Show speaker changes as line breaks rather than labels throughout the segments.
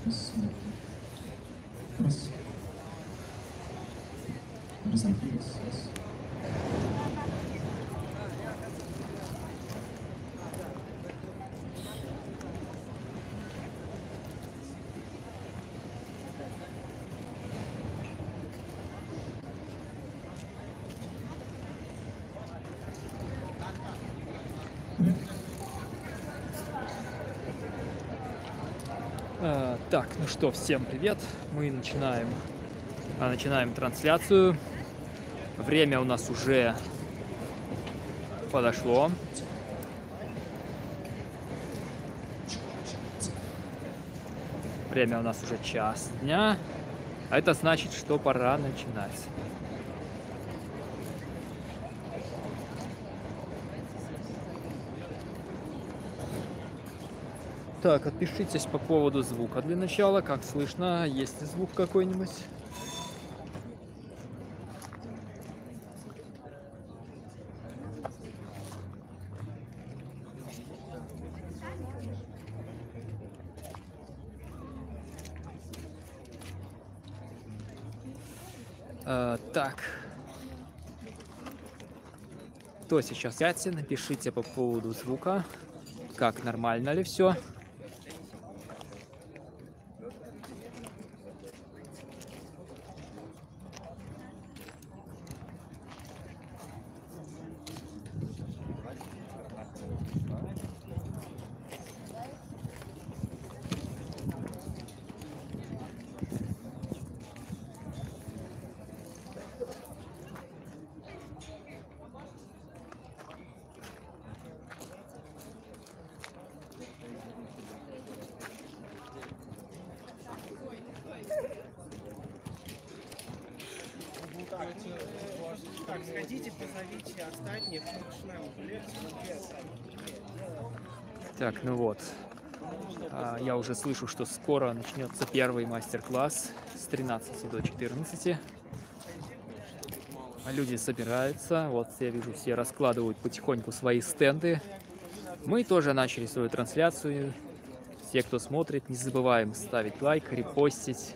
Раз, раз. Разомкнулись. Раз.
Так, ну что, всем привет. Мы начинаем трансляцию. Время у нас уже подошло. Время у нас уже час дня. А это значит, что пора начинать. Так, отпишитесь по поводу звука для начала. Как слышно? Есть ли звук какой-нибудь? Так. Кто сейчас в чате? Напишите по поводу звука. Как, нормально ли все?
Так, сходите, позовите остальных.
Так, ну вот. Я уже слышу, что скоро начнется первый мастер-класс с 13 до 14. Люди собираются. Вот я вижу, все раскладывают потихоньку свои стенды. Мы тоже начали свою трансляцию. Все, кто смотрит, не забываем ставить лайк, репостить.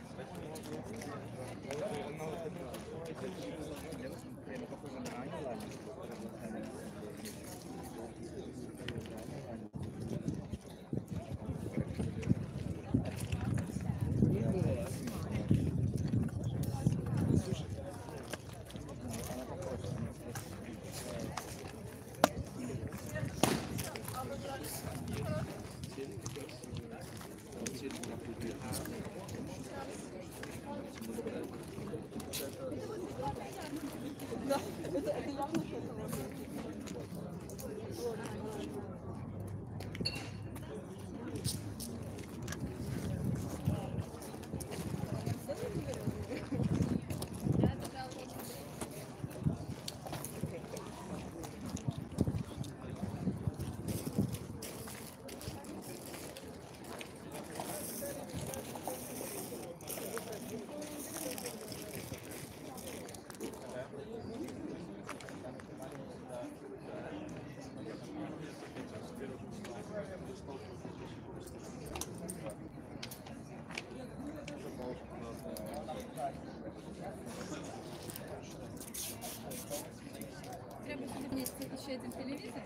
Еще один телевизор.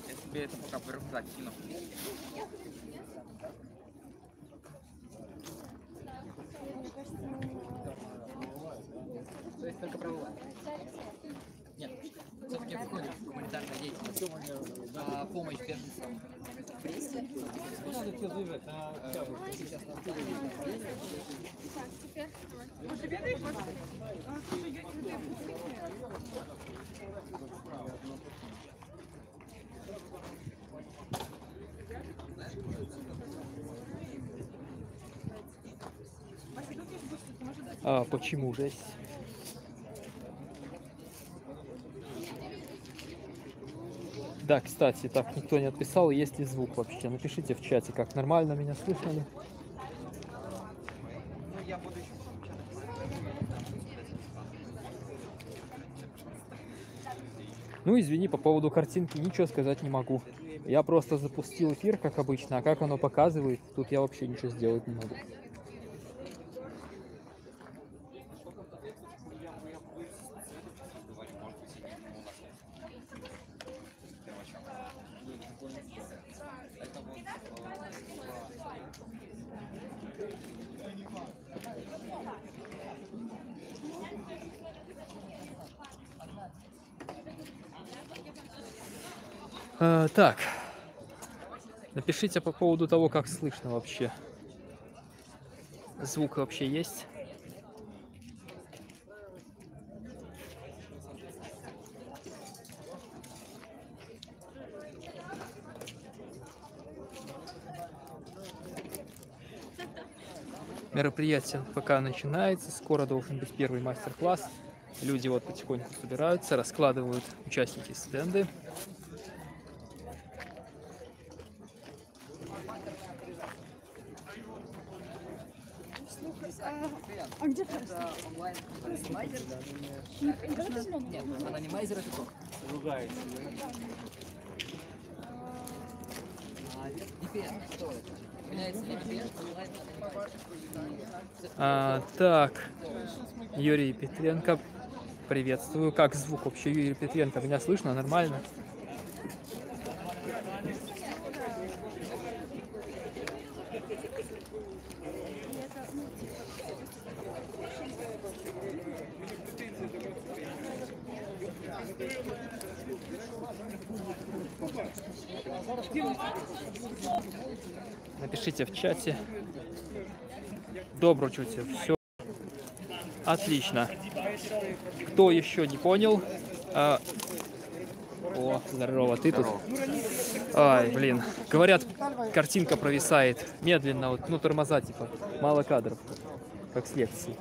Я тебе это пока в рюкзак кину. То есть только правила? Нет, все-таки входит в гуманитарную деятельность. За помощь беженцам.
Почему же? Да, кстати, так никто не отписал, есть ли звук вообще. Напишите в чате, как нормально меня слышно ли. Ну, извини, по поводу картинки ничего сказать не могу. Я просто запустил эфир, как обычно, а как оно показывает, тут я вообще ничего сделать не могу. Так, напишите по поводу того, как слышно вообще. Звук вообще есть? Мероприятие пока начинается, скоро должен быть первый мастер-класс. Люди вот потихоньку собираются, раскладывают участники стенды.
А где ты?
Онлайн анонимайзер. Нет, анонимайзер это ток. VPN, что это? Меняется VPN, онлайн анонимайзер.
Так, Юрий Петренко, приветствую. Как звук вообще, Юрий Петренко? Меня слышно нормально? Напишите в чате. Добро чути. Все отлично. Кто еще не понял? О, здорово, ты тут? Ай, блин. Говорят, картинка провисает медленно, вот, ну тормоза типа, мало кадров, как с лекции.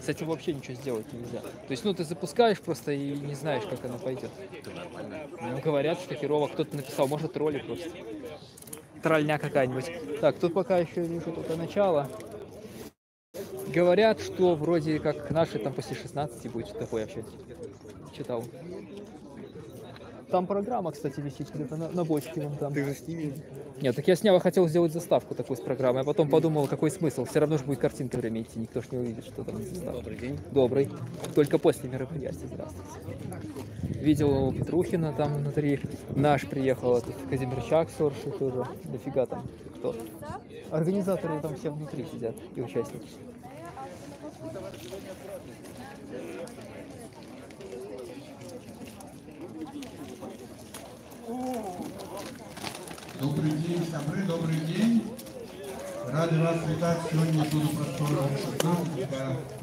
С этим вообще ничего сделать нельзя. То есть, ну, ты запускаешь просто и не знаешь, как оно пойдет. Ну, говорят, что херово. Кто-то написал, может, тролли просто. Тролльня какая-нибудь. Так, тут пока еще вижу только начало. Говорят, что вроде как наши там после 16 будет что-то такое вообще. Читал. Там программа, кстати, висит где-то на бочке вон там. Ты же снимешь? Нет, так я снял, хотел сделать заставку такую с программой, а потом подумал, какой смысл. Все равно же будет картинка время идти, никто ж не увидит, что там заставка. Добрый день. Добрый. Только после мероприятия, здравствуйте. Видел Петрухина там внутри. Наш приехал, тут Казимирчак Сорши тоже. Дофига там кто. Организаторы там все внутри сидят и участники.
Добрый день, сябры, добрый день. Рады вас вітати сьогодні тут у просторі 16.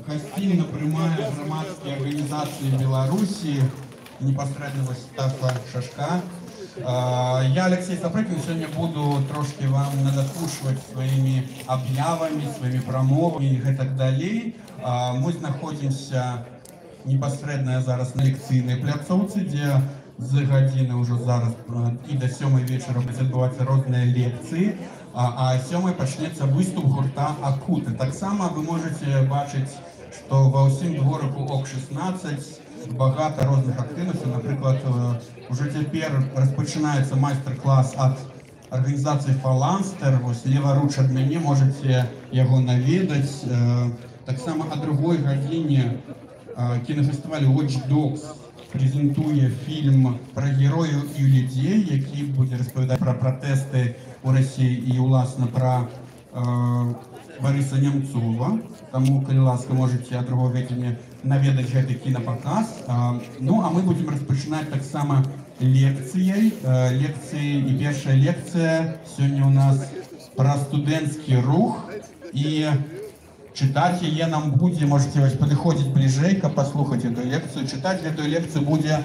Гостинно приймає громадські організації Білорусі, непосредньо Стаса Шашка. Я, Алексей Сапрыкин, сегодня буду трошки вам надокушивать своими объявами, своими промовами и так далее. Мы находимся непосредньо зараз на лекційній пляцовці, де з години вже зараз і до 7 вечора будуть відбуватися різні лекції, а о 7 почнеться виступ гурта «Акути». Так само ви можете бачити, що во всім дворику ОК-16 багато різних активностей. Наприклад, вже тепер розпочинається майстер-клас від організації «Фаланстер». Ось ліворуч від мене, можете його навідати. Так само о другій годині кінофестиваль Watch Dogs презентує фільм про героїв і людей, який буде розповідати про протести у Росії і, власне, про Бориса Немцова. Тому, коли ласка, можете о другій годині навідати цей кінопоказ. Ну, а ми будемо розпочинати так само лекцією. І перша лекція сьогодні у нас про студентський рух. І читать ее нам будет, можете подходить ближайко, послухать эту лекцию. Читать эту лекцию будет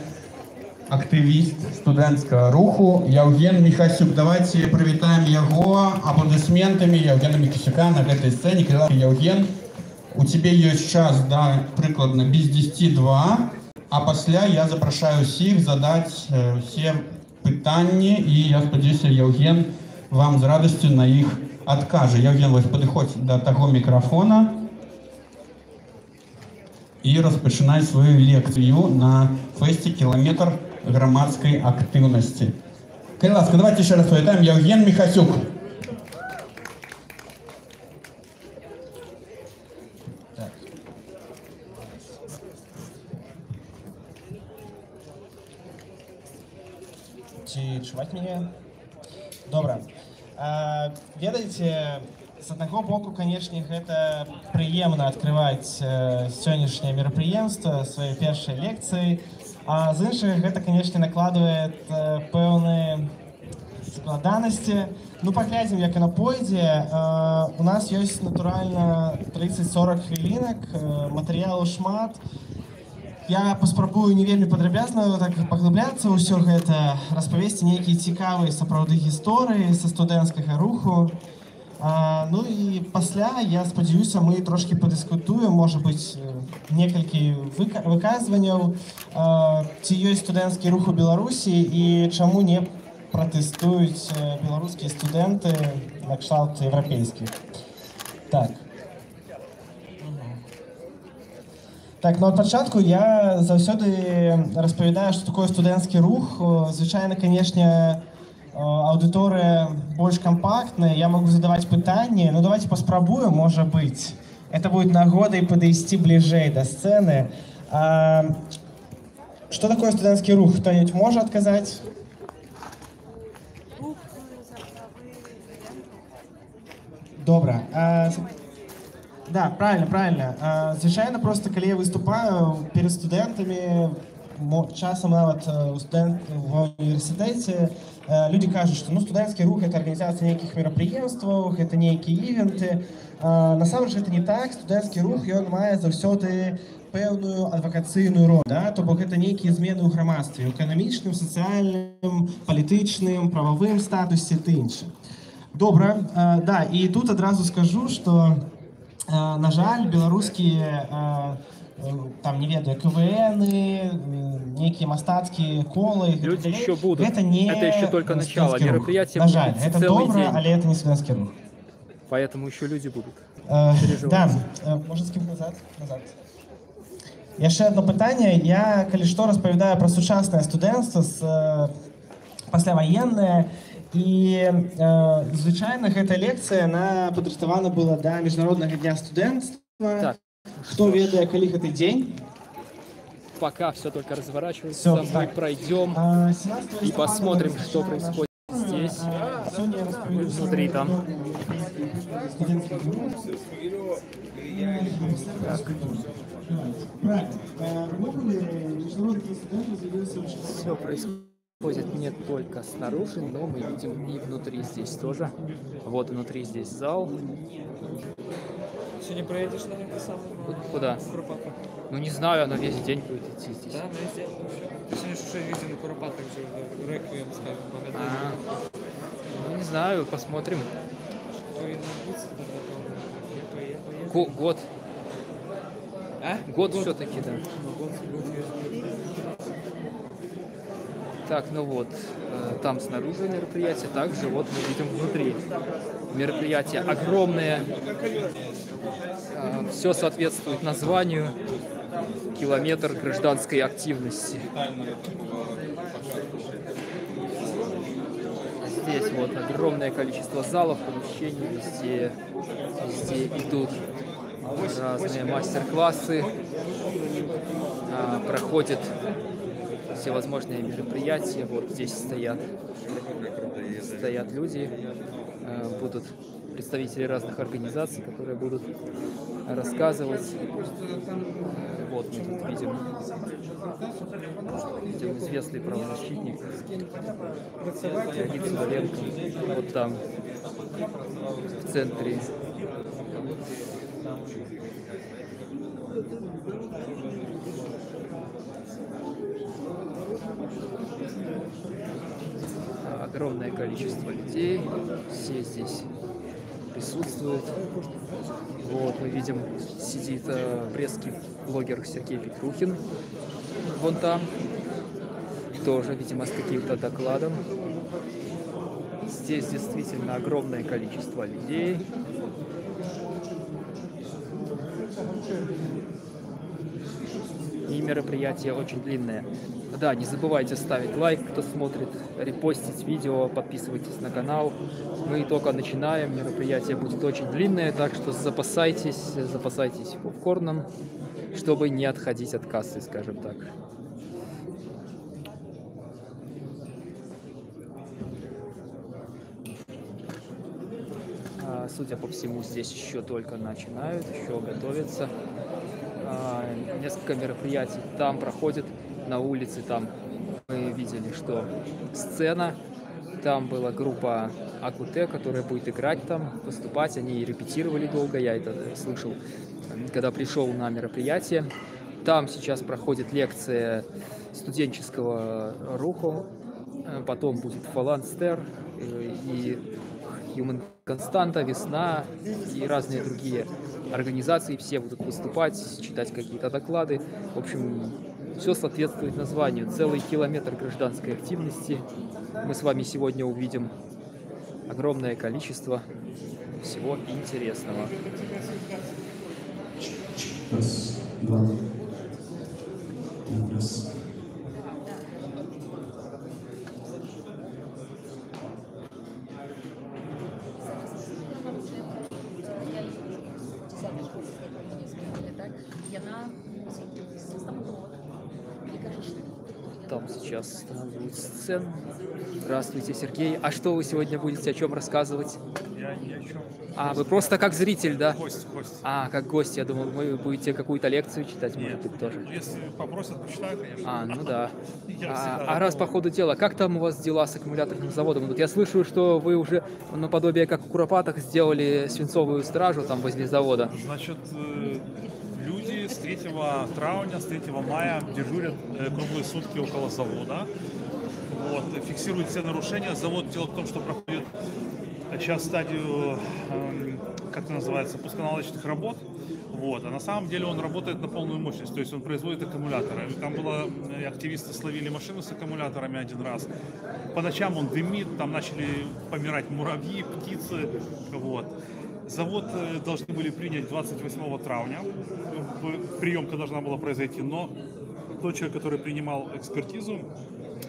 активист студентского руху Евген Михасюк. Давайте привитаем его аплодисментами Евгена Михасюка на этой сцене. Евген, у тебя есть час, да, прикладно без 10:02, а после я запрошаю всех задать все питання, и я сподіваюся, Евген вам с радостью на их откаже. Євген, ось підходь до того мікрофона і розпочинай свою лекцію на фесте «Километр громадской активности». Кайласка, давайте еще раз привітаємо Євген Михасюк. Так.
Ці чуваць мяне? Добра. Ведаеце, з аднаго боку, канешне, гэта прыемна адкрываць сённяшняе мерапрыемства, свае першай лекцыі, а з іншых гэта, канешне, накладвае пэўныя складанасці. Ну, паглядзім, як яно пойдзе. У нас ёсць, натуральна, 30-40 хвілінак, матэрыялу шмат. Я паспрабую не вельмі падрабязна так паглыбляцца ўсё гэта, распавесці нейкія цікавыя сапраўды гісторыі са студэнцкага руху. Ну і пасля, я спадзяюся, мы трошкі падыскутуем, можа быць, некалькі выказванняў, ці ёсць студэнцкі рух у Беларусі і чаму не пратэстуюць беларускія студэнты на кшталт еўрапейскіх. Так. Так, ну ад пачатку я заўсёды распавядаю, што такое студэнцкі рух. Звычайна, канешне, аўдыторыя больш кампактная, я могу задаваць пытанні, ну давайте паспрабуем, можа быць. Это будет нагодай падысці бліжэй да сцэны. Што такое студэнцкі рух? Хто-нибудь можа адказаць? Добра. Да, правильно. Звычайна просто, калі я выступаю перед студэнтамі, часам нават ва універсітэце, людзі кажуць, што студэнцкі рух — гэта арганізацыя нейкіх мерапрыемстваў, гэта нейкія івенты. Насамрэч гэта не так. Студэнцкі рух, ён мае заўсёды пэўную адвакацыйную ролю, да? То бок гэта нейкія змены ў грамадстве, у эканамічным, сацыяльным, палітычным, прававым статусе ты іншы. Добра, да, і тут адразу скажу, што на жаль, беларускія, там, не ведаю, КВНы, некие мастацкие колы.
Люди еще будут.
Это
еще только начало. Мероприятие
на жаль,
будет
это
целый
добро,
день.
але это не студэнцкі рух.
Поэтому еще люди будут.
Да, можна скіпнуць назад. Яшчэ одно пытанне. Я, калі што, распавядаю пра сучаснае студэнцтва, пасляваеннае. І звычайна гэта лекцыя, она падрыхтавана была да міжнароднага дня студэнцтва.
Так.
Кто ведае, калі гэты дзень?
Пока все только разворачивается, мы
так.
пройдем и посмотрим, что происходит здесь, внутри там. Все происходит не только снаружи, но мы видим и внутри здесь тоже. Вот внутри здесь зал.
Сегодня проедешь на это самое?
Куда?
Куропатка.
Ну не знаю, оно весь день будет идти здесь.
Да, весь день. Сегодня же уже видим на Куропатках же реквием, скажем, благодарим.
Ну не знаю, посмотрим.
Что и набудется тогда.
Год.
А?
Год все-таки, да.
Год.
Так, ну вот, там снаружи мероприятие, также вот мы видим внутри. Мероприятие огромное, все соответствует названию «Километр гражданской активности». Здесь вот огромное количество залов, помещений, везде идут разные мастер-классы, проходят всевозможные мероприятия. Вот здесь стоят люди, будут представители разных организаций, которые будут рассказывать. Вот мы тут видим известный правозащитник Леонид Сидоренко. Вот там в центре. Огромное количество людей, все здесь присутствуют. Вот мы видим, сидит брестский блогер Сергей Петрухин, вон там, тоже, видимо, с каким-то докладом. Здесь действительно огромное количество людей. И и мероприятие очень длинное. Да, не забывайте ставить лайк, кто смотрит, репостить видео, подписывайтесь на канал. Мы только начинаем, мероприятие будет очень длинное, так что запасайтесь попкорном, чтобы не отходить от кассы, скажем так. Судя по всему, здесь еще только начинают, еще готовятся. Несколько мероприятий там проходят, на улице там мы видели, что сцена, там была группа Акуте, которая будет играть там, выступать, они репетировали долго, я это слышал, когда пришел на мероприятие. Там сейчас проходит лекция студенческого руху, потом будет Фаланстер и Human Константа, Весна и разные другие организации, все будут выступать, читать какие-то доклады. В общем, все соответствует названию. Целый километр гражданской активности. Мы с вами сегодня увидим огромное количество всего интересного.
Раз, два. Раз.
Там сейчас будет сцена. Здравствуйте, Сергей. А что вы сегодня будете, о чем рассказывать?
Я ни о чем.
А, вы просто как зритель, да?
Гость.
А, как гость. Я думал, вы будете какую-то лекцию читать, может быть, тоже.
Ну, если попросят, почитаю, конечно.
А, ну да.
Я всегда
А раз по ходу дела, как там у вас дела с аккумуляторным заводом идут? Я слышу, что вы уже наподобие как в Куропатах сделали свинцовую стражу там возле завода.
Значит, люди с 3 травня, с 3 мая дежурят круглые сутки около завода. Вот, фиксируют все нарушения. Завод, дело в том, что проходит сейчас стадию, как это называется, пусконаладочных работ. Вот. А на самом деле он работает на полную мощность, то есть он производит аккумуляторы. Там было, активисты словили машину с аккумуляторами один раз. По ночам он дымит, там начали помирать муравьи, птицы. Вот. Завод должны были принять 28 травня, приемка должна была произойти, но тот человек, который принимал экспертизу,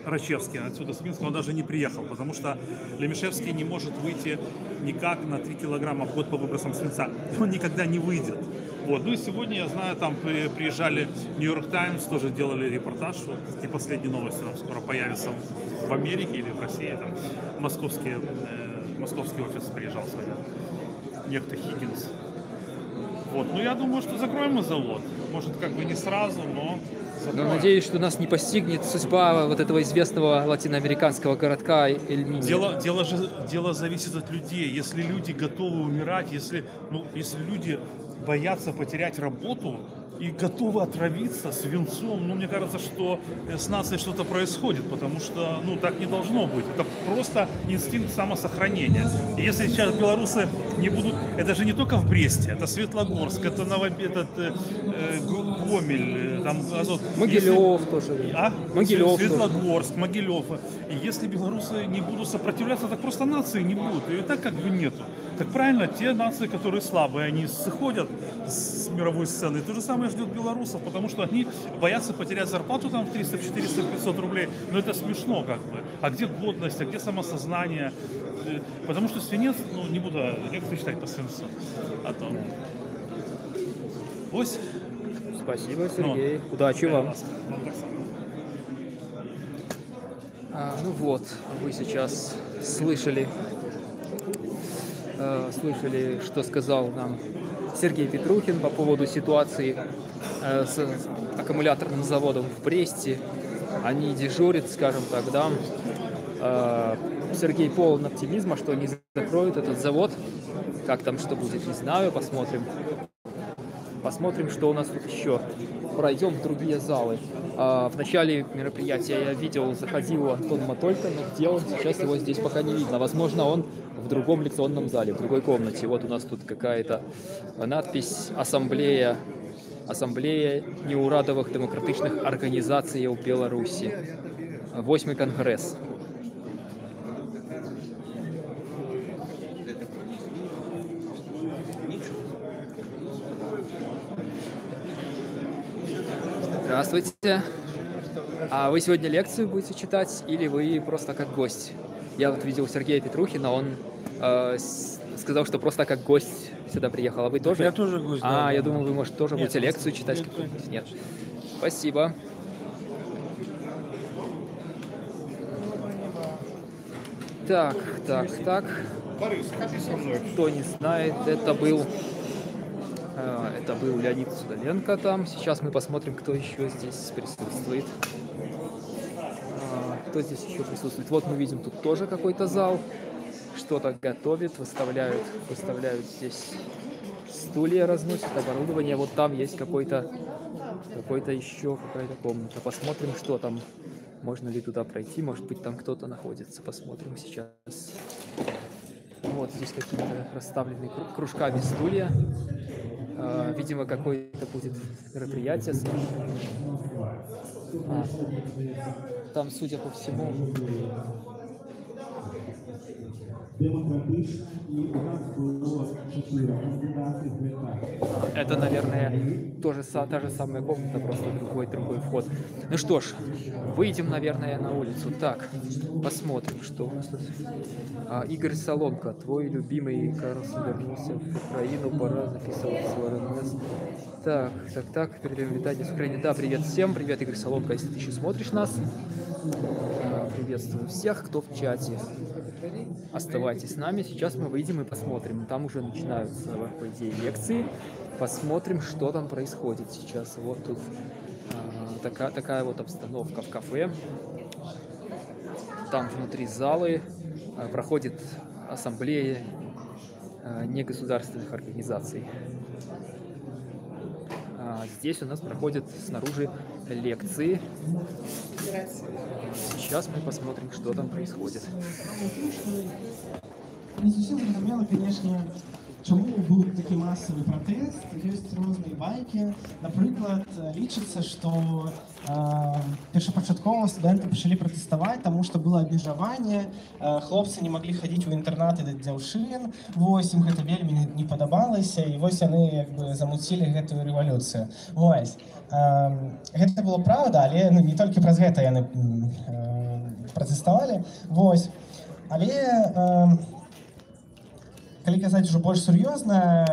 Рачевский, отсюда с Минска, он даже не приехал, потому что Лемешевский не может выйти никак на 3 килограмма в год по выбросам свинца. Он никогда не выйдет. Вот. Ну и сегодня, я знаю, там приезжали Нью-Йорк Таймс, тоже делали репортаж, вот, и последние новости там скоро появятся в Америке или в России. Там, московский офис приезжал сегодня, некто Хиггинс. Вот. Ну я думаю, что закроем мы завод. Может, как бы не сразу, но...
Но надеюсь, что нас не постигнет судьба вот этого известного латиноамериканского городка Эль-Миньо.
Дело зависит от людей. Если люди готовы умирать, если люди боятся потерять работу и готовы отравиться свинцом, ну, мне кажется, что с нацией что-то происходит, потому что, ну, так не должно быть. Это просто инстинкт самосохранения. И если сейчас белорусы не будут... Это же не только в Бресте, это Светлогорск, это Гомель, там, Азот.
Могилев тоже.
А?
Могилев
Светлогорск, Могилев. И если белорусы не будут сопротивляться, так просто нации не будут. И так как бы нету. Так правильно, те нации, которые слабые, они сходят с мировой сцены. И то же самое ждет белорусов, потому что они боятся потерять зарплату там в 300, 400, 500 рублей. Но это смешно как бы. А где годность, а где самосознание? Потому что свинец, ну не буду лекцию читать по свинцу. А то... Ось.
Спасибо, Сергей. Удачи вам. Ну вот, вы сейчас слышали, что сказал нам Сергей Петрухин по поводу ситуации с аккумуляторным заводом в Бресте. Они дежурят, скажем так, да. Сергей полон оптимизма, что они закроют этот завод. Как там что будет, не знаю, посмотрим. Посмотрим, что у нас тут еще. Пройдем в другие залы. В начале мероприятия я видел, заходил Антон Матолько, но где он? Сейчас его здесь пока не видно. Возможно, он в другом лекционном зале, в другой комнате. Вот у нас тут какая-то надпись «Ассамблея неурадовых демократичных организаций в Беларуси». 8-й конгресс. Здравствуйте. А вы сегодня лекцию будете читать или вы просто как гость? Я вот видел Сергея Петрухина, он сказал, что просто как гость сюда приехал. А вы тоже?
Я тоже гость, да.
Я думал, вы, может, тоже
Нет,
будете лекцию читать какую-нибудь? Нет. Спасибо. Так. Кто не знает, это был Леонид Судоленко там. Сейчас мы посмотрим, кто еще здесь присутствует. Кто здесь еще присутствует? Вот мы видим, тут тоже какой-то зал. Что-то готовят, выставляют здесь стулья, разносят оборудование. Вот там есть какая-то комната. Посмотрим, что там. Можно ли туда пройти? Может быть, там кто-то находится. Посмотрим сейчас. Вот здесь какие-то расставлены кружками стулья. Видимо, какое-то будет мероприятие. Там, судя по всему, это, наверное, та же самая комната, просто другой вход. Ну что ж, выйдем, наверное, на улицу. Так, посмотрим, что у нас тут. Игорь Соломка, твой любимый Карлсон вернулся в Украину, пора записываться в РНС. Так, передаем витание с Украины. Да, привет всем, привет, Игорь Соломка, если ты еще смотришь нас. Приветствую всех, кто в чате. Оставайтесь с нами, сейчас мы выйдем и посмотрим. Там уже начинаются, по идее, лекции. Посмотрим, что там происходит сейчас. Вот тут такая вот обстановка в кафе. Там внутри залы проходит ассамблея негосударственных организаций. Здесь у нас проходят снаружи лекции. Сейчас мы посмотрим, что там происходит.
Не зовсім зрозуміло, звісно, чому був такий масовий протест. Є різні байки. Наприклад, лічиться, що першопочатково студенти почали протестувати, тому що було обмежування, хлопці не могли ходити в інтернати до дзяўчын, вось ім гэта вельмі не падабалася, і вось яны якби замуцілі гэтую рэвалюцыю. Вось. Гэта было правда, але не толькі праз гэта яны пратэставалі. Вось. Але калі казаць уже больш сур'ёзна,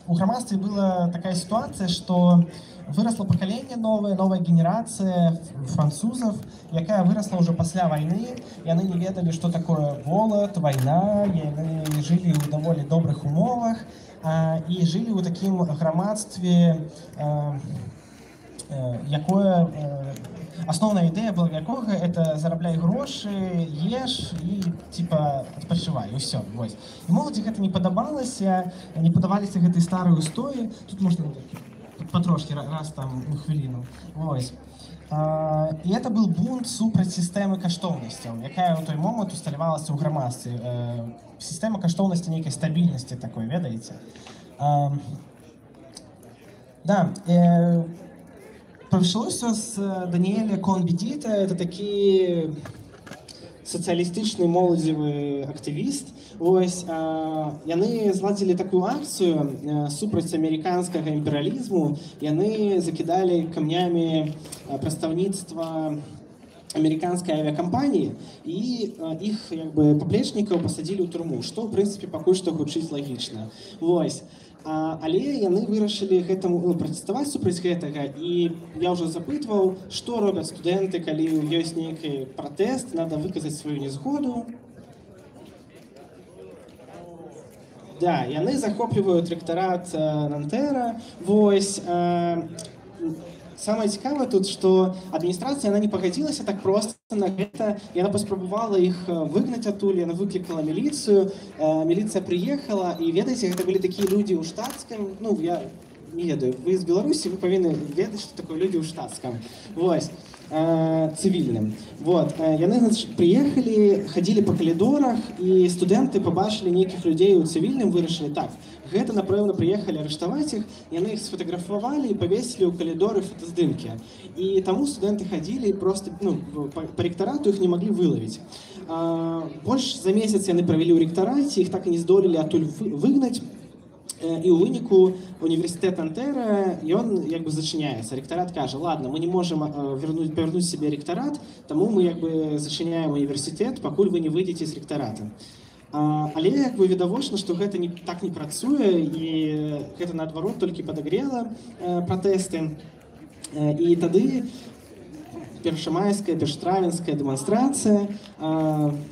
у грамадстве была такая ситуация, что выросло поколение новая генерация французов, якая выросла уже пасля войны, и они не ведали, что такое голод, война, и они жили в довольно добрых умовах, и жили в таким громадстве, якое основная ідэя была якога это зарабляй грошы, еш і типа адпачывай, і ўсё. Вось. І моладзі гэта не падабалася, не падаваліся гэтыя старыя устоі. Тут можна патрошкі раз там у хвіліну. Вось. І это был бунт супраць сістэмы каштоўнасцяў, якая ў той момант усталявалася ў грамадстве. Сістэма каштоўнасці нейкай стабільнасці такой, ведаеце. Да, Пачалося з Даніэля Кон-Бедіта, это такі сацыялістычны моладзевы актывіст. Вось, яны зладзілі такую акцыю супраць амерыканскага імперыялізму. Яны закідалі камнямі прадстаўніцтва амерыканскай авіакампаніі і іх паплечнікаў пасадзілі ў турму, што, ў прынцыпе, пакуль што гучыць лагічна. Вось. Але яны вырашылі гэтаму пратэставаць супраць гэтага, і я ўжо запытваў, што робяць студэнты, калі ёсць нейкі пратэст, надо выказаць сваю нязгоду. Да, яны захопліваюць рэктарат Нантэра. Вось. Самое цікавае тут, што адміністрацыя не пагадзілася так проста на гэта. Яна паспрабавала іх выгнаць адтуль, яна выклікала міліцыю. Міліцыя прыехала, і ведаеце, гэта былі такія людзі ў штатскім. Ну, я не ведаю, вы з Беларусі, вы павінны ведаць, што такое людзі ў штатскім. Вось. Цывільным. Вот. Яны прыехалі, хадзілі па калідорах, і студэнты пабачылі нейкіх людзей у цывільным, вырашылі так. Гэта, напэўна, прыехалі арыштаваць іх, яны іх сфотаграфавалі і павесілі ў калідоры фотаздымкі. І таму студэнты хадзілі, проста па рэктарату іх не маглі вылавіць. Больш за месяц яны правялі ў рэктараце, іх так і не здолелі адтуль выгнаць. І ў выніку універсітэт Антэра, ён як бы зачыняецца. Рэктарат кажа: ладно, мы не можам павярнуць сябе рэктарат, таму мы як бы зачыняем універсітэт, пакуль вы не выйдзеце з рэктарата. Але як бы відавочна, што гэта так не працуе, і гэта наадварот толькі падагрела пратэсты. І тады першамайская, першатравенская дэманстрацыя,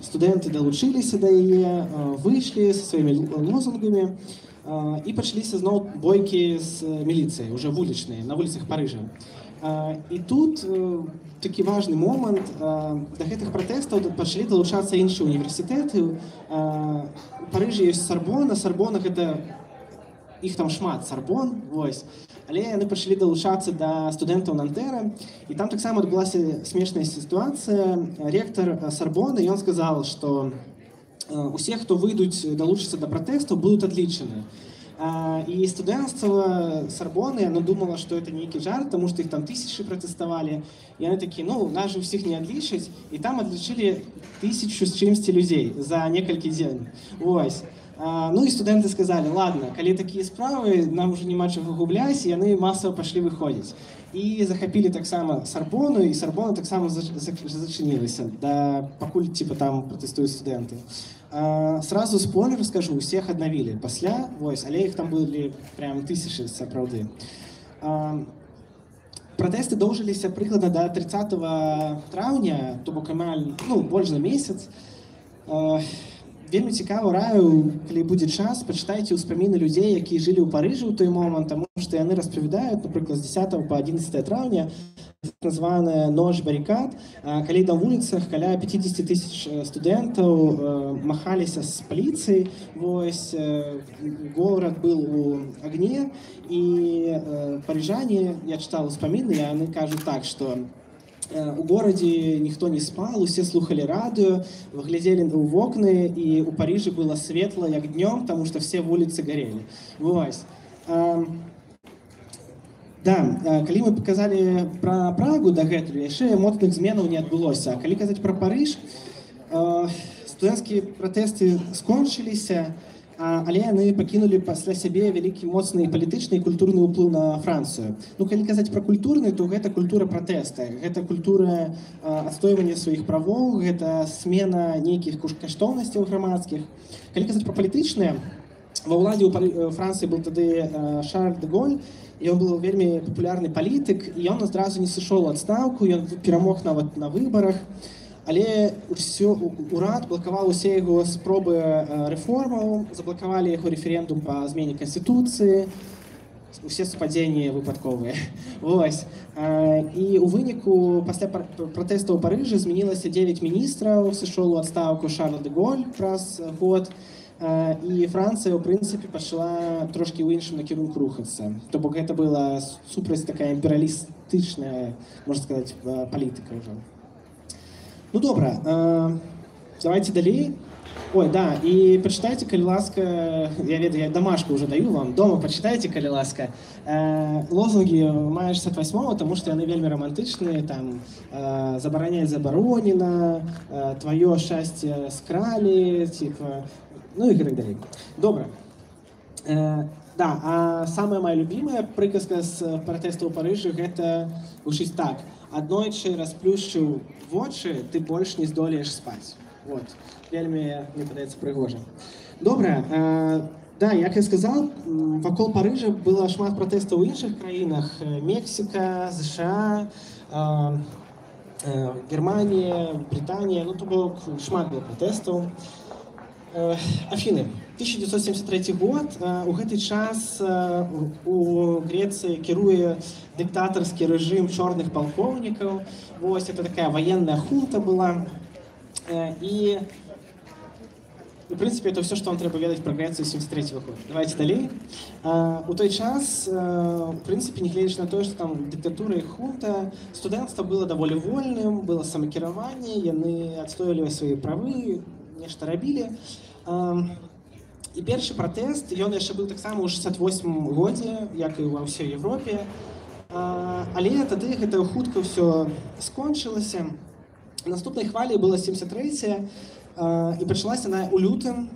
студэнты далучыліся да яе, выйшлі са сваімі лозунгамі, і пачаліся зноў бойкі з міліцыяй, уже вулічныя, на вуліцах Парыжа. І тут такі важны момант, да гэтых пратэстаў пачалі далучацца іншыя універсітэты. У Парыжы ёсць Сарбона, Сарбона гэта, іх там шмат, Сарбон, вось. Але яны пачалі далучацца да студэнтаў Нантэра, і там таксама адбылася смешная сітуацыя. Ректар Сарбоны, ён сказаў, што усе, хто выйдуць, далучацца да пратэстаў, будуць адлічаны. І студэнцтва Сарбоны, яно думала, што это нейкі жарт, таму што іх там тысячы пратэставалі. І яны такі: ну, нас же ўсіх не адлічаць. І там адлічылі 1000 з чымсьці людзей за некалькі дзень. Вось. Ну і студэнты сказалі: ладно, калі такія справы, нам уже няма чаго губляць, і яны масава пашлі выходзіць. І захапілі таксама Сарбону, і Сарбона таксама зачынілася, пакуль там пратэстуюць студэнты. Сразу спойлер скажу, усіх аднавілі пасля, вось, але іх там былі прям тысячы сапраўды. Пратэсты доўжыліся прыкладна да 30 траўня, то бок амаль, больш за месяц. Вельмі цікава, раю, калі будзе час, пачытайце ўспаміны людзей, якія жылі ў Парыжы ў той момант, таму што яны распавядаюць, напрыклад, з 10 па 11 траўня, так званая ноч барыкад, калі на вуліцах каля 50 000 студэнтаў махаліся з паліцыяй, вось, горад быў у агне, і парыжане, я чытаў успаміны, яны кажуць так, што у горадзе ніхто не спал, усе слухалі радыё, выглядзелі ў вокны, і ў Парыжы было светла, як днём, таму што все вуліцы гарелі. Вось. Да, калі мы паказалі пра Прагу дагэтуль, яшчэ моцных зменаў не адбылося. А калі казаць пра Парыж, студэнцкія пратэсты скончыліся, але яны пакінулі пасля сябе вялікі моцны палітычны і культурны ўплыў на Францыю. Ну, калі казаць пра культурны, то гэта культура пратэста, гэта культура адстойвання сваіх правоў, гэта смена нейкіх каштоўнасцяў грамадскіх. Калі казаць пра палітычныя, ва ўладзе ў Францыі быў тады Шарль де Голь, ён быў вельмі папулярны палітык, і ён адразу не сышоў у адстаўку, ён перамог нават на выбарах. Але урад блакаваў усе яго спробы рэформаў, заблакавалі яго рэферэндум па змене канстытуцыі, усе супадзенні выпадковыя. Вось. І ў выніку пасля пратэстаў у Парыжы змянілася 9 міністраў, сышоў у адстаўку Шарль де Голь праз год, і Францыя, ў прынцыпе, пачала трошкі ў іншым накірунку рухацца. То бок гэта была супраць такая імперыялістычная, можна сказаць, палітыка ўжо. Ну, добра, давайте далей. Ой, да, і пачытайце, калі ласка, я ведаю, я дамашку ўжо даю вам, дома пачытайце, калі ласка. Лозунгі мая 68-го, таму што яны вельмі рамантычныя, там, забараняць забаронена, тваё шчасце скралі, типа, ну і так далей. Добра. Да, а самая моя любимая прыказка з пратэстаў у Парыжы гэта гучыць так: аднойчы расплюшчыў вочы, ты больш не здолееш спаць. Вот. Вельмі, мне падаецца, прыгожа. Добра, да, як я сказал, вакол Парыжа было шмат пратэстаў у іншых краінах: Мексіка, США, Германія, Брытанія, ну то бок шмат было пратэстаў. Афіны. 1973 год. У гэты час у Грэцыі кіруе дыктатарскі рэжым чорных палкоўнікаў. Вось, это такая военная хунта была. І, в прынцыпе, это ўсё, што вам трэба ведаць пра Грэцыю 73 года. Давайте далей. У той час, в прынцыпе, нягледзячы на тое, што там дыктатура і хунта, студэнцтва было даволі вольным, было самакіраванне, яны адстойвалі свае правы, нешта рабілі. І першы пратэст, ён яшчэ быў таксама ў 68 годзе, як і ва ўсёй Европе. Але тады гэта хутка ўсё скончылася. Наступнай хваляй была 73-я, і пачалася она ў лютым.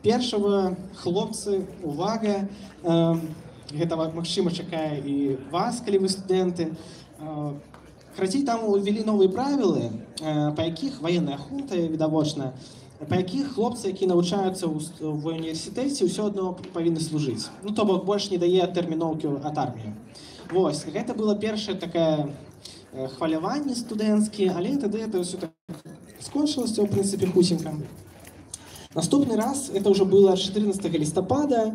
Першага, хлопцы, увага, гэта, магчыма, чакае і вас, калі вы студэнты. Карацей, там увялі новыя правілы, па якіх ваенная хунта, відавочна, па якіх хлопцы, які навучаюцца в універсітэце, ўсё адно павінны служыць. Ну, то бок, больш не дае тэрміноўкі ад арміі. Вось, гэта была першая такая хваляванне студэнцкія, але тады это ўсё так скончылася, ў прынцыпе, хутенька. Наступны раз, это уже было 14 листопада,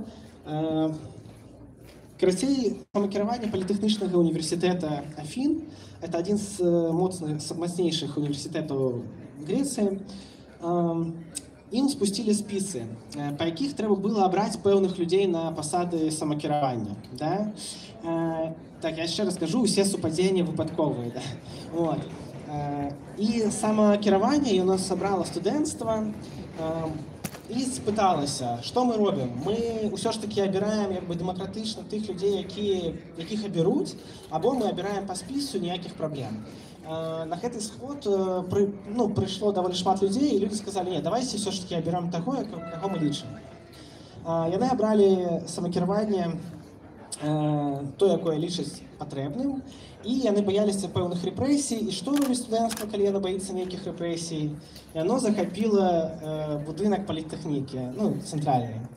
карацей, самакіраванне політэхнічнага універсітэта Афін, это один з мацнейшых універсітэтаў Грэцыі, ім спусцілі спісы, па якіх трэба было абраць пэўных людзей на пасады самакіравання. Да? Так, я яшчэ раскажу, усе супадзенні выпадковыя. Да? Вот. І самакіраванне яно сабрала студэнцтва, і спыталася, што мы робім? Мы ўсё ж такі абіраем дэмакратычна тых людзей, якіх абяруць, або мы абіраем па спісу, ніякіх праблем. На гэты сход прыйшло даволі шмат людзей, і людзі сказалі, не, давайце ўсё ж такі абіраем таго, каго мы лічым. Яны абралі самакіраванне, то, якое лічаць патрэбным, і яны баяліся пэўных рэпрэсій. І што робіць студэнцтва, калі яно баіцца нейкіх рэпрэсій? Яно захапіла будынак політэхнікі, ну, цэнтральны.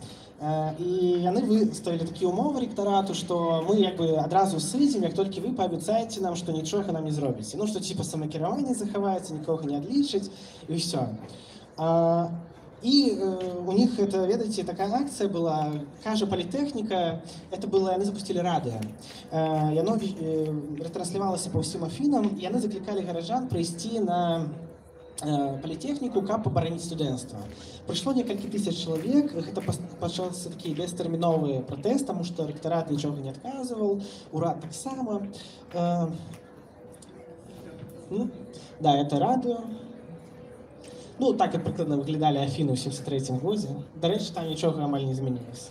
І яны выставілі такія ўмовы рэктарату, што мы адразу сыдзем, як толькі вы паабяцаеце нам, што нічога нам не зробіце. Ну, што типа самакіраванне захаваецца, нікога не адлічыць, і ўсё. И у них, это, ведаете, такая акция была, кажа политехника, это было, они запустили радио. И оно ретранслировалось по всем Афинам, и они закликали горожан прийти на политехнику, как поборонить студентство. Пришло несколько тысяч человек, это почался такие бестерминовые протесты, потому что ректорат ничего не отказывал, УРАД так само. Да, это радио. Ну, так як прикладно виглядали Афіни у 73-му році. До речі, там нічого амаль не змінилося.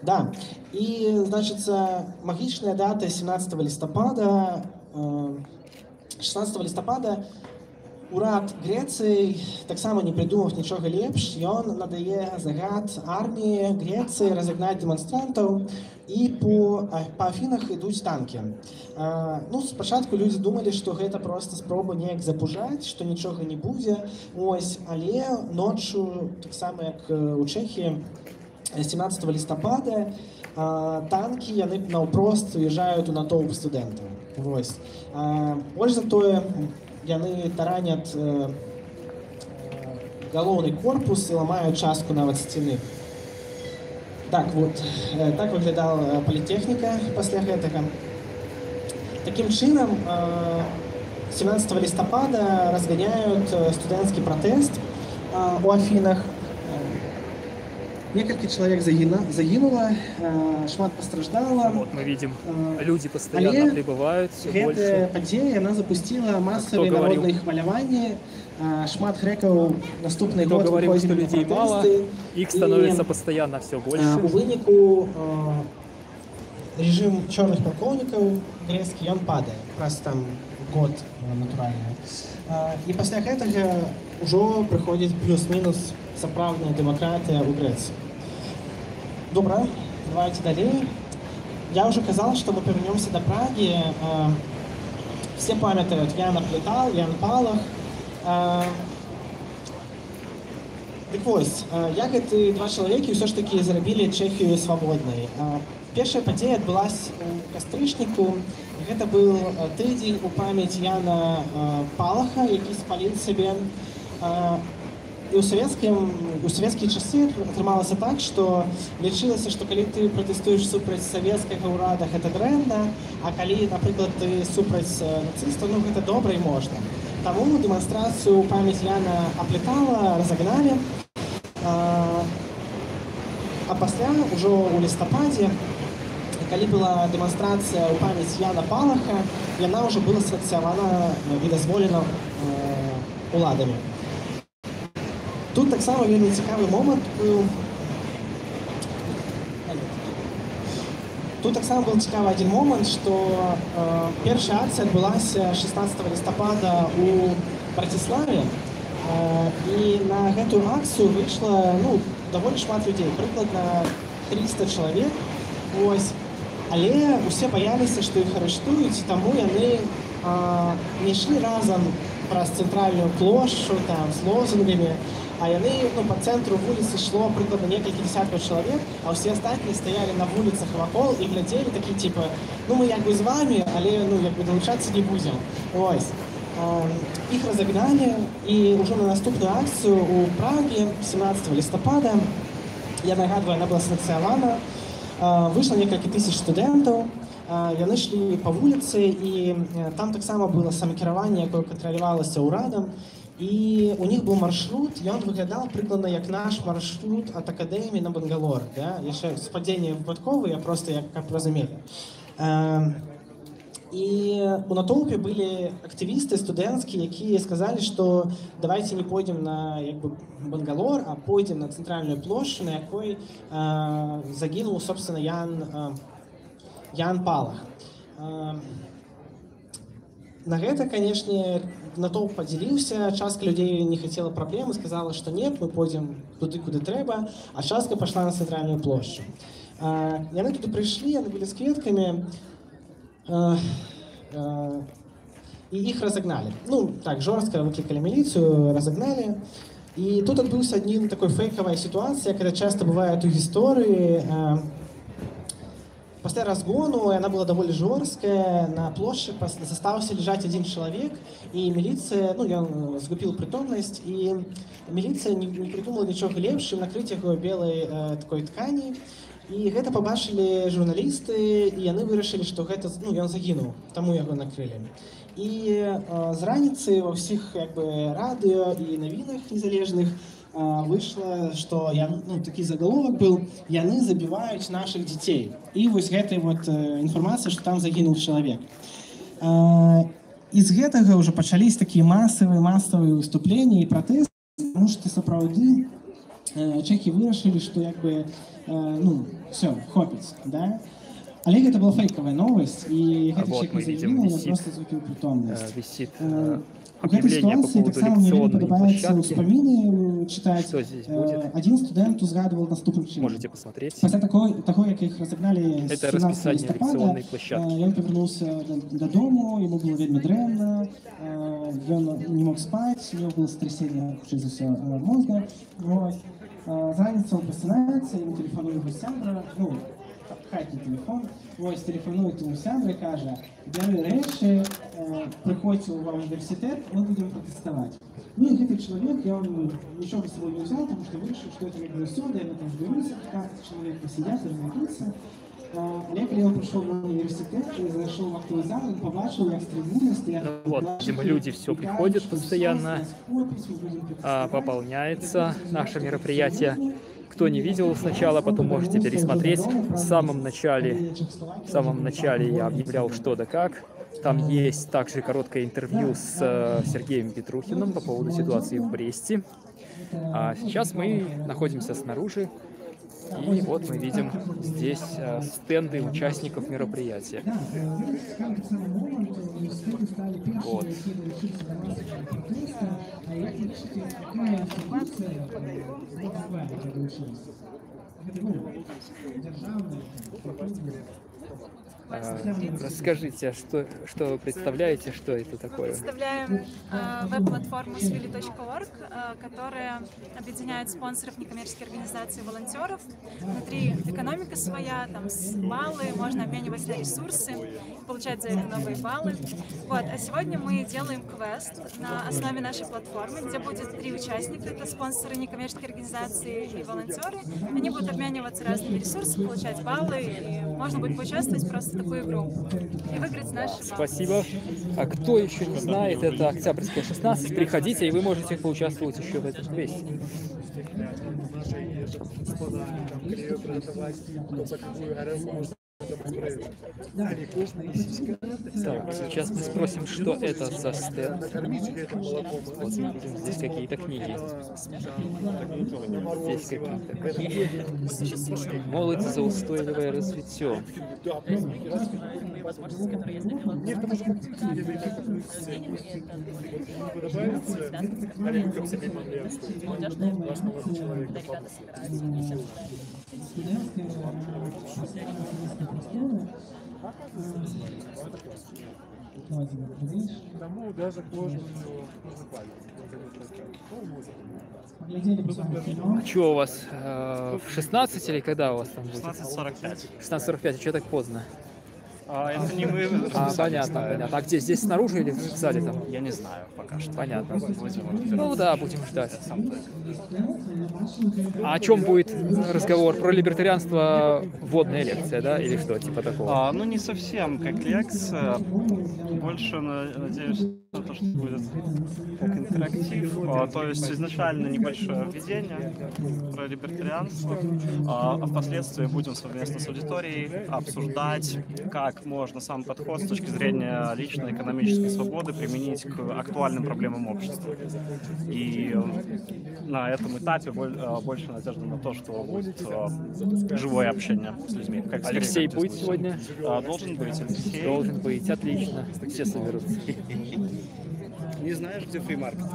Да, і, значить, магічна дата 17 листопада. 16 листопада урад Грецыі таксама не придумав нічога лепш. Ён надае загад арміі Грецыі разагнаць дэманстрантаў, і по Афінах ідуць танкі. Ну, спачатку людзі думалі, што гэта проста спроба неяк запужаць, што нічога не будзе. Ось, але ноччу, таксама як у Чэхіі, 17 листопада, танкі, яны наўпрост уязджаюць у натоўп студэнтаў. Вось. Больш за тое, яны тараняць галоўны корпус і ламаюць частку нават сцены. Так, вот, так выглядала політехніка пасля гэтага. Таким чынам, 17 листопада разгоняют студэнцкі пратэст у Афінах. Некалькі человек загинуло, шмат постраждало.
Вот мы видим, люди постоянно прибывают, все больше.
Эта подея, она запустила массовые народные хваляванні. Шмат греков наступный год
говорил, что людей мало, их становится постоянно все больше.
У выніку режим черных полковников грецкий, он падает. Раз там год натуральный. И после этого уже приходит плюс-минус сапраўдная демократия у Греции. Добро, давайте далее. Я уже сказал, что мы повернемся до Праги. Все памятают Яна Плетал, Ян Палах. Так вось, як гэты два чалавекі ўсё ж такі зрабілі Чэхію свабоднай. Першая падзея адбылася у кастрычніку. Гэта быў тыдзень у памяць Яна Палаха, які спаліў сябе. І ў савецкія часы атрымалася так, што лічылася, што калі ты пратэстуеш супраць савецкага ўрада, гэта дрэнна, а калі, напрыклад, ты супраць нацыстаў, ну гэта добра і можна. Таму дэманстрацыю ў памяць Яна Аплетала разагналі. А пасля, ўжо ў лістападзе, калі была дэманстрацыя ў памяць Яна Палаха, яна ўжо была сацыявана і дазволена уладамі. Тут таксама вельмі цікавы момант быў. Тут таксама быў цікавы адзін момант, што першая акцыя адбылася 16 лістапада у Браціславе. І на гэтую акцыю выйшла даволі шмат людзей, прыкладна 300 чалавек. Вось. Але ўсе баяліся, што іх арыштуюць, таму яны не ішлі разам праз цэнтральную плошчу там з лозунгамі, а яны па цэнтру вуліцы ішло прыкладна некалькі дзесяткаў чалавек, а ўсе астатнія стаялі на вуліцах вакол і глядзелі такі типа, мы як бы з вами, але далучацца не будзем. Ось. Іх разогнали, і ўжо на наступную акцыю у Праге 17 лістапада, я нагадваю, она была санкцыявана, выйшла некалькі тысяч студэнтаў, яны ішлі па вуліцы, і там таксама было самакіраванне, якое кантралявалася ўрадам, і у них быў маршрут, ён выглядаў прыкладна як наш маршрут ад акадэміі на Бангалор, яшчэ спадзенне выпадковыя, просто каб разумелі. І у натоўпе былі актывісты студэнцкія, якія сказалі, што давайте не пойдзем на Бангалор, а пойдзем на цэнтральную плошчу, на якой загінуў, собственно, Ян Палах. На гэта, канешне, натоўп падзяліўся, частка людзей не хацела праблемы, сказала, што нет, мы пойдзем туды, куды трэба, а частка пайшла на цэнтральную плошчу. Яны туды прыйшлі, яны былі з кветкамі, і іх разогнали. Так, жорстка выклікалі міліцыю, разогнали. І тут адбыўся адзін такой фейкавая сітуацыя, когда часто бывает у гісторыі. Пасля разгону, яна была даволі жорсткая, на плошчы застаўся лежаць адзін чалавек, і міліцыя, ён згубіў прытомнасць, і міліцыя не придумала нічога лепш, чым накрыць яго белай такой ткані. І гэта пабачылі журналісты, і яны вырашылі, што гэта ён загінуў, таму яго накрылі. І з раніцы ва ўсіх радыё і навінах незалежных выйшла, што такі загаловак быў: яны забіваюць нашых дзяцей. І вось гэтай інфармацыя, што там загінуў чалавек. І з гэтага ўжо пачались такія масавыя выступленні і пратэсты, таму што сапраўды чэхі вырашылі, што все, хопіць, да? Але гэта была фейковая новость, і гэта чэк не загінуў, я просто звукіў прытомнасць. У гэтай сітуацыі таксама мне вельмі падабаецца ўспаміны чытаць. Адзін студэнт узгадваў наступным чынам. Пасля таго, як іх разагналі з 17 лістапада, ён павярнуўся дадому, яму было вельмі дрэнна, ён не мог спаць, у него было сотрясение, хутчэй за ўсё, мозга. З раніцы он просынаецца, ему тэлефануе яго сябра, хатні тэлефон, тэлефануе яму сябра і кажа: бяры рэчы, прыходзь ва універсітэт, мы будем пратэставаць. І гэты чалавек, ён нічога з сабой не ўзяў, тому што вырашыў, што гэта не ўсё, яны там збяруцца, чалавек пасядзяць, развітуцца. Але калі ён прыйшоў ва універсітэт і зайшоў в актовый зал, он побачил, як з трибуны стоят.
Люди все приходят постоянно, пополняется наше мероприятие. Кто не видел сначала, потом можете пересмотреть. В самом начале я объявлял, что да как. Там есть также короткое интервью с Сергеем Петрухиным по поводу ситуации в Бресте. А сейчас мы находимся снаружи. И вот мы видим здесь стенды участников мероприятия. Вот. Расскажите, что вы представляете, что это такое?
Мы представляем веб-платформу svili.org, которая объединяет спонсоров некоммерческих организаций и волонтеров. Внутри экономика своя, там баллы, можно обменивать на ресурсы, получать за это новые баллы. А сегодня мы делаем квест на основе нашей платформы, где будет 3 участника, это спонсоры некоммерческих организаций и волонтеры. Они будут обмениваться разными ресурсами, получать баллы, и можно будет поучаствовать просто в такую игру и выиграть наши баллы.
Спасибо. А кто еще не знает, это Октябрьская 16, приходите, и вы можете поучаствовать еще в этом квесте. Так, сейчас мы спросим, что это за стенд. Вот, здесь какие-то книги. Здесь какие-то книги. Молодь за устойчивое развитие.
Тому даже кожен
А что у вас? В 16 или когда у вас там будет?
16:45.
16:45, а что так поздно?
Это не мы.
Понятно, понятно. А где? Здесь снаружи или в зале там?
Я не знаю пока что.
Понятно.
Будем
Ну да, будем ждать. А о чем будет разговор? Про либертарианство вводная лекция, да? Или что, типа такого?
Ну, не совсем как лекция. Больше надеюсь на то, что будет как интерактив. То есть изначально небольшое введение про либертарианство, а впоследствии будем совместно с аудиторией обсуждать, как можно сам подход с точки зрения личной экономической свободы применить к актуальным проблемам общества. И на этом этапе больше надежда на то, что будет живое общение с людьми. Как
Алексей будет сегодня?
Должен быть Алексей.
Должен быть, отлично. Все соберутся.
Не знаешь, где фримаркет?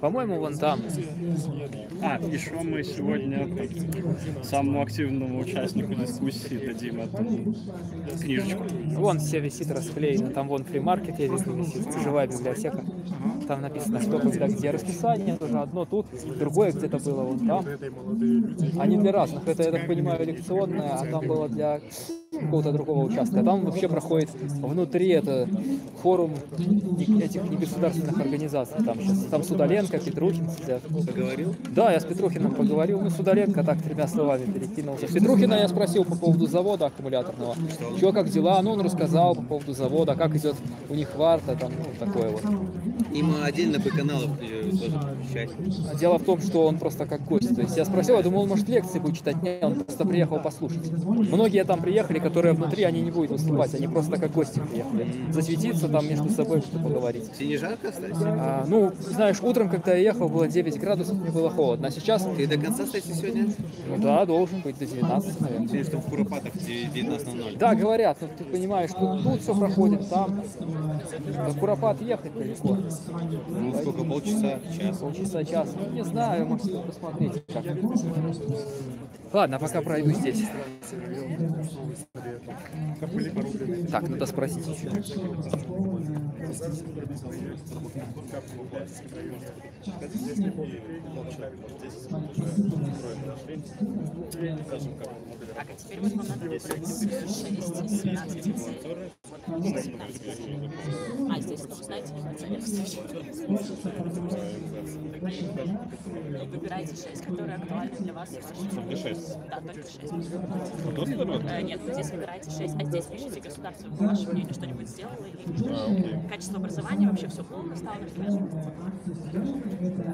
По-моему, вон там.
Еще мы сегодня самому активному участнику дискуссии дадим эту книжечку.
Вон все висит расклеено. Там вон фримаркет, я вижу, висит. Живая библиотека. Там написано, что когда где. Расписание тоже одно тут, другое где-то было вон там. Они для разных. Это, я так понимаю, лекционное, а там было для какого-то другого участка. А там вообще проходит внутри это форум этих негосударственных организаций. Там сейчас там Судоленко, Петрухин сидят.
Поговорил?
Да, я с Петрухиным поговорил. Ну, Судоленко так 3 словами перекинулся. С Петрухина я спросил по поводу завода аккумуляторного. Что, как дела? Ну, он рассказал по поводу завода, как идет у них варта, там, ну, такое вот.
Им отдельно по каналам тоже посещать.
Дело в том, что он просто как гость. То есть я спросил, я думал, он может лекции будет читать. Нет, он просто приехал послушать. Многие там приехали, которые внутри, они не будут выступать, они просто как гости приехали. Засветиться там между собой, что поговорить.
Тебе не жарко, кстати?
Ну, знаешь, утром, когда я ехал, было 9 градусов, мне было холодно. А сейчас...
Ты до конца, кстати, сегодня?
Ну да, должен быть до 19, наверное.
Ты что в Куропатах 19:00?
Да, говорят, но ты понимаешь, что тут все проходит, там. До Куропат ехать далеко.
Ну, сколько, полчаса, час?
Полчаса, час. Ну, не знаю, можете посмотреть. Как. Ладно, пока пройду здесь. Так, надо спросить еще.
Так, а теперь вот нам надо выбрать 6 из 17. А, здесь, ну, знаете, выбирайте 6, которые актуальны для вас.
Только 6?
Да, только 6. Нет, здесь выбирайте 6, а здесь пишите государство, по вашему мнению, что-нибудь сделало, и качество образования, вообще все плохо стало, например.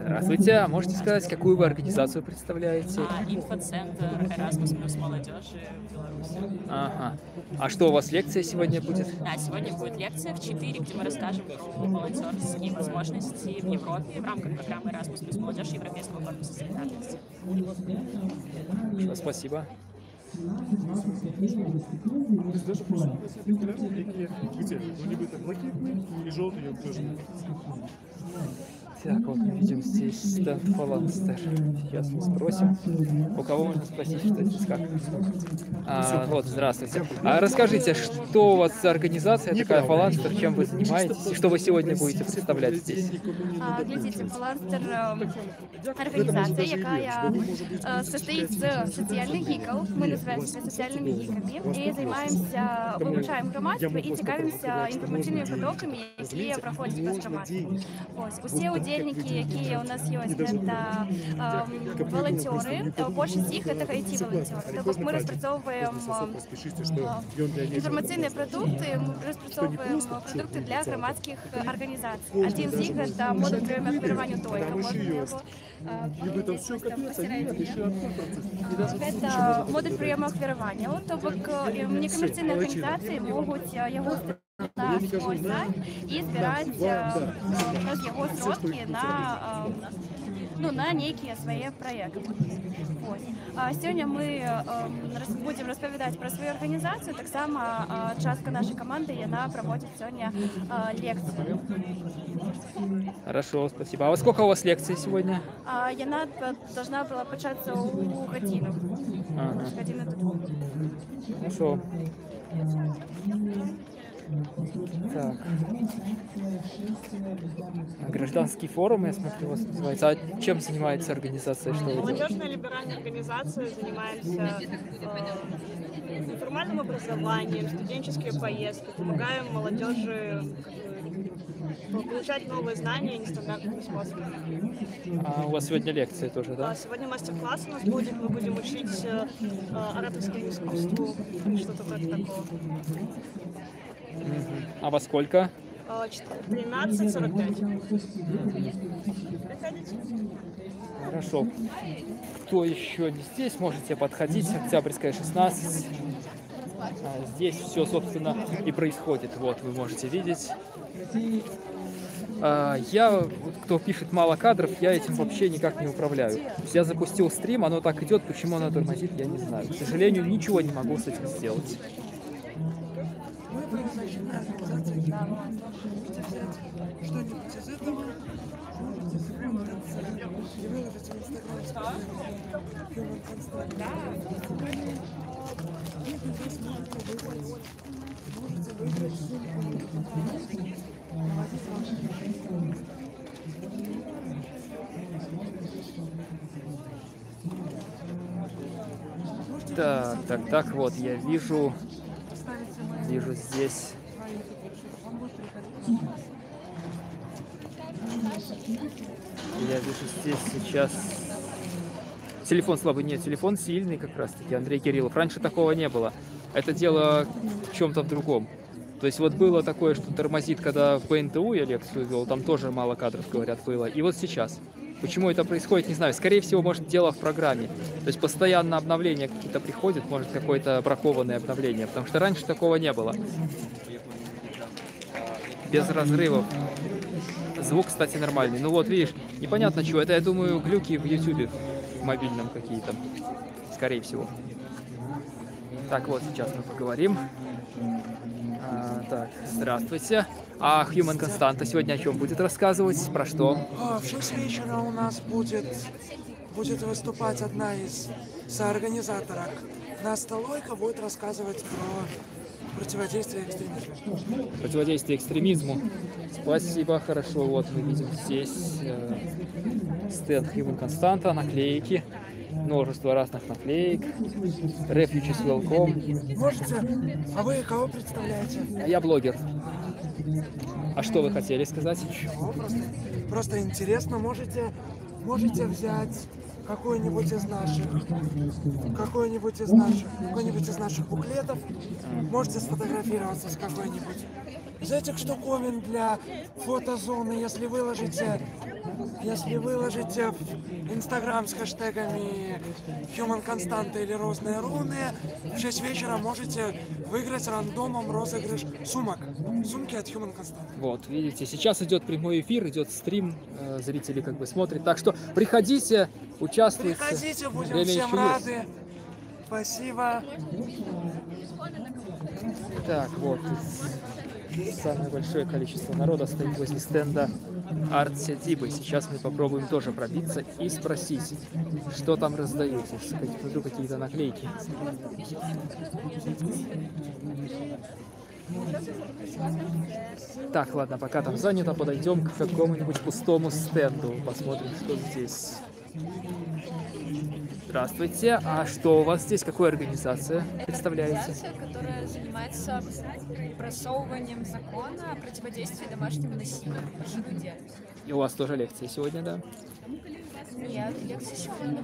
Здравствуйте, а можете сказать, какую вы организацию представляете?
Инфоцентр Erasmus плюс молодежи в Беларуси.
Ага. А что у вас лекция сегодня будет?
Да, сегодня будет лекция в 4, где мы расскажем про волонтерские возможности в Европе в рамках программы Erasmus плюс молодежь Европейского корпуса солидарности.
Спасибо.
Даже просто где? Ну, либо это блокитный и желтый, я тоже.
Так, вот мы видим здесь стенд Фаланстер. Сейчас мы спросим. У кого можно спросить, что здесь как? Вот, здравствуйте. А расскажите, что у вас за организация такая Фаланстер, чем вы занимаетесь, и что вы сегодня будете представлять здесь?
Глядите, Фаланстер організація, яка состоїть з соціальних гіків. Ми називаємо себе соціальними гіками і займаємося, вивчаємо громадство і цікавимося інформаційними потоками, які проходять через громадство. Ось, усі ідеї удзельники, якія у нас ёсць, гэта валанцёры. Большасць з іх гэта IT-валанцёры. То бок мы распрацоўваем інфармацыйныя прадукты, мы распрацоўваем прадукты для грамадскіх арганізацый. Адзін з іх гэта модуль прыёму ахвяравання тойка. Гэта модуль прыёму ахвяравання. То бок некамерцыйныя арганізацыі могуць яго на свой сайт і збіраць праз яго сродкі на нейкія свае праекты. Сёння мы будзем распавядаць пра сваю арганізацыю. Таксама частка нашай каманды яна праводзіць сёння лекцыю.
Хорошо, спасибо. А во сколько у вас лекций сегодня?
Яна должна была пачацца ў гадзіну. Гадзіны до 2.
Хорошо. Так. Гражданский форум, я смотрю, у вас называется. А чем занимается организация? Что
Молодежная либеральная организация, занимаемся неформальным образованием, студенческие поездки, помогаем молодежи получать новые знания нестандартными способами.
А у вас сегодня лекция тоже, да?
Сегодня мастер-класс у нас будет, мы будем учить ораторскому искусству, что-то вроде такого.
А во сколько?
13:45. Приходите.
Хорошо. Кто еще не здесь, можете подходить. Октябрьская, 16. Здесь все, собственно, и происходит. Вот, вы можете видеть. Кто пишет мало кадров, я этим вообще никак не управляю. То есть я запустил стрим, оно так идет, почему оно тормозит, я не знаю. К сожалению, ничего не могу с этим сделать.
Что-нибудь из этого можете выложить и выложить в Инстаграм. Можете выиграть
Так, вот, я вижу здесь. Я вижу здесь сейчас... Телефон слабый, нет, телефон сильный как раз-таки, Андрей Кириллов. Раньше такого не было. Это дело в чем-то в другом. То есть вот было такое, что тормозит, когда в ПНТУ я лекцию вел, там тоже мало кадров, говорят, было. И вот сейчас. Почему это происходит, не знаю. Скорее всего, может, дело в программе. То есть постоянно обновления какие-то приходят, может, какое-то бракованное обновление. Потому что раньше такого не было. Без разрывов. Звук, кстати, нормальный. Ну вот, видишь, непонятно чего. Это, я думаю, глюки в YouTube в мобильном какие-то. Скорее всего. Так, вот, сейчас мы поговорим. Так, здравствуйте. А Human Constanta сегодня о чем будет рассказывать? Про что?
В 6 вечера у нас будет выступать одна из соорганизаторок. Настя Лойко будет рассказывать про противодействие экстремизму.
Противодействие экстремизму. Спасибо, хорошо. Вот мы видим здесь стенд Human Constanta, наклейки. Множество разных наклеек. Refugees Welcome.
Можете? А вы кого представляете?
Я блогер. А что вы хотели сказать?
Ничего, просто интересно. Можете взять какой-нибудь из наших буклетов. Можете сфотографироваться с какой-нибудь из этих штуковин для фотозоны, если выложите в Инстаграм с хэштегами Human Constanta или Розные руны, в 6 вечера можете выиграть рандомом розыгрыш сумок. Сумки от Human Constanta.
Вот, видите, сейчас идет прямой эфир, идет стрим, зрители как бы смотрят. Так что приходите, участвуйте.
Приходите, будем всем рады. Спасибо.
Так, вот. Самое большое количество народа стоит возле стенда арт-сядибы. Сейчас мы попробуем тоже пробиться и спросить, что там раздают. Смотрю, какие-то наклейки. Так, ладно, пока там занято, подойдем к какому-нибудь пустому стенду. Посмотрим, что здесь. Здравствуйте. А что у вас здесь? Какая организация представляете?
Организация, которая занимается просовыванием закона о противодействии домашнему насилию. Большую деятельность.
И у вас тоже лекции сегодня, да?
Нет, лекции сегодня.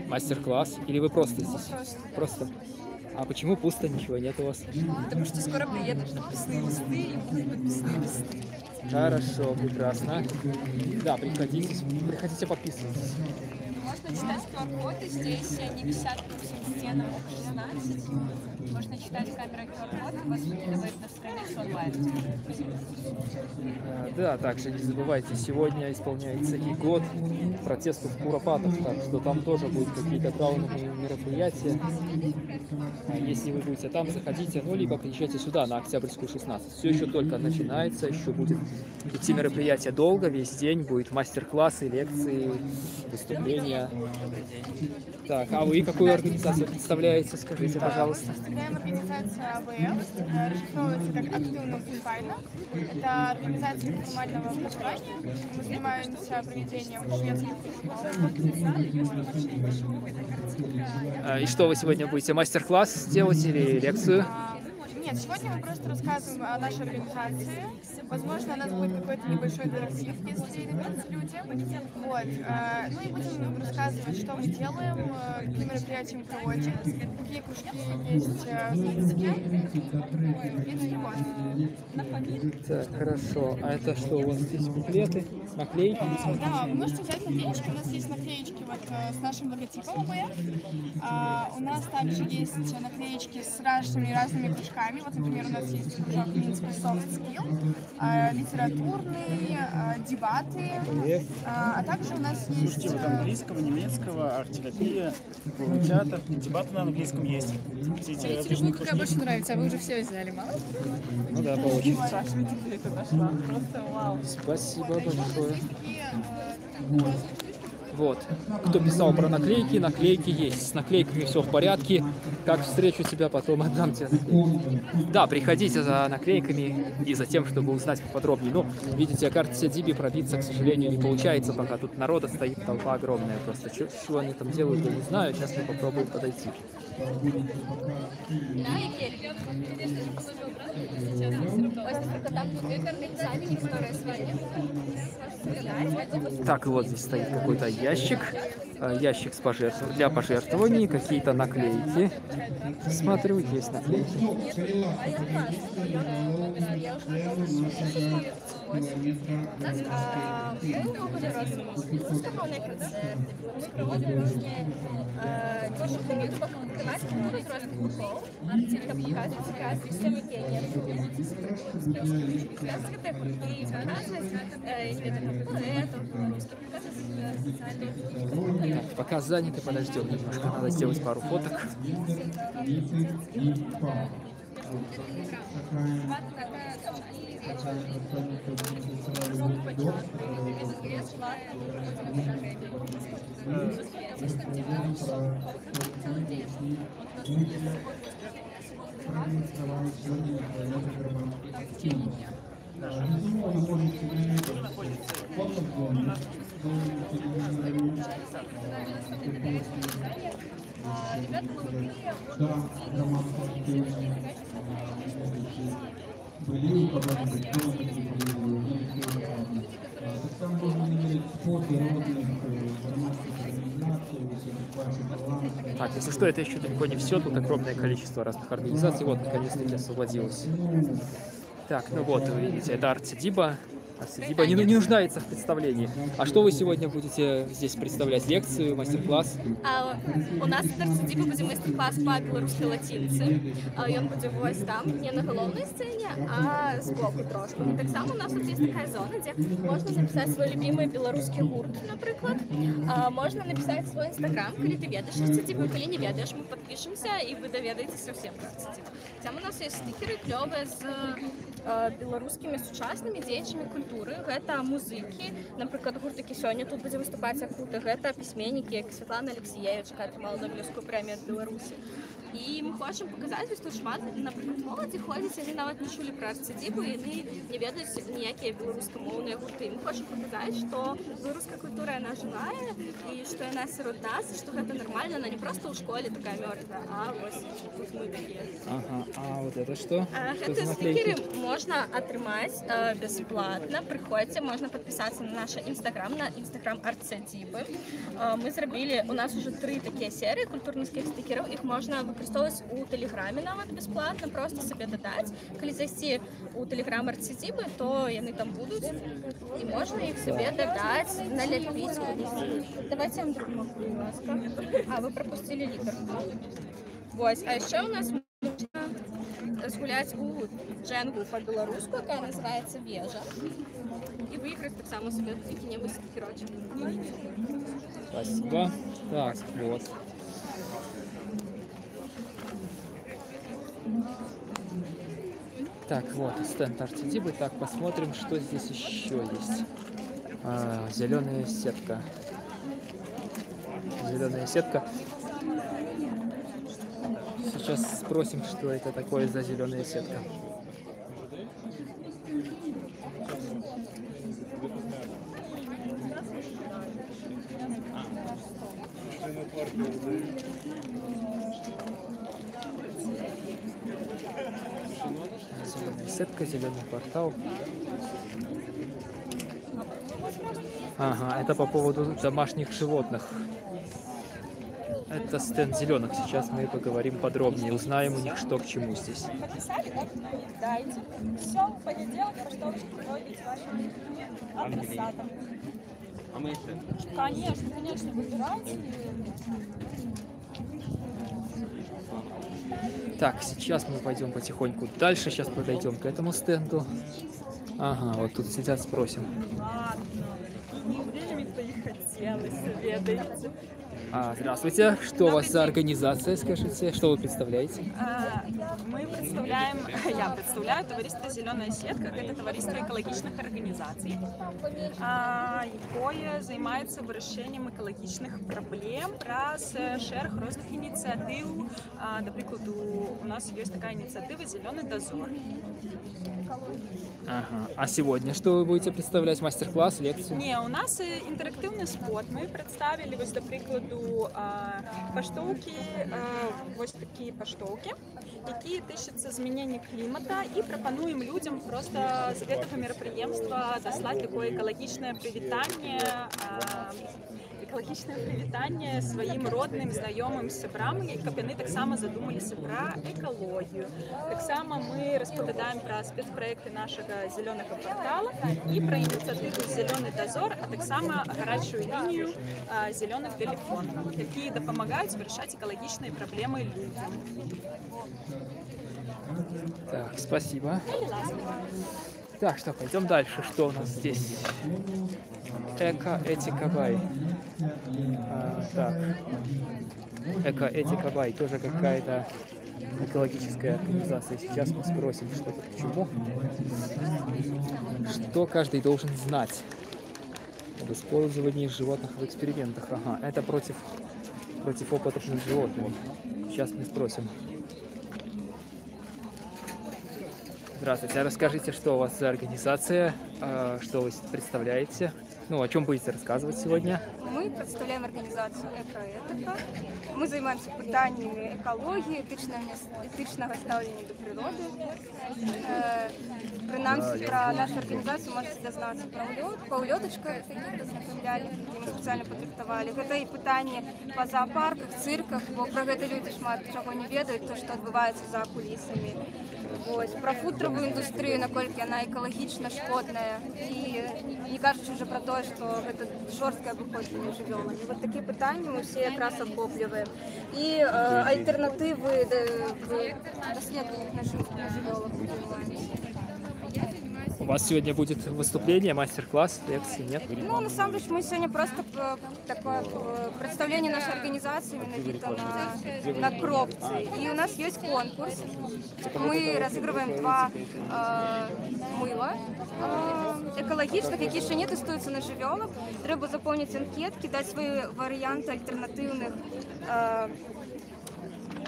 Мастер-класс? Или вы просто здесь? Просто. А почему пусто, ничего нет у вас?
Потому что скоро приедут подписные листы и будут подписные листы.
Хорошо, прекрасно. Да, приходите подписывайтесь.
Можно читать QR-коды, здесь они висят по всем стенам, 16. Можно читать камерой QR-кода, вас выкидывает на страницу онлайн.
Да, также не забывайте, сегодня исполняется и год протестов в Куропатах, так что там тоже будут какие-то траурные мероприятия. Если вы будете там, заходите, ну, либо приезжайте сюда, на Октябрьскую, 16. Все еще только начинается, еще будет идти мероприятие долго, весь день, будет мастер-классы, лекции, выступления. Так, а вы какую организацию представляете, скажите, пожалуйста?
Представляем организацию АВФ, расшифровывается как «Активно фунфайна». Это организация неформального образования. Мы занимаемся проведением шведских кружков.
И что вы сегодня будете, мастер-класс делать или лекцию?
Нет, сегодня мы просто рассказываем о нашей организации. Возможно, у нас будет какой-то небольшой интерактив, если наберутся люди. Вот. Ну и будем рассказывать, что мы делаем, какие мероприятия мы проводим, какие кружки есть в списке.
Так, хорошо. А это что, у вас здесь буклеты, наклейки?
Да, вы можете взять наклеечки. У нас есть наклеечки вот с нашим логотипом АБФ. У нас также есть наклеечки с разными кружками. Вот, например, у нас есть кружок Минский Soft Skill, литературный, дебаты, а также у нас есть...
Слушайте, вот английского, немецкого, арт-терапия, театр, дебаты на английском есть.
Мне какая больше нравится, а вы уже все взяли, мало?
Ну да, по очереди.
Спрашивайте, где это нашла. Просто вау.
Спасибо большое. Вот. Кто писал про наклейки, наклейки есть. С наклейками все в порядке. Как встречу тебя, потом отдам тебе наклейки. Да, приходите за наклейками и за тем, чтобы узнать поподробнее. Ну, видите, карте Диби пробиться, к сожалению, не получается, пока тут народа стоит, толпа огромная. Просто что они там делают, я не знаю. Сейчас мы попробуем подойти. Так, и вот здесь стоит какой-то ящик с для пожертвований, какие-то наклейки. Смотрю, есть наклейки. Так, пока заняты, подождем немножко, надо сделать пару фоток. Так, если что, это еще далеко не все, тут огромное количество разных организаций. Вот, наконец-таки освободилось. Так, ну вот, вы видите, это арт-садиба. Арт-садиба не нуждается в представлении. А что вы сегодня будете здесь представлять? Лекцию, мастер-класс?
У нас в арт-садибе буде мастер-класс по белорусской латинице. Ён буде ось там, не на головной сцене, а сбоку трошку. И так само у нас тут есть такая зона, где можно записать свой любимый белорусский гурт, например. Можно написать свой инстаграм, коли ты ведаешь арт-садибу, коли не ведаешь, мы подпишемся, и вы доведаетесь совсем про арт-садибу. Там у нас есть стикеры клёвые с белорусскими сучаснымі дзеячамі культуры. Гэта музыкі, напрыклад, гуртакі сёння тут будзе выступаць акуты. Гэта пісьменнікі, як Святлана Алексеевич, атрымала Нобелевскую прэмію ад Беларусі. І ми хочемо показати, що тут шмат, наприклад, молоді ходять, вони навіть не чули про арцидібу, і вони не ведають ніякі білоруськомовні гурти. Ми хочемо показати, що білоруська культура, вона живая, і що вона серед нас, і що це нормально, вона не просто у школі така мертва, а ось тут ми такі.
Ага, а вот это что?
Гэта стикеры можна атрымаць бесплатно. Приходите, можна подписаться на наш инстаграм, на инстаграм Арцидибы. Мы зрабілі, у нас уже 3 такія серії культурних стикерів, їх можна використовувати у Телеграмі навіть безплатно, просто собі додати. Коли зайти у Телеграм Арцидибы, то яны там будуть, і можна їх собі додати, налепити. Давайте я вам допоможу, будь ласка. А, ви пропустили літер. Ось, а ще у нас можна згуляти у дженгу по-білоруську, яка називається «Вежа». І виграти так само собі який-небудь стикерочок.
Спасибо. Так, вот. Так, вот, стенд Арцидибы. Так, посмотрим, что здесь еще есть. Зеленая сетка. Зеленая сетка. Сейчас спросим, что это такое за зеленая сетка. Зеленая сетка, зеленый портал. Ага, это по поводу домашних животных. Это стенд зеленых. Сейчас мы поговорим подробнее, узнаем у них, что к чему здесь.
Написали, да? Дайте. Все, в понедельник, почтовочку проводите вашим адресатом.
А мы еще?
Конечно, конечно, выбирайте.
Так, сейчас мы пойдем потихоньку дальше. Сейчас подойдем к этому стенду. Ага, вот тут сидят, спросим.
Ладно. Время-то и хотелось, ведаете.
Здравствуйте. Что у вас за организация, скажите? Что вы представляете?
Мы представляем, я представляю товариство «Зеленая сетка». Это товариство экологичных организаций, якое займаецца вырашэннем экалагічных праблем праз шэраг розных ініцыятыў. Да прикладу, у нас есть такая инициатива «Зеленый дозор».
Ага. А сегодня что вы будете представлять? Мастер-класс, лекцию?
Не, у нас интерактивный спот. Мы представили, до прикладу, паштоўкі, вось такие паштоўкі, якія тычацца змянення клімата, і прапануем людям просто з гэтага мерапрыемства даслаць такое экалагічнае прывітанне сваім родным, знаёмым, сябрам, каб яны таксама задумаліся пра экалогію. Таксама мы распавядаем пра спецпраекты нашага зелёнага портала і пра ініцыятыву «Зеленый дозор», а таксама гарачую лінію зеленых тэлефонаў, якія дапамагаюць вырашаць экалагічныя праблемы людзям.
Так, спасибо. Так, что, пойдем дальше. Что у нас здесь? Эко-этика-бай. Так. Эко-этика-бай. Тоже какая-то экологическая организация. Сейчас мы спросим, что тут к чему. Что каждый должен знать об использовании животных в экспериментах. Ага, это против опытов над животными. Сейчас мы спросим. Здравствуйте, расскажите, что у вас за организация, что вы представляете, ну, о чем будете рассказывать сегодня?
Мы представляем организацию «Эко-этика». Мы занимаемся питаниями экологии, этичного ставления до природы. Принаймні, про нашу организацию можете дознаться по улеточках, які ми спеціально підрихтували. Це і питання по зоопарках, цирках, бо про це люди шмат чого не ведають, то, що відбувається за кулісами. Ось, про футрову індустрію, наскільки вона екологічно шкодна, і не кажучи вже про те, що це жорстке обиходження живьома. І от такі питання ми всі якраз охоплюємо. І альтернативи в розслідуваннях наших живьолах займаємося.
У вас сегодня будет выступление, мастер-класс, лекции, нет?
Ну, на самом деле, мы сегодня просто такое представление нашей организации именно на кропці. И у нас есть конкурс. Мы разыгрываем 2 мыла экологичных, які ще не тестуються на живьолах. Треба заповнити анкетки, дати свої варіанти альтернативних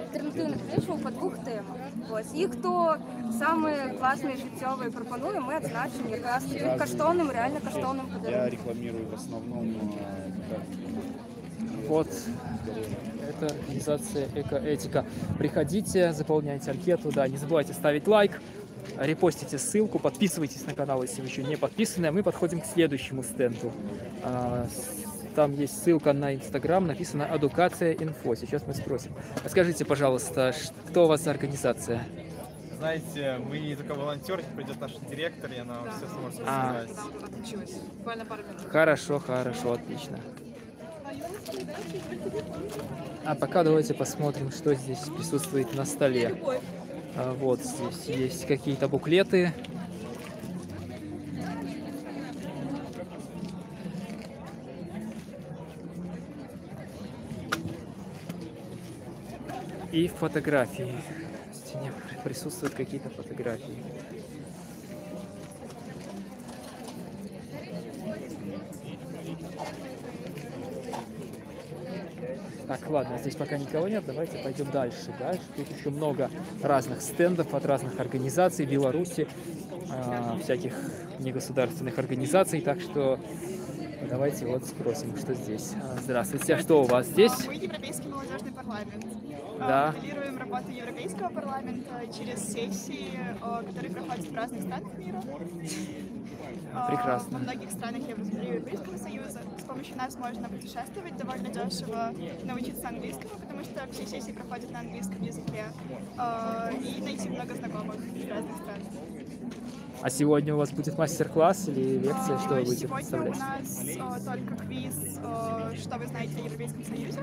альтернативних речей по 2 темах. Ось. І хто саме класний життєвий пропонує, ми відзначимо якраз таким коштовним, реально коштовним подарунком.
Я рекламирую в основном
Вот, это организация «Экоэтика». Приходите, заполняйте анкету, да, не забывайте ставить лайк, репостите ссылку, подписывайтесь на канал, если вы еще не подписаны. Мы подходим к следующему стенду. Там есть ссылка на Инстаграм, написано «Адукация инфо». Сейчас мы спросим. Скажите, пожалуйста, что у вас за организация?
Знаете, мы не только волонтеры, придет наш директор, и она все сможет рассказать.
Буквально пару минут.
Хорошо, хорошо, отлично. А пока давайте посмотрим, что здесь присутствует на столе. Вот здесь есть какие-то буклеты. И фотографии. В стене присутствуют какие-то фотографии. Так, ладно, здесь пока никого нет, давайте пойдем дальше. Тут еще много разных стендов от разных организаций Беларуси, всяких негосударственных организаций, так что давайте вот спросим, что здесь. Здравствуйте, а что у вас здесь?
Мы Европейский молодежный парламент.
Да.
Моделируем работу Европейского парламента через сессии, которые проходят в разных странах мира.
Прекрасно.
Во многих странах Европейского Союза. С помощью нас можно путешествовать довольно дешево, научиться английскому, потому что все сессии проходят на английском языке, и найти много знакомых из разных стран.
А сегодня у вас будет мастер-класс или лекция, что вы будете
Сегодня
представлять?
у нас только квиз, что вы знаете о Европейском Союзе.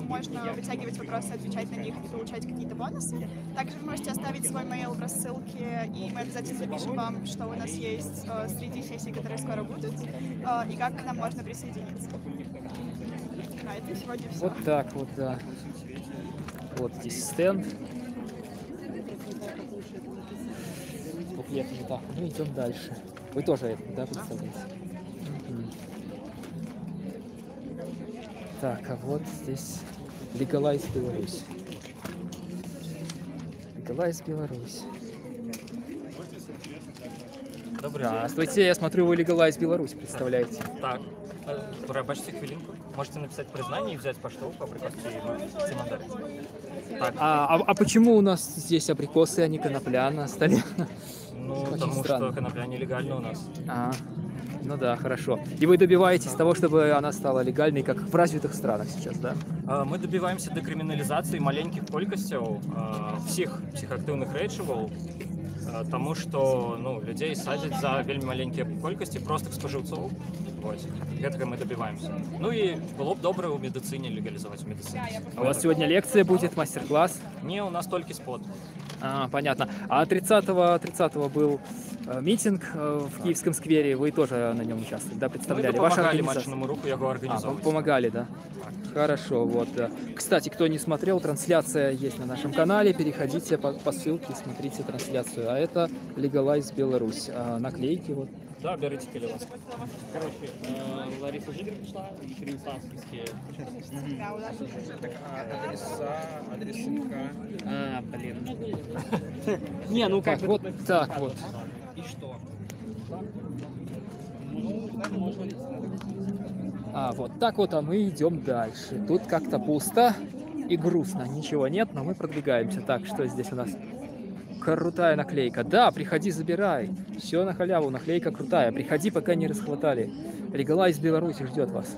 Можно вытягивать вопросы, отвечать на них и получать какие-то бонусы. Также вы можете оставить свой мейл в рассылке, и мы обязательно запишем вам, что у нас есть среди сессий, которые скоро будут, и как к нам можно присоединиться. А это сегодня все.
Вот так вот, да. Вот здесь стенд. Буклеты, так, ну идем дальше. Вы тоже это, да, представляете? Так, а вот здесь Legalize Беларусь. Legalize Беларусь. Здравствуйте, я смотрю, вы Legalize Беларусь представляете.
Так, пробачте хвилинку. Можете написать признание и взять поштовку, абрикоски и цимандарь. Так.
А почему у нас здесь абрикосы, а не конопля на столе?
Ну, потому что конопля нелегальна у нас.
Ну да, хорошо. И вы добиваетесь того, чтобы она стала легальной, как в развитых странах сейчас, да?
Мы добиваемся декриминализации маленьких колькостей всех психоактивных речевал, тому что людей садят за вельмі маленькие колькости простых споживцов. Вот. Гэтага мы добиваемся. Ну и было бы добре у медицине легализовать в медицине.
А у вас сегодня лекция будет, мастер-класс?
Не, у нас только спот.
Понятно. А 30-го был митинг в Киевском сквере, вы тоже на нем участвовали, да, представляли?
Мы помогали Матчиному руху его организовать.
Помогали, да? Хорошо, вот. Кстати, кто не смотрел, трансляция есть на нашем канале, переходите по ссылке, смотрите трансляцию. А это Legalize Беларусь. Наклейки вот.
Да, берите келевас.
Короче, Лариса Жигер пришла, и Кирилл Савский.
Да, у нас
адреса. Блин.
Не, ну как вот так вот.
И что?
Вот так вот, а мы идем дальше. Тут как-то пусто и грустно, ничего нет, но мы продвигаемся. Так, что здесь у нас? Крутая наклейка. Да, приходи, забирай. Все на халяву, наклейка крутая. Приходи, пока не расхватали. Legalize Беларуси ждет вас.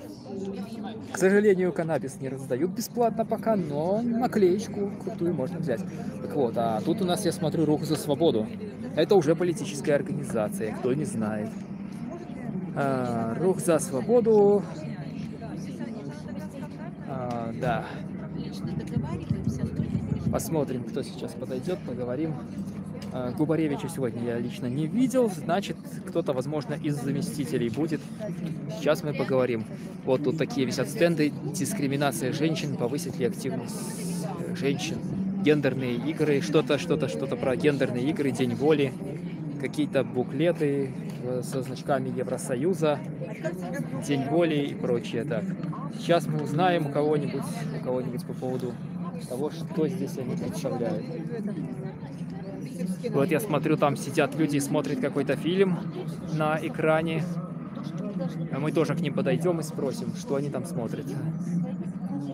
К сожалению, каннабис не раздают бесплатно пока, но наклеечку крутую можно взять. Так вот, а тут у нас, я смотрю, Рух за свободу. Это уже политическая организация, кто не знает. Рух за свободу. Да. Посмотрим, кто сейчас подойдет, поговорим. Губаревича сегодня я лично не видел, значит, кто-то, возможно, из заместителей будет. Сейчас мы поговорим. Вот тут такие висят стенды. Дискриминация женщин, повысить ли активность женщин. Гендерные игры, что-то про гендерные игры, День воли. Какие-то буклеты со значками Евросоюза, День воли и прочее. Так, сейчас мы узнаем у кого-нибудь по поводу того, что здесь они представляют. Вот я смотрю, там сидят люди и смотрят какой-то фильм на экране. А мы тоже к ним подойдем и спросим, что они там смотрят.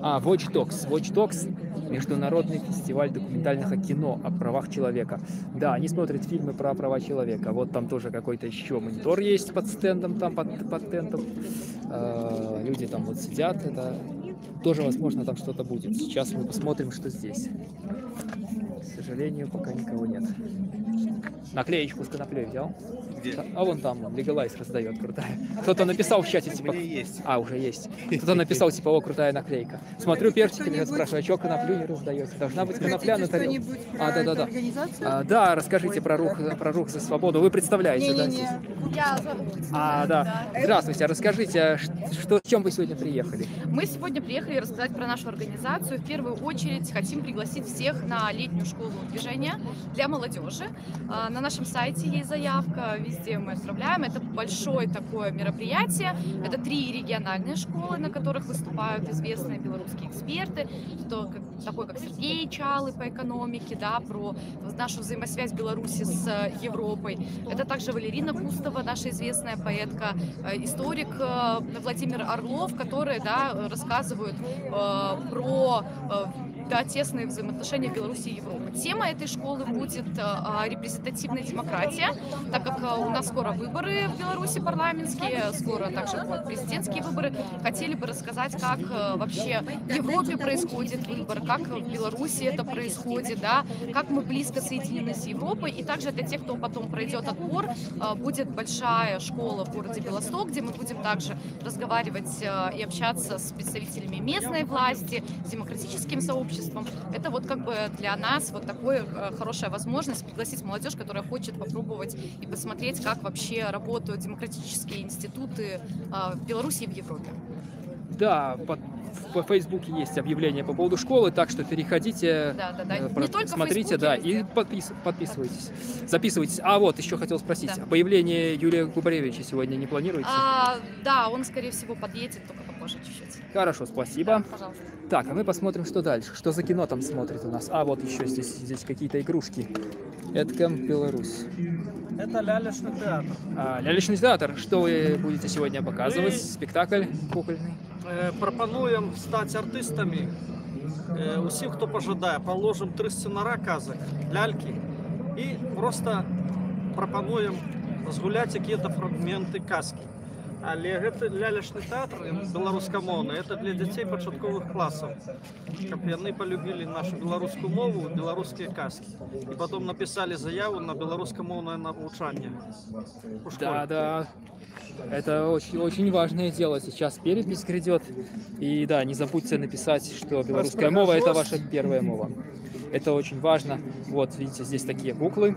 Watch Dogs. Watch Dogs — международный фестиваль документального кино о правах человека. Да, они смотрят фильмы про права человека. Вот там тоже какой-то еще монитор есть под стендом, там под тентом. Люди там вот сидят. Это тоже, возможно, там что-то будет. Сейчас мы посмотрим, что здесь. К сожалению, пока никого нет. Наклеечку с коноплей взял?
Где?
А вон там, Legalize раздает, крутая. Кто-то написал в чате, типа...
есть.
Уже есть. Кто-то написал, типа, крутая наклейка. Смотрю, перчик, или спрашиваю, а что коноплю не раздаете? Должна быть конопля на тарелке. Да. Да, расскажите про рух за свободу. Вы представляете, да? Здесь? Да. Здравствуйте, расскажите, с чем вы сегодня приехали?
Мы сегодня приехали рассказать про нашу организацию. В первую очередь хотим пригласить всех на летнюю школу движения для молодежи. На нашем сайте есть заявка, везде мы отправляем. Это большое такое мероприятие. Это 3 региональные школы, на которых выступают известные белорусские эксперты, такой как Сергей Чалы по экономике, да, про нашу взаимосвязь Беларуси с Европой. Это также Валерина Кустова, наша известная поэтка, историк Владимир Орлов, которые, да, рассказывают про тесные взаимоотношения Беларуси и Европы. Тема этой школы будет репрезентативная демократия, так как у нас скоро выборы в Беларуси парламентские, скоро также будут президентские выборы. Хотели бы рассказать, как вообще в Европе происходит выбор, как в Беларуси это происходит, да, как мы близко соединены с Европой. И также для тех, кто потом пройдет отбор, будет большая школа в городе Белосток, где мы будем также разговаривать и общаться с представителями местной власти, с демократическим сообществом. Это вот как бы для нас вот такая хорошая возможность пригласить молодежь, которая хочет попробовать и посмотреть, как вообще работают демократические институты в Беларуси и в Европе.
Да, по Фейсбуке есть объявление по поводу школы, так что переходите, смотрите, да, и подписывайтесь, записывайтесь. Вот еще хотел спросить, появление Юрия Губаревича сегодня не планируете?
Да, он, скорее всего, подъедет, только попозже чуть-чуть.
Хорошо, спасибо.
Да, пожалуйста.
Так, а мы посмотрим, что дальше. Что за кино там смотрит у нас? Вот еще здесь какие-то игрушки. Эдкэмп Беларусь.
Это лялечный театр.
Лялечный театр. Что вы будете сегодня показывать? Спектакль кукольный?
Пропонуем стать артистами. Усіх, хто пожадає, положим 3 сценара казок, ляльки и просто пропонуем згуляць какие-то фрагменты казки. Але гэта лялечны тэатр беларускамоўны, это для дзяцей пачатковых класаў, каб яны полюбілі нашу беларускую мову, беларускія казки. И потом написали заяву на беларускамоўнае навучанне.
Да. Это очень важное дело. Сейчас перепись грядет. И да, не забудьте написать, что белорусская мова — это ваша первая мова. Это очень важно. Вот, видите, здесь такие куклы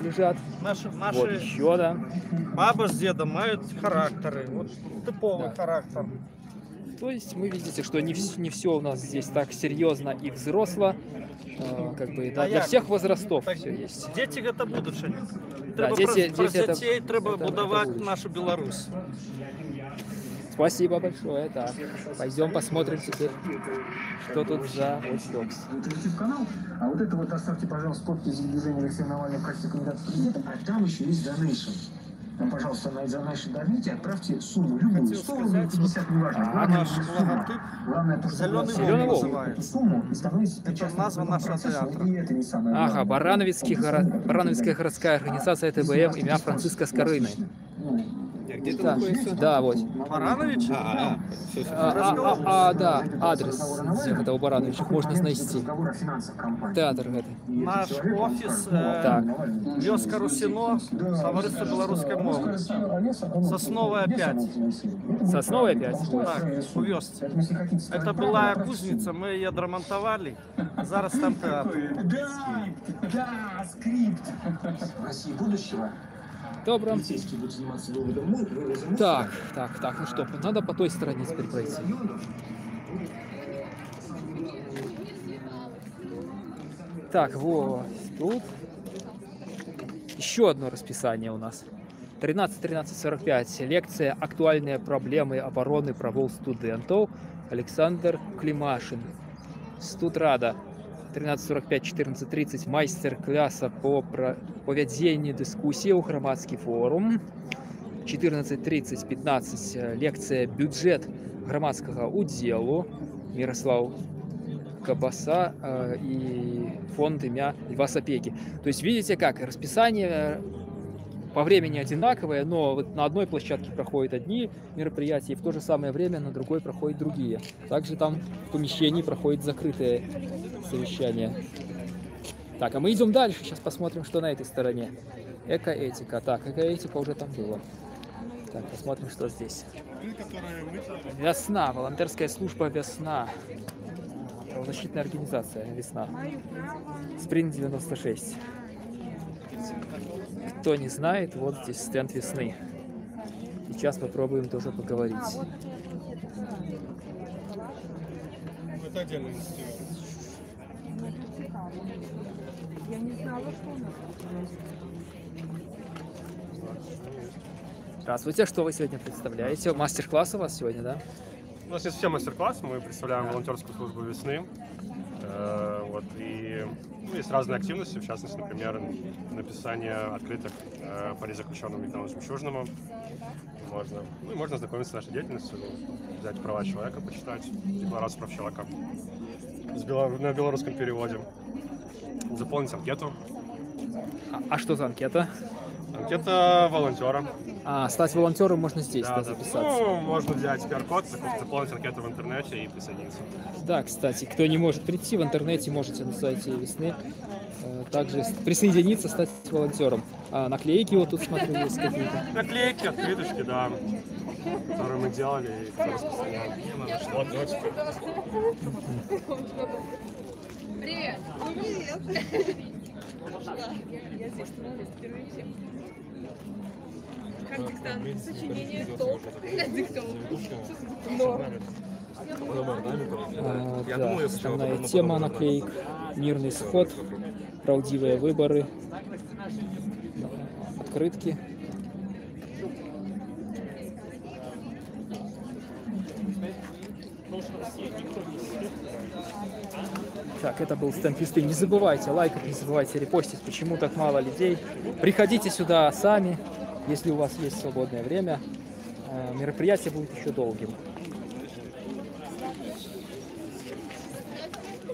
лежат.
Наши
вот еще, да.
Баба с дедом имеют характеры. Вот типовый характер.
То есть вы видите, что не все у нас здесь так серьезно и взросло. Как бы, да, для всех возрастов все есть.
Дети — это будущее.
Да,
детей треба будовать нашу Беларусь.
Спасибо большое. Так, пойдем посмотрим теперь, что тут за Watch Dogs.
Канал, а вот это вот оставьте, пожалуйста, подпись за движение Алексея Навального в качестве кандидата в президенты, а там еще есть донейшн. Там, пожалуйста, на донейшн дарните, отправьте сумму любую, 100 рублей, 50, неважно.
Наш логотип «Зеленый волк».
Эту сумму и становитесь
это назва нашего театра.
Барановицкая городская организация ТБМ имя Франциска Скорыны.
Где это находится?
Да, вот.
Баранович?
Да, адрес всех этого Барановича можно найти. Театр это.
Наш офис Вёска Русино, товариство белорусской мовы. Сосновая 5.
Сосновая 5?
Так, у Вёске. Это была кузница, мы ее драмонтовали. Зараз там театр.
Да, скрипт. России будущего.
Добро. Так, ну что, надо по той стороне теперь пройти. Так, вот тут еще одно расписание у нас. 13:45. Лекция «Актуальные проблемы обороны правов студентов». Александр Климашин. Студрада 13:45-14:30 майстер-класса по проведению дискуссии у громадский форум. 14:30-15 лекция «Бюджет громадского удела» Мирослав Кабаса и фонд имя Льва Сапеги. То есть видите как, расписание по времени одинаковое, но вот на одной площадке проходят одни мероприятия, и в то же самое время на другой проходят другие. Также там в помещении проходит закрытое совещание. Так, а мы идем дальше, сейчас посмотрим, что на этой стороне. Экоэтика. Так, экоэтика уже там было. Так, посмотрим, что здесь. Весна, волонтерская служба «Весна». Правозащитная организация «Весна». Спринт 96. Кто не знает, вот здесь стенд «Весны». Сейчас попробуем тоже поговорить.
Это отдельный институт.
Я не знала, что у нас.
Здравствуйте, что вы сегодня представляете? Мастер-класс у вас сегодня, да?
У нас есть все мастер-классы, мы представляем волонтерскую службу «Весны». Вот, и есть разные активности, в частности, например, написание открыток по незаключенному Михаилу Жемчужному. Можно ознакомиться с нашей деятельностью, взять права человека, почитать, декларацию прав человека на белорусском переводе, заполнить анкету.
А что за анкета?
Анкета волонтера.
Стать волонтером можно здесь, да, записаться?
Ну, можно взять QR-код, заполнить анкету в интернете и присоединиться.
Да, кстати, кто не может прийти в интернете, можете на сайте «Весны» также присоединиться, стать волонтером. Наклейки вот тут, смотрю, есть какие-то.
Наклейки, открыточки, да, которые мы делали и распространяли.
Привет! Привет! Я здесь становлюсь впервые всем. Как диктант? Сочинение топ. Диктант.
Да, основная тема наклеек: мирный сход, правдивые выборы, открытки. Так, это был стенд «Весны». Не забывайте лайкать, не забывайте репостить. Почему так мало людей? Приходите сюда сами, если у вас есть свободное время. Мероприятие будет еще долгим.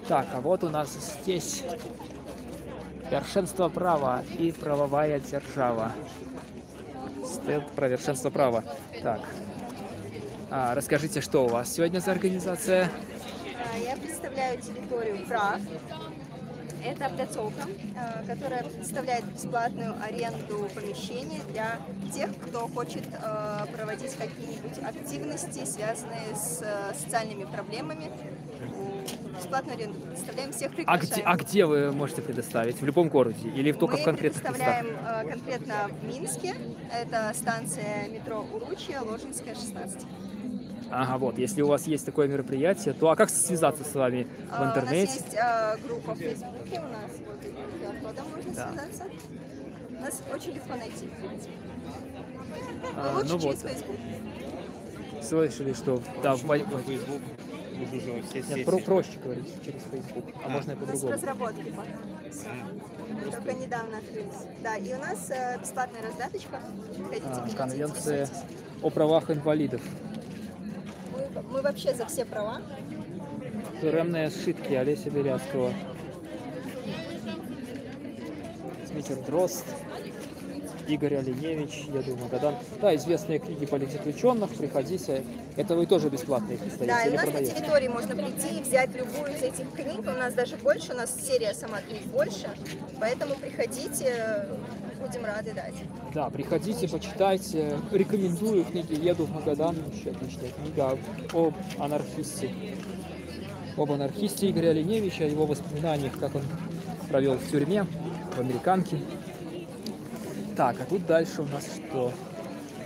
Так, а вот у нас здесь вершинство права и правовая держава. Стенд про вершинство права. Так, расскажите, что у вас сегодня за организация?
Я представляю территорию прав. Это пляцовка, которая предоставляет бесплатную аренду помещений для тех, кто хочет проводить какие-нибудь активности, связанные с социальными проблемами. Бесплатную аренду предоставляем, всех приглашаем.
А где вы можете предоставить? В любом городе или только в конкретных местах?
Мы предоставляем конкретно в Минске. Это станция метро Уручья, Ложинская, 16.
Ага, вот, если у вас есть такое мероприятие, то как связаться с вами в интернете?
У нас есть группа в Фейсбуке, у нас вот QR-кодом можно связаться. Нас очень легко найти. Лучше
ну
через
вот.
Facebook.
Слышали, что да, в
Facebook.
Нет, проще говорить через Facebook, а можно и
У нас
по-другому.
разработки только недавно открылись. Да, и у нас бесплатная раздаточка.
Конвенция о правах инвалидов.
Мы вообще за все права.
Тюремные сшитки Олеся Беляцкого. Дмитрий Дрозд, Игорь Оленевич, я думаю, Магадан. Да, известные книги политзаключенных, приходите. Это вы тоже бесплатно их издаете?
Да, и у нас
продаете?
на территории можно прийти и взять любую из этих книг. У нас даже больше, у нас серия сама книг больше. Поэтому приходите, будем рады дать.
Да, приходите, почитайте. Рекомендую книги «Еду в Магадан». Еще отличная книга об анархисте. Об анархисте Игоря Оленевича, о его воспоминаниях, как он провел в тюрьме, в Американке. Так, а тут дальше у нас что?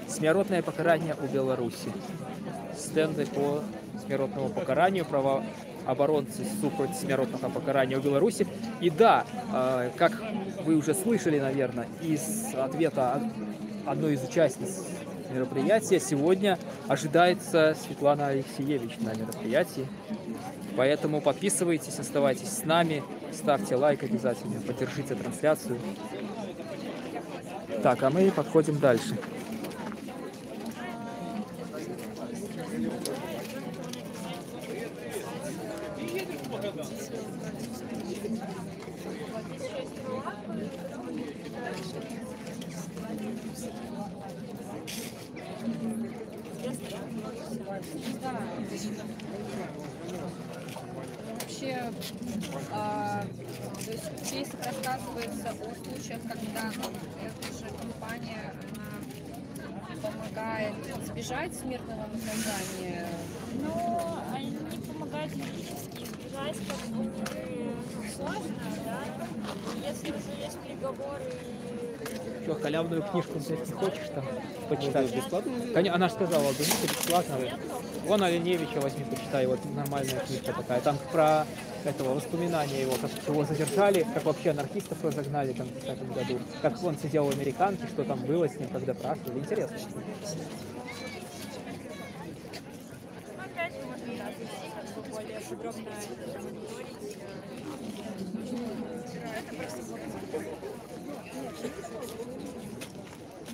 Смертное покарание у Беларуси. Стенды по смертному покаранию, правооборонцы супроть смертного покарания у Беларуси. И да, как вы уже слышали, наверное, из ответа одной из участниц мероприятия, сегодня ожидается Светлана Алексеевич на мероприятии. Поэтому подписывайтесь, оставайтесь с нами, ставьте лайк обязательно, поддержите трансляцию. Так, а мы подходим дальше.
Вообще, то есть в кейсах рассказывается о случаях, когда эта же компания помогает избежать смертного наказания.
Ну, они не помогают юридически избежать, как бы сложно, да. Если уже есть приговоры.
Что, халявную книжку взять не хочешь там почитать?
Можно бесплатно?
Она же сказала, возьмите бесплатно. Вон Оленевича возьми, почитай, вот нормальная книжка такая. Там про этого воспоминания его, как его задержали, как вообще анархистов разогнали там в 2010 году, как он сидел в Американке, что там было с ним, когда спрашивали. Интересно.
Опять же, можно как бы более подробно мониторить. Это просто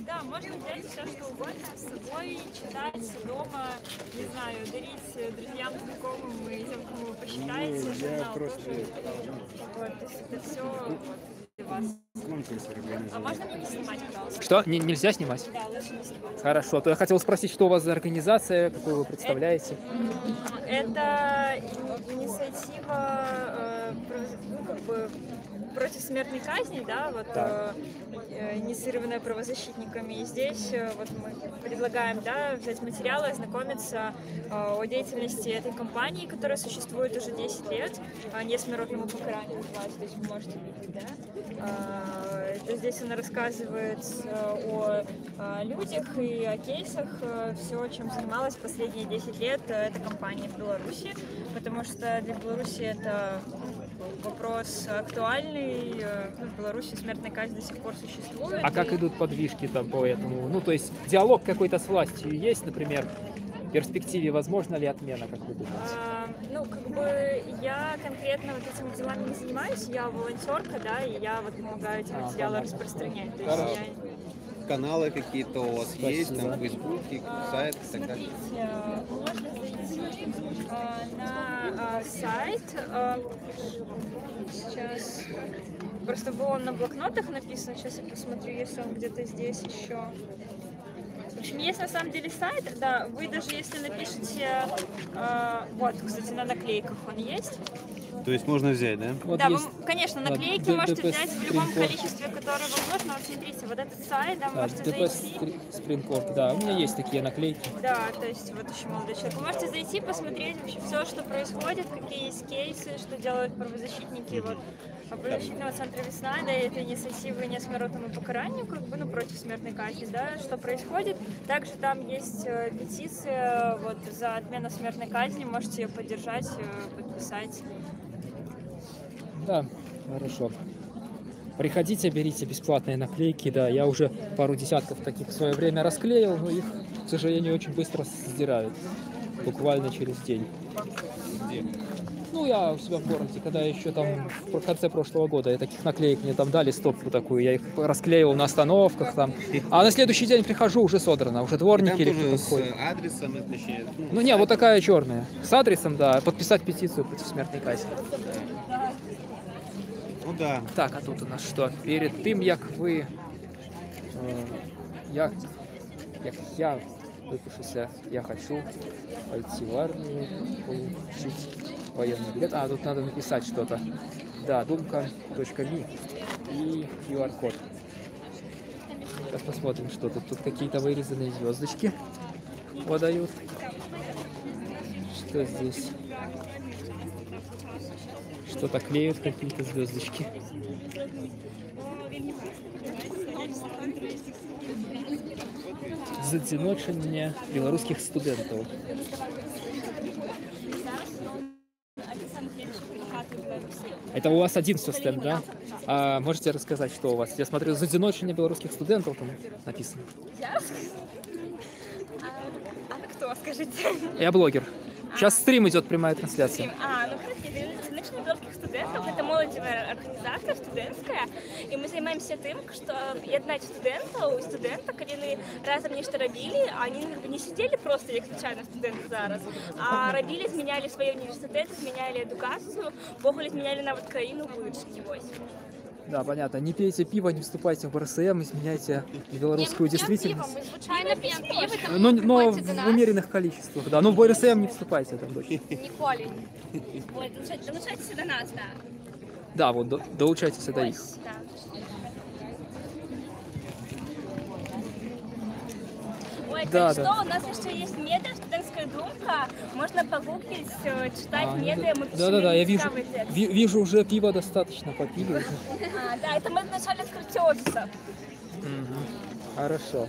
да, можно взять все, что угодно с собой, читать дома, не знаю, дарить друзьям, знакомым и тем, кому вы посчитаете, журнал тоже. Вот, то есть это все для вас. А можно мне не снимать, пожалуйста?
Что? Нельзя снимать?
Да, лучше не снимать.
Хорошо. То я хотел спросить, что у вас за организация, какую вы представляете?
Это инициатива, ну, как бы, против смертной казни, да, вот инициированная правозащитниками. И здесь вот мы предлагаем, да, взять материалы, ознакомиться о деятельности этой компании, которая существует уже 10 лет, несмертному покаранию называется, то есть вы можете видеть, да. Это здесь она рассказывает о людях и о кейсах, все, чем занималась последние 10 лет эта компания в Беларуси, потому что для Беларуси это вопрос актуальный. В Беларуси смертная казнь до сих пор существует.
А как идут подвижки там по этому? Ну, то есть диалог какой-то с властью есть, например, в перспективе возможно ли отмена, как вы думаете?
Ну, как бы я конкретно вот этими делами не занимаюсь, я волонтерка, да, и я вот помогаю эти материалы распространять. То есть я...
Каналы какие-то у вас есть, там, в Фейсбуке, сайт и так далее?
Смотрите, можно зайти на сайт. Сейчас просто было на блокнотах написано. Сейчас я посмотрю, если он где-то здесь еще. В общем, есть на самом деле сайт, да, вы даже если напишите, вот, кстати, на наклейках он есть.
То есть можно взять, да?
Вот да, вы, конечно, наклейки можете взять в любом количестве, которое вам нужно. Вот смотрите, вот этот сайт, да, вы можете зайти.
Спринкорд, да, у меня есть такие наклейки.
Да, то есть вот еще молодой человек. Вы можете зайти, посмотреть вообще все, что происходит, какие есть кейсы, что делают правозащитники. Вот. Правозащитного центра «Весна», да, это инициатива несмертному покаранию, как бы, ну, против смертной казни, да, что происходит. Также там есть петиция вот, за отмену смертной казни, можете ее поддержать, подписать.
Да, хорошо. Приходите, берите бесплатные наклейки, да, я уже пару десятков таких в свое время расклеил, но их, к сожалению, очень быстро сдирают, буквально через день.
Где?
Ну, я у себя в городе, когда еще там в конце прошлого года, таких наклеек мне там дали стопку такую, я их расклеивал на остановках там, а на следующий день прихожу, уже содрано, уже дворники или кто-то ходит.
С адресом, точнее,
Ну, не, вот такая черная, с адресом, да, подписать петицию против смертной казни.
Ну да.
Так, а тут у нас что? Перед тем, як ви я выпишуся, я хочу пойти в армию, получить военный билет. А, тут надо написать что-то. Да, думка.ми и QR-код. Сейчас посмотрим, что тут. Тут какие-то вырезанные звездочки подают. Что здесь? Что-то клеют, какие-то звездочки. Задзіночення белорусских студентов. Это у вас один стенд, да? А можете рассказать, что у вас? Я смотрю, задзіночення белорусских студентов там написано.
Я? А кто, скажите?
Я блогер. Сейчас стрим идет, прямая трансляция.
Ну
моладзевая арганізацыя студэнцкая, і мы займаемся тым, што яднаць студэнтаў і студэнтак, калі яны разам нешта рабілі, они не сидели просто як звычайна студэнты зараз, а рабілі, змянялі свае універсітэты, змянялі адукацыю, увогуле змянялі нават краіну будучыні.
Да, понятно. Не пейте пиво, не вступайте в БРСМ, изменяйте белорусскую действительность. Но в умеренных количествах, да. Но в БРСМ не вступайте, там, дочь.
Ніколи. Ой, долучайтеся до нас, да.
Да, вот, доучайтесь до их.
Ой,
да,
что,
да.
У нас еще есть медиа, студентская думка, можно погуглить, читать медиа, мы пишем
Да, я
текст.
вижу, уже пива достаточно попили. Уже.
Да, это мы в начале открытия офиса.
Хорошо.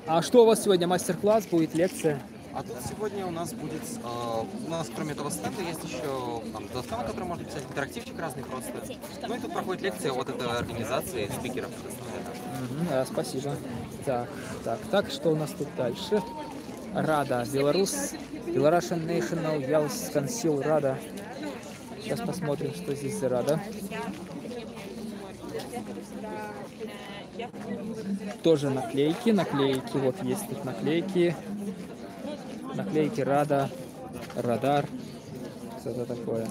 А что у вас сегодня? Мастер-класс, будет лекция?
А тут сегодня у нас будет, у нас кроме этого стенда есть еще там доска, на которой можно писать, интерактивчик разный просто. Ну и тут проходит лекция от этой организации, спикеров.
Спасибо. Так, что у нас тут дальше? Рада, Беларусь, Belarusian National Youth Council, Рада. Сейчас посмотрим, что здесь за Рада. Тоже наклейки, вот есть тут наклейки. Наклейки Рада, Радар, что-то такое.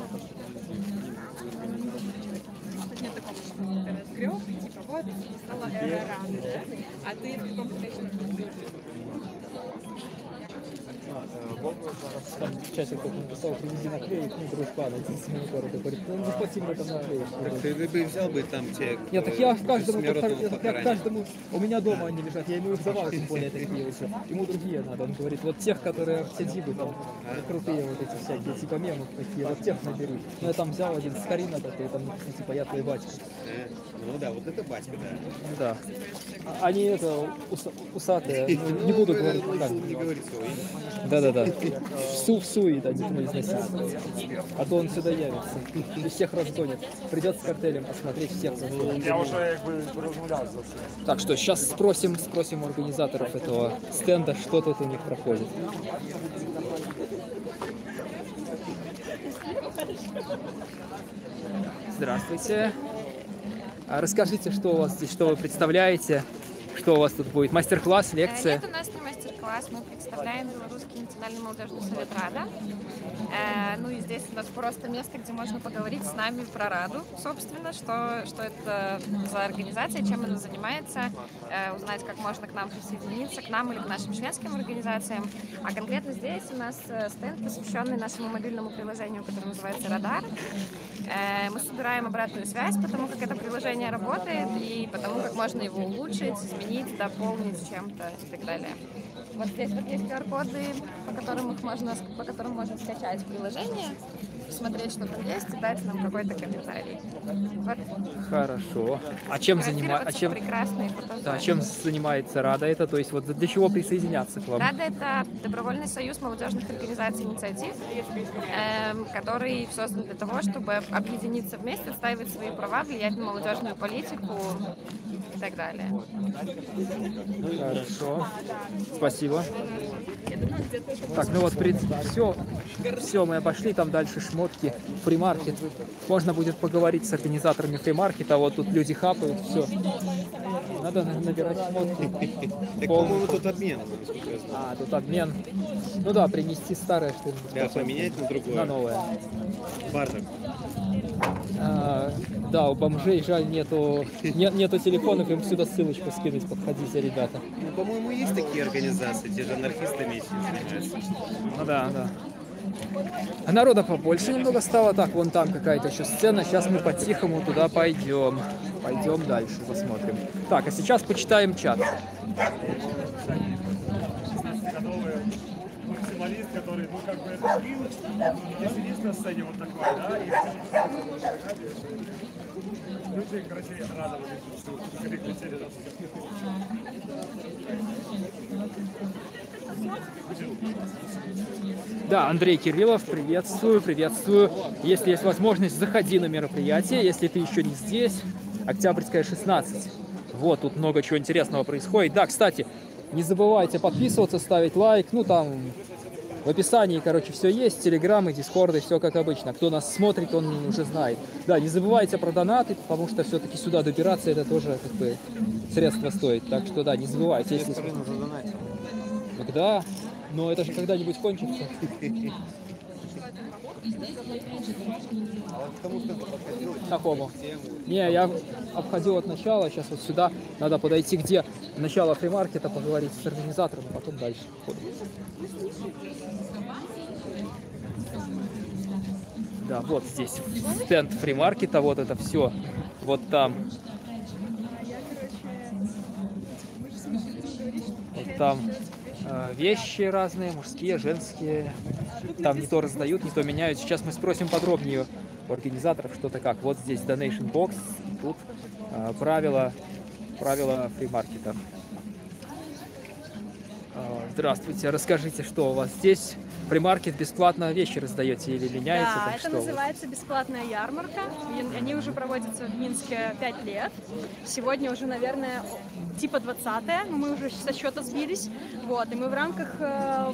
А ты в каком
Там часик кто-то написал, привези наклеек, дружба, найдите города. Говорит, ну спасибо, там наклеек.
Ты бы взял бы там те...
Нет, так я каждому, у меня дома они лежат, я ему их давал, тем более такие еще. Ему другие надо, он говорит, вот тех, которые все дибы там, крутые вот эти всякие, типа мемов такие, вот тех наберу. Ну я там взял один с Карина такой, там, типа я твой батька.
Ну да, вот это батька, да.
Да. Они это, усатые, не буду говорить.
Не говори свой.
Да. В суе, да, не износить. А то он сюда явится. И всех разгонит. Придется с картелем посмотреть, всех разгонит.
Я уже разгулял.
Так что сейчас спросим у организаторов этого стенда, что тут у них проходит. Здравствуйте. Расскажите, что у вас здесь, что вы представляете, что у вас тут будет? Мастер-класс, лекция?
Нет, у нас не мастер-класс, мы представляем Белорусский национальный молодежный совет Рада. Ну и здесь у нас просто место, где можно поговорить с нами про Раду, собственно, что это за организация, чем она занимается, узнать, как можно к нам присоединиться, к нам или к нашим членским организациям. А конкретно здесь у нас стенд, посвященный нашему мобильному приложению, которое называется Радар. Мы собираем обратную связь по тому, как это приложение работает, и по тому, как можно его улучшить, изменить, дополнить чем-то и так далее. Вот здесь вот есть QR-коды, по которым можно скачать приложение, посмотреть, что там есть, и дать нам какой-то комментарий. Вот.
Хорошо. А чем занимается Рада? Это, то есть, вот для чего присоединяться к вам?
Рада — это добровольный союз молодежных организаций и инициатив, который создан для того, чтобы объединиться вместе, отстаивать свои права, влиять на молодежную политику и так далее.
Хорошо. Спасибо. Так, ну вот, в принципе, все, мы обошли, там дальше шмотки, фримаркет. Можно будет поговорить с организаторами фримаркета, вот тут люди хапают, все. Надо набирать шмотки.
Так, по-моему, тут обмен.
Тут обмен. Ну да, принести старое что-нибудь.
Да, поменять на другое.
На новое.
Бартер.
Да, у бомжей жаль нету телефонов, им сюда ссылочку скинуть, подходите, ребята.
Ну, по-моему, есть такие организации, те же анархисты занимаются.
Ну да. А народа побольше немного стало. Так, вон там какая-то еще сцена. Сейчас мы по-тихому туда пойдем. Пойдем дальше, посмотрим. Так, а сейчас почитаем чат.
Максималист, который, ну, как бы, это не сидишь на сцене вот такой, да, и люди, короче, радовались, что переключили.
Да, Андрей Кириллов, приветствую. Если есть возможность, заходи на мероприятие, если ты еще не здесь. Октябрьская, 16. Вот, тут много чего интересного происходит. Да, кстати, не забывайте подписываться, ставить лайк, ну там В описании, короче, все есть, телеграммы, дискорды, все как обычно. Кто нас смотрит, он уже знает. Да, не забывайте про донаты, потому что все-таки сюда добираться, это тоже как бы средства стоит. Так что да, не забывайте. Если... Да, но это же когда-нибудь кончится. Какому? Не, я обходил от начала, сейчас вот сюда надо подойти, где начало фримаркета, поговорить с организатором, а потом дальше. Да, вот здесь стенд фримаркета, вот это все, вот там. Вот там вещи разные, мужские, женские. Там не то раздают, не то меняют. Сейчас мы спросим подробнее у организаторов, что-то как. Вот здесь Donation Box, тут правила фримаркета. Здравствуйте, расскажите, что у вас здесь? Фримаркет бесплатно вещи раздаете или меняется?
Да,
там,
это
что
называется бесплатная ярмарка. Они уже проводятся в Минске 5 лет. Сегодня уже, наверное, типа 20-е, но мы уже со счета сбились. Вот, и мы в рамках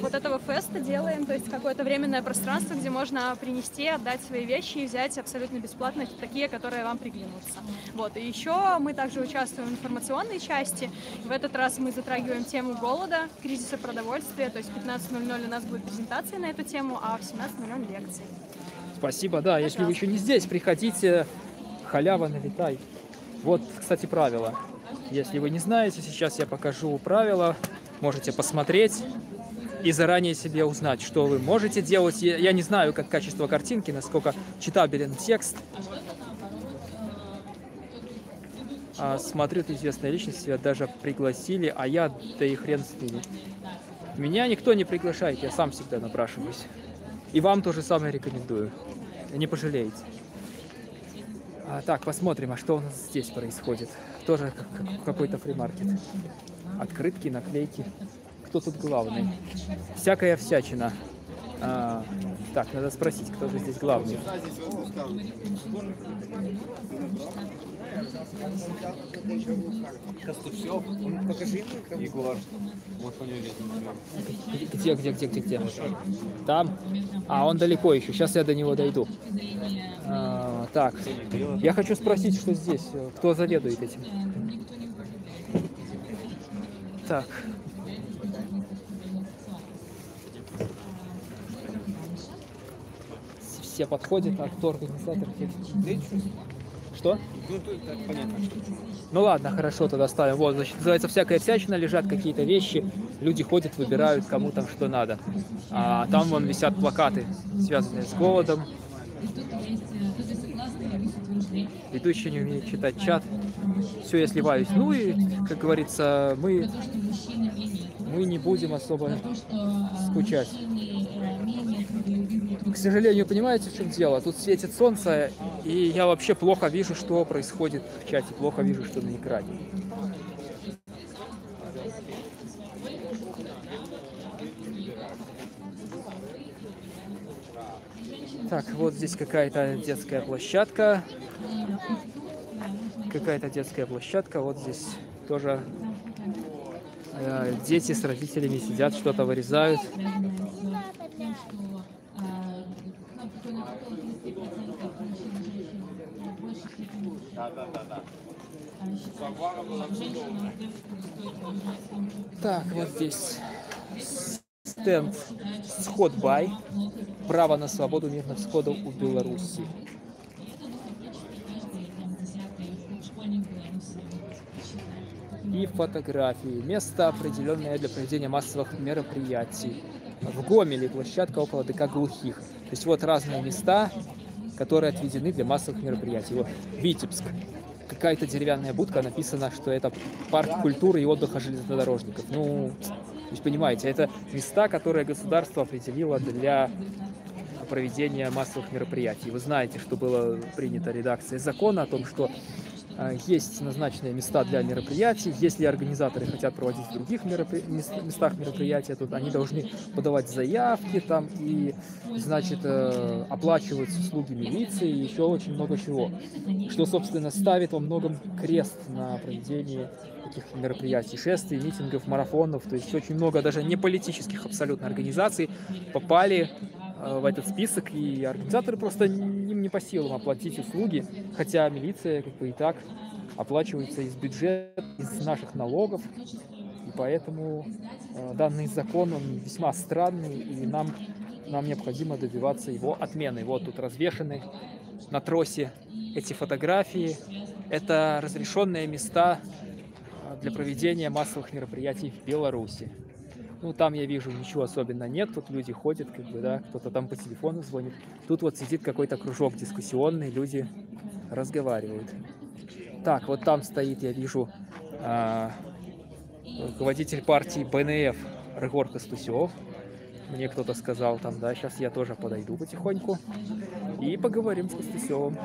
вот этого феста делаем, то есть какое-то временное пространство, где можно принести, отдать свои вещи и взять абсолютно бесплатно такие, которые вам приглянутся. Вот, и еще мы также участвуем в информационной части. В этот раз мы затрагиваем тему голода, кризиса продовольствия, то есть в 15:00 у нас будет презентация на эту тему, а в 17:00 лекции.
Спасибо, да. Если вы еще не здесь, приходите, халява налетай. Вот, кстати, правила. Если вы не знаете, сейчас я покажу правила. Можете посмотреть и заранее себе узнать, что вы можете делать. Я не знаю, как качество картинки, насколько читабелен текст. Смотрю, известные личности даже пригласили, а я, да и хрен с ними. Меня никто не приглашает, я сам всегда напрашиваюсь. И вам то же самое рекомендую. Не пожалеете. Так, посмотрим, а что у нас здесь происходит. Тоже какой-то фримаркет. Открытки, наклейки. Кто тут главный? Всякая всячина. Так, надо спросить, кто же здесь главный.
Костусев, покажи Егор. Вот у него
Где? Там? Он далеко еще. Сейчас я до него дойду. Так, я хочу спросить, что здесь. Кто заведует этим? Так. Все подходят, а кто организатор? Что?
Понятно.
Ну ладно, хорошо, тогда ставим. Вот, значит, называется всякая всячина, лежат какие-то вещи, люди ходят, выбирают, кому там что надо. А там вон висят плакаты, связанные с голодом. Ведущий не умеет читать чат. Все, я сливаюсь. Ну и, как говорится, мы не будем особо скучать. К сожалению, понимаете, в чем дело? Тут светит солнце, и я вообще плохо вижу, что происходит в чате, плохо вижу, что на экране. Так, вот здесь какая-то детская площадка. Вот здесь тоже дети с родителями сидят, что-то вырезают. Так, вот здесь стенд «Сход-бай». Право на свободу мирных сходов у Беларуси. И фотографии. Место, определенное для проведения массовых мероприятий. В Гомеле площадка около ДК Глухих. То есть вот разные места, которые отведены для массовых мероприятий. Вот Витебск. Какая-то деревянная будка, написано, что это парк культуры и отдыха железнодорожников. Ну, вы понимаете, это места, которые государство определило для проведения массовых мероприятий. Вы знаете, что было принято редакцией закона о том, что Есть назначенные места для мероприятий. Если организаторы хотят проводить в других местах мероприятия, то они должны подавать заявки там и, значит, оплачивать услуги милиции и еще очень много чего. Что, собственно, ставит во многом крест на проведении таких мероприятий, шествий, митингов, марафонов. То есть очень много даже не политических абсолютно организаций попали в этот список, и организаторы просто им не по силам оплатить услуги, хотя милиция как бы и так оплачивается из бюджета, из наших налогов, и поэтому данный закон, он весьма странный, и нам необходимо добиваться его отмены. Вот тут развешаны на тросе эти фотографии. Это разрешенные места для проведения массовых мероприятий в Беларуси. Ну, там я вижу, ничего особенно нет, тут люди ходят, как бы, да, кто-то там по телефону звонит. Тут вот сидит какой-то кружок дискуссионный, люди разговаривают. Так, вот там стоит, я вижу, руководитель партии БНФ Рыгор Костусев. Мне кто-то сказал там, да, сейчас я тоже подойду потихоньку и поговорим с Костусевым.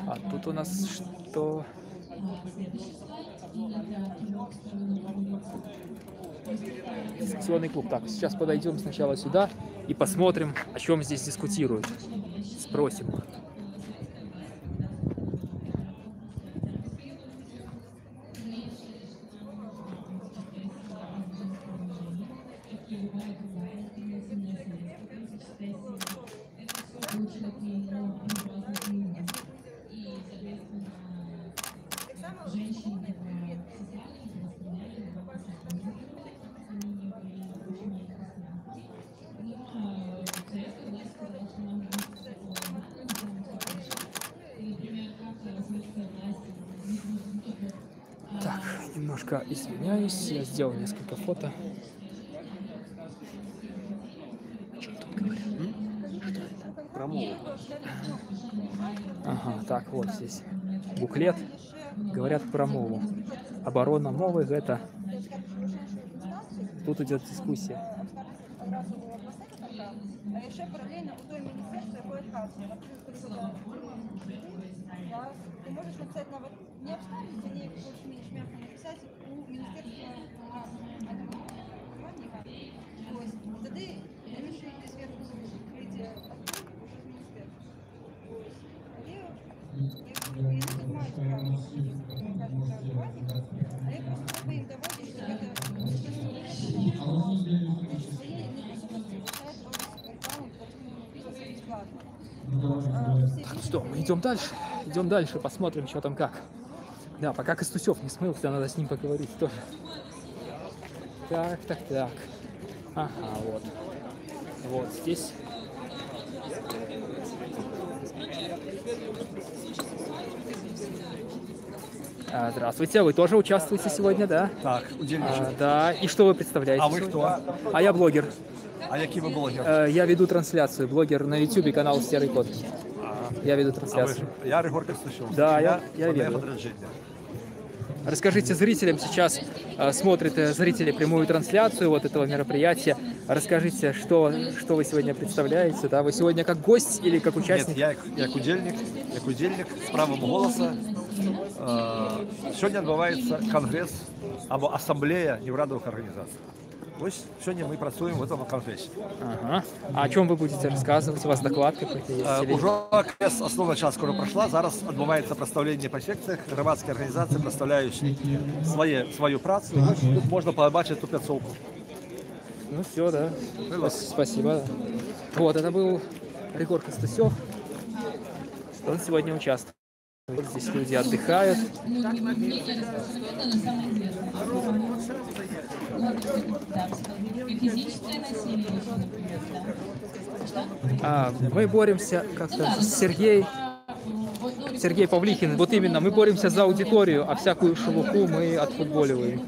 А тут у нас что? Дискуссионный клуб. Так, сейчас подойдем сначала сюда и посмотрим, о чем здесь дискутируют. Спросим. Так, немножко извиняюсь, я сделал несколько фото. Что тут говорят? Что это?
Про мову.
Ага, так, вот здесь буклет. Говорят про мову. Оборона мовы — это... Тут идет дискуссия.
А еще параллельно у той министерства ходит кассия. Ты можешь написать не обставить, а не больше мягко написать у министерства образования. То есть тогда напишите сверху закрытие уже министерства. Я не занимаюсь правом образования, а я просто бы им давать, если
Так, что, мы идем дальше. Идем дальше, посмотрим, что там как. Да, пока Костусев не смылся, надо с ним поговорить тоже. Так. Ага, вот. Вот здесь. Здравствуйте, вы тоже участвуете сегодня, да?
Так, удельничек.
Да, и что вы представляете?
А вы кто?
А я блогер.
А який ви блогер?
Я веду трансляцию, блогер на YouTube, канал Серый Кот. Я веду трансляцию.
Я Рыгор Костусев.
Да, я веду. Расскажите зрителям, сейчас смотрят зрители прямую трансляцию вот этого мероприятия. Расскажите, что вы сегодня представляете, да? Вы сегодня как гость или как участник?
Нет, я як удельник з правом голоса. Сьогодні відбувається конгрес або асамблея неурадових організацій. Ось сьогодні ми працюємо в цьому конгресі.
Ага. А о чем вы будете рассказывать? У вас доклад какой-то есть?
Уже конгрес, основна частина скоро пройшла. Зараз відбувається представлення по секціях. Громадські організації представляють свою працю. Тут можна побачити ту пляцовку.
Ну все, да. Спасибо. Вот, это был Рыгор Костусев. Он сегодня участвует. Вот здесь люди отдыхают. Мы боремся как-то с Сергей Павлихин. Вот именно, мы боремся за аудиторию, а всякую шелуху мы отфутболиваем.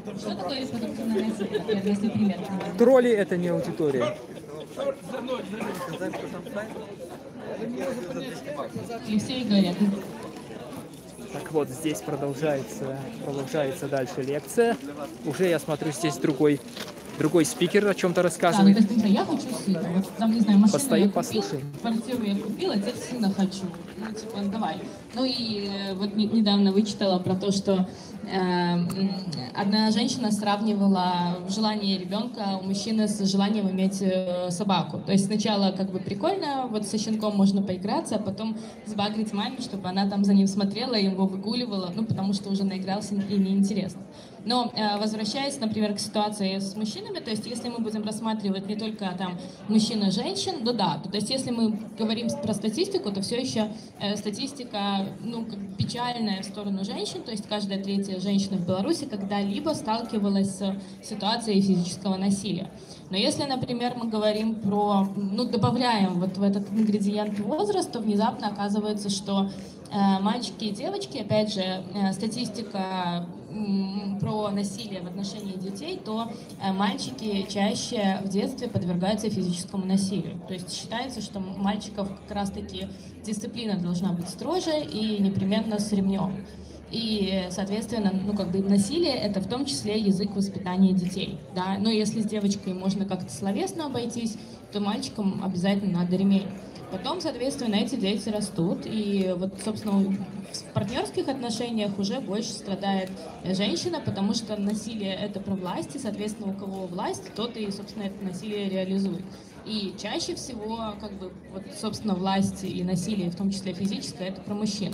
Тролли — это не аудитория. Так вот, здесь продолжается дальше лекция. Уже я смотрю, здесь другой другой спикер о чем-то
Да, ну,
рассказывает.
то есть, например, я хочу сына, вот там, не знаю, машину
Постоим,
я купил,
послушаем.
квартиру я купила, теперь сына хочу. Ну, типа, давай. Ну и вот недавно вычитала про то, что одна женщина сравнивала желание ребенка у мужчины с желанием иметь собаку. То есть сначала как бы прикольно, вот со щенком можно поиграться, а потом сбагрить маме, чтобы она там за ним смотрела, его выгуливала, ну потому что уже наигрался и неинтересно. Но возвращаясь, например, к ситуации с мужчинами, то есть если мы будем рассматривать не только там мужчин и женщин, то да, то есть если мы говорим про статистику, то все еще статистика, ну, как бы печальная в сторону женщин, то есть каждая третья женщина в Беларуси когда-либо сталкивалась с ситуацией физического насилия. Но если, например, мы говорим про, ну, добавляем вот в этот ингредиент возраст, то внезапно оказывается, что мальчики и девочки, опять же, статистика про насилие в отношении детей, то мальчики чаще в детстве подвергаются физическому насилию. То есть считается, что мальчиков как раз-таки дисциплина должна быть строже и непременно с ремнем. И, соответственно, ну, как бы насилие — это в том числе язык воспитания детей. Да? Но если с девочкой можно как-то словесно обойтись, то мальчикам обязательно надо ремень. Потом, соответственно, эти дети растут, и вот, собственно, в партнерских отношениях уже больше страдает женщина, потому что насилие — это про власть, и, соответственно, у кого власть, тот и, собственно, это насилие реализует. И чаще всего, как бы, вот, собственно, власть и насилие, в том числе физическое, это про мужчин.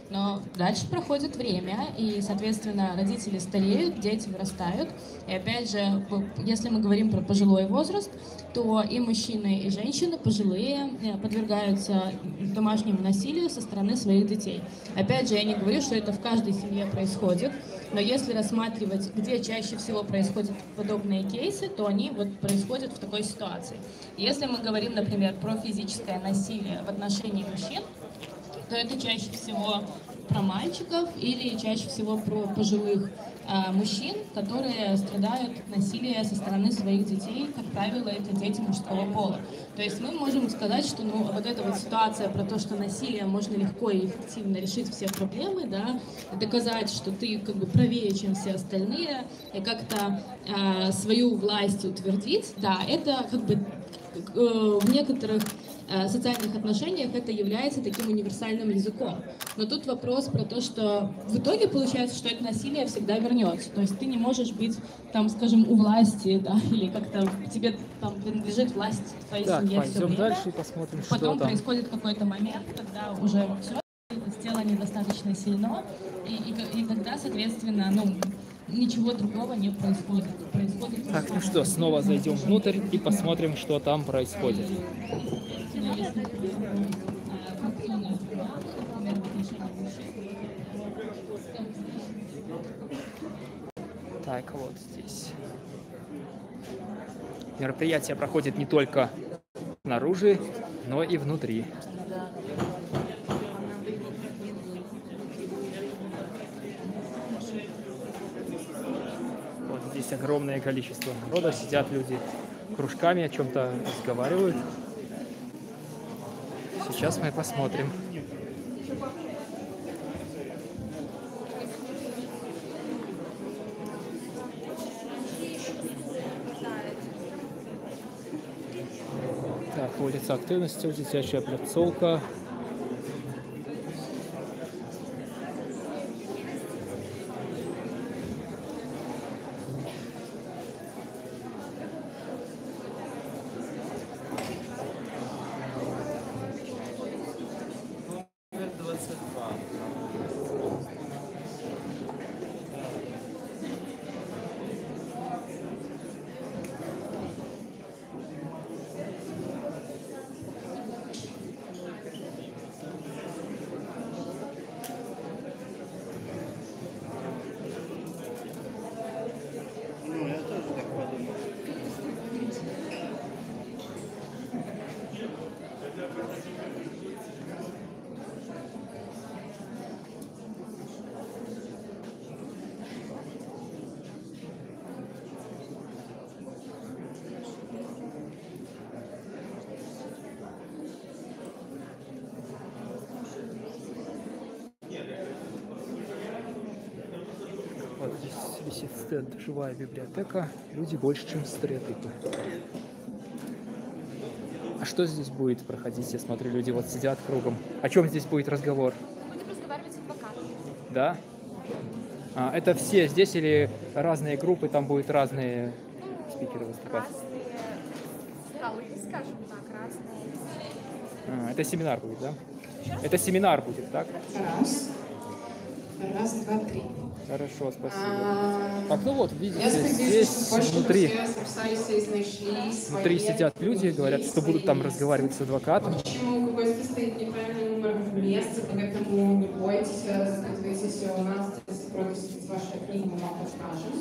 Но дальше проходит время, и, соответственно, родители стареют, дети вырастают. И опять же, если мы говорим про пожилой возраст, то и мужчины, и женщины пожилые подвергаются домашнему насилию со стороны своих детей. Опять же, я не говорю, что это в каждой семье происходит, но если рассматривать, где чаще всего происходят подобные кейсы, то они вот происходят в такой ситуации. Если мы говорим, например, про физическое насилие в отношении мужчин, то это чаще всего про мальчиков или чаще всего про пожилых мужчин, которые страдают от насилия со стороны своих детей. Как правило, это дети мужского пола. То есть мы можем сказать, что ну, вот эта вот ситуация про то, что насилие можно легко и эффективно решить все проблемы, да, доказать, что ты как бы правее, чем все остальные, и как-то свою власть утвердить, да, это как бы в некоторых социальных отношениях это является таким универсальным языком. Но тут вопрос про то, что в итоге получается, что это насилие всегда вернется. То есть ты не можешь быть, там, скажем, у власти, да, или как-то тебе там принадлежит власть в твоей семье все время.
Дальше и посмотрим,
Потом
что там.
происходит какой-то момент, когда уже все, тело недостаточно сильно, и тогда, соответственно, ну, ничего другого не происходит.
Так, ну что, снова зайдем внутрь и посмотрим, что там происходит. Так, вот здесь. Мероприятие проходит не только снаружи, но и внутри. Вот здесь огромное количество народа, сидят люди кружками, о чем-то разговаривают. Сейчас мы посмотрим. Так, улица активности, детская пляцовка. висит стенд «Живая библиотека. Люди больше, чем стереотипы». А что здесь будет проходить? Я смотрю, люди вот сидят кругом. О чем здесь будет разговор?
Будем разговаривать с адвокатом.
Да? Это все здесь или разные группы, там будут разные спикеры выступать?
Разные столы, скажем так, разные.
Это семинар будет, да? Это семинар будет, так?
Раз, два, три.
Хорошо, спасибо. Так, ну вот, видите, здесь внутри сидят люди, говорят, что будут там разговаривать с адвокатом.
Почему какой-то стоит неправильный номер места, поэтому не бойтесь, записывайтесь у нас, если против вашей книги, мы вам подскажем.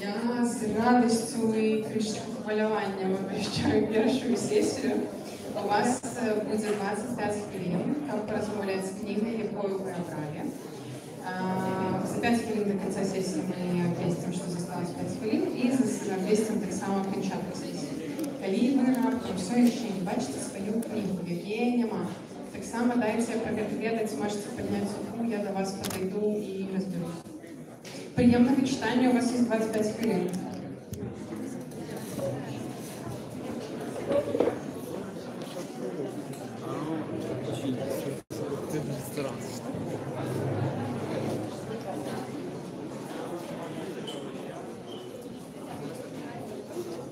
Я з радістю і трішки хвилюванням вивчаю першу сесію. У вас буде 25 хвилин, як розмовляти з книгою, якою ви обрали. За 5 хвилин до конца сессии мы обвестим, что засталось 5 хвилин, и обвестим так само окончательно сессии. Коли вы раптом все еще не бачите свою книгу, яке нема, так само дайте проведать, можете поднять руку, я до вас подойду и разберусь. Приемного читания у вас есть 25 хвилин.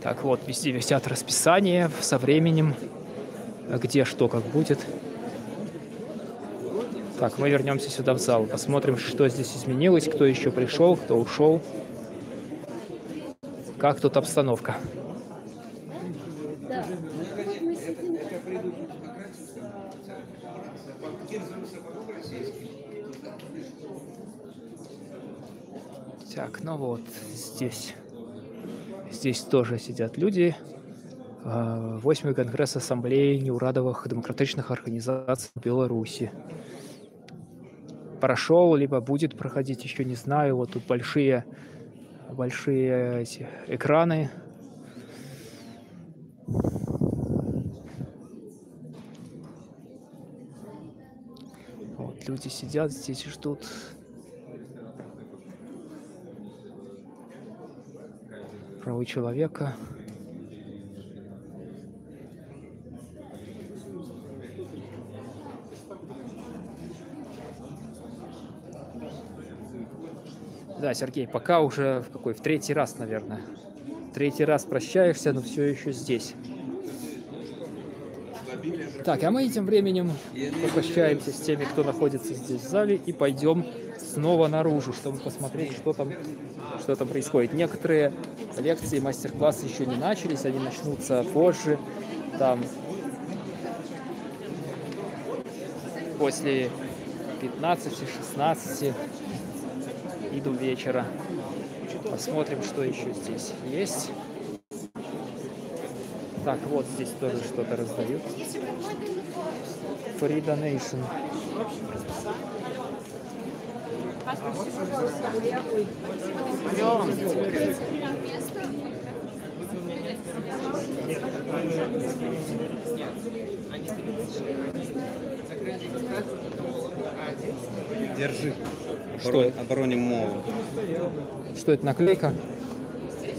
Так вот, везде висят расписания со временем, где что как будет. Так, мы вернемся сюда в зал, посмотрим, что здесь изменилось, кто еще пришел, кто ушел, как тут обстановка. Так, ну вот, здесь тоже сидят люди. 8-й конгресс Ассамблеи неурадовых демократичных организаций Беларуси. Прошел, либо будет проходить, еще не знаю. Вот тут большие эти экраны. Вот люди сидят здесь и ждут. Правы человека. Да, Сергей, пока уже в третий раз, наверное. Третий раз прощаешься, но все еще здесь. Так, а мы тем временем попрощаемся с теми, кто находится здесь в зале, и пойдем снова наружу, чтобы посмотреть, что там происходит. Некоторые лекции, мастер-классы еще не начались, они начнутся позже, там после 15-16 и до вечера. Посмотрим, что еще здесь есть. Так, вот здесь тоже что-то раздают. Free Donation.
Держи.
Что это?
Обороним мову.
Что это, наклейка?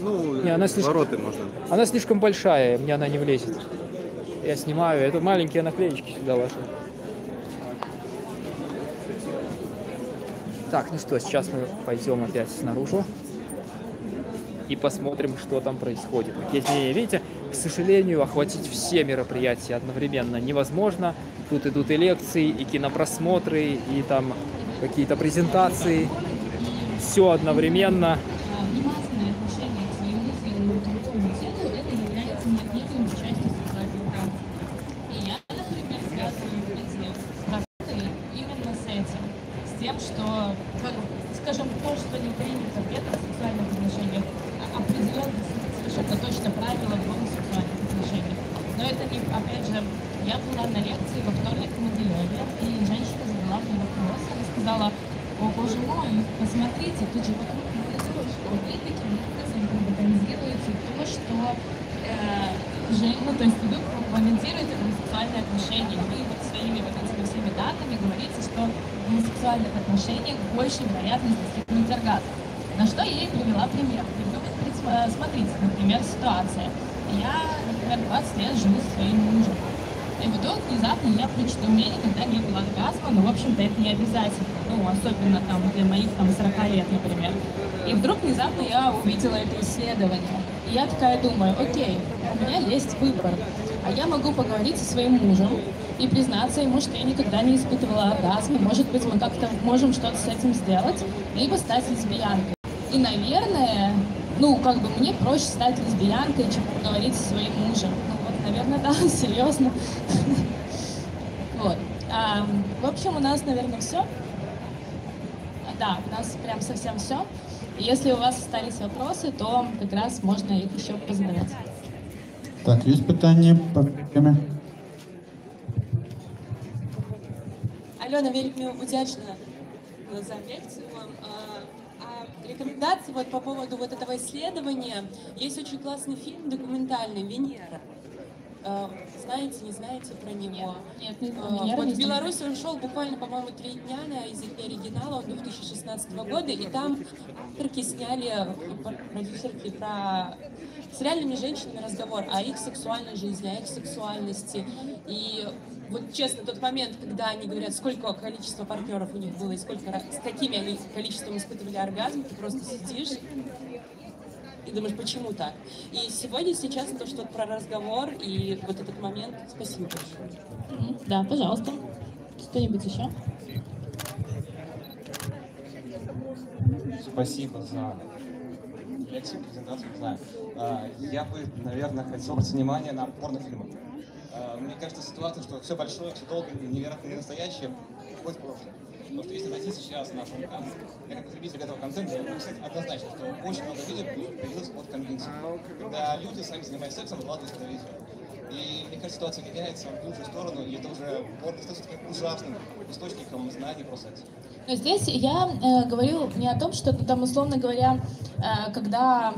Ну,
не, она слишком,
вороты можно.
Она слишком большая, мне она не влезет. Я снимаю. Это маленькие наклеечки сюда ваши. Так, ну что, сейчас мы пойдем опять снаружи и посмотрим, что там происходит. Какие изменения. Видите, к сожалению, охватить все мероприятия одновременно невозможно. Тут идут и лекции, и кинопросмотры, и там какие-то презентации. Все одновременно.
Что, скажем, то, что не принято в гетеросексуальных отношениях, определенно совершенно точно правила в гомосексуальных отношениях. Но это не, опять же, я была на лекции во вторник в Могилеве, и женщина задала мне вопрос, она сказала: о боже мой, посмотрите, тут же вокруг молодежь, вы таким образом пропагандируете то, что то есть вы комментируете гомосексуальные отношения, вы вот своими вот этими всеми данными говорите, что в гомосексуальных отношениях больше вероятность достигнуть оргазма. На что я ей привела пример. Говорю, вот, смотрите, например, ситуация. Я, например, 20 лет живу со своим мужем. И вдруг внезапно я прочитала, у меня никогда не было оргазма, но, в общем-то, это не обязательно. Ну, особенно там для моих там 40 лет, например. И вдруг внезапно я увидела это исследование. И я такая думаю, окей, у меня есть выбор. А я могу поговорить со своим мужем и признаться ему, что я никогда не испытывала оргазм. Может быть, мы как-то можем что-то с этим сделать, либо стать лесбиянкой. И, наверное, ну, как бы мне проще стать лесбиянкой, чем поговорить со своим мужем. Ну, вот, наверное, да, серьезно. Вот. В общем, у нас, наверное, все. Да, у нас прям совсем все. Если у вас остались вопросы, то как раз можно их еще позадавать.
Так, есть питання по темі?
Алена, вельми удячна за лекцию. Рекомендации вот по поводу вот этого исследования. Есть очень классный фильм документальный «Венера». Знаете, не знаете про него?
Нет, не
Вот в Беларуси он шел буквально, по-моему, 3 дня на языке оригинала 2016 года, и там авторки сняли, продюсерки, с реальными женщинами разговор о их сексуальной жизни, о их сексуальности. И вот честно, тот момент, когда они говорят, сколько количество партнеров у них было и с какими они количеством испытывали оргазм, ты просто сидишь и думаешь, почему так? И сегодня, сейчас, то, что про разговор и вот этот момент, спасибо большое.
Да, пожалуйста. Кто-нибудь еще?
Спасибо за лекцию, презентацию, не знаю. Я бы, наверное, хотел обратить внимание на порнофильмы. Мне кажется, ситуация, что все большое, все долго, невероятно ненастоящее, уходит в прошлое. Потому что если найти сейчас на фонкам, я как потребитель этого контента, я могу сказать однозначно, что очень много видео появилось от конвенции, когда люди сами занимаются сексом, выкладывают это видео. И мне кажется, ситуация меняется в лучшую сторону, и это уже порно становится таким ужасным источником знаний про секс.
Но здесь я говорю не о том, что там, условно говоря, когда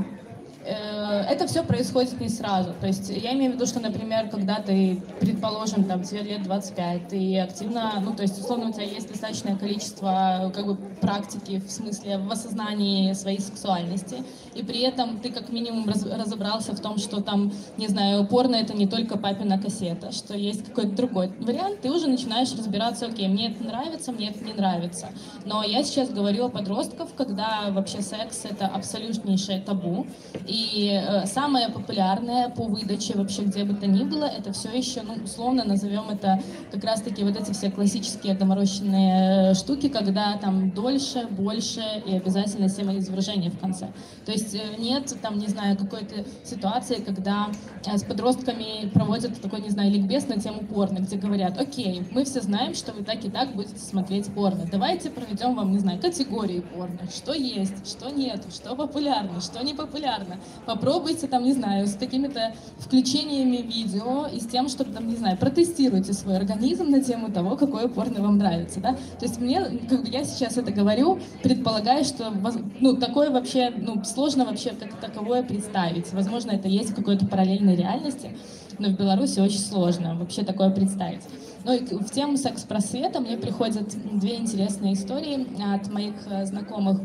это все происходит не сразу. То есть я имею в виду, что, например, когда ты, предположим, там, тебе лет 25, ты активно, ну, то есть, условно, у тебя есть достаточное количество, как бы, практики, в смысле, в осознании своей сексуальности, и при этом ты, как минимум, разобрался в том, что там, не знаю, порно — это не только папина кассета, что есть какой-то другой вариант, ты уже начинаешь разбираться, окей, мне это нравится, мне это не нравится. Но я сейчас говорю о подростках, когда вообще секс — это абсолютнейшее табу. И самое популярное по выдаче вообще где бы то ни было, это все еще, ну, условно назовем это как раз-таки вот эти все классические доморощенные штуки, когда там дольше, больше и обязательно семяизвержение в конце. То есть нет там, не знаю, какой-то ситуации, когда с подростками проводят такой, не знаю, ликбез на тему порно, где говорят, окей, мы все знаем, что вы так и так будете смотреть порно. Давайте проведем вам, не знаю, категории порно, что есть, что нет, что популярно, что не популярно. Попробуйте там, не знаю, с какими-то включениями видео и с тем, чтобы там, не знаю, протестируйте свой организм на тему того, какое порно вам нравится, да. То есть мне, как бы, я сейчас это говорю, предполагаю, что, ну, такое вообще, ну, сложно вообще как таковое представить. Возможно, это есть в какой-то параллельной реальности, но в Беларуси очень сложно вообще такое представить. Ну и в тему секс-просвета мне приходят 2 интересные истории от моих знакомых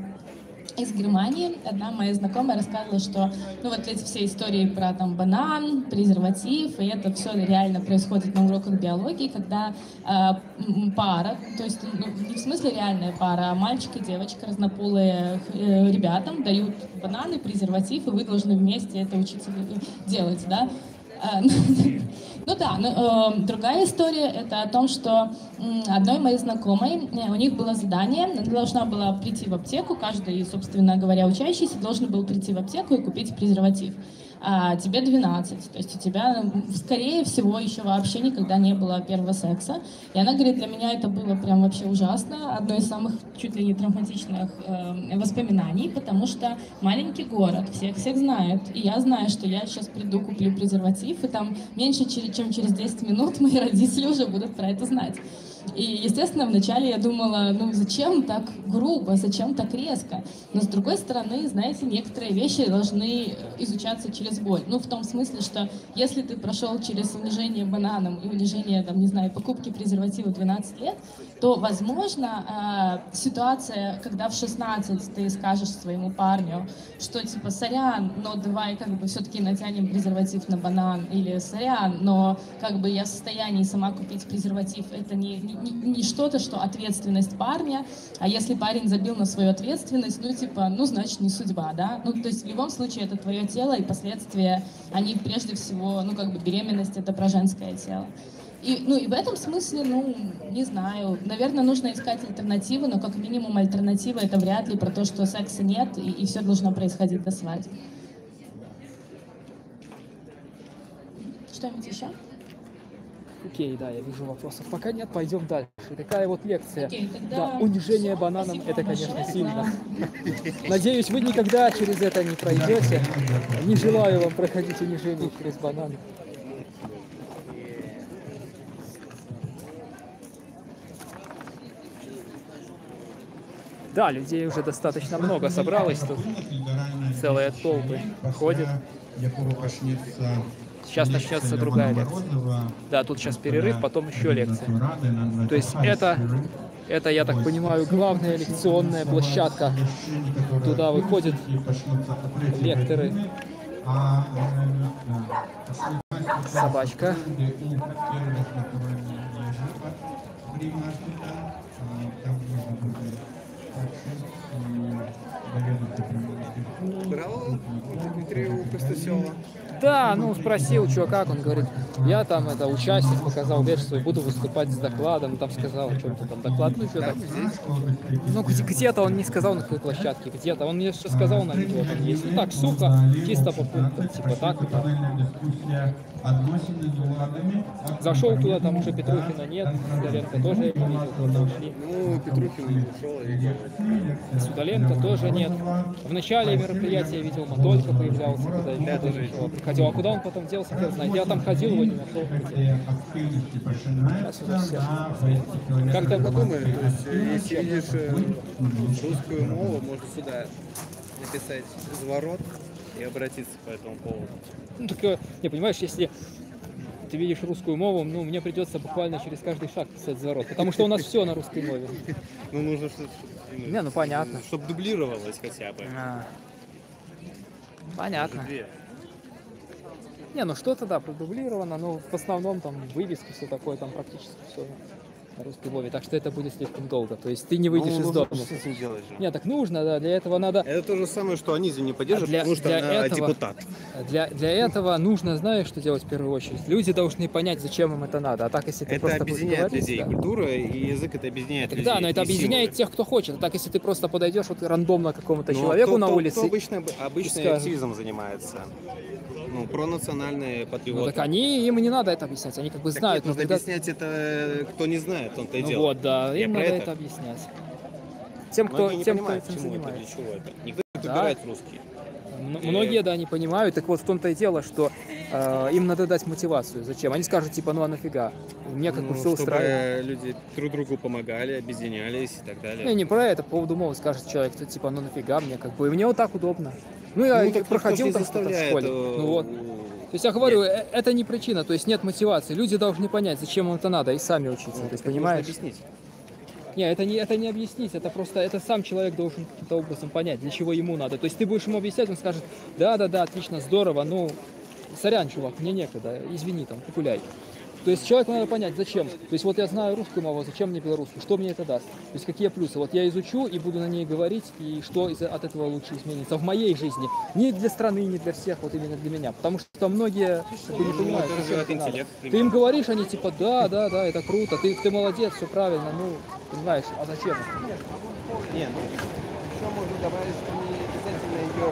из Германии. Одна моя знакомая рассказывала, что, ну, вот эти все истории про там банан, презерватив, и это все реально происходит на уроках биологии, когда пара, то есть, ну, не в смысле реальная пара, а мальчик и девочка, разнополые ребятам дают бананы, презерватив, и вы должны вместе это учиться делать, да. Ну да, но другая история — это о том, что одной моей знакомой, у них было задание, она должна была прийти в аптеку, каждый, собственно говоря, учащийся должен был прийти в аптеку и купить презерватив. А тебе 12, то есть у тебя, скорее всего, еще вообще никогда не было первого секса. И она говорит, для меня это было прям вообще ужасно, одно из самых чуть ли не травматичных воспоминаний, потому что маленький город, всех знают, и я знаю, что я сейчас приду, куплю презерватив, и там меньше, чем через 10 минут мои родители уже будут про это знать. И, естественно, вначале я думала, ну зачем так грубо, зачем так резко? Но с другой стороны, знаете, некоторые вещи должны изучаться через боль. Ну, в том смысле, что если ты прошел через унижение бананом и унижение, там, не знаю, покупки презерватива 12 лет, то, возможно, ситуация, когда в 16 ты скажешь своему парню, что типа, сорян, но давай как бы все-таки натянем презерватив на банан, или сорян, но как бы я в состоянии сама купить презерватив, это не что-то, что ответственность парня, а если парень забил на свою ответственность, ну типа, ну значит не судьба, да? Ну то есть в любом случае это твое тело, и последствия, они прежде всего, ну как бы беременность это про женское тело. И, ну и в этом смысле, ну, не знаю, наверное, нужно искать альтернативы, но как минимум альтернатива это вряд ли про то, что секса нет, и все должно происходить до свадьбы. Что-нибудь еще?
Окей, да, я вижу вопросов. Пока нет, пойдем дальше. Такая вот лекция.
Окей, тогда
Да, унижение бананом это, конечно, сильно. Надеюсь, вы никогда через это не пройдете. Не желаю вам проходить унижение через бананы. Да, людей уже достаточно много собралось тут. Целые толпы ходят. Сейчас начнется другая лекция. Да, тут сейчас перерыв, потом еще лекция. То есть это, я так понимаю, главная лекционная площадка. Туда выходят лекторы. Собачка.
Брал интервью у Костасева?
Да, ну спросил, что как, он говорит, я там это участник, показал версию, буду выступать с докладом, там сказал, о чем-то там доклад, ну что так. Ну где-то он не сказал на какой площадке, где-то, он мне что сказал на видео, там есть. Ну так, сухо, чисто по пунктам, типа так и так. Зашел туда, там уже Петрухина нет, Судаленко тоже я не видел, куда ушли.
Ну, Петрухин ушел,
Судаленко тоже нет. В начале мероприятия видел, Матолька появлялся, когда я приходил. А куда он потом делся, хер знает. Я там ходил, его не нашел. Сейчас уже все.
Как ты подумаешь, то есть, если видишь русскую мову, можно сюда написать «изворот» и обратиться по этому поводу.
Ну, так, не, понимаешь, если ты видишь русскую мову, ну, мне придется буквально через каждый шаг писать «изворот», потому что у нас все на русской мове.
Ну, нужно, чтобы...
Не, ну, понятно.
Чтобы дублировалось хотя бы.
Понятно. Не, ну что-то, да, продублировано, но в основном там вывески, все такое, там практически все на русской мове, так что это будет слишком долго, то есть ты не выйдешь из дома.
Что с этим делать же?
Нет, так нужно, да, для этого надо...
Это то же самое, что Анизу не поддерживает, потому что она депутат.
Для этого нужно, знаешь, что делать в первую очередь? Люди должны понять, зачем им это надо, а так, если ты просто будешь говорить...
Это объединяет людей, культура и язык это объединяет людей.
Да, но это объединяет тех, кто хочет, а так, если ты просто подойдешь вот рандомно к какому-то человеку на улице...
Кто обычно активизмом занимается? Ну, пронациональные патриоты.
Ну, так им не надо это объяснять, они как бы знают.
Нет, нужно объяснять это, кто не знает, он-то и делает.
Вот, да, им надо это объяснять. Тем, кто этим занимается.
Для чего это. Никто не выбирает русский.
Многие, да, не понимают. Так вот, в том-то и дело, что им надо дать мотивацию. Зачем? Они скажут, типа, ну а нафига? Мне как бы все устраивает.
Чтобы люди друг другу помогали, объединялись и так далее.
Не про это, по поводу мовы скажет человек, что типа, ну нафига мне, как бы, и мне вот так удобно. Ну, я проходил там что-то в школе. Ну вот. То есть я говорю, это не причина, то есть нет мотивации. Люди должны понять, зачем им это надо, и сами учиться. То есть, понимаешь?
Объяснить.
Не, это не объяснить, это просто, это сам человек должен каким-то образом понять, для чего ему надо. То есть ты будешь ему объяснять, он скажет, да, отлично, здорово, ну, сорян, чувак, мне некогда, извини, там, погуляй. То есть человеку надо понять, зачем. То есть вот я знаю русскую мову, зачем мне белорусскую, что мне это даст. То есть какие плюсы. Вот я изучу и буду на ней говорить, и что от этого лучше изменится в моей жизни. Не для страны, не для всех, вот именно для меня. Потому что многие не понимают, ты им говоришь, они типа, да, это круто, ты молодец, все правильно, ну, понимаешь, а зачем?
Не, ну, еще можно добавить, что не обязательно ее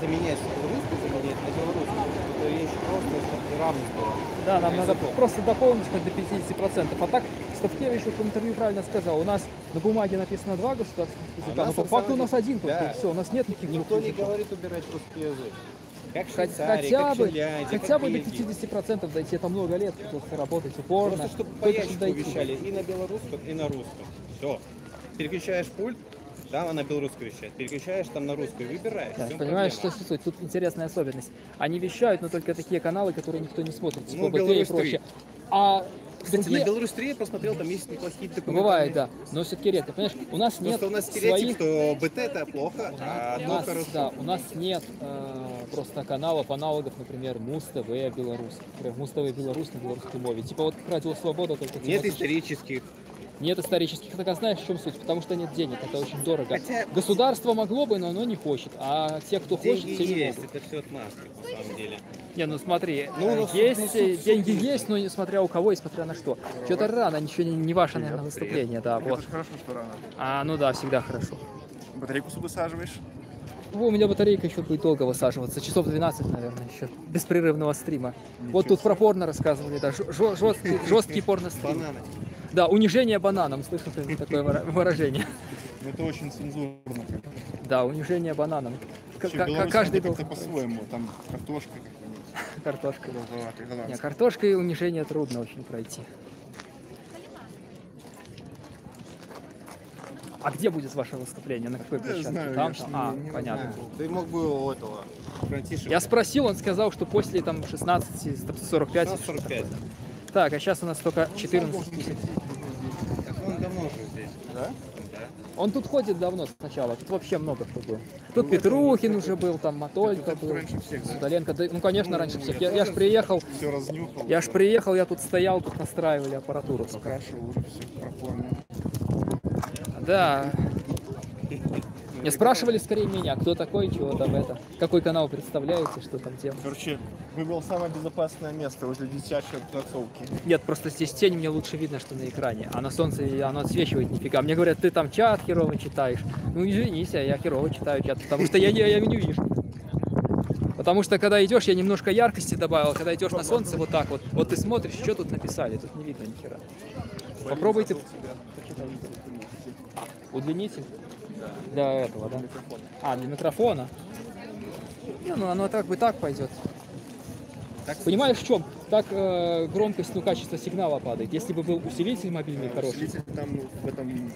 заменять русскую, заменять на белорусскую. Это вещь просто равенство.
Да, нам надо просто дополнить хоть до 50%. А так, Ставкевич в интервью правильно сказал, у нас на бумаге написано 2 государственных языка, но по факту у нас один только, все, у нас нет никаких
Никто не говорит убирать русский язык. Как Швейцария, как Финляндия,
хотя
как
бы до
Бельгия.
50% дойти, это много лет, просто работать упорно.
Просто чтобы по
только
ящику
дойти.
вещали и на белорусском, и на русском. Все. Переключаешь пульт, там она белорусскую вещает. Переключаешь там на русскую, выбираешь.
Да,
В чем
понимаешь,
проблема?
что суть? Тут интересная особенность. Они вещают, но только такие каналы, которые никто не смотрит, типа
Ну,
БТ и
Беларусь
прочее.
3.
А
Кстати,
другие...
на Беларусь 3 я посмотрел, там есть неплохие документы.
Бывает, да, но все-таки редко. Понимаешь, у нас нет
Просто у нас стереотип,
своих...
что БТ это плохо, а
У
то
нас,
хорошо.
да, у нас нет просто каналов, аналогов, например, Муз-ТВ Беларусь. Например, Муз-ТВ Беларусь на белорусской мове. Типа вот Радио Свобода только...
Нет исторических.
Нет исторических, так а знаешь, в чем суть? Потому что нет денег, это очень дорого.
Хотя-
Государство могло бы, но оно не хочет. А те, кто хочет,
Деньги
те не
есть,
могут.
это все отмазки, на самом деле.
Не, ну смотри,
Ну,
есть, деньги есть, но смотря у кого и смотря на что. Что-то рано, ничего не ваше, наверное, выступление, да,
Так
вот.
это же хорошо, что рано.
А, ну да, всегда хорошо.
Батарейку высаживаешь?
У меня батарейка еще будет долго высаживаться, часов 12, наверное, еще беспрерывного стрима. Вот тут про порно рассказывали, да, жесткий порно-стрим.
Бананы.
Да, унижение бананом, слышал ты такое выражение?
Ну это очень цензурно.
Да, унижение бананом.
Вообще, в Беларуси
Каждый
это как-то
должен...
по-своему, там картошка какая-нибудь.
Картошка.
Голландская.
Не, картошкой унижение трудно очень пройти. А где будет ваше выступление? На какой
Да,
площадке?
знаю,
Там?
я ж
А,
не
понятно.
знаю. Ты мог бы у этого Франтишева.
Я спросил, он сказал, что после там 16:45.
16:45.
Так, а сейчас у нас только 14:10.
Так он давно уже здесь.
Да?
Да.
Он тут ходит давно сначала, тут вообще много кто был. Тут Петрухин уже был, там Матолька был, Судаленко, да, ну конечно раньше всех. Я ж приехал,
Все разнюхал.
я тут стоял, тут настраивали аппаратуру.
Спрашивал, уже все пропомнил.
Да. Не спрашивали скорее меня, кто такой, чего там это, какой канал представляете, что там делаете.
Короче, выбрал самое безопасное место возле детячей плацовки.
Нет, просто здесь тень, мне лучше видно, что на экране, а на солнце оно отсвечивает нифига. Мне говорят, ты там чат херово читаешь. Ну извинись, я херово читаю чат, потому что я не вижу. Потому что когда идешь, я немножко яркости добавил, когда идешь на солнце вот так вот, вот ты смотришь, что тут написали, тут не видно ни хера. Попробуйте. Удлинитель? Для этого, да? А, для микрофона? Не, ну оно так бы так пойдет. Понимаешь, в чем? Так громкость, ну, качество сигнала падает. Если бы был усилитель мобильный хороший.
Усилитель там в этом...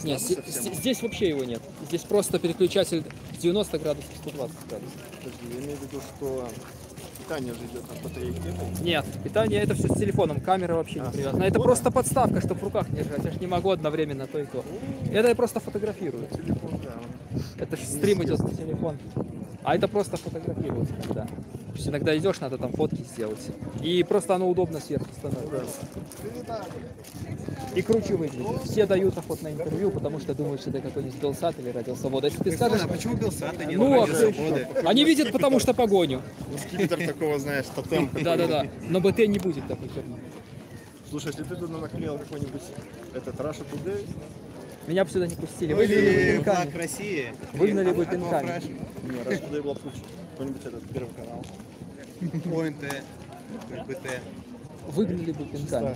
Нет, здесь вообще его нет. Здесь просто переключатель с 90 градусов, 120 градусов.
Подожди, я имею в виду, что питание же идет от батарейки.
Нет, питание это все с телефоном, камера вообще не привязана. Это просто подставка, чтобы в руках держать. Я же не могу одновременно то и то. Это я просто фотографирую.
Телефон, да.
Это же стрим идет на телефон. А это просто фотографируется иногда. То есть иногда идешь, надо там фотки сделать. И просто оно удобно сверху становится. И круче выглядит. Все дают охотно интервью, потому что думают, что это какой-нибудь Белсат или Радио Свобода. Если ты скажешь...
А почему Белсат, а не
Ну,
Радио Свободы?
они видят, потому что погоню.
Скипетр такого, знаешь, тотем.
Да-да-да. Но БТ не будет такой херни.
Слушай, если ты туда наклеил какой-нибудь этот Russia Today,
меня бы сюда не пустили.
Ну
Выгнали бы
или
пинками.
флаг России.
Выгнали бы
Или
пинками.
не, Russia Today была круче. Какой-нибудь этот Первый канал.
ОНТ, БТ.
Выгнали бы пинками.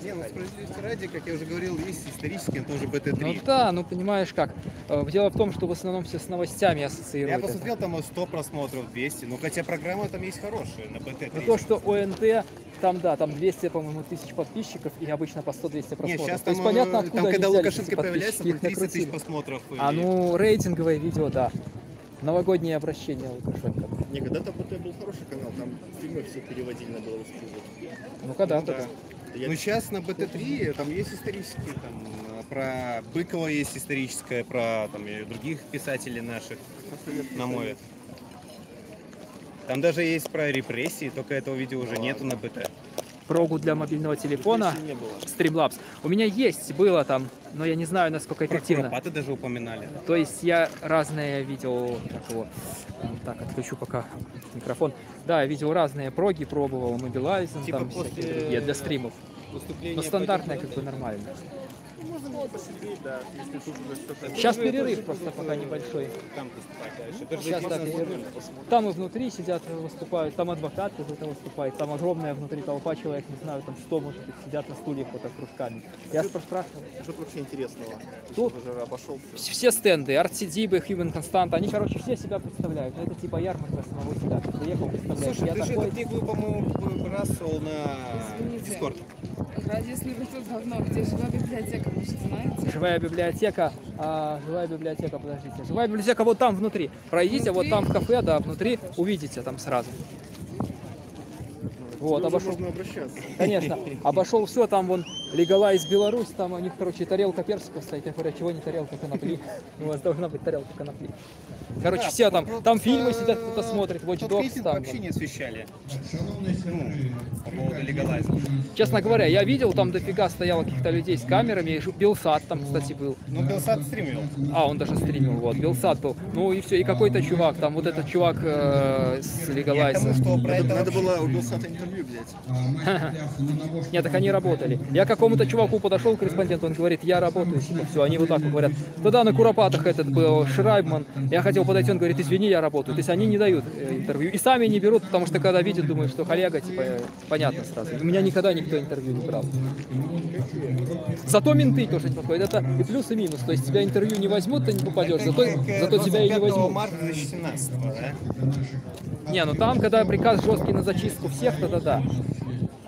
Не, ну справедливости ради, как я уже говорил, есть исторический, тоже БТ-3.
Ну да, ну понимаешь как. Дело в том, что в основном все с новостями ассоциируют.
Я
это.
посмотрел, там 100 просмотров, 200, ну хотя программа там есть хорошая на
Но
БТ-3.
то, что ОНТ, там да, там 200, по-моему, тысяч подписчиков и обычно по 100-200 просмотров.
Нет, сейчас
То есть
там,
понятно, откуда
там
они
когда
взяли
Лукашенко
эти
появляется,
подписчики,
там
их
30 тысяч
накрутили.
просмотров.
А ну рейтинговое видео, да. Новогоднее обращение Лукашенко.
Не, когда-то БТ был хороший канал, там фильмы все переводили на белорусский язык.
Ну когда-то.
Да. Ну сейчас на БТ-3 там есть исторические, там про Быкова есть историческое, про там и других писателей наших на мове. Там даже есть про репрессии, только этого видео уже нету на БТ.
Прогу для мобильного телефона Streamlabs. У меня есть, было там, но я не знаю, насколько эффективно.
Куропаты даже упоминали.
То есть я разные видел, как его, так, отключу пока микрофон. Да, я видел разные проги, пробовал, Mobilizen,
Типа
там
после
всякие другие для стримов.
выступления
Но стандартная
пойдёт,
как бы нормально.
посидеть, да, если тут уже что-то...
Сейчас перерыв просто пока небольшой.
Там выступать дальше.
Сейчас, да, перерыв. Там и внутри сидят, выступают, там адвокат какой-то выступает, там огромная внутри толпа человек, не знаю, там 100, может быть, сидят на стульях вот так кружками. Я спрашивал.
Что вообще интересного?
Тут
уже обошел
все стенды, ArtCD, Human Constant, они, короче, все себя представляют. Это типа ярмарка самого себя. Ты приехал, представляешь.
Слушай,
я
ты же
такой...
эту книгу, по-моему, выбрасывал на Discord.
Если вы тут давно, где живая библиотека, может, знаете?
Живая библиотека, подождите. Живая библиотека вот там внутри. Пройдите, вот там в кафе, да, внутри, увидите там сразу. Вот, обошел.
Можно обращаться.
Конечно, обошел все, там вон Legalize Беларусь, там у них, короче, тарелка персиков стоит. Я говорю, чего не тарелка конопли? У вас должна быть тарелка конопли. Короче,
Да,
все там фильмы сидят, кто-то смотрит, Watch Dogs там.
Вообще не освещали. Ну, по поводу легалайза.
Честно говоря, я видел, там дофига стояло каких-то людей с камерами, Белсат там, кстати, был.
Ну, Белсат стримил.
А, он даже стримил, вот, Белсат был. Ну и все, и какой-то чувак, там вот этот чувак с легалайзом.
Надо было у Белсата интервью взять.
Нет, так они работали. Я к какому-то чуваку подошел, корреспондент, он говорит, я работаю, типа, все, они вот так вот говорят. Тогда на Куропатах этот был Шрайбман, я хотел подойти, он говорит, извини, я работаю. То есть они не дают интервью. И сами не берут, потому что когда видят, думают, что коллега, типа, понятно сразу. У меня никогда никто интервью не брал. Зато менты тоже не подходят. Это и плюс, и минус. То есть тебя интервью не возьмут, ты не попадешь, зато тебя и не возьмут.
Марта 2017, да?
Не, ну там, когда приказ жесткий на зачистку всех, тогда да.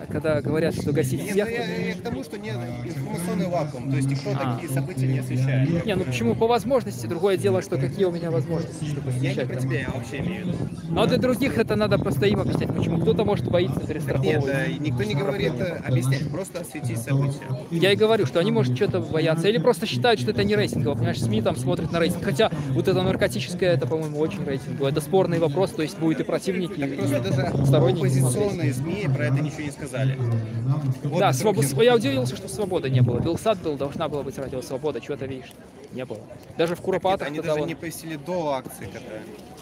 А когда говорят, что гасить всех...
Я к тому, что нет информационный вакуум, то есть никто такие события не освещает.
Не, ну почему? По возможности. Другое дело, что какие у меня возможности, чтобы освещать.
Я не про тебя, я вообще имею в виду.
Но для других это надо просто им объяснять, почему. Кто-то может боится перестраховывать.
Нет, никто не говорит объяснять, просто осветить события.
Я и говорю, что они, может, что-то боятся. Или просто считают, что это не рейтингово. Понимаешь, СМИ там смотрят на рейтинг. Хотя вот это наркотическое, это, по-моему, очень рейтинговое. Это спорный вопрос, то есть будет и противники,
Просто даже
сторонники.
оппозиционные СМИ про это ничего не сказали. Вот
да, я удивился, что свободы не было. Белсат был, должна была быть радио Свобода. Чего-то видишь, не было. Даже в Куропатах.
Они даже не повесили до акции, когда...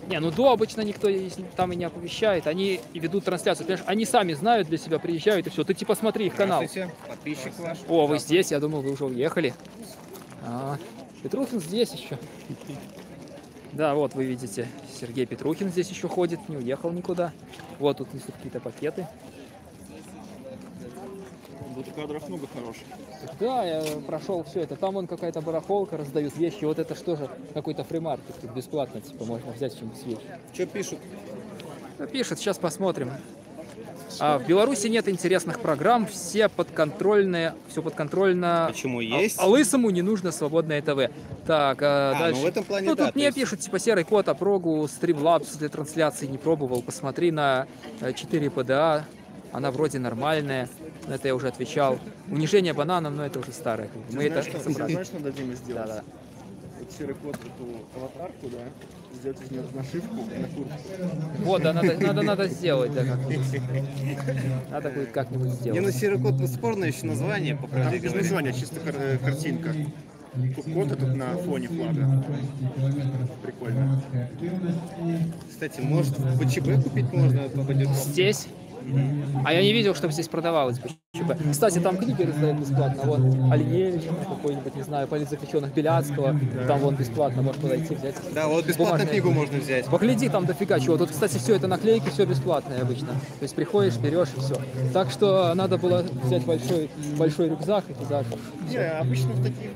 Не, ну до обычно никто там и не оповещает. Они и ведут трансляцию. Понимаешь, они сами знают для себя, приезжают и все. Ты типа смотри их канал.
Подписчик ваш.
О, вы здесь? Я думал, вы уже уехали. Петрухин здесь еще. Да, вот вы видите, Сергей Петрухин здесь еще ходит, не уехал никуда. Вот тут несут какие-то пакеты.
Тут кадров много хороших.
Да, я прошел все это. Там вон какая-то барахолка, раздают вещи. Вот это что же? Какой-то фримаркет. Тут бесплатно, типа, можно взять что-нибудь вещи.
Что пишут?
Пишут, сейчас посмотрим. В Беларуси нет интересных программ, все подконтрольные, все подконтрольно.
Почему есть?
А Лысому не нужно свободное ТВ. Так, дальше.
Ну в этом плане,
ну,
да,
тут мне пишут, типа, серый кот, прогу Streamlabs для трансляции не пробовал. Посмотри на 4 PDA, она вроде нормальная. На это я уже отвечал. Унижение бананом, но это уже старое. Мы это собрали.
Знаешь, что надо Диме сделать?
Да.
Вот серый кот, эту аватарку, да, сделать из нее нашивку на куртку.
Вот, да, надо сделать, да, как-нибудь. Надо будет как-нибудь сделать.
Не, ну серый кот спорное еще название, по правде
без
говоря.
названия, чисто картинка. Кот тут на фоне флага. Прикольно.
Кстати, может в ПЧБ купить можно? Попадет.
Здесь? А я не видел, чтобы здесь продавалось ПЧБ. Кстати, там книги раздают бесплатно. Вот Алиевич какой-нибудь, не знаю, политзаключенных Беляцкого. Там вон бесплатно можешь подойти, взять.
Да, вот бесплатную книгу можно взять.
Погляди, там дофига чего. Тут, кстати, все это наклейки, все бесплатное обычно. То есть приходишь, берешь и все. Так что надо было взять большой рюкзак и туда.
Не, обычно в таких...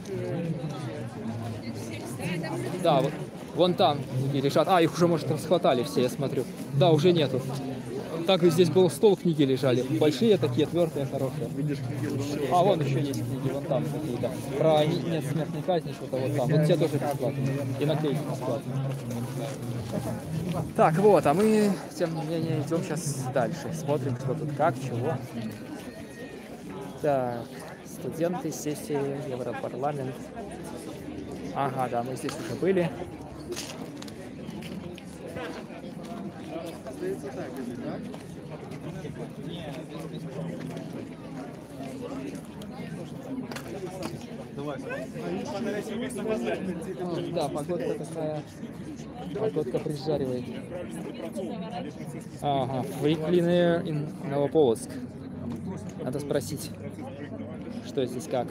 Да, вот. Вон там книги лежат. Их уже, может, расхватали все, я смотрю. Да, уже нету. Так здесь был стол, книги лежали. Большие такие, твердые, хорошие.
Видишь, книги лучше.
Вон еще есть книги, вон там какие-то. Про нет смертной казни, что-то вот там. Вот те тоже бесплатные. И наклейки бесплатные. Так, вот, а мы, тем не менее, идем сейчас дальше. Смотрим, что тут как, чего. Так, студенты, сессии, Европарламент. Ага, да, мы здесь уже были. Да, погодка такая. Погодка прижаривает. Ага, Frequent Air in Новополоцк. Надо спросить, что здесь как.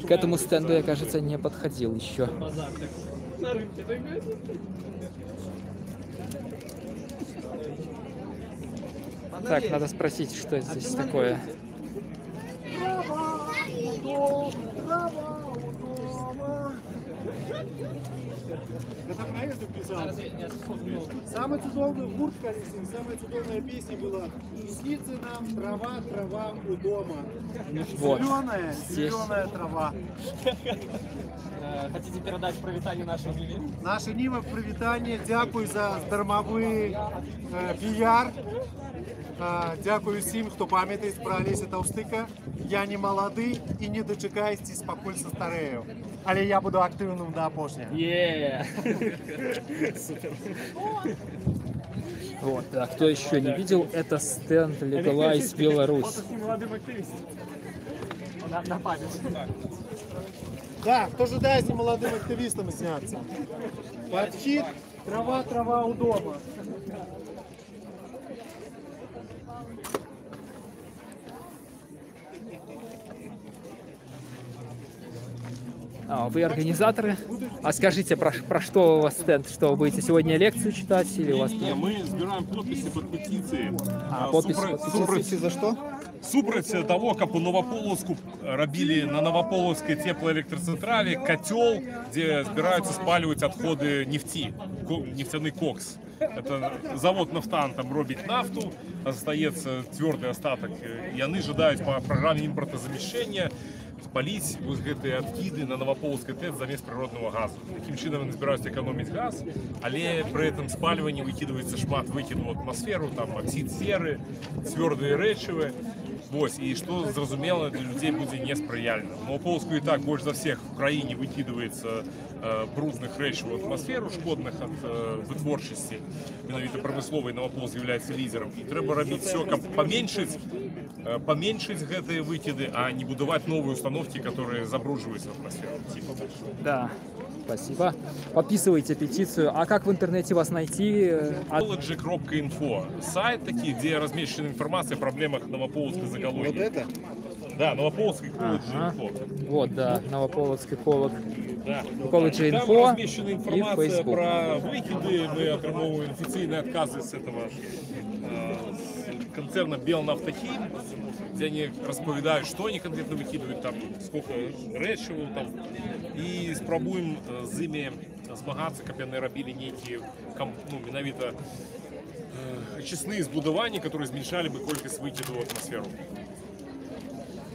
К этому стенду я, кажется, не подходил еще. Так, надо спросить, что здесь такое.
Это проект записал. Самая чудовная куртка, самая чудовная песня была «Снится нам трава, трава у дома».
Вот.
Зеленая,
Здесь.
зеленая трава.
Хотите передать привітання нашим Ніві?
Наша Ніва, привітання. Дякую за дармовий піар. Дякую всім, хто пам'ятає про Олеся Товстика. Я не молодий і не дочекаюсь, покуль состарею. Але я буду активним до опошнього.
Супер.
Вот, а кто еще не видел, это стенд Legalize Беларусь.
На пам'ять.
Да, хто ждає з молодим активістом зняться? Подхід, трава, трава у дома.
А, вы организаторы? А скажите, про что у вас стенд? Что, вы будете сегодня лекцию читать? Или у вас...
Не, мы собираем подписи под петиции.
Подписи под петиции за что?
Супроть того, как у Новополоцку робили на Новополоцкой теплоэлектроцентрале котел, где собираются спаливать отходы нефти, нефтяный кокс. Это завод «Нафтан» там робить нафту, остается твердый остаток, и они ожидают по программе импортозамещения спалить вот гэтыя адкіды на Новополоцкой ТЭЦ замест природного газу. Таким чином они збираюцца экономить газ, але при этом спаливании выкидывается шмат выкиду в атмосферу, там оксид серы, твердые рэчывы. Вось, і што зразумела для людзей будзе неспрыяльна. Новополоцку і так больш за всех в краіне выкидываецца брудных рэчываў у атмосферу, шкодных ад вытворчасці. Менавіта прамысловай Новополоцк з'яўляецца лідерам. І трэба рабіць все, каб паменшыць гэтыя выкиды, а не будаваць новыя установки, которые забрудживаются в атмосферу.
Да. Спасибо. Подписывайте петицию. А как в интернете вас найти?
Ecology.info. Сайт такие, где размещена информация о проблемах Новополоцкой экологии. Вот это? Да, Новополоцкий Ecology.info.
Вот, да, Новополоцкий эколог.
Да.
Ecology.info.
Там размещена информация про выкиды. Мы отримываем официальные отказы с этого концерна Белнафтохим, где они распавядаюць, што они конкретно выкидывают, там сколько рэчываў там, і спрабуем з імі змагацца, каб яны рабілі нейкія, ну, менавіта очистные збудаванні, которые зменшали бы колькасць выкиду в атмосферу.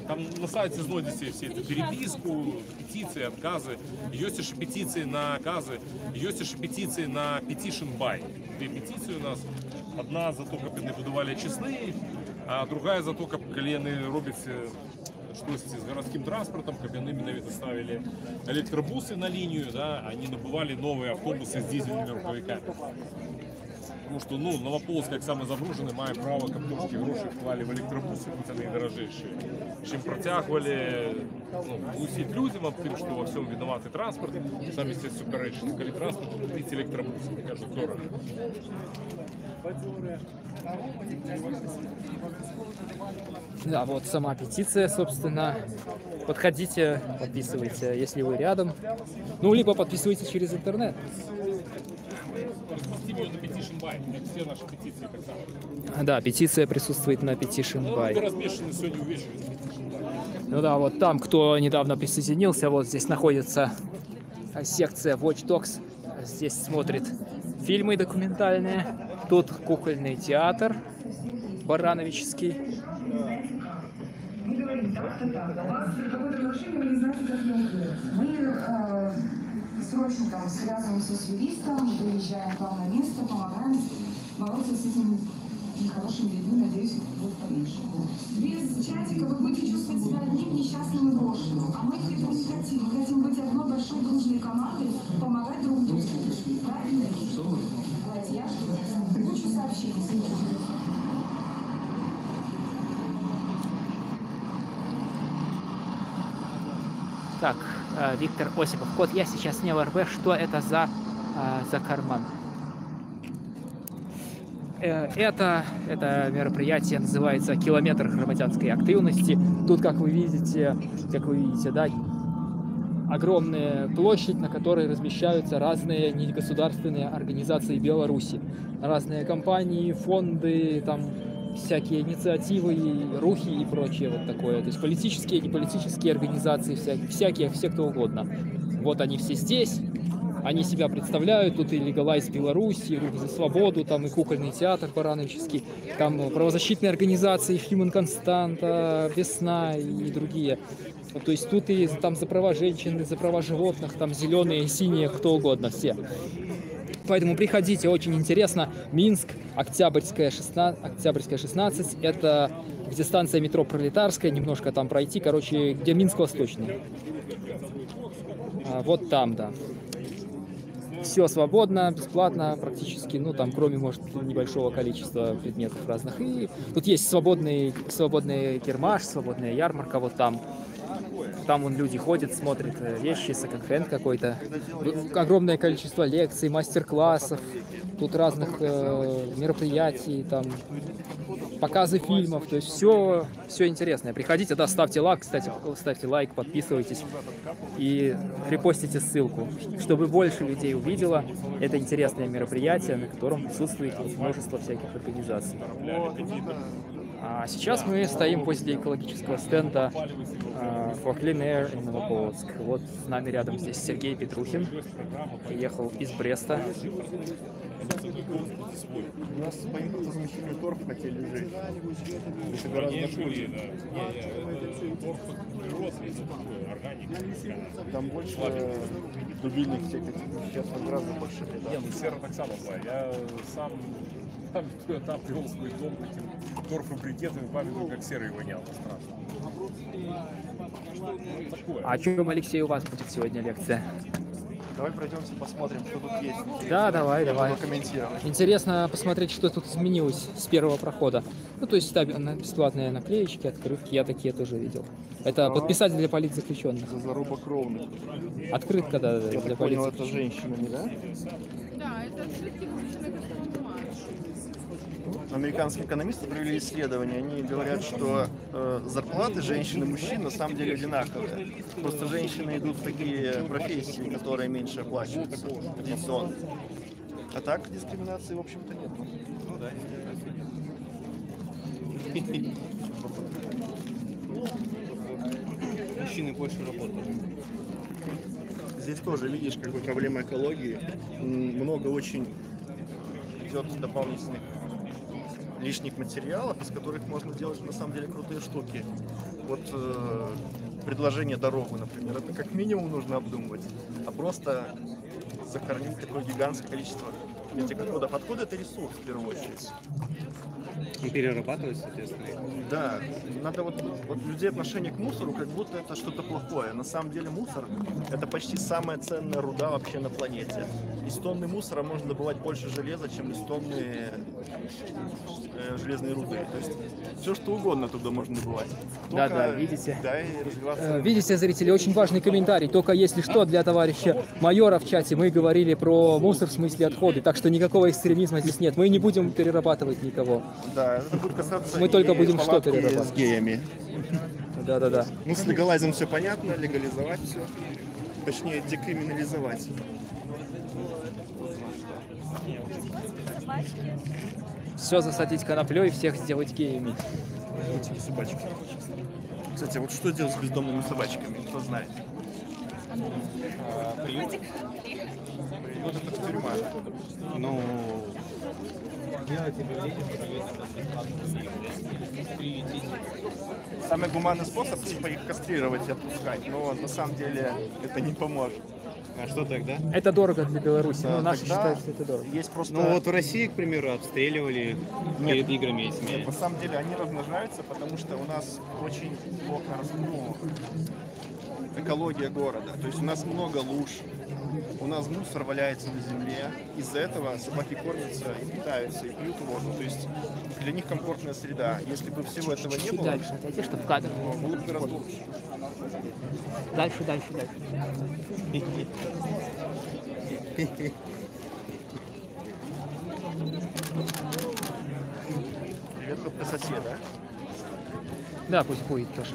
Там на сайте знойдзеце все эту переписку, петиции, отказы. Есть еще петиции на отказы, есть еще петиции на Petition Buy. Две петиции у нас. Одна за то, как они будовали очистные, а другая за то, как они робят что с городским транспортом, как они именно ставили электробусы на линию, да, они набывали новые автобусы с дизельными руховиками. Потому что, ну, Новополоцк, как самый загруженный, мае право, как трошки грошей вклали в электробусы, хоть они и дорожейшие. Чем протягивали, ну, усить людям об тем, что во всем виноватый транспорт, сами себе суперечные, коли транспорт купить электробусы, мне кажется, дорого.
Да, вот сама петиция, собственно. Подходите, подписывайте, если вы рядом. Ну, либо подписывайте через интернет.
Все наши петиции так само.
Да, петиция присутствует на Petition Buy.
Размещены сегодня увечері.
Ну да, вот там, кто недавно присоединился, вот здесь находится секция Watch Dogs. Здесь смотрит фильмы документальные. Тут кукольный театр Барановичский.
Срочно там связываемся с юристом, приезжаем к вам на место, помогаем бороться с этими нехорошими людьми, надеюсь, их будет поменьше. Без чатика вы будете чувствовать себя одним несчастным и брошенным. А мы к этому не хотим. Мы хотим быть одной большой дружной командой, помогать друг другу. Правильно? Давайте я кучу сообщений.
Так, Виктор Осипов. Код я сейчас снял РБ. Что это за карман? Это мероприятие называется «Километр громадянской активности». Тут, как вы видите, да, огромная площадь, на которой размещаются разные негосударственные организации Беларуси. Разные компании, фонды, там всякие инициативы, рухи и прочее вот такое. То есть политические, неполитические организации, всякие, все кто угодно. Вот они все здесь. Они себя представляют, тут и Legalize Беларусь, и Рух за свободу, там и кукольный театр барановический, там правозащитные организации, Human Constant, Весна и другие. То есть тут и там за права женщин, и за права животных, там зеленые, синие, кто угодно, все. Поэтому приходите, очень интересно. Минск, Октябрьская 16, это где станция метро Пролетарская, немножко там пройти, короче, где Минск Восточный. Вот там, да. Все свободно, бесплатно практически, ну там кроме, может, небольшого количества предметов разных. И тут есть свободный кермаш, свободная ярмарка, вот там. Там вон люди ходят, смотрят вещи, секонд-хенд какой-то. Огромное количество лекций, мастер-классов, тут разных мероприятий, там показы фильмов, то есть все интересное. Приходите, да, ставьте лайк, кстати, ставьте лайк, подписывайтесь и репостите ссылку, чтобы больше людей увидело это интересное мероприятие, на котором присутствует множество всяких организаций. А сейчас мы стоим возле экологического стенда For Clean Air in Новополоцк. Вот с нами рядом здесь Сергей Петрухин, приехал из Бреста.
У нас по импортозамещению торф хотели жить. Это гораздо хуже. Там больше дубильных всяких, сейчас гораздо больше.
Не, ну сера так само была. Я сам там привел свой дом таким торфобрикетом и памятаю, как серый вонял.
А о чем, Алексей, у вас будет сегодня лекция?
Давай пройдемся, посмотрим, что тут есть.
Да, давай.
Комментировать.
Интересно посмотреть, что тут изменилось с первого прохода. Ну, то есть бесплатные наклеечки, открытки, я такие тоже видел. Это подписать для политзаключенных.
За зарубок ровных.
Открытка, да,
я
для
понял, это женщинами, да?
Да, это открытки,
Американские экономисты провели исследование. Они говорят, что зарплаты женщин и мужчин на самом деле одинаковые. Просто женщины идут в такие профессии, которые меньше оплачиваются. Традиционно. А так дискриминации, в общем-то, нет. Ну да,
Мужчины больше работают.
Здесь тоже видишь, как бы проблема экологии. Много очень идет дополнительных лишних материалов, из которых можно делать на самом деле крутые штуки. Вот предложение дорогу, например, это как минимум нужно обдумывать, а просто захоронить такое гигантское количество этих отходов. Откуда это ресурс в первую очередь?
И перерабатывать, соответственно.
Да, надо вот людей отношение к мусору, как будто это что-то плохое. На самом деле мусор — это почти самая ценная руда вообще на планете. Из тонны мусора можно добывать больше железа, чем из тонны железной руды. То есть все что угодно туда можно добывать.
Да, видите.
Да, и развиваться.
Видите, зрители, очень важный комментарий. Только если что, для товарища майора в чате мы говорили про мусор в смысле отходы, так что никакого экстремизма здесь нет. Мы не будем перерабатывать никого.
Да, это будет касаться
мы только будем что перерабатывать.
С геями.
Да.
Ну, с легалайзом все понятно, легализовать все. Точнее, декриминализовать.
Все засадить коноплей, всех сделать геями.
Эти собачки. Кстати, вот что делать с бездомными собачками, кто знает?
Приют?
Вот это тюрьма.
Ну,
самый гуманный способ типа их кастрировать и отпускать, но на самом деле это не поможет.
А что тогда?
Это дорого для Беларуси,
Да,
но наши
тогда
считают, что это дорого.
Есть просто...
Ну вот в России, к примеру, обстреливали перед играми этими.
Нет, на самом деле они размножаются, потому что у нас очень плохо экология города. То есть у нас много луж, у нас мусор валяется на земле. Из-за этого собаки кормятся и питаются, и пьют воду. То есть для них комфортная среда. Если бы всего этого не было,
дальше отойди, чтобы кадр
было бы гораздо лучше.
Дальше.
Красоте, да?
Да, пусть будет тоже.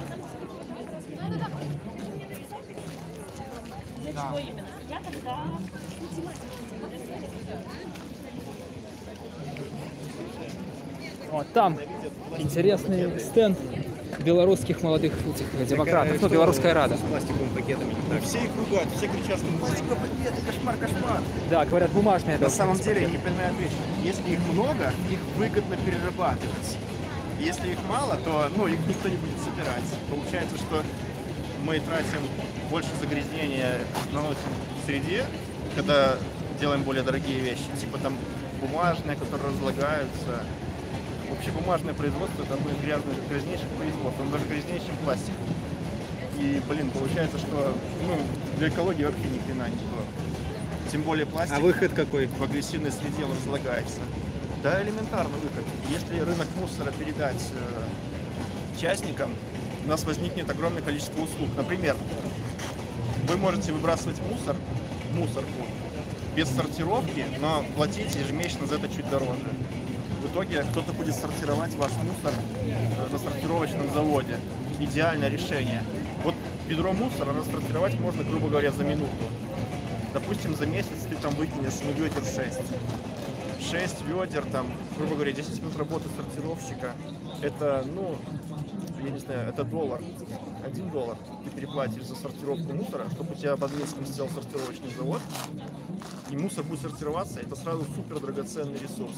Вот там интересный стенд белорусских молодых этих демократов, ну, Белорусская Рада.
С пластиковыми пакетами.
Все их ругают, все кричат, что пластиковые пакеты, кошмар, кошмар.
Да, говорят, бумажные.
На самом деле, я не понимаю вещь. Если их много, их выгодно перерабатывать. Если их мало, то их никто не будет собирать. Получается, что мы тратим больше загрязнения наносим в среде, когда делаем более дорогие вещи, типа там бумажные, которые разлагаются. Вообще бумажное производство — это одно из грязнейших производств, оно даже грязнее, чем пластик. И, получается, что для экологии вообще ни хрена не то. Тем более пластик.
А выход какой?
В агрессивной среде он разлагается. Да, элементарный выход. Если рынок мусора передать частникам, у нас возникнет огромное количество услуг. Например, вы можете выбрасывать мусор в мусорку без сортировки, но платить ежемесячно за это чуть дороже. В итоге кто-то будет сортировать ваш мусор на сортировочном заводе. Идеальное решение. Вот ведро мусора рассортировать можно, грубо говоря, за минуту. Допустим, за месяц ты там выкинешь ведер 6. 6 ведер, там, грубо говоря, 10 минут работы сортировщика. Это, я не знаю, это $1. $1 ты переплатишь за сортировку мусора, чтобы у тебя под Минском стоял сортировочный завод. И мусор будет сортироваться, это сразу супер драгоценный ресурс.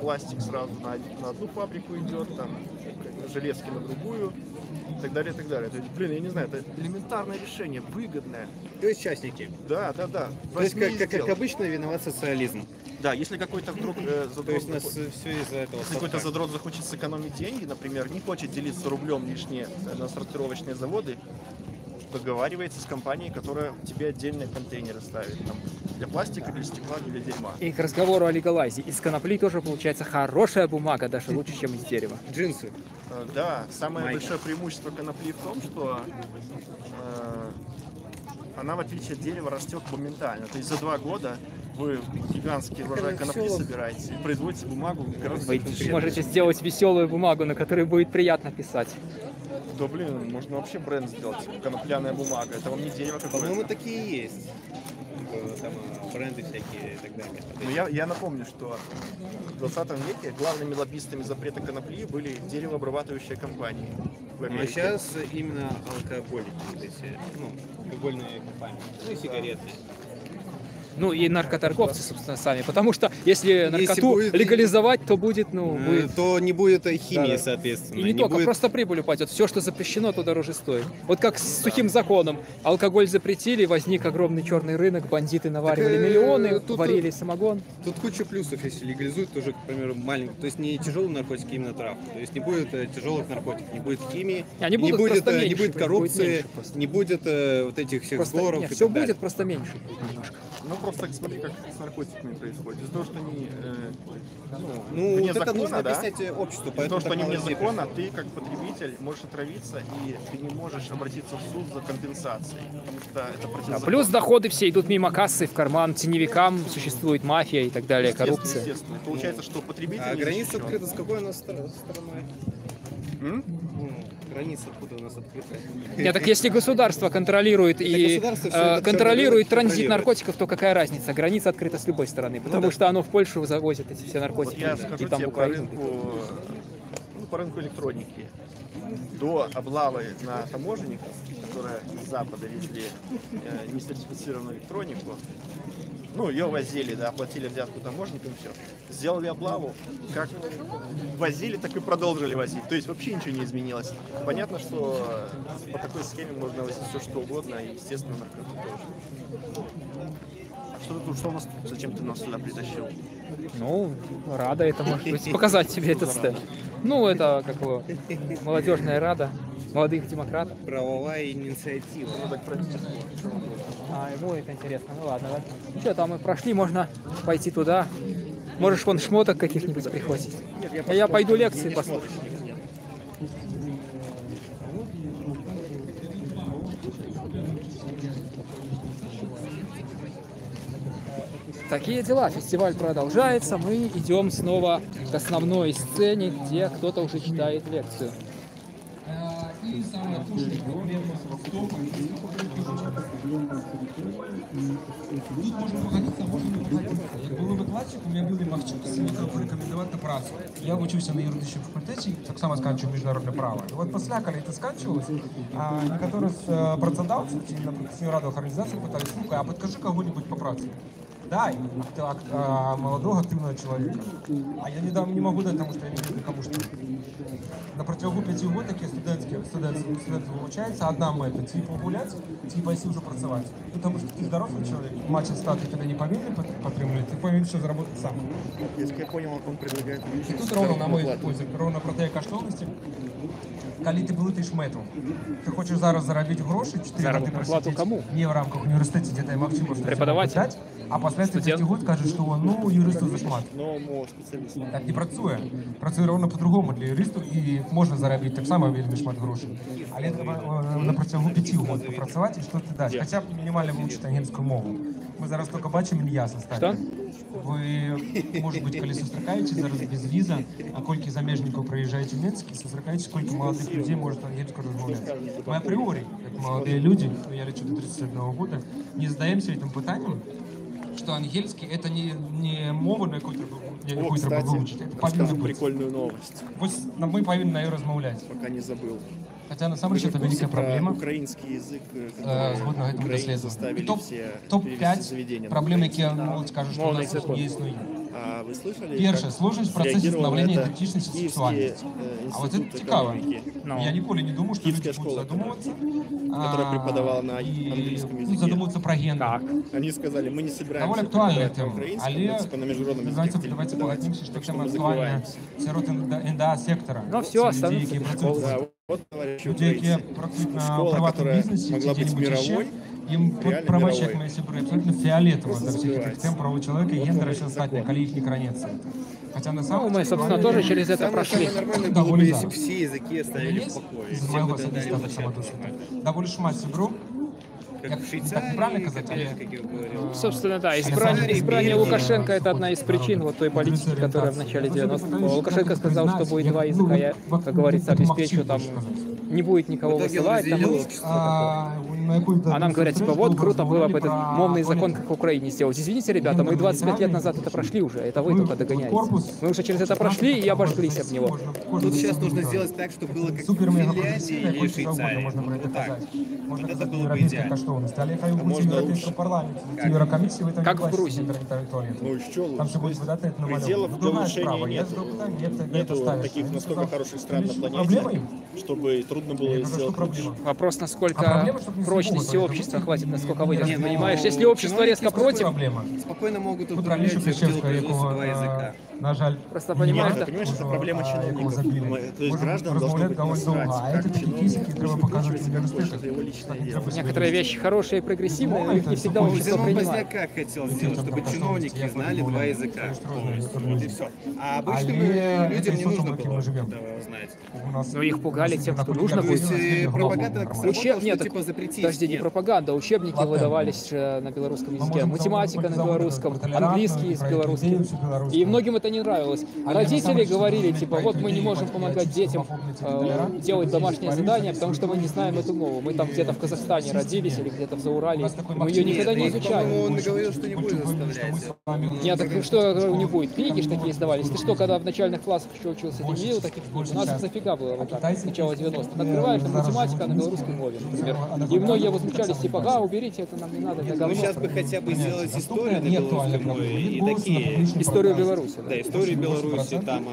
Пластик сразу на одну фабрику идет, там, железки на другую, и так далее, и так далее. То есть, я не знаю, это элементарное решение, выгодное.
То есть частники.
Да.
То есть, как обычно, виноват социализм.
Да, если какой-то вдруг какой-то задрот захочет сэкономить деньги, например, не хочет делиться рублем лишнее на сортировочные заводы, договаривается с компанией, которая тебе отдельные контейнеры ставит. Там, для пластика, для стекла, для дерьма.
И к разговору о легалайзе. Из конопли тоже получается хорошая бумага, даже лучше, чем из дерева.
Джинсы.
Да, самое большое преимущество конопли в том, что она, в отличие от дерева, растет моментально. То есть за 2 года вы гигантский урожай конопли собираете и производите бумагу гораздо быстрее.
Вы можете сделать веселую бумагу, на которой будет приятно писать.
Да можно вообще бренд сделать, типа конопляная бумага. Это вам не дерево какое-то.
По-моему, такие есть. Там бренды всякие и так далее.
Но я напомню, что в 20 веке главными лоббистами запрета конопли были деревообрабатывающие компании.
А сейчас именно алкоголики, алкогольные компании, и сигареты.
Ну и наркоторговцы, собственно, сами. Потому что если наркоту легализовать, то будет,
то не будет химии, соответственно.
И не только, просто прибыль упадет. Все, что запрещено, то дороже стоит. Вот как с сухим законом. Алкоголь запретили, возник огромный черный рынок, бандиты наваривали миллионы, варили самогон.
Тут куча плюсов, если легализуют, тоже, к примеру, маленький. То есть не тяжелые наркотики, именно травка. То есть не будет тяжелых наркотиков, не будет химии, не будет коррупции, не будет вот этих всех сборов.
Все будет, просто меньше немножко.
Просто смотри, как с наркотиками происходит. Из-за того, что они
вне
закона,
нужно объяснять обществу.
Из-за того, что они вне закона, ты как потребитель можешь отравиться, и ты не можешь обратиться в суд за компенсацией. Потому что это противозаконно.
Плюс доходы все идут мимо кассы, в карман теневикам, существует мафия и так далее, коррупция.
Естественно. Получается, что потребитель...
А граница открыта с какой у нас стороной? Граница откуда у нас открыта?
Нет, так если государство контролирует и контролирует транзит наркотиков, то какая разница? Граница открыта с любой стороны, потому что оно в Польшу завозит эти все наркотики.
Вот я скажу
и там
тебе
в Украину.
по рынку электроники. До облавы на таможенников, которые из Запада везли несертифицированную электронику, ее возили, оплатили взятку таможенникам, все. Сделали облаву, как возили, так и продолжили возить. То есть вообще ничего не изменилось. Понятно, что по такой схеме можно возить все что угодно, и, естественно, наркотики тоже. Что у нас тут? Зачем ты нас сюда притащил?
Рада это, может быть, показать тебе этот стенд. Это как его, молодежная рада, молодых демократов.
Правовая инициатива.
Ему это интересно. Ладно. Что, там мы прошли, можно пойти туда. Можешь вон шмоток каких-нибудь прихватить. Я пойду лекции послушать. Такие дела. Фестиваль продолжается. Мы идем снова к основной сцене, где кто-то уже читает лекцию.
И самая большая проблема в том, тут можна погодитися, можна не погодитися. Як були викладчиком, я був Махчук, мені треба порекомендувати на працю. Я учився на юридичному факультеті, так само сканчив міжнародне право. І от після, коли це сканчивалось, некоторі з працедавців, на радових організацій питали, слухай, а підкажи кого-нибудь по праці. Да, молодого активного человека. А я не могу дать, потому что я не знаю, кому что. На протягу 5 год такие студенты вилучаються. Одна мета – ті погуляти, ті пойти вже працювати. Тому що ти здоровий чоловік, маче стати тебе не повинен підтримувати, ти повинен все заробити сам.
Если я понял, он предлагает
І тут ровно, на мой погляд, ровно про те коштовності. Коли ти платиш метру, ти хочеш зараз заробити гроші, 4 роки просидіти не в рамках університету, де ти максимум можеш преподавати, а після 30 років кажеш, що ну, юристу зашмат. Так не працює. Працює ровно по-другому для юристів і можна заробити так само вельми шмат грошей. Але на протягу 5 років попрацювати і що ти дасть. Хоча б мінімально вивчити англійську мову. Ми зараз тільки бачимо мільяса стати. Ви, може бути, коли зустрічаєте зараз без віза, а скільки заміжників приїжджають в Мінськ, зустрічаєте, скільки молодих людей можуть англійською розмовляти. Мы априори, как молодые люди, я лечу до 31 года, не задаемся этим питанием, что ангельский это не мова, на якую треба вивчити. Это повинно быть.
Прикольную новость.
Мы повинны на ее размовлять.
Пока не забыл.
Хотя на самом деле это великая проблема.
Украинский язык,
Згодно этому доследованию. Топ-5 проблем, які молодь каже, що у нас не існує.
А ви слышали?
Перше, сложність в процесі становлення ідентичності сексуальності. А вот это цікаво. Я ніколи не думав, що люди будуть задумуватися.
Которая преподавала на английском языке.
Задумываться про гендер.
Они сказали, мы не собираемся
довольно актуальная тема.
на международном языке.
Давайте погодимся, что тема актуальна серед НДА-сектора.
Ну все, остается
Люди, які працюють на приватному бізнесі, чи де-небудь ще, їм права человека, мои сябры, абсолютно фиолетово до всех этих тем права человека и гендера еще остатнее, коли их не хранится. Хотя на самом деле...
Мы, собственно, тоже через это прошли.
Нормально было бы, если бы все языки оставили в покое.
Из моего особистого довольно шмать сябру.
Как в Швейцарии,
правильно сказать?
Собственно, да. Избрание Лукашенко — это одна из причин вот той политики, которая в начале 90-х. Лукашенко сказал, что будет 2 языка. Я, как говорится, обеспечу там... Не будет никого высылать, а нам говорят, типа, вот круто было бы этот мовный закон, как в Украине, сделать. Извините, ребята, мы 25 лет назад это прошли уже, это вы только догоняете. Мы уже через это прошли и обожглись об него.
Тут сейчас нужно сделать так, чтобы было как в Финляндии или Швейцарии. Вот так. Вот это было бы идеально.
Как в Грузии.
Ну и что лучше? Пределов для улучшения нету таких настолько хороших стран на планете, чтобы трудно было сделать лучше.
Вопрос, насколько прочности общества хватит, насколько выдержит, понимаешь? Если общество резко против...
Спокойно могут управлять в делу русского языка.
На жаль,
просто понимаешь,
это проблема чиновников. То есть граждан должно быть насрать, как чиновник треба показывать
некоторые вещи хорошие и прогрессивные, но их не всегда общество принимает.
Как хотел сделать, чтобы чиновники знали 2 языка полностью, и все. А обычным людям не нужно было знать.
Но их пугали тем, что нужно будет. Нет,
типа запретить.
Подожди, не пропаганда, учебники выдавались на белорусском языке, математика на белорусском, английский с белорусским. И многим это не нравилось. Родители говорили, типа, вот мы не можем помогать детям делать домашние задания, потому что мы не знаем эту мову. Мы там где-то в Казахстане родились или где-то в Заурале, мы ее никогда не изучали.
Он говорил, что не будет заставлять.
Нет, так что я говорю, не будет? Книги ж такие издавались. Ты что, когда в начальных классах еще учился, ты не видел таких книг? У нас зафига было вот так, с начала 90-х. Открываешь, там математика на белорусской мове, например. И многие возмущались, типа, уберите, это нам не надо, это говно.
Ну сейчас бы хотя бы сделать историю на белорусской мове и такие...
Историю Беларуси,
да, историю Беларуси, там,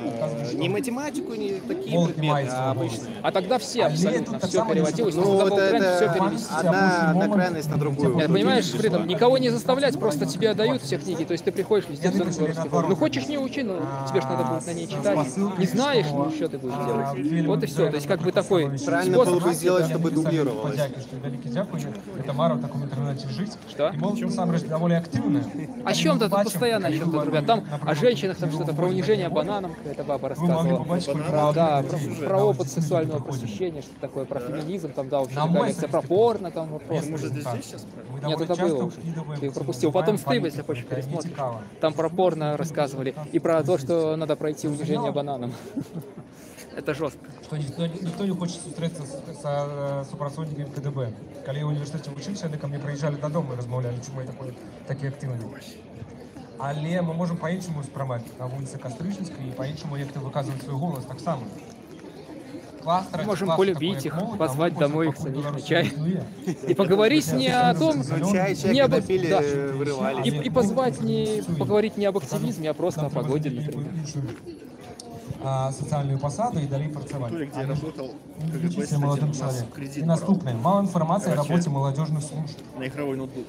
не математику, не такие предметы, а обычные.
А тогда все абсолютно, все переводилось.
Ну, вот это одна крайность на другую.
Нет, понимаешь, при этом никого не заставлять, просто тебе отдают все книги, то есть ты приходишь везде в белорусский форме. Ну хочешь, не учи, но тебе же надо будет на ней читать. Не знаешь, ну что ты будешь делать? Вот и все, то есть как бы такой
правильно
способ.
было бы сделать, чтобы дублировалось.
Дякую. Это Мара в таком интернете жить.
Что?
И молодежь насамрэч довольно активная.
О чем-то тут постоянно, о чем-то, ребят. Там о женщинах, там что-то про унижение бананом, какая-то баба рассказывала. Про опыт сексуального посещения, что такое, про феминизм, там, да, вообще такая лекция, про порно, там, вопрос. Нет, это было уже. Ты пропустил. Потом стыд, если хочешь, пересмотришь. Там про порно рассказывали. И про то, что надо пройти унижение бананом. Это жестко.
Что никто не хочет встретиться с супрацоўнікамі КДБ. Когда я в университете учился, они ко мне приезжали до дома и размовляли, чему я такие активные. Але мы можем по-іншому сприймати на вулиці Кастричинській і по-іншому, як ти виказуєш свій голос, так само.
Можем полюбить их, позвать домой их самих на чай и поговорить не о том, не об и позвать не поговорить не об активизме, а просто о погоде, например.
Социальную посаду и далее працевать.
Где я работал,
молодым человеком. И наступное. Мало информации о работе молодежных служб.
На игровой ноутбук.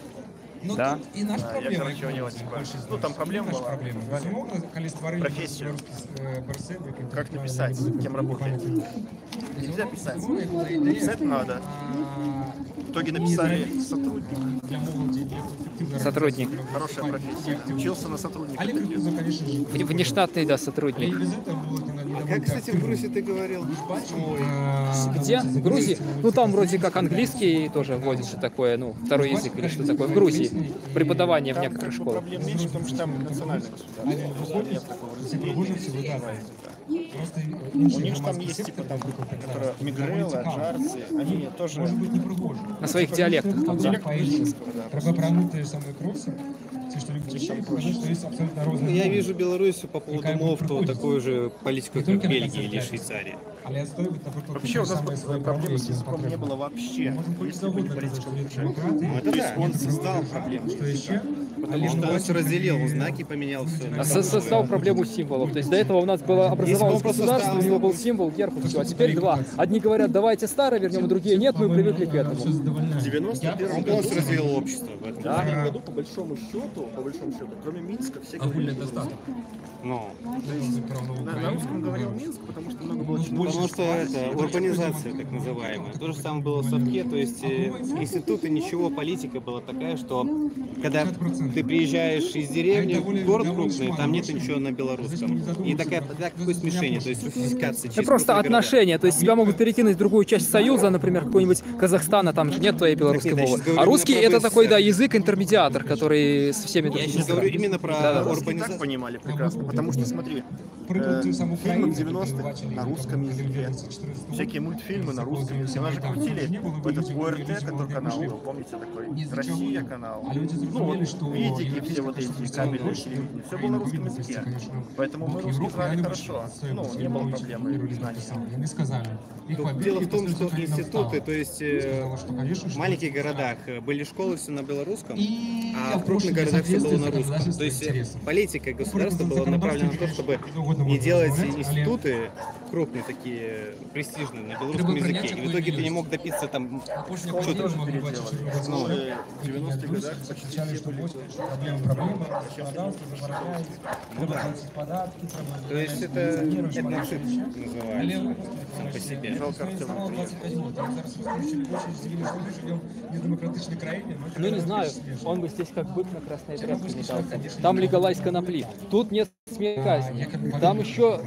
Ну, да. И наша проблема.
Я, короче, у него, типа, ну, там проблема была. Профессию. Как написать, кем работать? Нельзя писать. Писать надо. В итоге написали сотрудник.
Сотрудник.
Хорошая профессия. Учился на сотрудника.
Внештатный, да, сотрудник.
Как, кстати, в Грузии ты говорил?
Где? В Грузии? Ну, там вроде как английский тоже вводит, что такое, ну, второй язык или что такое. В Грузии преподавание в некоторых школах.
Проблем меньше, потому что там национальное государство. У них там есть, типа, там, которые мигрелы, аджарцы, они тоже...
На своих диалектах.
Я вижу Беларусь по поводу МОФТу такую же политику, как Бельгия или Швейцария.
Вообще у нас проблемы с языком не было вообще. Если бы не политика Лукашенко. То есть он создал проблему.
Потому что он все разделил, знаки поменял, все.
Создал проблему символов. То есть до этого у нас было образовалось государство, у него был символ, герб, все. А теперь два. Одни говорят, давайте старое вернем, а другие нет, мы привыкли к этому.
В 91-м году
он развил общество. В
этом году, по большому счету, кроме Минска, все говорили достаточно.
Ну,
на русском говорил Минск, потому что много было
потому что это урбанизация, так называемая. То же самое было в Совке, то есть институты, ничего, политика была такая, что когда ты приезжаешь из деревни в город крупный, там нет ничего на белорусском. И такое смешение, то есть русификация.
Это просто отношения, то есть тебя могут перейти на другую часть Союза, например, какой-нибудь Казахстана, там же нет твоей белорусской мовы. А русский это такой, да, язык-интермедиатор, который со всеми...
Я сейчас говорю именно про урбанизацию.
Так понимали прекрасно, потому что, смотри, фильмы в 90-х на русском языке, всякие мультфильмы на русском языке, нас же крутили в этот ОРТ, который канал, вы помните такой, Россия канал, ну вот, видики, все вот эти кабельные телевидения, все было на русском языке, поэтому мы русский знали хорошо, ну, не было проблемы знания.
Дело в том, что институты, то есть в маленьких городах были школы все на белорусском, а в крупных городах все было на русском. То есть политика государства была направлена на то, чтобы не делать институты крупные, такие престижные на белорусском языке. И в итоге ты не мог добиться там что-то.
В 90-х годах почти все были.
То есть это этноцид называется сам по себе.
Ну не знаю, он бы здесь как бык на красной тряпке метался. Там легалайз конопли, тут нет смертной казни. Там еще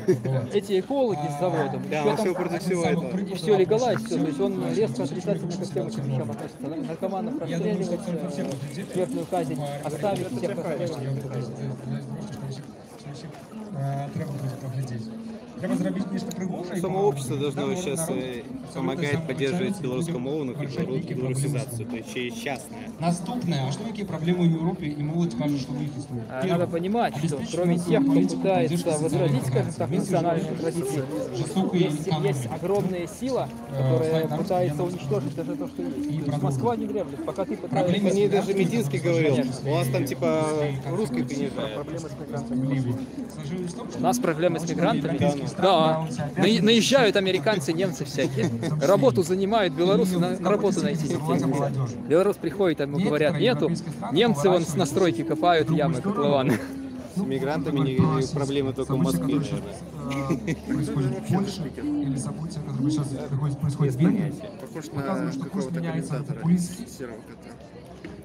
эти экологи с заводом,
да, все против всего этого.
И все легалайз, все, то есть он резко отрицательно ко всем этим вещам относится. Наркоманов расстреливать, смертную казнь оставить, всех расстреливать.
Само общество должно сейчас помогать поддерживать белорусскомовных и белорусизацию, то есть через частное.
Наступное, а что такие проблемы в Европе и молодь кажут, что вы их исследуете?
Надо понимать, что кроме тех, кто пытается возродить, скажем так, национальные традиции, есть огромная сила, которая пытается уничтожить даже то, что есть. Москва не дремлет, пока ты пытаешься...
Мне даже Мединский говорил, у вас там типа русских принижают.
Проблемы с мигрантами.
У нас проблемы с мигрантами? Да. Наезжают американцы, немцы всякие. Работу занимают, белорусы на работу найти нельзя. Белорус приходит, ему говорят, нету. Немцы вон с настройки копают ямы, котлованы.
С мигрантами проблемы только в Москве, наверное.
Происходит больше, или события, которые сейчас происходят в Вене,
показывают, что курс меняется, популизм серого кота.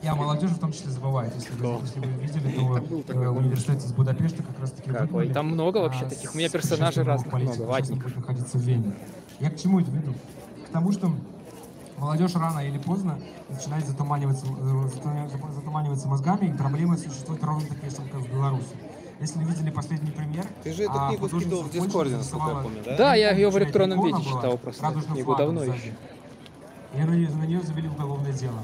И о молодежи в том числе забывает. Если вы видели, то университет из Будапешта как раз таки...
Какой? Там много вообще таких. У меня персонажей разных много. Ватников.
Будет находиться в Вене. Я к чему это веду? К тому, что молодежь рано или поздно начинает затуманиваться мозгами, и проблемы существуют ровно такие же, как в Беларуси. Если видели последний пример...
Ты же эту книгу скидывал в Дискорде, насколько я помню, да?
Да, я ее в электронном виде читал просто. Книгу давно еще.
И на нее завели уголовное дело.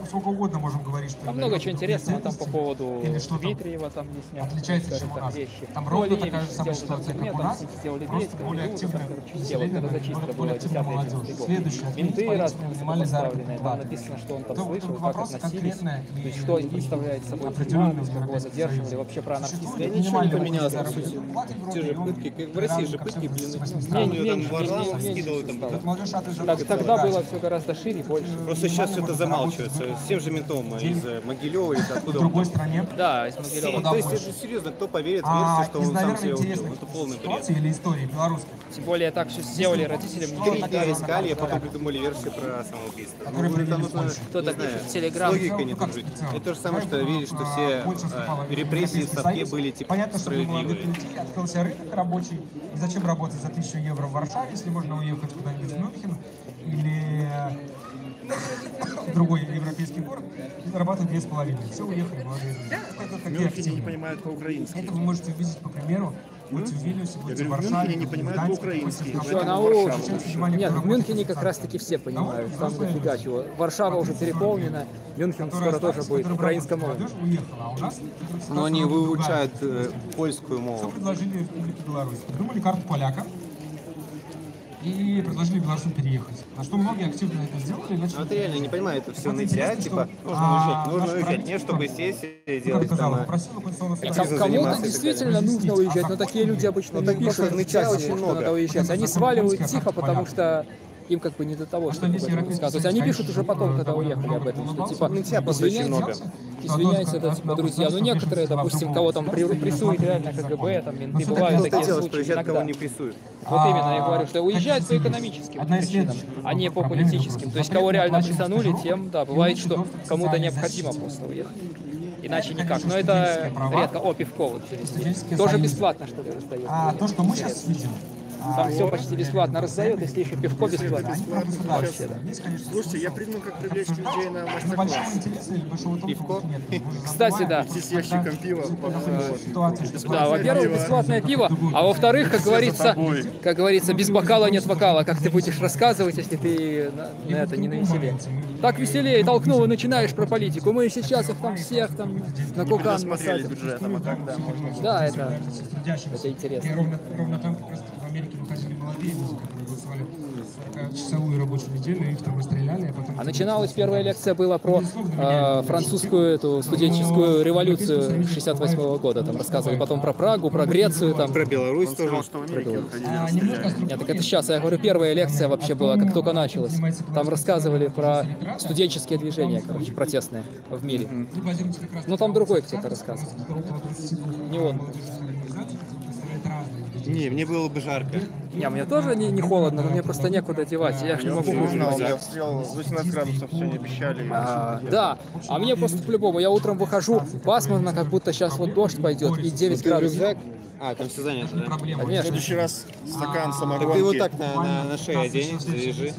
Сколько угодно можем говорить, что...
Там много чего интересного там по поводу Дмитриева, там есть
отличается, чем у нас. Там ровно такая же самая ситуация, как у нас, просто более активная население, более активная молодежь. Следующее, отменить политику минимальной заработной платы. Только вопрос конкретный и
что представляет собой определенный кого задерживали, вообще про анархистов.
Ничего не поменялось, по сути. Те же пытки, как в России же пытки, блин, там Варламов скидывал там.
Тогда было все гораздо шире, больше.
Просто сейчас это замалчивается. С тем же ментом из Могилева или откуда.
В другой стране.
Да, из Могилева.
То есть это серьезно, кто поверит в версию, что он сам себя убил? Это полный бред.
Или истории белорусской.
Тем более так все сделали родителям.
Три дня искали, а потом придумали версию про самоубийство.
Кто-то пишет в Телеграм.
Логика не дружит. Это то же самое, что верить, что все репрессии в Совке были типа справедливые.
Открылся рынок рабочий. И зачем работать за 1000 евро в Варшаве, если можно уехать куда-нибудь в Мюнхен или другой европейский город и зарабатывать 2,5. Все, уехали, молодые люди.
Мюнхене не понимают по-украински.
Это вы можете увидеть, по примеру, будьте в Вильнюсе, будьте в Варшаве.
В Мюнхене не понимают по-украински.
Нет, в Мюнхене как раз таки все понимают. Там дофига чего. Варшава уже переполнена, Мюнхен скоро тоже будет украинскомовным.
Но они выучают польскую мову.
Что предложили в Республике Беларусь? Придумали карту поляка и предложили белорусам переехать. На что многие активно это сделали.
Ну, это реально не понимаю, это все нытья, типа, нужно уезжать, не чтобы сесть и делать там...
Кому-то действительно нужно уезжать, но такие люди обычно не пишут в часе, что надо уезжать. Они сваливают тихо, потому что им как бы не до того, чтобы об этом рассказывать. То есть они пишут уже потом, когда уехали об этом, что типа извиняйте, это типа друзья. Но некоторые, допустим, кого там прессует реально КГБ, там менты бывают такие случаи иногда. Вот именно, я говорю, что уезжают по экономическим причинам, а не по политическим. То есть кого реально прессанули, тем, да, бывает, что кому-то необходимо просто уехать. Иначе никак. Но это редко. О, пивко вот тоже бесплатно, что ли, раздают.
А то, что мы сейчас видим,
там все почти бесплатно раздают, если еще пивко бесплатно.
Вообще, да. Слушайте, я придумал, как привлечь людей на мастер-класс.
Пивко?
Кстати, да.
С ящиком пива.
Да, во-первых, бесплатное пиво, а во-вторых, как говорится, без бокала нет вокала. Как ты будешь рассказывать, если ты на это не навеселее? Так веселее, толкнул и начинаешь про политику. Мы сейчас их там всех там на кукан насадим. Да, это интересно.
Ровно там как раз в Америке выходили молодые музыки, которые голосовали 40-часовую рабочую неделю, их там расстреляли, а потом...
А начиналась первая лекция была про французскую эту студенческую революцию 68-го года. Там рассказывали потом про Прагу, про Грецию. Там.
Про Беларусь тоже.
Нет, так это сейчас. Я говорю, первая лекция вообще была, как только началась. Там рассказывали про студенческие движения, короче, протестные в мире. Ну там другой кто-то рассказывал. Не он.
Не, мне было бы жарко.
Не, мне тоже не холодно, но мне просто некуда девать. Я ж не могу
нужно. Я встрел 18 градусов, сегодня обещали.
Да, а мне просто по-любому. Я утром выхожу, пасмурно, как будто сейчас вот дождь пойдет, и 9 градусов.
А, там все занято, да?
Конечно.
В следующий раз стакан самогонки.
Так ты его так на шею одень, лежи.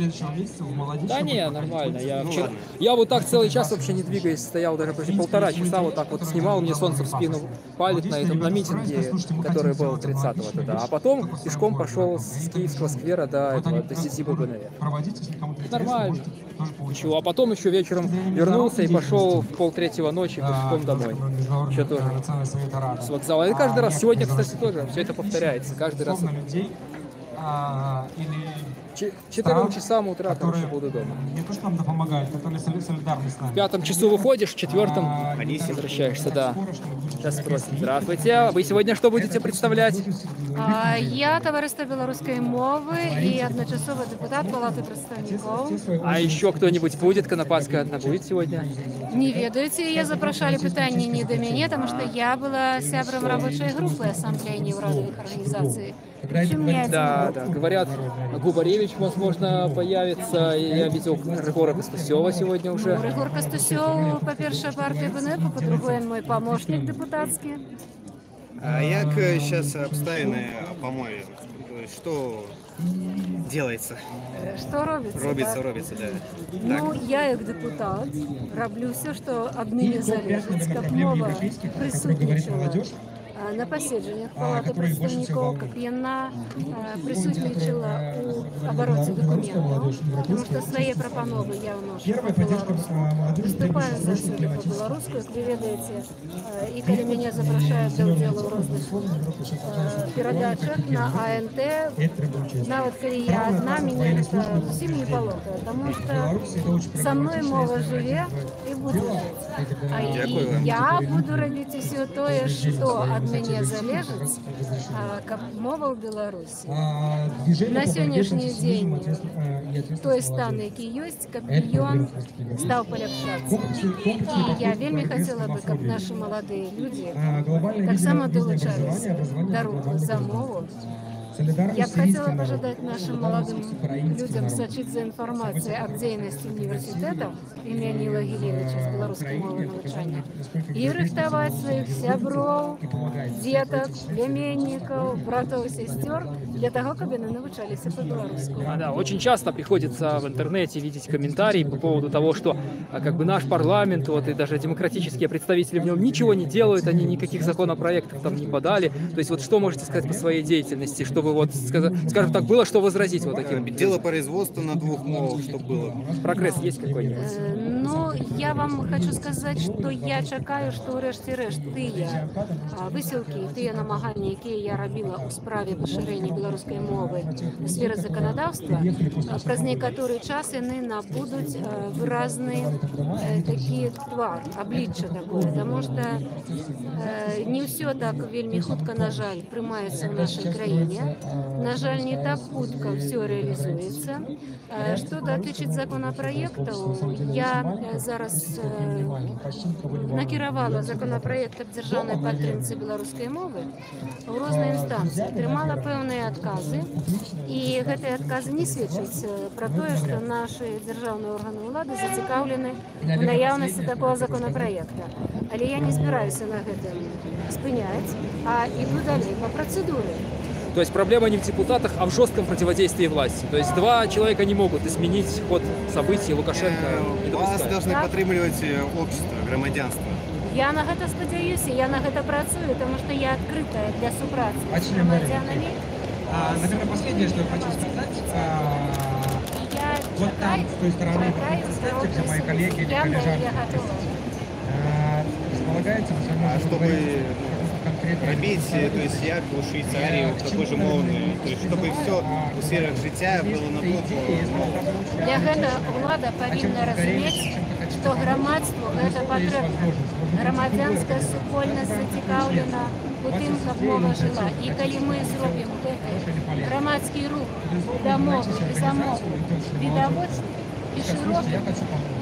Да не, нормально. Я вот так целый час вообще не двигаясь стоял, даже почти 1,5 часа вот так вот снимал, мне солнце в спину палит на митинге, который был 30-го тогда. А потом пешком пошел с Киевского сквера до Сизибы БНР. Нормально. Ничего, а потом еще вечером вернулся и пошел в 2:30 ночи пешком домой. Еще тоже с вокзала. И каждый раз, сегодня, кстати, тоже все это повторяется, каждый раз. 4 часам утра, короче, буду дома.
Не то, что нам помогают, которые солидарны с нами.
В 5 часу выходишь, в 4 возвращаешься, да. Сейчас спросим. Здравствуйте. Вы сегодня что будете представлять?
Я товариство белорусской мовы и одночасовый депутат Палаты представников.
А еще кто-нибудь будет? Конопатская одна будет сегодня?
Не ведаете, я запрошали питание не до меня, потому что я была сябром рабочей группы Ассамблеи неурадовых организаций.
Да, говорят, Губаревич, возможно, появится. Я видел Рыгора Костусева сегодня уже.
Рыгор Костусев, по-перше, партия БНП, по-другое, мой помощник депутатский.
А як сейчас обставины помои? Что делается?
Что робится?
Робится, да.
Ну, я как депутат роблю все, что ад меня залежит, как мова присутничала на посідженнях Палати представников, как яна присутничала у обороте документов, потому что свои пропановы я вношу по-белорусски, выступаю за все по-белорусски, как вы ведаете, и когда меня запрошают до удела в разных передачах на АНТ, нават когда я одна, меня это совсем не полохает, потому что со мной мова живе и буду жить. А я буду робить все то, что от меня залежить, как мова в Беларуси. На сегодняшний день той стан, який есть, как ён стал полегчаться. И я вельми хотела бы, как наши молодые люди так само долучались до рук за мову. Я бы хотела пожелать нашим молодым людям сочить за информацией о деятельности университетов имени Нила Гилевича с белорусской мовы навчания и рыхтовать своих сябров, деток, племенников, братов и сестер для того, чтобы они научались по-белорусски.
Да, очень часто приходится в интернете видеть комментарии по поводу того, что как бы наш парламент, вот и даже демократические представители в нем ничего не делают, они никаких законопроектов там не подали. То есть вот что можете сказать по своей деятельности, чтобы вот, скажем так, было что возразить вот таким?
Дело производства на 2 мовах, чтобы было.
Прогресс есть какой-нибудь?
Ну, я вам хочу сказать, что я чекаю, что решті-решт тыя висілки, тыя намаганні, які я робила у справі поширення білоруської мови у сфері законодавства, праз некоторий час вони набудуть виразний такий твар, обличчя такое, тому що не все так вельми хутко, на жаль, приймається в нашій країні. На жаль, не так хутко все реалізується. Що дотичить законопроектів, я зараз накіровала законопроект об державній підтримці білоруської мови в різні інстанції, отримала певні відкази, і ці відкази не свідчать про те, що наші державні органи влади зацікавлені в наявності такого законопроекту. Але я не збираюся на цьому спиняти, а йду далі по процедурі.
То есть проблема не в депутатах, а в жестком противодействии власти. То есть 2 человека не могут изменить ход событий, Лукашенко не допускает.
Вас должны подтримливать общество, громадянство.
Я на это сподіваюся, я на это працюю, потому что я открытая для супрацы с громадянами.
Наверное, последнее, что я хочу сказать. Вот там, с той стороны, представьте, где мои коллеги или коллежанки располагаются,
чтобы робить, то есть як у Швейцарии, такой же мовный, то есть чтобы все у сферах життя было напротив.
Для этого влада повинна разуметь, что громадству это потребно. Громадянская супольность зацікавлена у тим, как мова жила. И коли мы зробим громадский рух до мови и за мову видовочный и широкий,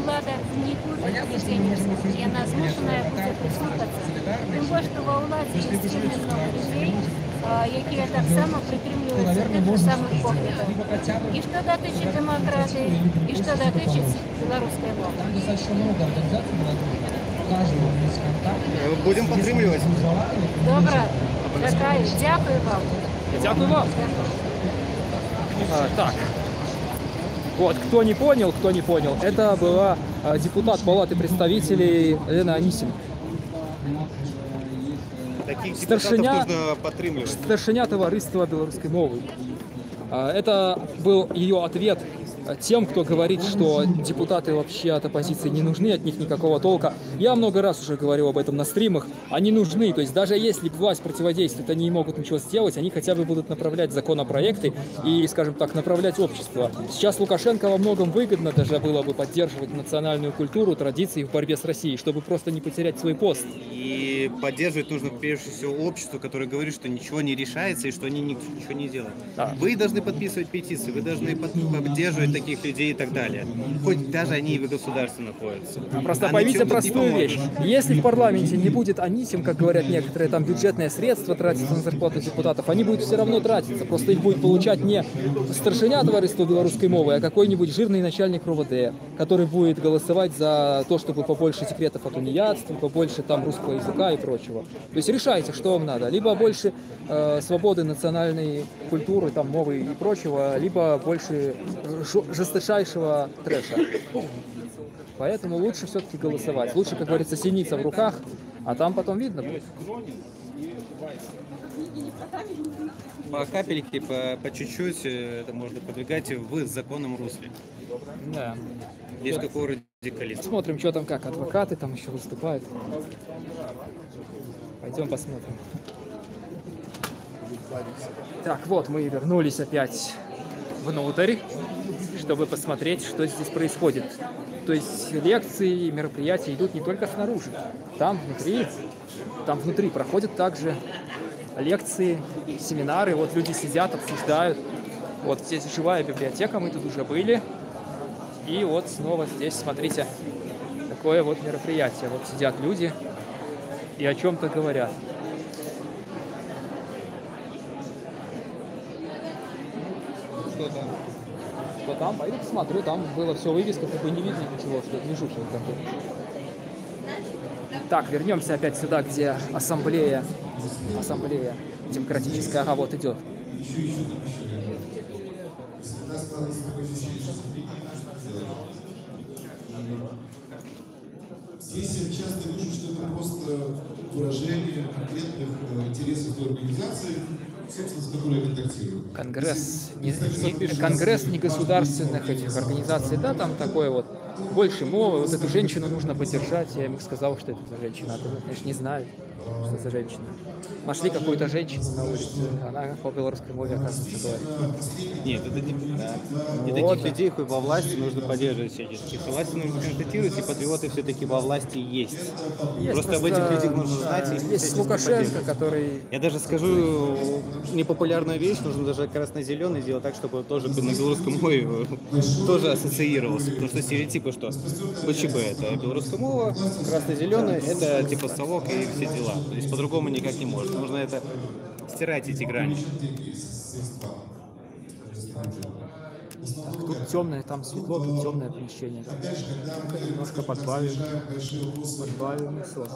влада нікуди не денется. И она змушена буде прислухатися. Тим більше, що во владі є вельми много людей, які так само притримуються тих же самих поглядів. І що дотичить демократії, і що дотичить білоруської мови.
Будем подтримливать.
Добре, чекаю. Дякую вам.
Дякую вам. Так. Вот, кто не понял, это была депутат Палаты представителей Лена Анисина.
Таких депутатов нужно подтримливать.
Старшиня товариства белорусской мовы. Это был ее ответ тем, кто говорит, что депутаты вообще от оппозиции не нужны, от них никакого толка. Я много раз уже говорил об этом на стримах. Они нужны, то есть даже если власть противодействует, они не могут ничего сделать, они хотя бы будут направлять законопроекты и, скажем так, направлять общество. Сейчас Лукашенко во многом выгодно даже было бы поддерживать национальную культуру, традиции в борьбе с Россией, чтобы просто не потерять свой пост.
И поддерживать нужно прежде всего общество, которое говорит, что ничего не решается и что они ничего не делают.
Да.
Вы должны подписывать петиции, вы должны поддерживать таких людей и так далее. Хоть даже они и в государстве находятся.
Просто поймите простую вещь. Если в парламенте не будет анисим, как говорят некоторые, там бюджетные средства тратятся на зарплату депутатов, они будут все равно тратиться. Просто их будет получать не старшиня товариства белорусской мовы, а какой-нибудь жирный начальник РОВД, который будет голосовать за то, чтобы побольше секретов о тунеядстве, побольше там русского языка и прочего. То есть решайте, что вам надо. Либо больше свободы национальной культуры, там, мовы и прочего, либо больше жесточайшего трэша. Поэтому лучше все-таки голосовать. Лучше, как говорится, синица в руках, а там потом видно будет.
По капельке, по чуть-чуть это можно подвигать в законном русле.
Да.
Есть какой радикализм.
Смотрим, что там как. Адвокаты там еще выступают. Пойдем посмотрим. Так, вот мы вернулись опять внутрь, чтобы посмотреть, что здесь происходит. То есть лекции, мероприятия идут не только снаружи. Там внутри проходят также лекции, семинары. Вот люди сидят, обсуждают. Вот здесь живая библиотека, мы тут уже были. И вот снова здесь, смотрите, такое вот мероприятие. Вот сидят люди и о чем-то говорят. Что там? Пойду посмотрю, там было все вывеска, как бы не видно ничего, что движухи вот такой. Так, вернемся опять сюда, где ассамблея демократическая, ага, вот идет.
Здесь я часто вижу, что это просто выражение конкретных интересов той организации, собственно, с которой я контактирую.
Конгресс негосударственных этих организаций, да, там такое вот, больше мовы, вот эту женщину нужно поддержать, я им сказал, что это за женщина, а то, конечно, не знаю, что за женщина. Нашли какую-то женщину на улице, она по белорусской мове, оказывается, говорит.
Нет, это не да. И таких людей хоть во власти нужно поддерживать всячески. Во власти нужно констатировать, и патриоты все-таки во власти есть. Просто об этих людях нужно знать. И
есть Лукашенко, который...
Я даже скажу непопулярную вещь, нужно даже красно-зеленый сделать так, чтобы тоже на белорусском мове тоже ассоциировался. Потому что стереотипы, что БЧБ это белорусская мова, красно-зеленый это типа совок и все дела. То есть по-другому никак не можно. Нужно это стирать, эти грани.
Так, тут темное, там светло, тут темное помещение. Немножко подбавим сотки.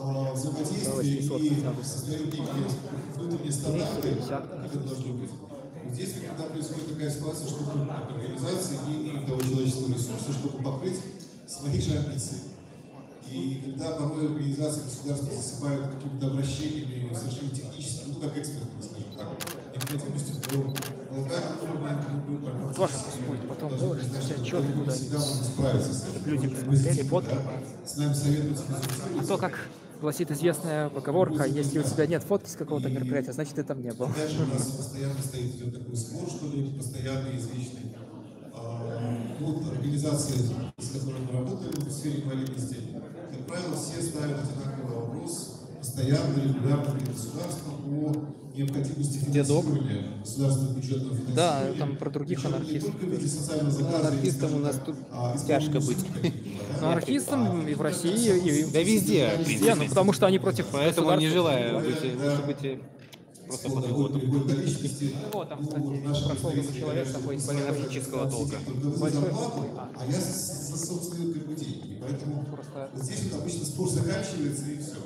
До 800 хотя бы.
Здесь, когда происходит такая ситуация, что организации не имеют того человеческого ресурса, чтобы покрыть свои же амбиции. И когда порой организации государства засыпают какими-то обращениями совершенно техническими, ну как экспертами, скажем так, необходимостью по
Тоже пусть потом выложить все отчеты куда-нибудь. Люди посмотрели, фотки. А то, как гласит известная поговорка, если у тебя нет фотки с какого-то мероприятия, значит ты там не был.
Дальше у нас постоянно стоит идет такой спор, что ли, постоянный, извечный. Вот организации, с которыми мы работаем в сфере инвалидности, как правило, все ставят одинаковый вопрос постоянно, регулярно перед государством о необходимости финансирования государственного бюджетного финансирования.
Да, там про других анархистов.
Анархистам у нас тут тяжко быть.
Анархистам и в России, и
да везде.
Везде, ну, потому что они против
поэтому не желаю быть, лучше быть просто патриотом.
Вот там, кстати, прошел какой человек такой
анархического толка.
А я за собственные деньги, поэтому здесь вот обычно спор заканчивается и все.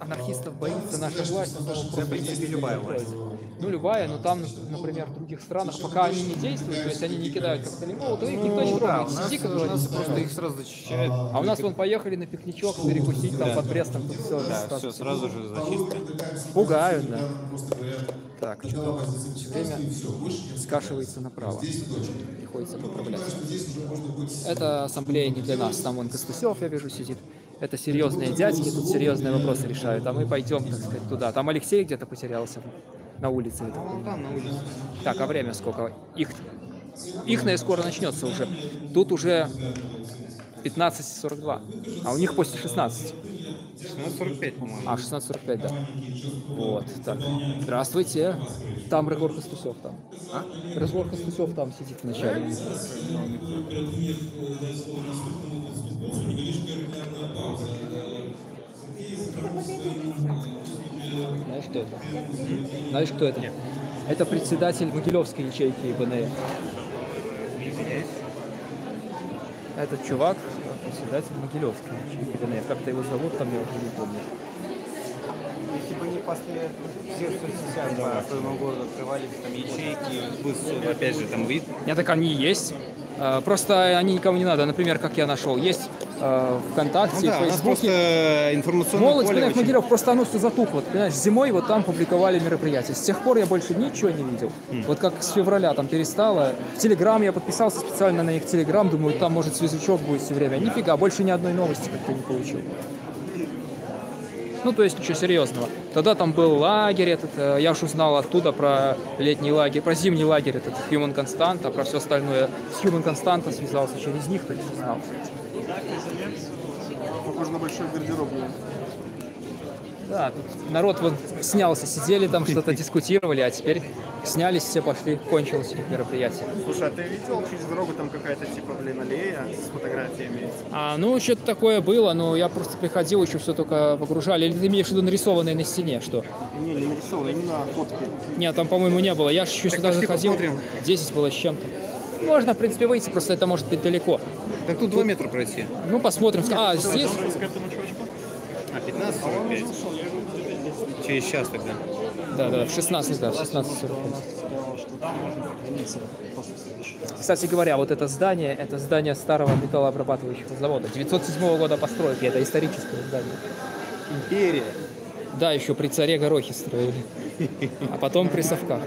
анархистов боится наша власть,
в принципе, любая власть.
Ну, любая, но там, например, в других странах, пока они не действуют, то есть они не кидают коктейли Молотова, то их никто не трогает. Сиди, как говорится,
просто их сразу зачищают.
А у нас вон поехали на пикничок перекусить там под Брестом, тут все.
Да, все, сразу же зачистка.
Пугают, да. Так, что-то время скашивается направо. Приходится поправлять. Это ассамблея не для нас. Там вон Костусев, я вижу, сидит. Это серьезные дядьки, тут серьезные вопросы решают. А мы пойдем, так сказать, туда. Там Алексей где-то потерялся на улице.
Там, на улице.
Так, а время сколько? Ихное скоро начнется уже. Тут уже 15:42, а у них после 16.
16:45, по-моему.
А, 16:45, да. Вот, так. Здравствуйте. Там Рыгор Костусев там.
А?
Рыгор Костусев там сидит в начале. Знаешь, кто это? Знаешь, кто это? Нет. Это председатель Могилевской ячейки БНР. Этот чувак, председатель Могилевской ячейки БНР. Как-то его зовут, там я уже не помню.
Если бы не после всех соцсетей по своему городу открывались там ячейки, опять же, там вид.
Нет, так они есть. Просто они никому не надо. Например, как я нашел, есть ВКонтакте,
ну, да,
Фейсбуке.
Просто информационное
Молодь,
поле
понимаешь, Могилев, просто оно все затухло. Понимаешь, зимой вот там публиковали мероприятия. С тех пор я больше ничего не видел. Вот как с февраля там перестало. В Телеграм я подписался специально на их Телеграм. Думаю, там может связучок будет все время. Нифига, больше ни одной новости как-то не получил. Ну, то есть ничего серьезного. Тогда там был лагерь этот, я уж узнал оттуда про летний лагерь, про зимний лагерь этот, Human Constant, а про все остальное с Human Constant связался через них, то есть узнал.
Похоже на большой гардеробную.
Да, тут народ вот снялся, сидели там, что-то дискутировали, а теперь снялись, все пошли, кончилось их мероприятие.
Слушай, а ты видел через дорогу там какая-то типа, аллея с фотографиями?
Ну, что-то такое было, но я просто приходил, еще все только погружали. Или ты имеешь в виду нарисованное на стене, что?
Не нарисованное, именно фотки.
Нет, там, по-моему, не было. Я же еще сюда заходил, 10 было с чем-то. Можно, в принципе, выйти, просто это может быть далеко.
Так тут 2 метра пройти.
Ну, посмотрим. А, здесь...
А, 15:45. Через час тогда.
Да, в 16, да, в 16:45. Кстати говоря, вот это здание старого металлообрабатывающего завода. 907 года постройки, это историческое здание.
Империя.
Да, еще при царе Горохе строили. А потом при совках.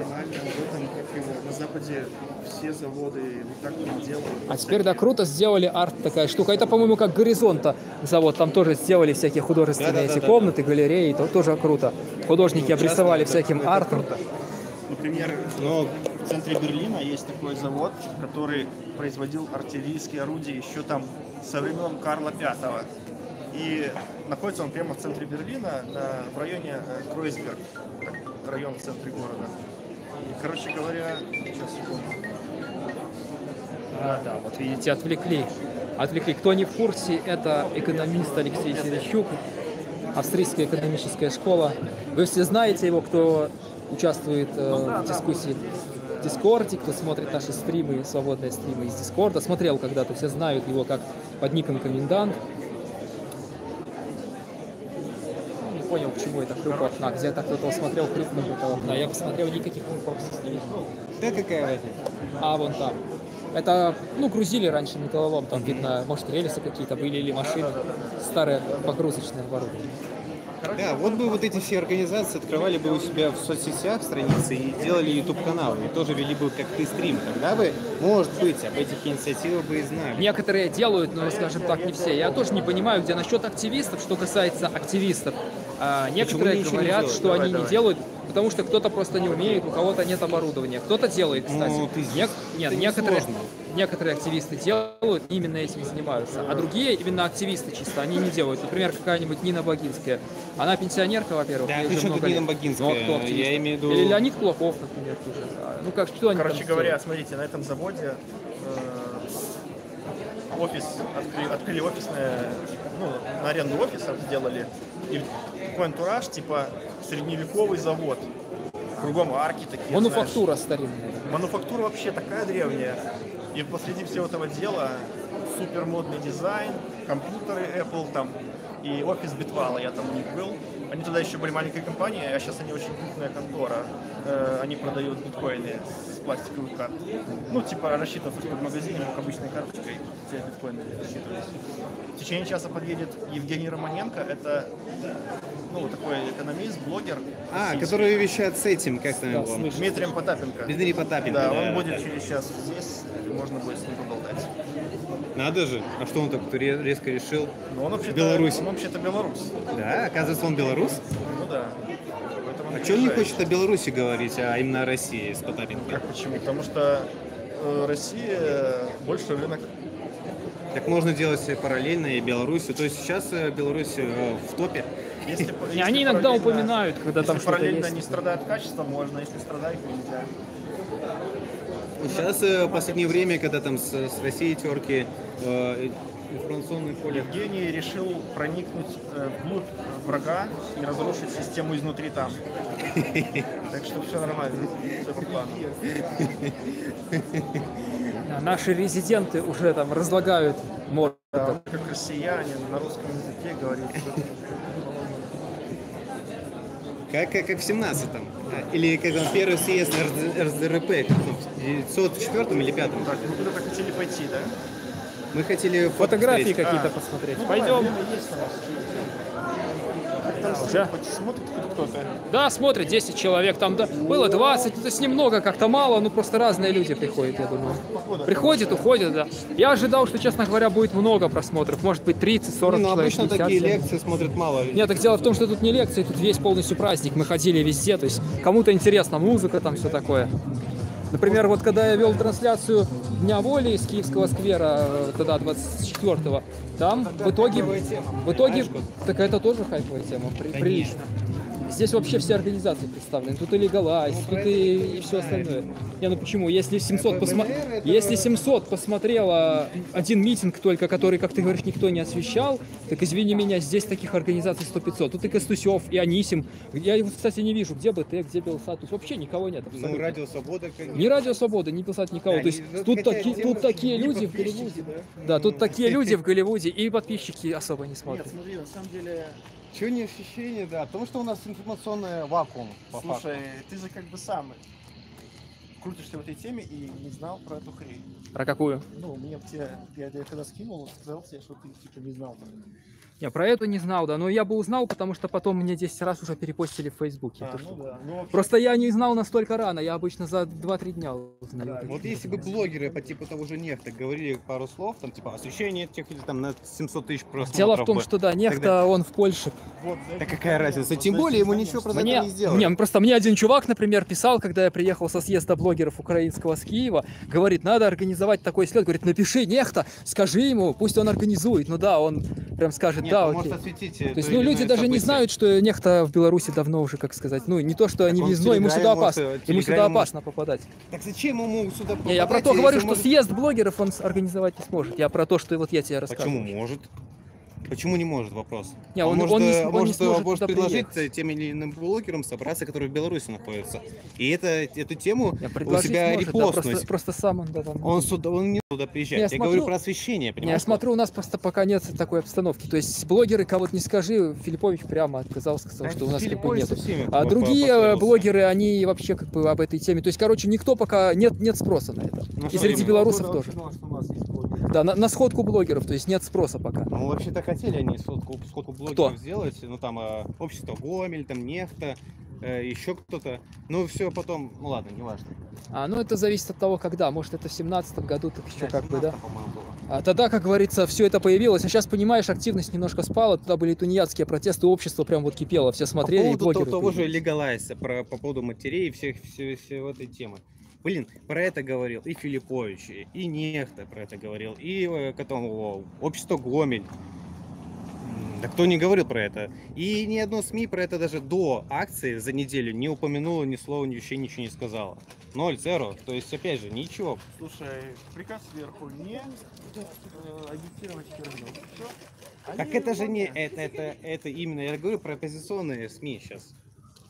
На Западе все заводы вот так не делают.
А теперь, да, круто сделали арт такая штука. Это, по-моему, как Горизонта завод. Там тоже сделали всякие художественные комнаты, галереи. Это тоже круто. Художники обрисовали всяким артом.
Например, в центре Берлина есть такой завод, который производил артиллерийские орудия еще там со времен Карла V. И находится он прямо в центре Берлина, в районе Кройсберг, район в центре города. Короче говоря, сейчас секунду.
Да, вот видите, отвлекли. Кто не в курсе, это экономист Алексей Терещук, австрийская экономическая школа. Вы все знаете его, кто участвует в дискуссии в Дискорде, кто смотрит наши стримы, свободные стримы из Дискорда. Смотрел когда-то, все знают его как под ником Комендант. Не понял, почему это хрюкало окна. Где-то кто-то смотрел хрюкнул окна. Я посмотрел, никаких вопросов не видел.
Да какая разница?
А вон там. Это, грузили раньше металлолом, там видно, может, рельсы какие-то были или машины. Старое погрузочное оборудование.
Да, вот бы вот эти все организации открывали бы у себя в соцсетях страницы и делали YouTube-каналы, и тоже вели бы как ты стрим. Тогда бы, может быть, об этих инициативах бы и знали.
Некоторые делают, но, скажем так, не все. Я тоже не понимаю, где насчет активистов, что касается активистов. Некоторые говорят, что они не делают, потому что кто-то просто не умеет, у кого-то нет оборудования. Кто-то делает, кстати. Некоторые активисты делают, именно этим занимаются. А другие, именно активисты чисто, они не делают. Например, какая-нибудь Нина Богинская. Она пенсионерка, во-первых.
Да, причем тут Нина Богинская?
Ну,
я имею в виду...
Или Леонид Кулаков, например, тоже. Что они
Короче говоря, смотрите, на этом заводе открыли офисное, на аренду офисов сделали. И такой антураж, типа средневековый завод. Кругом арки такие.
Мануфактура старинная.
Мануфактура вообще такая древняя. И посреди всего этого дела супер модный дизайн, компьютеры Apple, там и офис Битвала, я там у них был. Они тогда еще были маленькой компанией, а сейчас они очень крупная контора. Они продают биткоины с пластиковых карт. Ну, типа рассчитываться, что в магазине мог обычной карточкой те биткоины рассчитывались. В течение часа подъедет Евгений Романенко, это такой экономист, блогер.
Который вещает с этим, как там его?
Дмитрием Потапенко.
Дмитрий Потапенко,
да. Он будет через час здесь, можно будет с ним поболтать.
Надо же. А что он так резко решил?
Ну, он вообще-то белорус.
Да, оказывается, он белорус?
Ну да.
А что он не хочет о Беларуси говорить, а именно о России с Потапенко?
Как почему? Потому что Россия больше рынок.
Так можно делать параллельно и Беларусь. То есть сейчас Беларусь в топе.
Если
они иногда упоминают, когда там что-то
параллельно
есть.
не страдают качеством, можно, если страдает, нельзя.
Сейчас в последнее время, когда там с Россией терки, информационное поле.
Евгений решил проникнуть вглубь врага и разрушить систему изнутри там. Так что все нормально, все по плану.
Наши резиденты уже там разлагают морду.
Да, как россиянин на русском языке говорит.
Как в 17-м. Или как там первый съезд РСДРП, в 904 или 5
Так, вы куда-то хотели пойти, да?
Мы хотели
фотографии какие-то посмотреть. Пойдем.
Уже? Смотрит кто-то?
Да, смотрит, 10 человек, там было 20, то есть немного, как-то мало, но просто разные люди приходят, я думаю. Приходят, уходят, да. Я ожидал, что, честно говоря, будет много просмотров, может быть 30-40 человек.
Обычно
50,
такие
70.
лекции смотрят мало.
Нет, так дело в том, что тут не лекции, тут весь полностью праздник, мы ходили везде, то есть кому-то интересна музыка, там все такое. Например, вот когда я вел трансляцию Дня воли из Киевского сквера, тогда 24-го, там в итоге, так это тоже хайповая тема, прилично. Здесь вообще все организации представлены. Тут и Легалайз, тут и все остальное. Не, ну почему? Если 700 посмотрело один митинг только, который, как ты говоришь, никто не освещал, так извини меня, здесь таких организаций 100-500. Тут и Костусев, и Анисим. Я его, кстати, не вижу. Где БТ, где Белсат? Тут вообще никого нет.
Ну, Радио Свобода.
Ни Радио Свобода, ни Белсат, никого. То есть тут такие люди в Голливуде. Да, тут такие люди в Голливуде, и подписчики особо не смотрят.
Нет, смотри, на самом деле...
Чего не ощущение, да? Потому что у нас информационный вакуум.
Слушай, ты же как бы сам крутишься в этой теме и не знал про эту хрень.
Про какую?
Ну, я когда скинул, сказал тебе, что ты типа не знал.
Я про это не знал, да, но я бы узнал, потому что потом мне 10 раз уже перепостили в Фейсбуке. Просто я не знал настолько рано, я обычно за 2-3 дня узнаю.
Да, вот если бы блогеры по типу того же Нехта говорили пару слов, там типа освещение тех или там на 700 тысяч просмотров.
Дело в том, что да, Нехта, он в Польше.
Да какая разница, тем более ему ничего про это не сделали.
Просто мне один чувак, например, писал, когда я приехал со съезда блогеров украинского с Киева, говорит, надо организовать такой съезд, говорит, напиши Нехта, скажи ему, пусть он организует. Ну да, он прям скажет, да, окей. То есть, люди даже не знают, что Нехта в Беларуси давно уже, как сказать, ну не то, что они въездной, ему сюда опасно попадать.
Так зачем ему сюда попадать?
Я про то говорю, что съезд блогеров он организовать не сможет. Я про то, что вот я тебе рассказываю.
Почему может? Почему не может, вопрос?
Не, он
может предложить тем или иным блогерам собраться, которые в Беларуси находятся. И эту тему у себя репостнуть.
Да, просто сам он, да, там...
Он не туда приезжает. Я говорю про освещение, понимаешь?
Я смотрю, у нас просто пока нет такой обстановки. То есть блогеры, кого-то не скажи, Филиппович прямо отказал, сказал, что у нас как бы нет. А другие блогеры, они вообще как бы об этой теме. То есть, короче, никто пока нет спроса на это. И среди белорусов тоже. Да, на сходку блогеров, то есть нет спроса пока.
Ну, вообще-то хотели они сходку блогеров сделать, ну там общество Гомель, там Нехта, еще кто-то. Ну все потом, ну ладно, не важно.
Ну это зависит от того, когда. Может это в 17-м году, так еще как бы, да. А тогда, как говорится, все это появилось. А сейчас, понимаешь, активность немножко спала. Туда были тунеядские протесты, общество прям вот кипело, все смотрели.
По поводу того же Легалайза, по поводу матерей и всей этой темы. Блин, про это говорил и Филиппович, и Нехта про это говорил, и общество Гомель. Да кто не говорил про это? И ни одно СМИ про это даже до акции за неделю не упомянуло ни слова, вообще ничего не сказала. 0-0. То есть, опять же, ничего.
Слушай, приказ сверху не агитировать херню.
Так это же не это именно, я говорю про оппозиционные СМИ сейчас.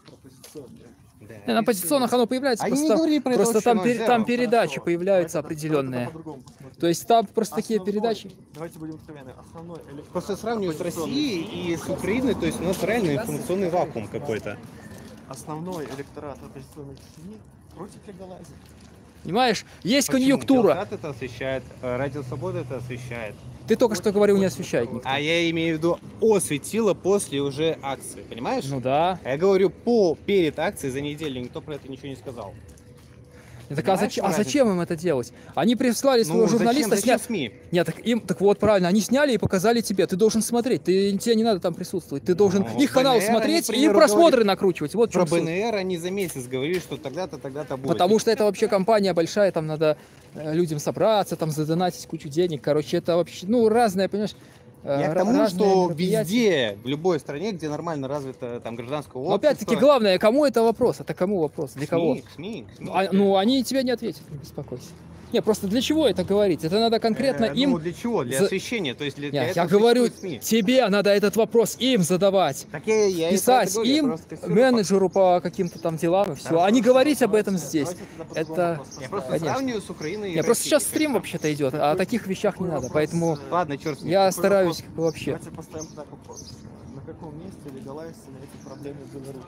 Оппозиционные.
На позиционных оно появляется, просто там передачи появляются определенные. То есть там просто такие передачи.
Давайте будем откровенны. Просто сравниваю с Россией и с Украиной, то есть у нас реально информационный вакуум какой-то.
Основной электорат оппозиционной семьи против легалайзера.
Понимаешь, есть конъюнктура.
Белсат это освещает, Радио Свобода это освещает.
Ты только что говорил, не освещает никто.
А я имею в виду осветило после уже акции, понимаешь?
Ну да.
А я говорю перед акцией за неделю, никто про это ничего не сказал.
Так, а зачем им это делать? Они прислали своего журналиста
зачем СМИ?
Нет, так вот правильно, они сняли и показали тебе. Ты должен смотреть, тебе не надо там присутствовать. Ты должен их канал смотреть и просмотры накручивать. Вот
про БНР они за месяц говорили, что тогда-то будет.
Потому что это вообще компания большая, там надо людям собраться, там задонатить кучу денег. Короче, это вообще, разное, понимаешь?
Я к тому, что везде, в любой стране, где нормально развито там гражданское общество...
Но опять-таки главное, кому это вопрос? Это кому вопрос? Для кого?
СМИ.
Они тебе не ответят, не беспокойся. Не, просто для чего это говорить? Это надо конкретно им...
для чего? Для освещения? То есть для этого
я говорю, тебе надо этот вопрос им задавать.
Так я
писать им, менеджеру по каким-то там делам и все. А не говорить об этом здесь. Это...
Я просто сравниваю с Украиной и Россией.
Просто сейчас стрим вообще-то идет, а о таких вещах не надо. Поэтому
ладно, черт с ним.
Я стараюсь вообще.
Давайте поставим так вопрос. На каком месте легалайзер эти проблемы в Беларуси?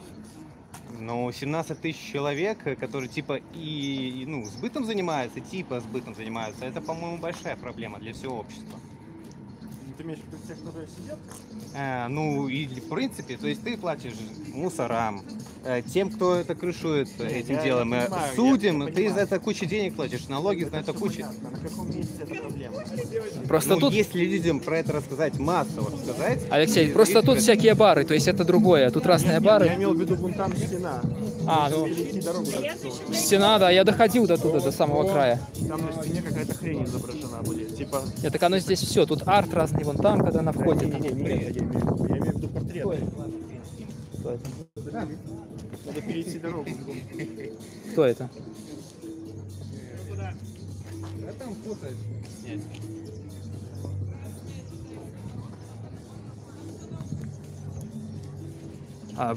17 тысяч человек, которые сбытом занимаются, сбытом занимаются, это, по-моему, большая проблема для всего общества.
Ты имеешь в виду тех, которые сидят?
И в принципе, то есть ты платишь мусорам, тем, кто это крышует этим делом, судим, ты за это кучу денег платишь, налоги на это куча.
На каком месте эта проблема?
Просто тут...
Если людям про это рассказать, массово рассказать...
Алексей, просто тут всякие бары, то есть это другое, тут разные бары.
Я имел в виду вон там стена.
Стена, да, я доходил до туда, до самого края.
Там на стене какая-то хрень изображена будет, типа...
Нет, так оно здесь все, тут арт разный, вон там, когда на входе.
Я имею в виду портрет. Надо перейти дорогу.
Кто это?
Там фото снять.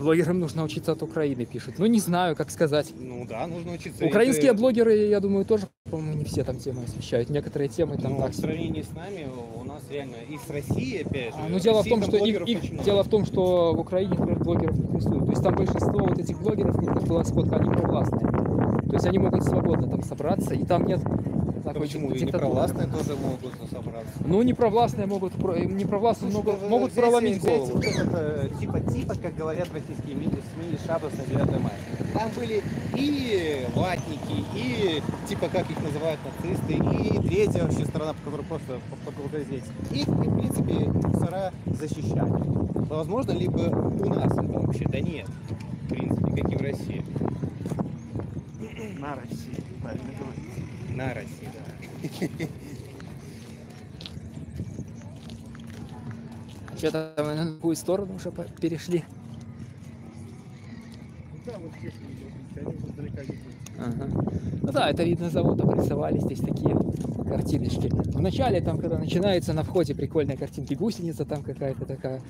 Блогерам нужно учиться от Украины, пишут. Не знаю, как сказать.
Нужно учиться.
Украинские блогеры, я думаю, тоже, по-моему, не все там темы освещают. Некоторые темы там...
в сравнении с нами, у нас реально и с Россией, опять же...
дело в том, что в Украине, например, блогеров не прессуют. То есть там большинство вот этих блогеров, как была сходка, они провластные. То есть они могут свободно там собраться, и там нет...
Почему? И непровластные тоже могут собраться.
Непровластные могут проломить голову.
Это, типа, как говорят российские СМИ, шабас на 9 мая. Там были и ватники, и, как их называют, нацисты, и третья вообще сторона, которая просто по здесь. И, в принципе, мусора защищали. Возможно, либо у нас это вообще, да нет, в принципе, как и в России.
На России, правильно говорить.
На России, да.
Что-то на другую сторону уже перешли. Ага. Это видно, завод обрисовали здесь такие картиночки. Вначале, там, когда начинается, на входе прикольные картинки. Гусеница там какая-то такая.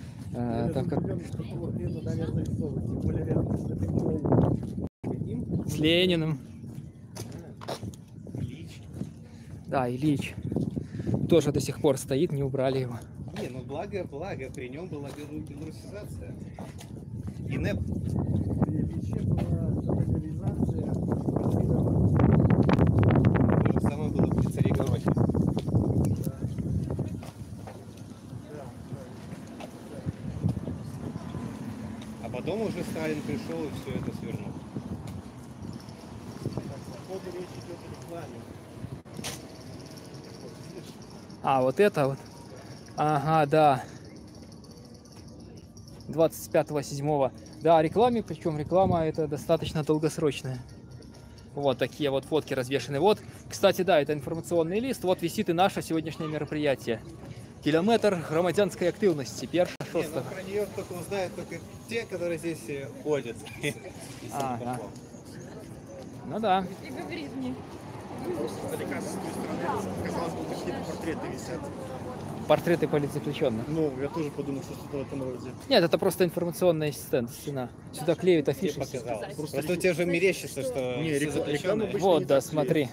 С Лениным. Да, Ильич. Тоже до сих пор стоит, не убрали его.
Благо, при нем была белорусизация. И НЭП. То же самое было при царе Горохе. А потом уже Сталин пришел и все это свернул.
Вот это вот. Ага, да. 25.07. Да, рекламе, причем реклама это достаточно долгосрочная. Вот такие вот фотки развешаны. Вот, кстати, да, это информационный лист. Вот висит и наше сегодняшнее мероприятие. Километр громадянской активности. Первое шестое.
Про нее только узнают только те, которые здесь ходят.
Ага. Ну да.
И говорит мне. Просто издалека, с той стороны, казалось бы, какие-то портреты висят.
Портреты политзаключенных.
Ну, я тоже подумал, что что-то в этом роде.
Нет, это просто информационная стена. Сюда клеют афиши.
Просто у тебя же мерещится, что
вот, да, смотри.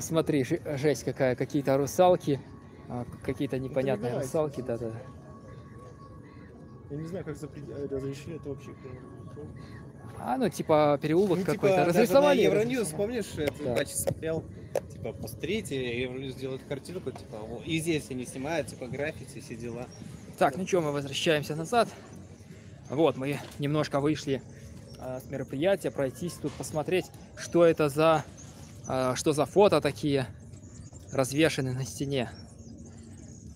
Смотри, жесть какая. Какие-то русалки, какие-то непонятные русалки, да-да.
Я не знаю, как разрешили это вообще.
Ну, типа, переулок
ну,
какой-то.
Типа,
разрисовали.
Даже на Евроньюз, помнишь, этот батч смотрел? Типа, посмотрите, Евроньюз делает картинку, типа, и здесь они снимают, типа, граффити, все дела.
Так, ну что, мы возвращаемся назад. Вот, мы немножко вышли с мероприятия, пройтись тут, посмотреть, что это за... что за фото такие развешаны на стене.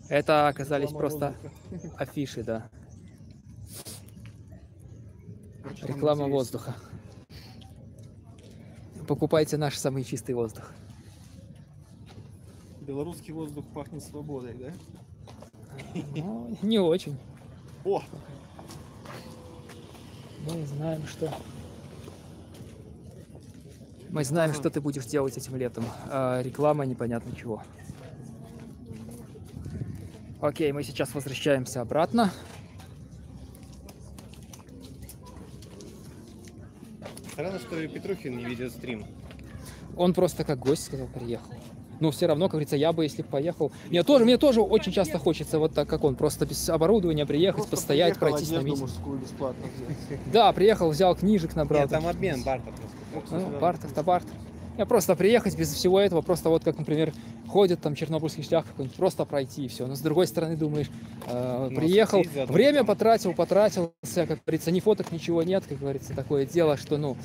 Это оказались просто афиши, да. Реклама воздуха. Покупайте наш самый чистый воздух.
Белорусский воздух пахнет свободой, да?
Ну, не очень.
О!
Мы знаем, что... Мы знаем, что ты будешь делать этим летом. Реклама непонятно чего. Окей, мы сейчас возвращаемся обратно.
Странно, что и Петрухин не ведет стрим.
Он просто как гость, сказал, приехал. Но все равно, как говорится, я бы, если бы поехал... Мне тоже очень часто хочется вот так, как он, просто без оборудования приехать, просто постоять, пройтись на митинг. Да, приехал, взял книжек, набрал.
Нет, там обмен, бартер.
Бартер-то бартер. Я просто приехать без всего этого, просто вот как, например, ходит там чернобыльский шлях какой-нибудь, просто пройти и все. Но с другой стороны думаешь, приехал, время потратился, как говорится, ни фоток, ничего нет, как говорится, такое дело, что, ну,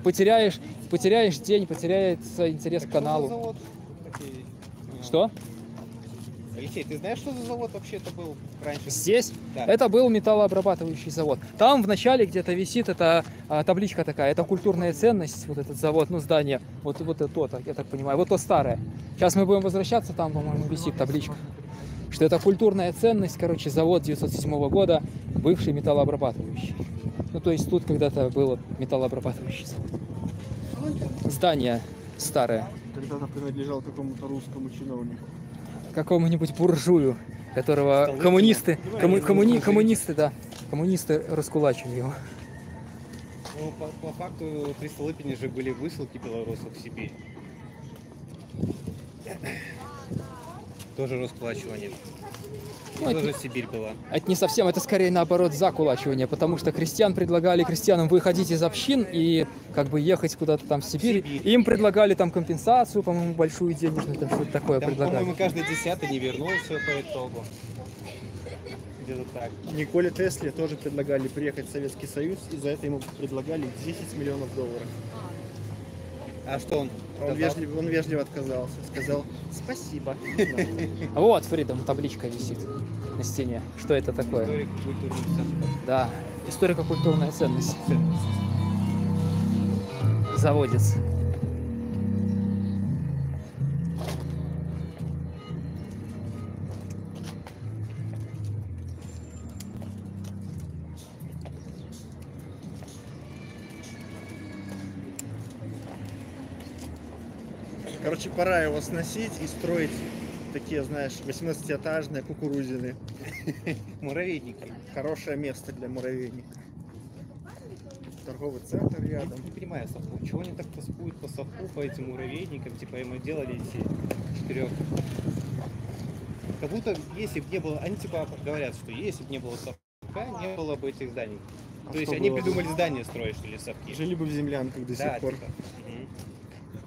потеряешь день, потеряется интерес к каналу. Что?
Алексей, ты знаешь, что за завод вообще это был раньше?
Здесь?
Да.
Это был металлообрабатывающий завод. Там в начале где-то висит эта табличка такая, это культурная ценность, вот этот завод, ну здание, вот это то, я так понимаю, вот то старое. Сейчас мы будем возвращаться, там, по-моему, висит табличка, что это культурная ценность, короче, завод 907 года, бывший металлообрабатывающий. Ну то есть тут когда-то был металлообрабатывающий завод. Здание старое.
Когда-то принадлежал какому-то русскому чиновнику.
Какому-нибудь буржую, которого коммунисты раскулачили его.
Ну, по факту при Столыпине же были высылки белорусов в Сибирь. Тоже раскулачивание. Ну, тоже Сибирь была.
Это не совсем, это скорее наоборот закулачивание, потому что крестьянам выходить из общин и как бы ехать куда-то там в Сибирь. Им предлагали там компенсацию, по-моему, большую денежную, там что-то такое
там,
предлагали.
По-моему, каждый 10-й не вернулся по итогу. Где-то так.
Николе Тесле тоже предлагали приехать в Советский Союз, и за это ему предлагали 10 миллионов долларов.
А что он?
Он вежливо отказался, сказал спасибо.
Вот, Фридом, табличка висит на стене. Что это такое?
Историко-культурная ценность.
Да, историко-культурная ценность. Заводец.
Короче, пора его сносить и строить такие, знаешь, 18-этажные кукурузины.
Муравейники.
Хорошее место для муравейника. Торговый центр рядом.
Не понимаю, совку. Чего они так тоскуют по совку, по этим муравейникам? Типа ему делали эти 4. Как будто, если бы не было... Они типа говорят, что если бы не было совка, не было бы этих зданий. То есть они придумали здания строить, что ли, совки.
Жили бы в землянках до сих пор.
Типа.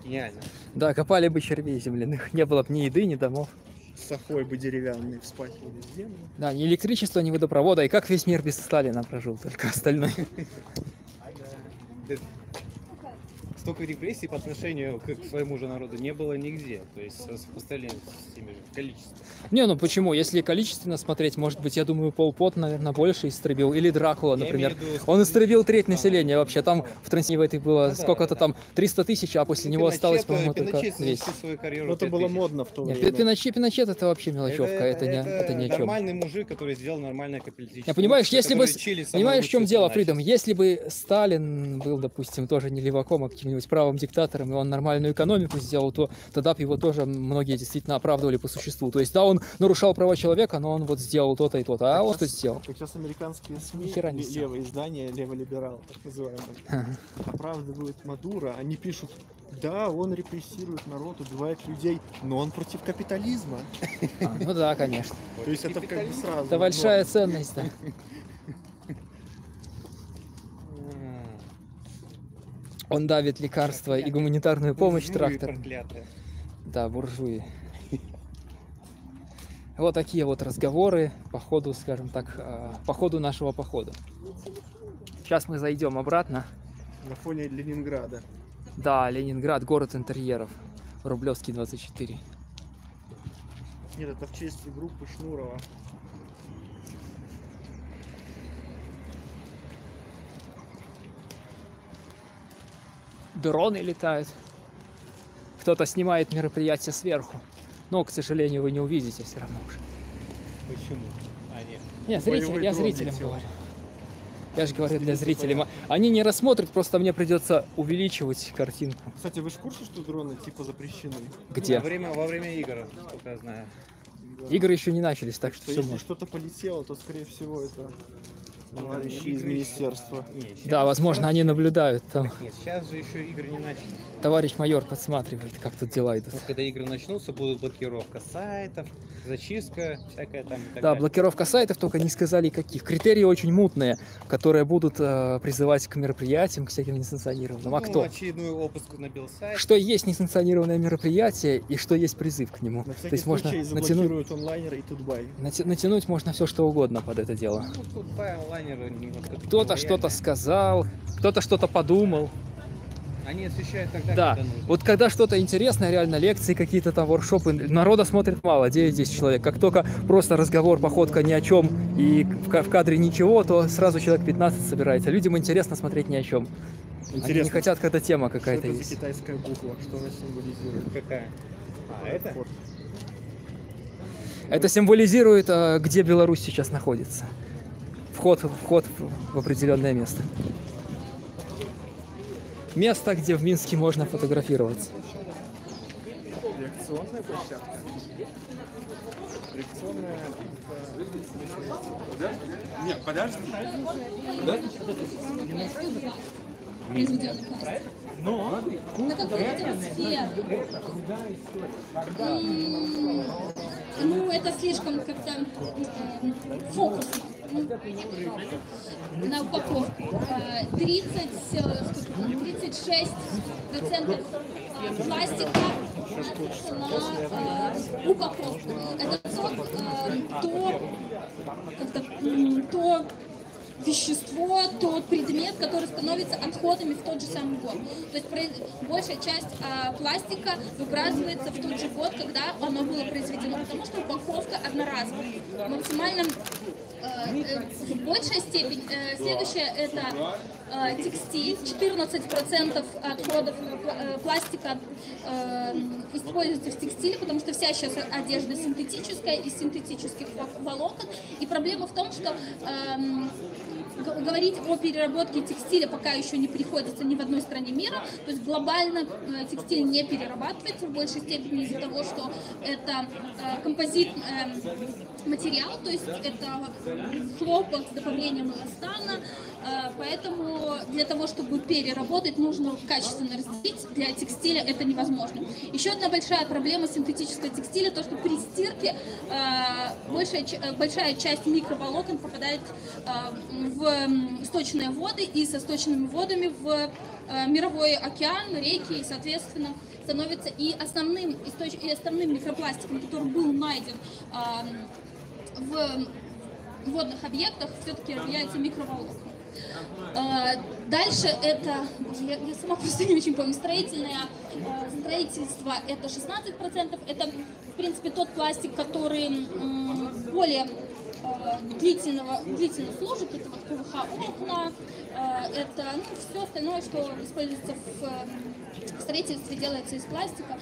Гениально.
Да, копали бы червей земляных. Не было бы ни еды, ни домов.
Сахой бы деревянный вспахивали землю.
Да, ни электричества, ни водопровода. И как весь мир без Сталина прожил, только остальное.
Столько репрессий по отношению к своему же народу не было нигде. То есть сопоставление с теми же количеством.
Не, ну почему? Если количественно смотреть, может быть, я думаю, Пол Пот, наверное, больше истребил. Или Дракула, например. Он истребил треть населения вообще. Там в Трансильвании было сколько-то там 300 тысяч, а после него осталось, по-моему, только 200.
Но это было модно в то время.
Пиночет это вообще мелочевка. Это ни о чем.
Нормальный мужик, который сделал нормальное капиталистическое.
Понимаешь, если бы... Понимаешь, в чем дело, Фридом? Если бы Сталин был, допустим, тоже не леваком, а каким-нибудь каким-нибудь правым диктатором, и он нормальную экономику сделал, то тогда бы его тоже многие действительно оправдывали по существу. То есть, да, он нарушал права человека, но он вот сделал то-то и то-то, а вот что сделал.
Как сейчас американские СМИ,
не
левые издания, леволиберал, так называемые, оправдывают Мадуро, они пишут: да, он репрессирует народ, убивает людей, но он против капитализма.
Ну да, конечно.
То есть это как бы сразу.
Это большая ценность, да. Он давит лекарства и гуманитарную помощь трактор. Да, буржуи. Вот такие вот разговоры по ходу, скажем так, по ходу нашего похода. Сейчас мы зайдем обратно.
На фоне Ленинграда.
Да, Ленинград, город интерьеров. Рублевский 24.
Нет, это в честь группы Шнурова.
Дроны летают. Кто-то снимает мероприятие сверху. Но, к сожалению, вы не увидите все равно уже.
Почему?
Нет, я зрителям говорю. Я же говорю для зрителей. Они не рассмотрят, просто мне придется увеличивать картинку.
Кстати, вы в курсе, что дроны типа запрещены?
Где?
Во время игр, сколько я знаю.
Игры еще не начались, так что все
если
может.
что-то полетело, то, скорее всего, это товарищи из министерства.
Да, возможно, они наблюдают там.
Нет, сейчас же еще игры не начались.
Товарищ майор подсматривает, как тут дела идут.
Вот когда игры начнутся, будет блокировка сайтов, зачистка, всякая там и так
Да,
далее.
блокировка сайтов, только не сказали каких. Критерии очень мутные, которые будут призывать к мероприятиям, к всяким несанкционированным. А кто?
Очередной обыск набил сайт.
Что есть несанкционированное мероприятие и что есть призыв к нему.
На
То есть можно
заблокируют онлайнеры и Тутбай.
натянуть можно все что угодно под это дело.
Ну, Тутбай, онлайнеры немножко...
Кто-то что-то сказал, кто-то что-то подумал.
Они освещают тогда,
Да,
когда нужно.
вот когда что-то интересное, реально лекции какие-то там, воркшопы, народа смотрит мало, 9-10 человек. Как только просто разговор, походка ни о чем и в кадре ничего, то сразу человек 15 собирается. Людям интересно смотреть ни о чем. Они не хотят, когда тема какая-то есть.
Что это за китайская буква? Что она символизирует?
Какая? Это?
Это символизирует, где Беларусь сейчас находится. Вход в определенное место. Место, где в Минске можно фотографироваться.
Реакционная площадка. Реакционная...
Нет, подожди.
Но на какую атмосферу? Ну, это слишком как-то фокус на упаковку. 36% пластика на упаковку. Это то вещество, тот предмет, который становится отходами в тот же самый год. То есть большая часть пластика выбрасывается в тот же год, когда оно было произведено, потому что упаковка одноразовая. Максимально в большей степени. Следующее это текстиль. 14% отходов пластика используется в текстиле, потому что вся сейчас одежда синтетическая, из синтетических волокон. И проблема в том, что говорить о переработке текстиля пока еще не приходится ни в одной стране мира. То есть глобально текстиль не перерабатывается в большей степени из-за того, что это композит материал, то есть это хлопок с добавлением эластана. Поэтому для того, чтобы переработать, нужно качественно разделить. Для текстиля это невозможно. Еще одна большая проблема синтетического текстиля, то что при стирке большая часть микроволокон попадает в сточные воды, и со сточными водами в мировой океан, реки, и, соответственно, становится и основным микропластиком, который был найден в водных объектах, все-таки является микроволокна. Дальше это, я сама просто не очень помню, строительство это 16%, это в принципе тот пластик, который более
длительно служит, это вот ПВХ окна, это все остальное, что используется в строительстве, делается из пластика.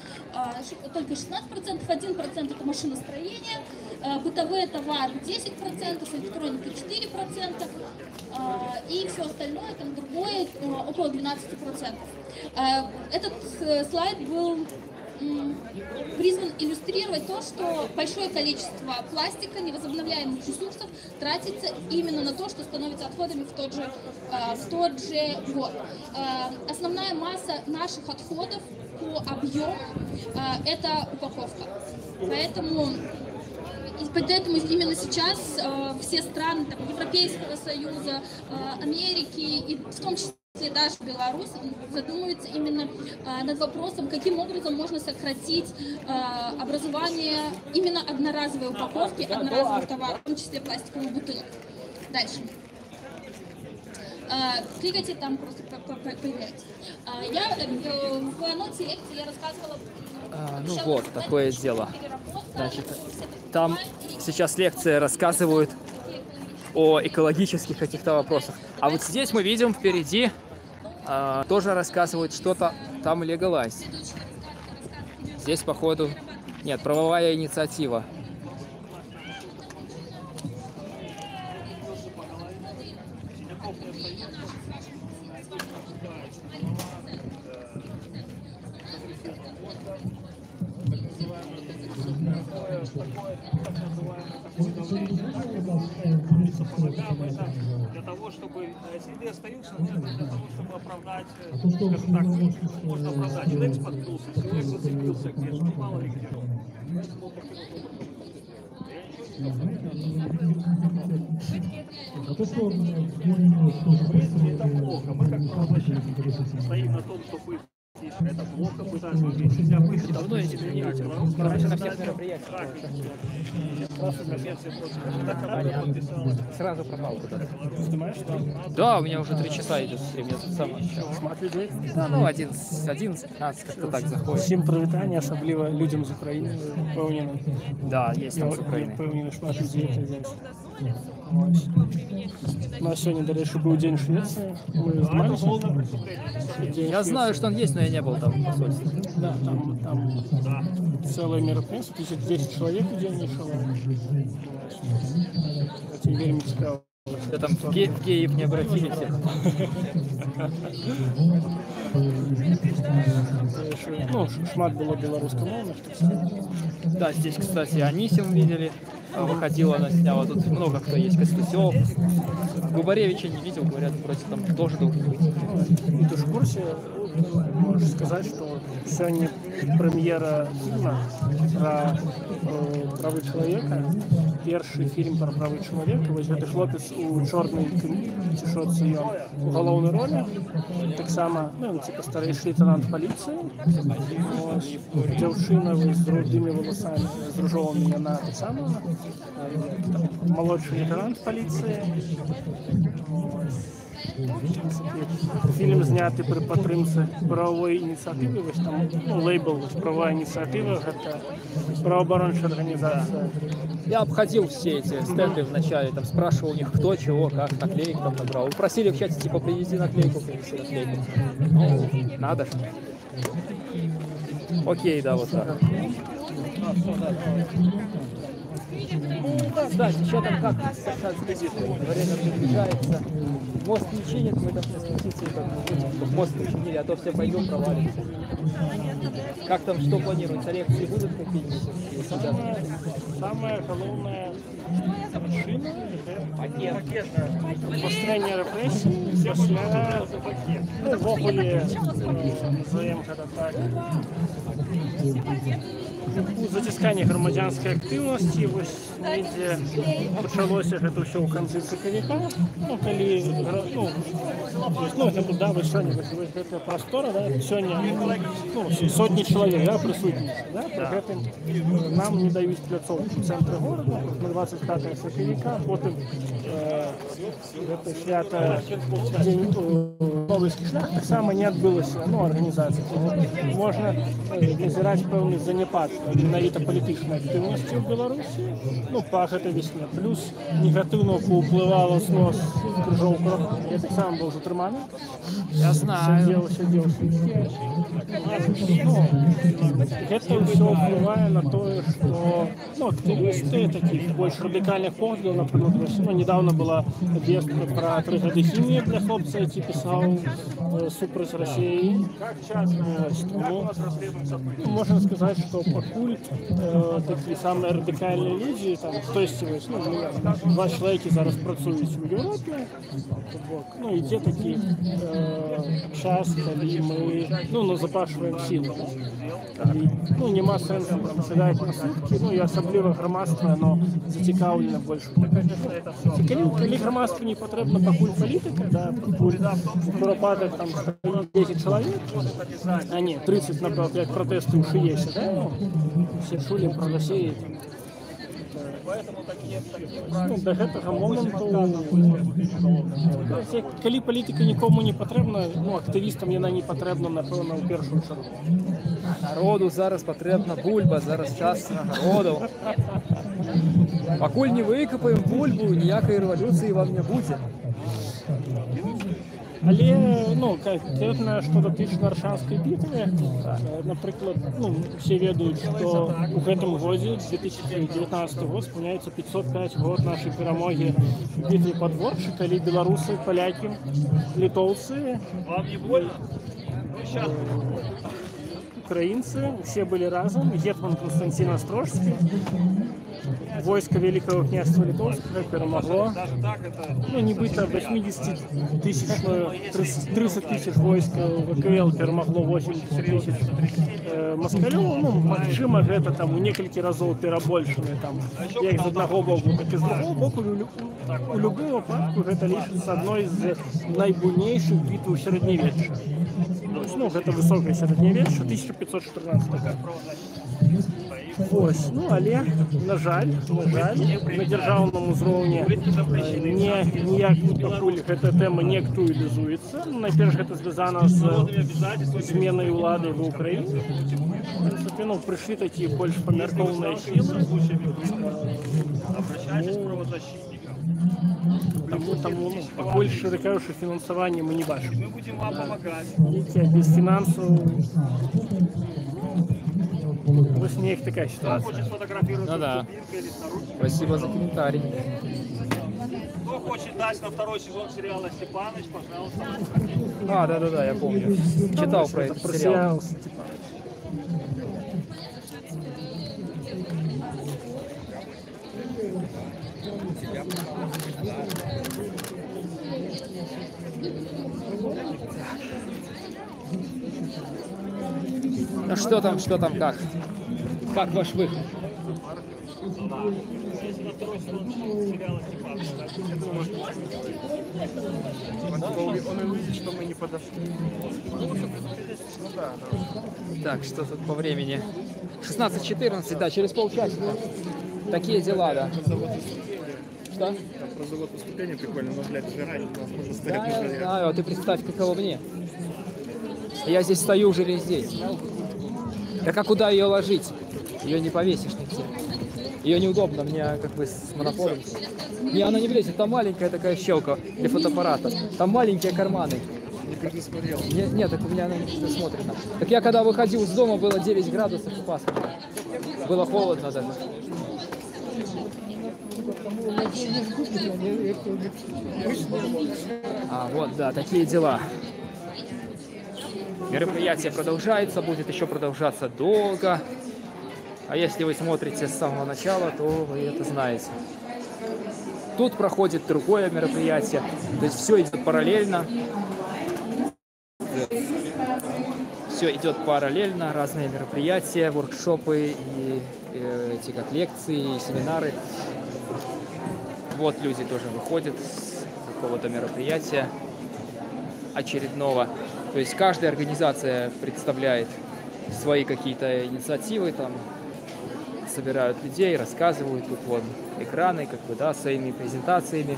Только 16%, 1% это машиностроение, бытовые товары 10%, электроника 4%, и все остальное, там другое, около 12%. Этот слайд был призван иллюстрировать то, что большое количество пластика, невозобновляемых ресурсов тратится именно на то, что становится отходами в тот же год. Основная масса наших отходов по объему это упаковка. Поэтому именно сейчас все страны Европейского Союза, Америки и в том числе даже Беларусь задумывается именно над вопросом, каким образом можно сократить образование именно одноразовой упаковки, одноразовых товаров, в том числе пластиковых бутылок. Дальше. Кликайте там, просто появляется. В анонсе лекции я рассказывала...
Ну вот, такое дело. Значит, там сейчас лекция рассказывают о экологических каких-то вопросах. А вот здесь мы видим впереди тоже рассказывают что-то там Legalize. Здесь, походу, нет, правовая инициатива.
Для того, чтобы следы остаются, для того, чтобы оправдать, скажем так, можно оправдать. Человек споткнулся, человек зацепился где-то, мало ли где. Это плохо. Мы как правозащитники стоим на том, что вы это плохо, пытаться нельзя выйти. Давно я не видел. Раньше на всех мероприятиях.
Сразу пропал куда-то. Да, у меня уже 3 часа идет стрим. Я тут сам да, ну, 11-15, как-то так заходит.
Всем привітання, особливо людям з України.
Да, есть там з України.
Певні шмат людей здесь. У нас сегодня, до речи, был день Швеции. Мы занимались.
Я знаю, что он есть, но я не был там в посольстве.
Да, там целое мероприятие, 10 человек в день ехало. Это Игорь Мицкал.
Да там в Киев не обратили всех.
Ну, шмат было белорусского.
Да, здесь, кстати, Анисим видели. Выходила, она сняла. Тут много кто есть. Костусев. Губаревича не видел, говорят, вроде там тоже должен быть.
Ну, ты же в курсе, можешь сказать, что сегодня премьера фильма про правы человека. Перший фільм про правы чоловіка. Ось гэты хлопець у чорній цішотці ён у галоўнай ролі. Так само, ну, типа старейший лейтенант поліції. Ось дзяўчына з рудымі волосами, з ружовими, яна так само. Молодший лейтенант поліції. Фільм зняты при падтрымцы правовой инициативы, там, ну, лейбл правовая инициатива, это правооборонная организация.
Я обходил все эти стенды вначале, там спрашивал у них кто, чего, как, наклеек там набрал. Просили в чате, типа, принеси наклейку, Ну, надо же. Окей, да, вот так. Да, сейчас там как время приближается. Мост не чинит, мы там спуститься, чтобы мост починили, а то все пойдем провалимся. Как там, что планируется? Лекции будут какие-нибудь?
Самое головное построение репрессий після, ну, вогулі, назовем так, у затисканні громадянської активності, ось недзе почалося гэта ўсё ў канцы сакавіка, ну, калі, ну, это да, вось сёння, вось гэтая прастора, да, сёння, ну, сотні чалавек, да, прысутнічаюць, да, пры гэтым нам не даюць пляцоўку ў цэнтры горада, на 20 25 сакавіка, потым гэта свята дзень Нобелевскі шлях таксама не адбылася, ну, арганізацыя. Можна назіраць пэўны заняпад менавіта палітычнай актыўнасці ў Беларусі, ну, па гэтай весне. Плюс негатыўна паўплывала снос крыжоўка. Я таксама быў затрыманы.
Я знаю.
Сядзеў. Гэта ўсё ўплывае на тое, што актывісты такіх больш радыкальных поглядаў, напрыклад, недавно была вестка пра 3 гады хіміі для хлопца, які пісаў супраць Расіі. Можна сказаць, што пакуль такія самыя радыкальныя людзі, там, хтосьці, два чалавекі зараз працуюць у Еўропе, ідзе такі час, калі мы назапашваем сілы. Няма сэнсу сядаць на суткі, і асабліва грамадства, оно зацікаўлена больш. Калі грамадству не патрэбна пакуль палітыка, пакуль куропатак там стаіць 10 чалавек, а не 30, напрыклад, як пратэсты ў Шыесе, все чулі пра Расію. Да гэтага моманту, калі палітыка нікому не патрэбна, актывістам яна не патрэбна, напэўна, ў першую чаргу.
Народу зараз патрэбна бульба, зараз час народу. Пакуль не выкапаем бульбу, ніякай рэвалюцыі вам не будзе.
Але, конкретна, што датычна Аршанскай бітвы, напрыклад, все ведаюць, што ў гэтым годзе, 2019 год, спаўняецца 505 год нашай перамогі ў бітве пад Ворчы, калі беларусы, палякі, літоўцы, украінцы, усе былі разам, гетман Константин Астрожскі, войска Великого княжества Литовского перемогло. Нібито 30 тысяч войск ВКЛ перемогло 80 тысяч москалёў. Магчыма, гэта там у некалькі разоў перабольшаны, як з аднаго боку, так і з другого боку. У любым выпадку гэта лічыцца адной з найбуйнейшых бітв у сярэднявечча. Гэта высокае сярэднявечча, 1514 год. Але, на жаль, на дзяржаўным узроўні ніяк пакуль гэта тэма не актуалізуецца. Найперш гэта звязана з зменай улады в Украіне. Прыйшлі такія больш памяркоўныя сілы. Таму пакуль, шчыра кажучы, фінансавання мы не бачым. Без фінансаў вот не такая ситуация.
Ну да. Спасибо за комментарий.
Кто хочет дать на второй сезон сериала Степаныч, пожалуйста.
Да, я помню. Читал про этот сериал. Ну что там, как? Как ваш выход?
Он увидит, что мы не подошли.
Так, что тут по времени? 16:14, да, через полчасика. Такие дела, да. Что?
Про завод выступления прикольно, но, блядь, жара, невозможно стоять на жаре.
Я знаю, а ты представь, каково мне. Я здесь стою уже весь день. Так а куда ее ложить? Ее не повесишь нигде. Ее неудобно, мне как бы с монополом. Не, она не влезет, там маленькая такая щелка для фотоаппарата. Там маленькие карманы.
Не предусмотрел.
Нет, так у меня она не предусмотрена. Так я когда выходил из дома, было 9 градусов и пасмурно. Было холодно даже. Вот, да, такие дела. Мероприятие продолжается, будет еще продолжаться долго. А если вы смотрите с самого начала, то вы это знаете. Тут проходит другое мероприятие. То есть все идет параллельно. Все идет параллельно, разные мероприятия, воркшопы и эти как лекции, и семинары. Вот люди тоже выходят с какого-то мероприятия очередного. То есть каждая организация представляет свои какие-то инициативы, там, собирают людей, рассказывают, тут вон экраны, как бы, да, своими презентациями.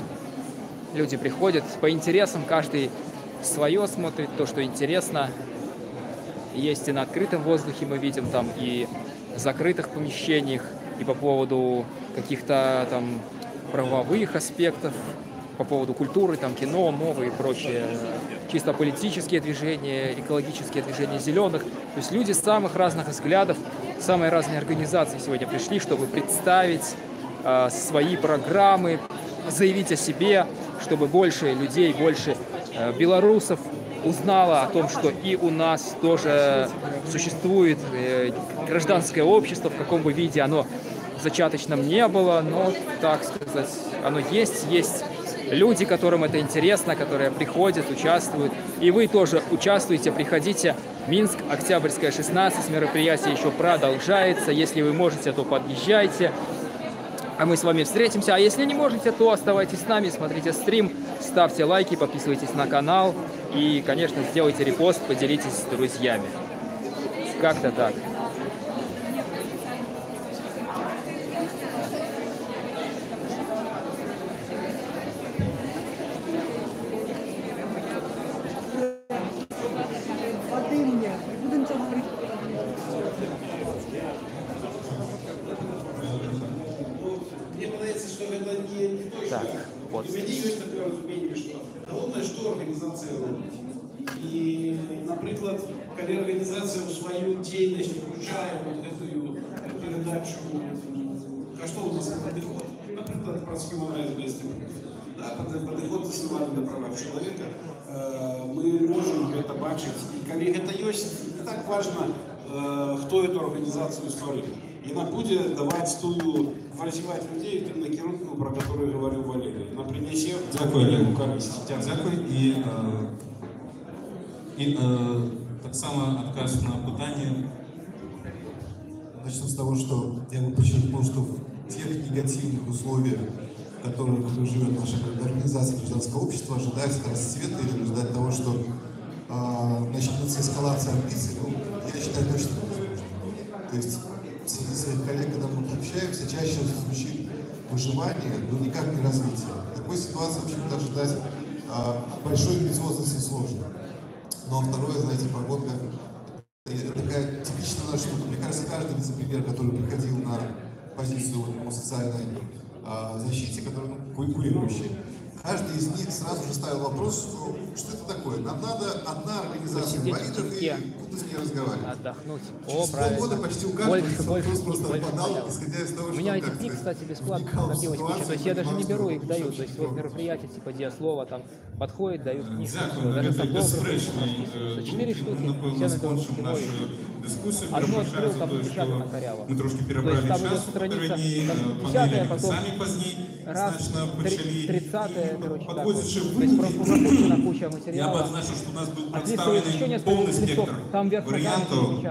Люди приходят по интересам, каждый свое смотрит, то, что интересно. Есть и на открытом воздухе мы видим там, и в закрытых помещениях, и по поводу каких-то там правовых аспектов, по поводу культуры, там кино, мовы и прочее, чисто политические движения, экологические движения зеленых. То есть люди самых разных взглядов, самые разные организации сегодня пришли, чтобы представить свои программы, заявить о себе, чтобы больше людей, больше белорусов узнала о том, что и у нас тоже существует гражданское общество, в каком бы виде оно зачаточном не было, но, так сказать, оно есть люди, которым это интересно, которые приходят, участвуют. И вы тоже участвуете, приходите. Минск, Октябрьская, 16, мероприятие еще продолжается. Если вы можете, то подъезжайте. А мы с вами встретимся. А если не можете, то оставайтесь с нами, смотрите стрим, ставьте лайки, подписывайтесь на канал. И, конечно, сделайте репост, поделитесь с друзьями. Как-то так. Так, вот.
Головне, що організація робить. І, наприклад, коли організація в свою діяльність включає цю передачу коштовності підход, наприклад, про схему реальності, підход заснований на правах чоловіка, ми можемо це бачити. І коли це є, не так важливо, хто цю організацію створив. И она будет давать ту квалифицировать людей тим накерунку, про который говорил Валерий. Она принесет.
Дякую, Олегу Карповичу. Дякую. І так само отказ на питання. Начну с того, что я бы подчеркнул, что в тех негативных условиях, в которых живет наша организация гражданского общества, ожидается расцвета или ожидать того, что начнется эскалация амбиций, ну, я считаю, точно невозможно. То есть среди своих коллег, когда мы общаемся, чаще звучит выживание, но никак не развитие. В такой ситуации, в общем-то, ожидать большой амбициозности сложно. Но второе, знаете, погодка, это такая типичная наша штука. Мне кажется, каждый вице-премьер, который приходил на позицию по социальной защите, который курирующий, каждый из них сразу же ставил вопрос, что это такое. Нам надо одна организация инвалидов и буду с ней разговаривать.
Отдохнуть.
Через полгода почти у каждого вопрос просто выпадал, исходя из того, что...
У меня эти книги, кстати, бесплатно на девочки. То есть я даже не беру, их дают. То есть вот мероприятие типа Диаслова там подходит, дают книгу. Даже с автографом. 4 штуки, все на белорусской. Одно открыл, там напечатано коряво.
Мы трошки
То есть там идет страница 10-я, потом раз, 30-я, короче, так вот. То есть просто накручена куча материалов.
Я бы отзначил, что у нас был представленный полный спектр вариантов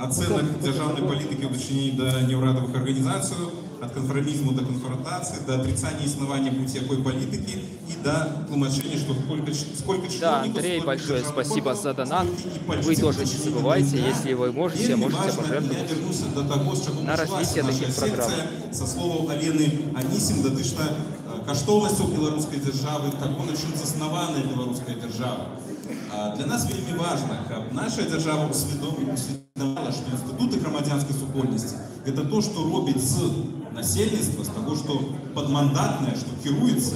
оценок державной политики в дочинении до неурадовых организаций, от конформизма до конфронтации, до отрицания існування будь-якої политики и до тлумачения, что сколько чиновников...
Да, Андрей, большое спасибо за донат. Вы тоже не забывайте, если вы можете пожертвовать на развитие таких программ.
Со словом Алены Анісім датычна каштоўнасцяў беларускай дзяржавы, таго, на чым заснаваная беларуская дзяржава. Для нас вельмі важна, каб наша дзяржава усведамляла, што інстытуты грамадзянскай супольнасці – гэта то, што робіць з насельніцтва, з таго, што падмандатнае, што кіруецца,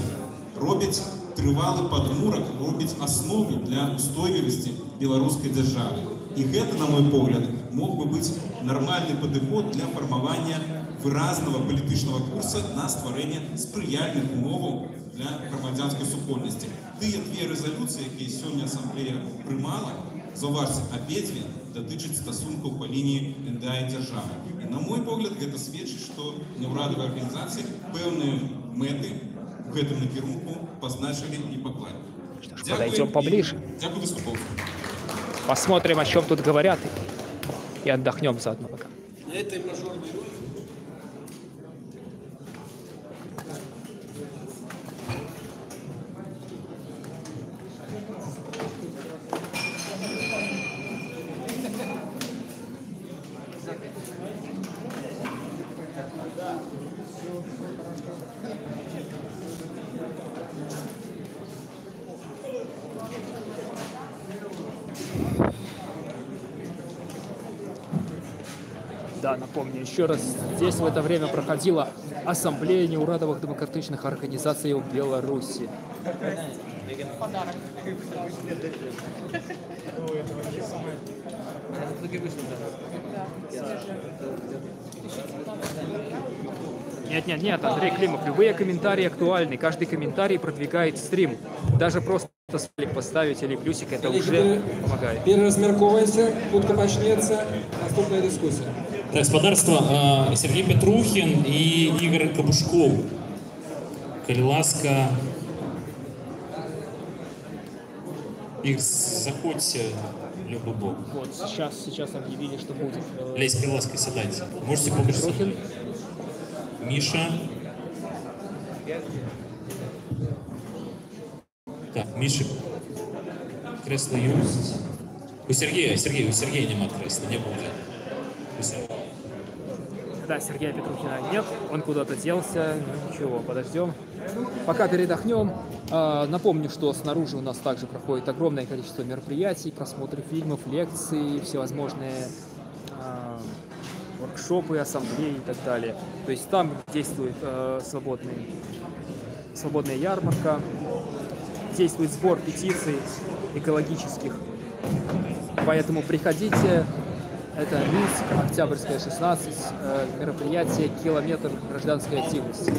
робіць трывалы падмурак, робіць аснову для устойлівасці беларускай дзяржавы. І гэта, на мой погляд, мог бы быць нармальны падыход для фармавання выразнага палітычнага курса на стварэнне спрыяльных умоваў для грамадзянскай супольнасці. Тыя две рэзалюцыі, якія сёння асамблея прымала, заўважце, абедзве датычаць стасункаў па лініі НДА і дзяржавы. І на мой погляд, гэта сведчыць, што неўрадавыя арганізацыі пэўныя мэты у гэтым накірунку пазначылі і пакладзі.
Подойдем поближе.
Дякую, выступов.
Посмотрим, о чем тут говорят, и отдохнем заодно пока.
На этой мажорной роли
Да, напомню еще раз, здесь в это время проходила ассамблея неурадовых демократичных организаций в Беларуси.
Подарок.
Нет, Андрей Климов, любые комментарии актуальны, каждый комментарий продвигает стрим. Даже просто смайлик поставить или плюсик, это уже помогает.
Переразмерковывайся, будка начнется, наступная дискуссия.
Так, спадарства, Сергей Петрухин и Игорь Кабушков. Коли ласка, их заходите, любой бок.
Вот, сейчас объявили, что будет.
Лесь, коли ласка, сядайте. Можете побежать. Миша. Так, Миша. Кресло есть. У Сергея нема кресла, не будет.
Да, Сергея Петрухина нет, он куда-то делся, ну ничего, подождем. Пока передохнем, напомню, что снаружи у нас также проходит огромное количество мероприятий, просмотры фильмов, лекций, всевозможные воркшопы, ассамблеи и так далее. То есть там действует свободная ярмарка, действует сбор петиций экологических. Поэтому приходите. Это Минск, Октябрьская, 16, мероприятие «Километр гражданской активности».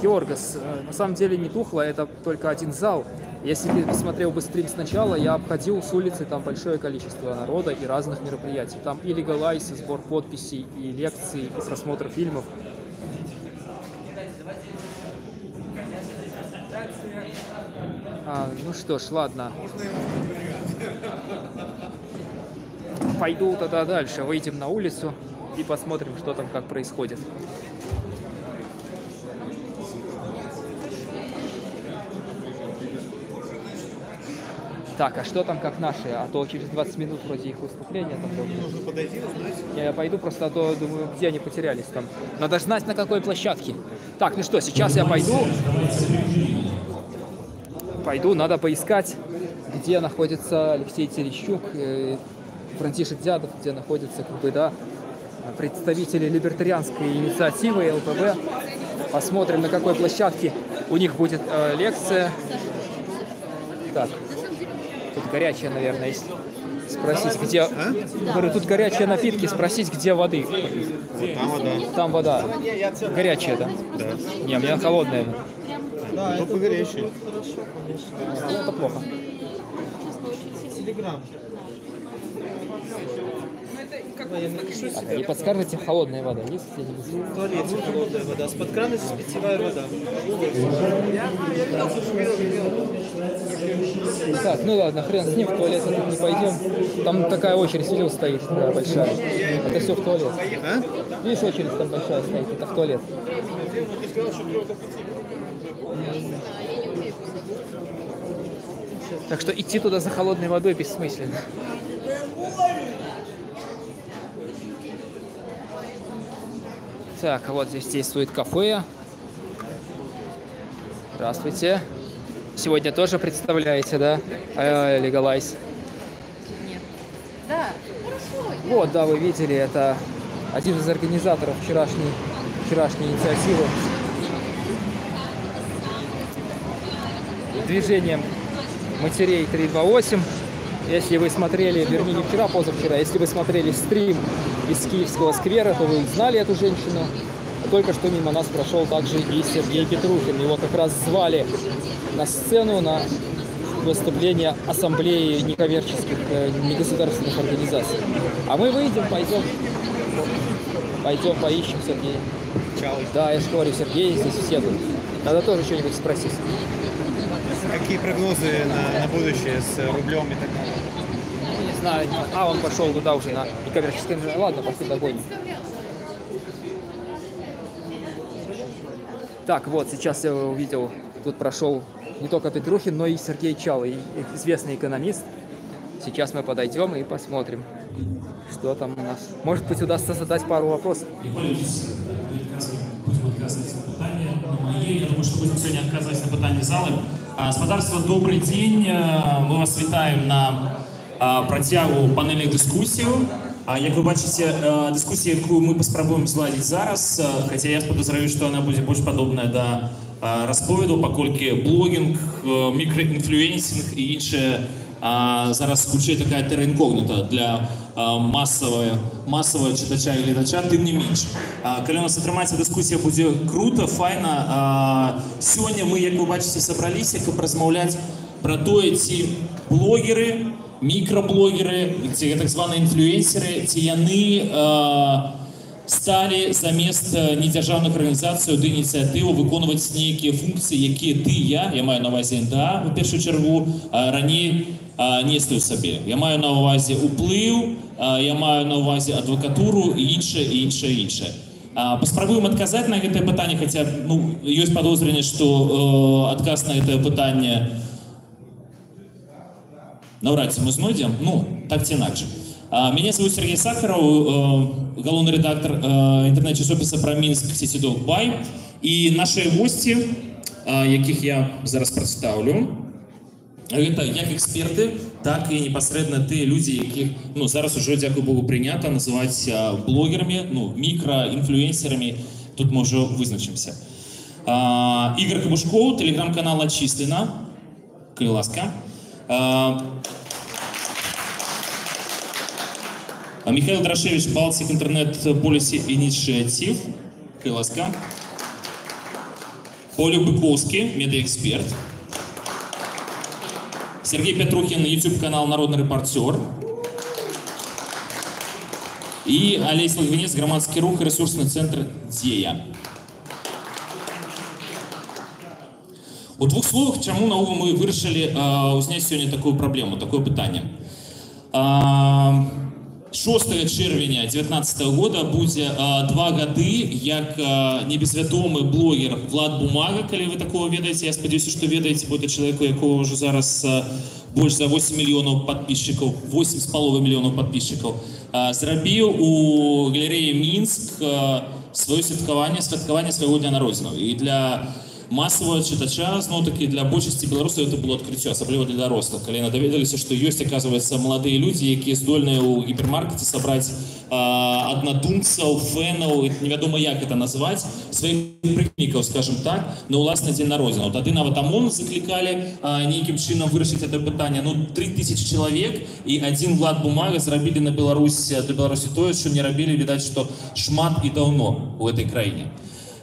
Георгас, на самом деле не тухло, это только один зал. Если ты смотрел бы стрим сначала, я обходил с улицы, там большое количество народа и разных мероприятий. Там и легалайз, и сбор подписей, и лекции, и просмотр фильмов. Ну что ж, ладно. Пойду тогда дальше, выйдем на улицу и посмотрим, что там как происходит. Так, а что там как наши? А то через 20 минут вроде их выступления там должны подойти, узнать. Я пойду просто, а то думаю, где они потерялись там. Надо знать, на какой площадке. Так, ну что, сейчас я пойду, надо поискать, где находится Алексей Терещук, Франтишек Дядов, где находятся представители либертарианской инициативы ЛПВ. Посмотрим, на какой площадке у них будет лекция. Так, тут горячая, наверное, есть. Спросить, где... Говорю, тут горячие напитки, спросить, где воды.
Там вода.
Там вода. Горячая, да?
Да.
Не, у меня холодная.
Да, это погорячее.
Это плохо.
Телеграм.
Не подскажете, холодная вода есть где-нибудь?
В туалете холодная вода, с-под крана здесь питьевая вода.
Так, ну ладно, хрен с ним, в туалет тут не пойдем. Там такая очередь, видел, стоит, да, большая. Это все в туалет. А? Видишь, очередь там большая стоит, это в туалет. Так что идти туда за холодной водой бессмысленно. Так, вот здесь действует кафе. Здравствуйте. Сегодня тоже представляете, да? Легалайз.
Нет. Да, хорошо.
Вот, да, вы видели, это один из организаторов вчерашней инициативы. Движением матерей 328. Если вы смотрели, вернее, не вчера, позавчера, если вы смотрели стрим из Киевского сквера, то вы узнали эту женщину. Только что мимо нас прошел также и Сергей Петрухин. Его как раз звали на сцену на выступление ассамблеи некоммерческих негосударственных организаций. А мы выйдем, пойдем поищем Сергея.
Чао.
Да, я же говорю, Сергей, здесь все тут. Надо тоже что-нибудь спросить.
Какие прогнозы на будущее с рублем и так далее?
Ну, не знаю. Он пошел туда уже на некоммерческое. Ладно, пошли догоним. Так, вот, сейчас я увидел, тут прошел не только Петрухин, но и Сергей Чалый, известный экономист. Сейчас мы подойдем и посмотрим, что там у нас. Может быть, удастся задать пару вопросов.
Я думаю, что будем сегодня отказывать на питание залы. Спадарство, добрый день. Мы вас вітаем на працягу панельных дыскусіяў. Як вы бачыце, дыскусія, якую мы паспрабуем зладзіць зараз, хаця я падазраю, што яна будзе больш падобная да расповеду, паколькі блогінг, мікраінфлюенсінг і іншае зараз хутчэй такая тэра інкогніта для масавага чытача і гледача, тым не менш. Калі у нас атрымаецца дыскусія будзе крута, файна. Сёння мы, як вы бачыце, сабраліся, каб размаўляць пра тое, ці блогеры, мікраблогеры, ці так званыя інфлюенсеры, ці яны сталі замест недзяржаўных арганізацый ды ініцыятыву выконваць нейкія функцыі, якія ты, я маю на ўвазе НДА, у першую чаргу, раней неслі ў сабе. Я маю на ўвазе ўплыў, я маю на ўвазе адвакатуру і іншае. Паспрабуем адказаць на гэтае пытанне, хаця ёсць падозренне, што адказ на гэтае пытанне навряд ці мы знойдзем, так ці інакш. Меня зовут Сергей Сахаров, галоўны рэдактор інтэрнэт-часопіса пра Мінск Сетидок Бай. І нашыя госці, якіх я зараз прадстаўлю, гэта як эксперты, так і непасрэдна тыя людзі, якіх зараз ужо, дзякуй Богу, прынята называць блогерамі, мікраінфлюенсерамі, тут мы ўжо вызначымся. Ігор Кабушкоў, тэлеграм-канал «Отчислено», калі ласка. Михаил Драшевич, Балтик интернет-полиси инициатив, калі ласка. Оля Быковский, медиаэксперт. Сергей Петрухин, YouTube-канал «Народный репортер». И Олесь Логвинец, громадский рух и ресурсный центр «Дзея». У двух словах, чаму наогул мы вырашылі узняць сёння такую праблему, такое пытанне. 6 чэрвеня 2019 года будзе 2 гады, як небезвядомы блогер Влад Бумага, калі вы такого ведаеце, я спадзяюся, што ведаеце, бо это чалавек, у якого ўжо зараз больш за 8 мільёнаў падписчикаў, 8,5 мільёнаў падписчикаў, зрабіў у галерэі Мінск сваё святкаванне свайго дня народзінаў. І для масавага чытача, зноў-такі для большасці беларусаў это было адкрыццё, асабліва для дарослых, калі яны даведаліся, што ёсць, аказваецца, маладыя людзі, якія здольныя ў гіпермаркеце сабраць аднадумцаў, фэнаў, невядома як это назваць, сваіх прыхільнікаў, скажем так, на ўласны дзень народзінаў. Тады нават ОМОН заклікалі нейкім чынам вырашыць гэта пытанне. 3000 чалавек і адзін Влад Бумага зрабілі на Беларусі тое, што не рабілі, відаць, што шмат і даўно ў гэтай краіне.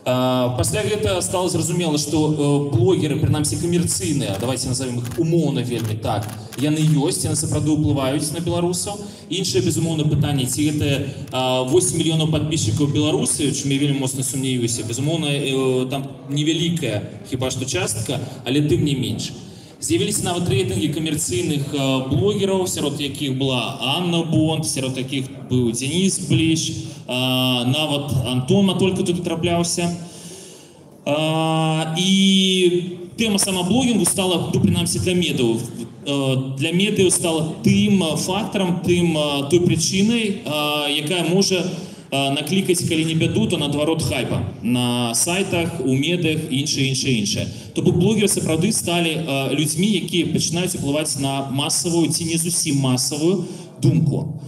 Пасля гэта стало зразумела, што блогеры, прынамсі камерцыйныя, давайте назовем іх умоўна вельмі так, яны ёсць, яны сапраўды ўплываюць на беларусаў. Іншае, безумоўна, пытанне, ці гэта 8 мільёнаў падписчикаў Беларусі, чым я вельмі моцна сумняваюся, безумоўна, там невялікая хіба што частка, але тым не менш. З'явіліся нават рэйтынгі камерцыйных блогераў, сярод якіх была Анна Бонд, сярод якіх быў Денис Бліч, нават Антон Матолька тут трапляўся. І тэма самаблогінгу стала, прынамсі для медыяў. Для медыяў стала тым фактарам, той прычынай, якая можа наклікаць, калі не бяду, то наадварот хайпа на сайтах, у медыях і іншае. То бок блогеры сапраўды сталі людзьмі, якія пачынаюць уплываць на масавую ці не зусім масавую думку.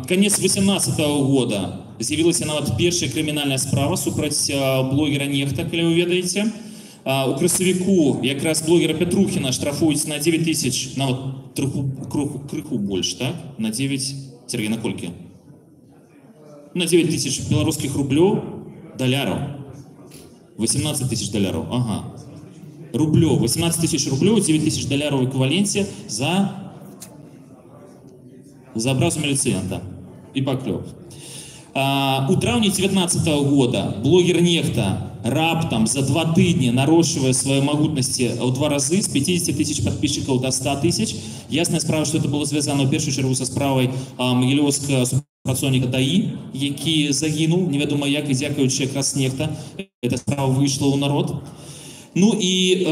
Конец 2018 года з'явілася нават першая крымінальная справа супраць блогера Нехта, калі вы ведаеце. У красавіку якраз блогера Петрухіна штрафуюць на 9 тысяч, нават крыху больш, так? На 9, Сергей, на колькі? На 9 тысяч белорусских рублёў, доляров. 18 тысяч доляров, ага. Рублёў, 18 тысяч рублёў, 9 тысяч доляров в эквиваленте за образу милицианта и поклёп. У траўні 2019 года блогер Нехта раптам за 2 тыдні нарощивая свои магутнасці ў 2 разы, з 50 тысяч подписчиков до 100 тысяч. Ясная справа, что это было связано в першую чергу со справой Могилёўскага працоўніка ДАІ, які загінуў, невядома як, і дзякуючы якраз Нехта, эта справа выйшла ў народ. Ну і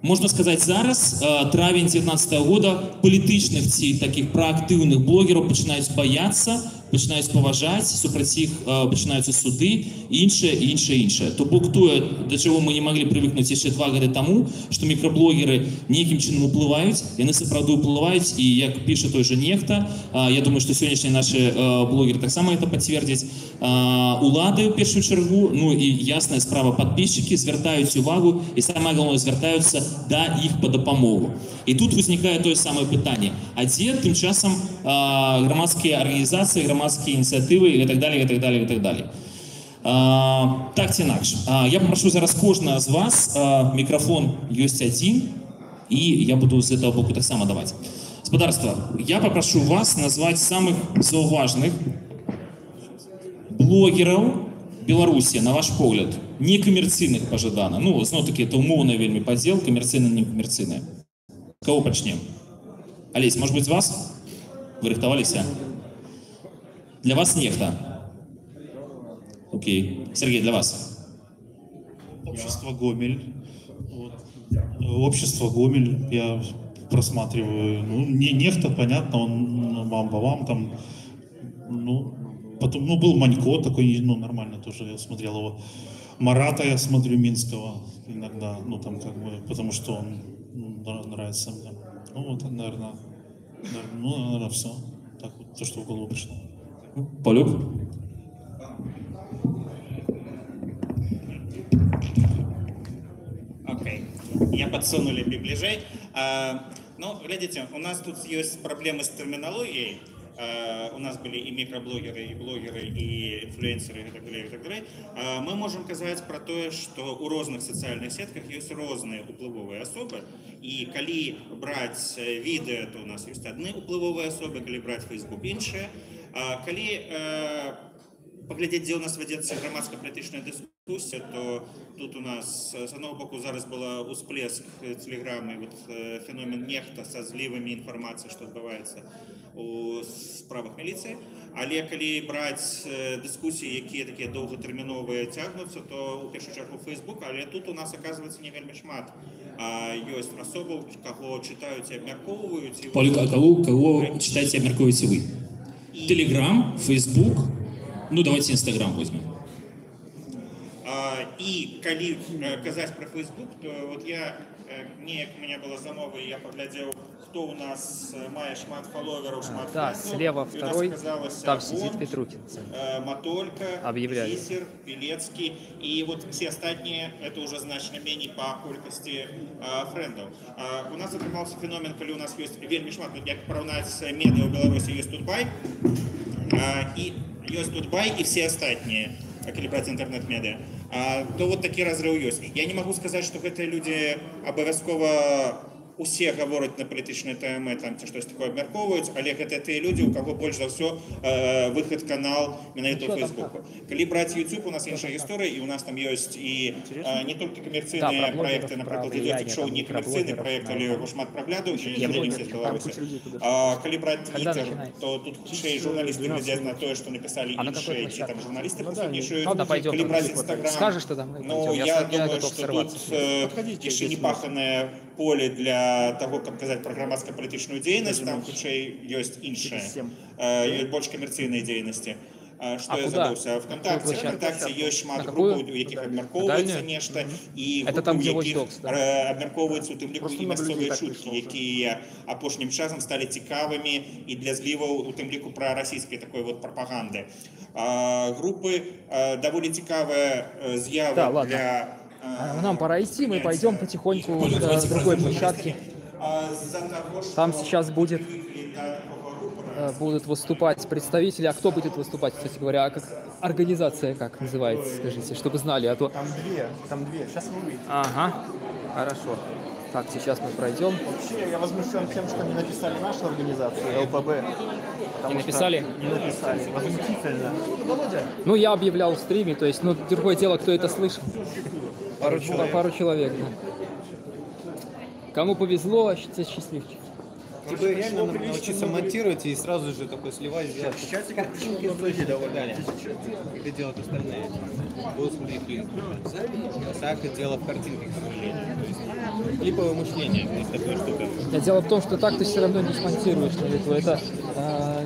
можна сказаць, зараз, травень 2019 года, палітычных ці такіх праактыўных блогераў пачынаюць баяцца, пачынаюць паважаць, супраць іх пачынаюцца суды, іншае. То бок тое, да чаго мы не маглі прывыкнуць яшчэ 2 гады таму, што мікраблогеры нейкім чынам уплываюць, яны сапраўды ўплываюць, і як піша той же Нехта, я думаю, што сённяшнія нашы блогеры таксама это пацвердзяць, улады ў першую чаргу, ну і ясная справа, падписчыкі звяртаюць увагу і самае галоўнае звяртаюцца да іх па дапамогу. І тут узнікае тое самае пытанне, а дзе тым часам грамадскія арганізацыі, грамадскія ініцыятывы і так далее. Так ці інакш. Я попрошу зараз кожнага з вас, мікрафон ёсць адзін, і я буду з этого боку таксама даваць. Гаспадарства, я попрошу вас назваць самых заўважных блогераў Беларусі, на ваш погляд, некамерцыйных пажадана. Ну, зноў-такі, это умоўная вельмі падзел, камерцыйна, некамерцыйная. Кого пачнем? Олесь, может быть, з вас? Вы рыхтаваліся? Для вас Нехта. Окей. Сергей, для вас?
Общество Гомель. Вот. Общество Гомель я просматриваю. Ну, Нехта, понятно, он бам-бам там. Ну, потом, ну, был Манько такой, ну, нормально тоже, я смотрел его. Марата я смотрю, Минского иногда, ну, там как бы, потому что он нравится мне. Ну, вот, наверное, все. Так вот, то, что в голову пришло.
Полюк?
Окей. Я подсунули ближе. Ну, глядите, у нас тут есть проблемы с терминологией. У нас были и микроблогеры, и блогеры, и инфлюенсеры, и так далее. Мы можем сказать про то, что у разных социальных сетках есть разные уплывовые особы. И коли брать видео, то у нас есть одни уплывовые особы, коли брать Facebook іншие. Коли поглядеть, где у нас ведется громадско-політичная дискуссия, то тут у нас с одного боку зараз была усплеск телеграммы, вот феномен Нехта со зливами информации, что отбывается у справах милиции. Але коли брать дискуссии, які такие долготерминовые тягнутся, то у першую чергу Facebook, але тут у нас оказывается не вельми шмат. Есть особо, кого читают и обмерковывают.
Полюк, а кого читаете и обмерковываете вы? Телеграм, Facebook, ну давайте Инстаграм возьмем.
И коли казать про Facebook, то вот я, неяк у меня была замова, и я поглядел, кто у нас мае шмат фолловеров, шмат
да,
френдов,
слева второй, там сидит Петрухин.
Матолька, Бисер, Пелецкий, и вот все остальные, это уже значно менее по колькости френдов. У нас атрымаўся феномен, коли у нас есть вельмі шмат, як параўнаць медыа ў Беларусі, есть Тутбай, и все остальные, коли брать интернет-медиа, то вот такие разрывы есть. Я не могу сказать, что это люди обовязково усе гавораць на палітычныя тэмы, там ці штось такое абмяркоўваюць, але гэта тыя людзі, у каго больш за ўсё выхад канал менавіта ў Фейсбуку. Калі браць YouTube, у нас іншая гісторыя, і у нас там ёсць і не толькі камерцыйныя праекты, напрыклад, YouTube-шоу, не камерцыйны праект, але яго шмат праглядаў, і не ўсе з Беларусі. Калі браць Twitter, то тут хутчэй журналісты глядзяць на тое, што напісалі іншыя, ці там журналісты пасаднічаюць. Калі браць Instagram, ну, я думаю, што тут яшчэ не паханае поле для того, как казаць про грамадска-палітычную дзейнасць, там хутчэй ёсць іншая, больш камерцыйнай дзейнасці. Што я забыўся? ВКонтакце ёсць шмат групаў, у якіх абмяркоўваецца нешта, і групаў, у якіх абмяркоўваюцца у тым ліку і мясцовыя чуткі, якія апошнім часам сталі цікавымі і для зліваў у тым ліку пра расійскай такой вот прапаганды. Групы даволі цікавая з'ява для...
Нам пора идти, мы пойдем потихоньку до другой площадки. Там сейчас будут выступать представители. А кто будет выступать, кстати говоря? Как организация, как называется, скажите, чтобы знали, а то...
Там две. Сейчас вы увидите.
Ага, хорошо. Так, сейчас мы пройдем.
Вообще, я возмущен тем, что не написали нашу организацию, ЛПБ.
Не написали?
Не написали. Возмутительно.
Ну, я объявлял в стриме, то есть, ну, другое дело, кто это слышал. Пару человек, да. Кому повезло, те счастливчики.
Тебе реально надо научиться монтировать и сразу же такой сливать.
Сейчас картинки стоят довольно.
Это делают остальные. Будут смотреть фильм. Так и дело в картинке, к сожалению. То есть клиповое мышление, есть такая штука.
Дело в том, что так ты все равно не смонтируешь на лету. Это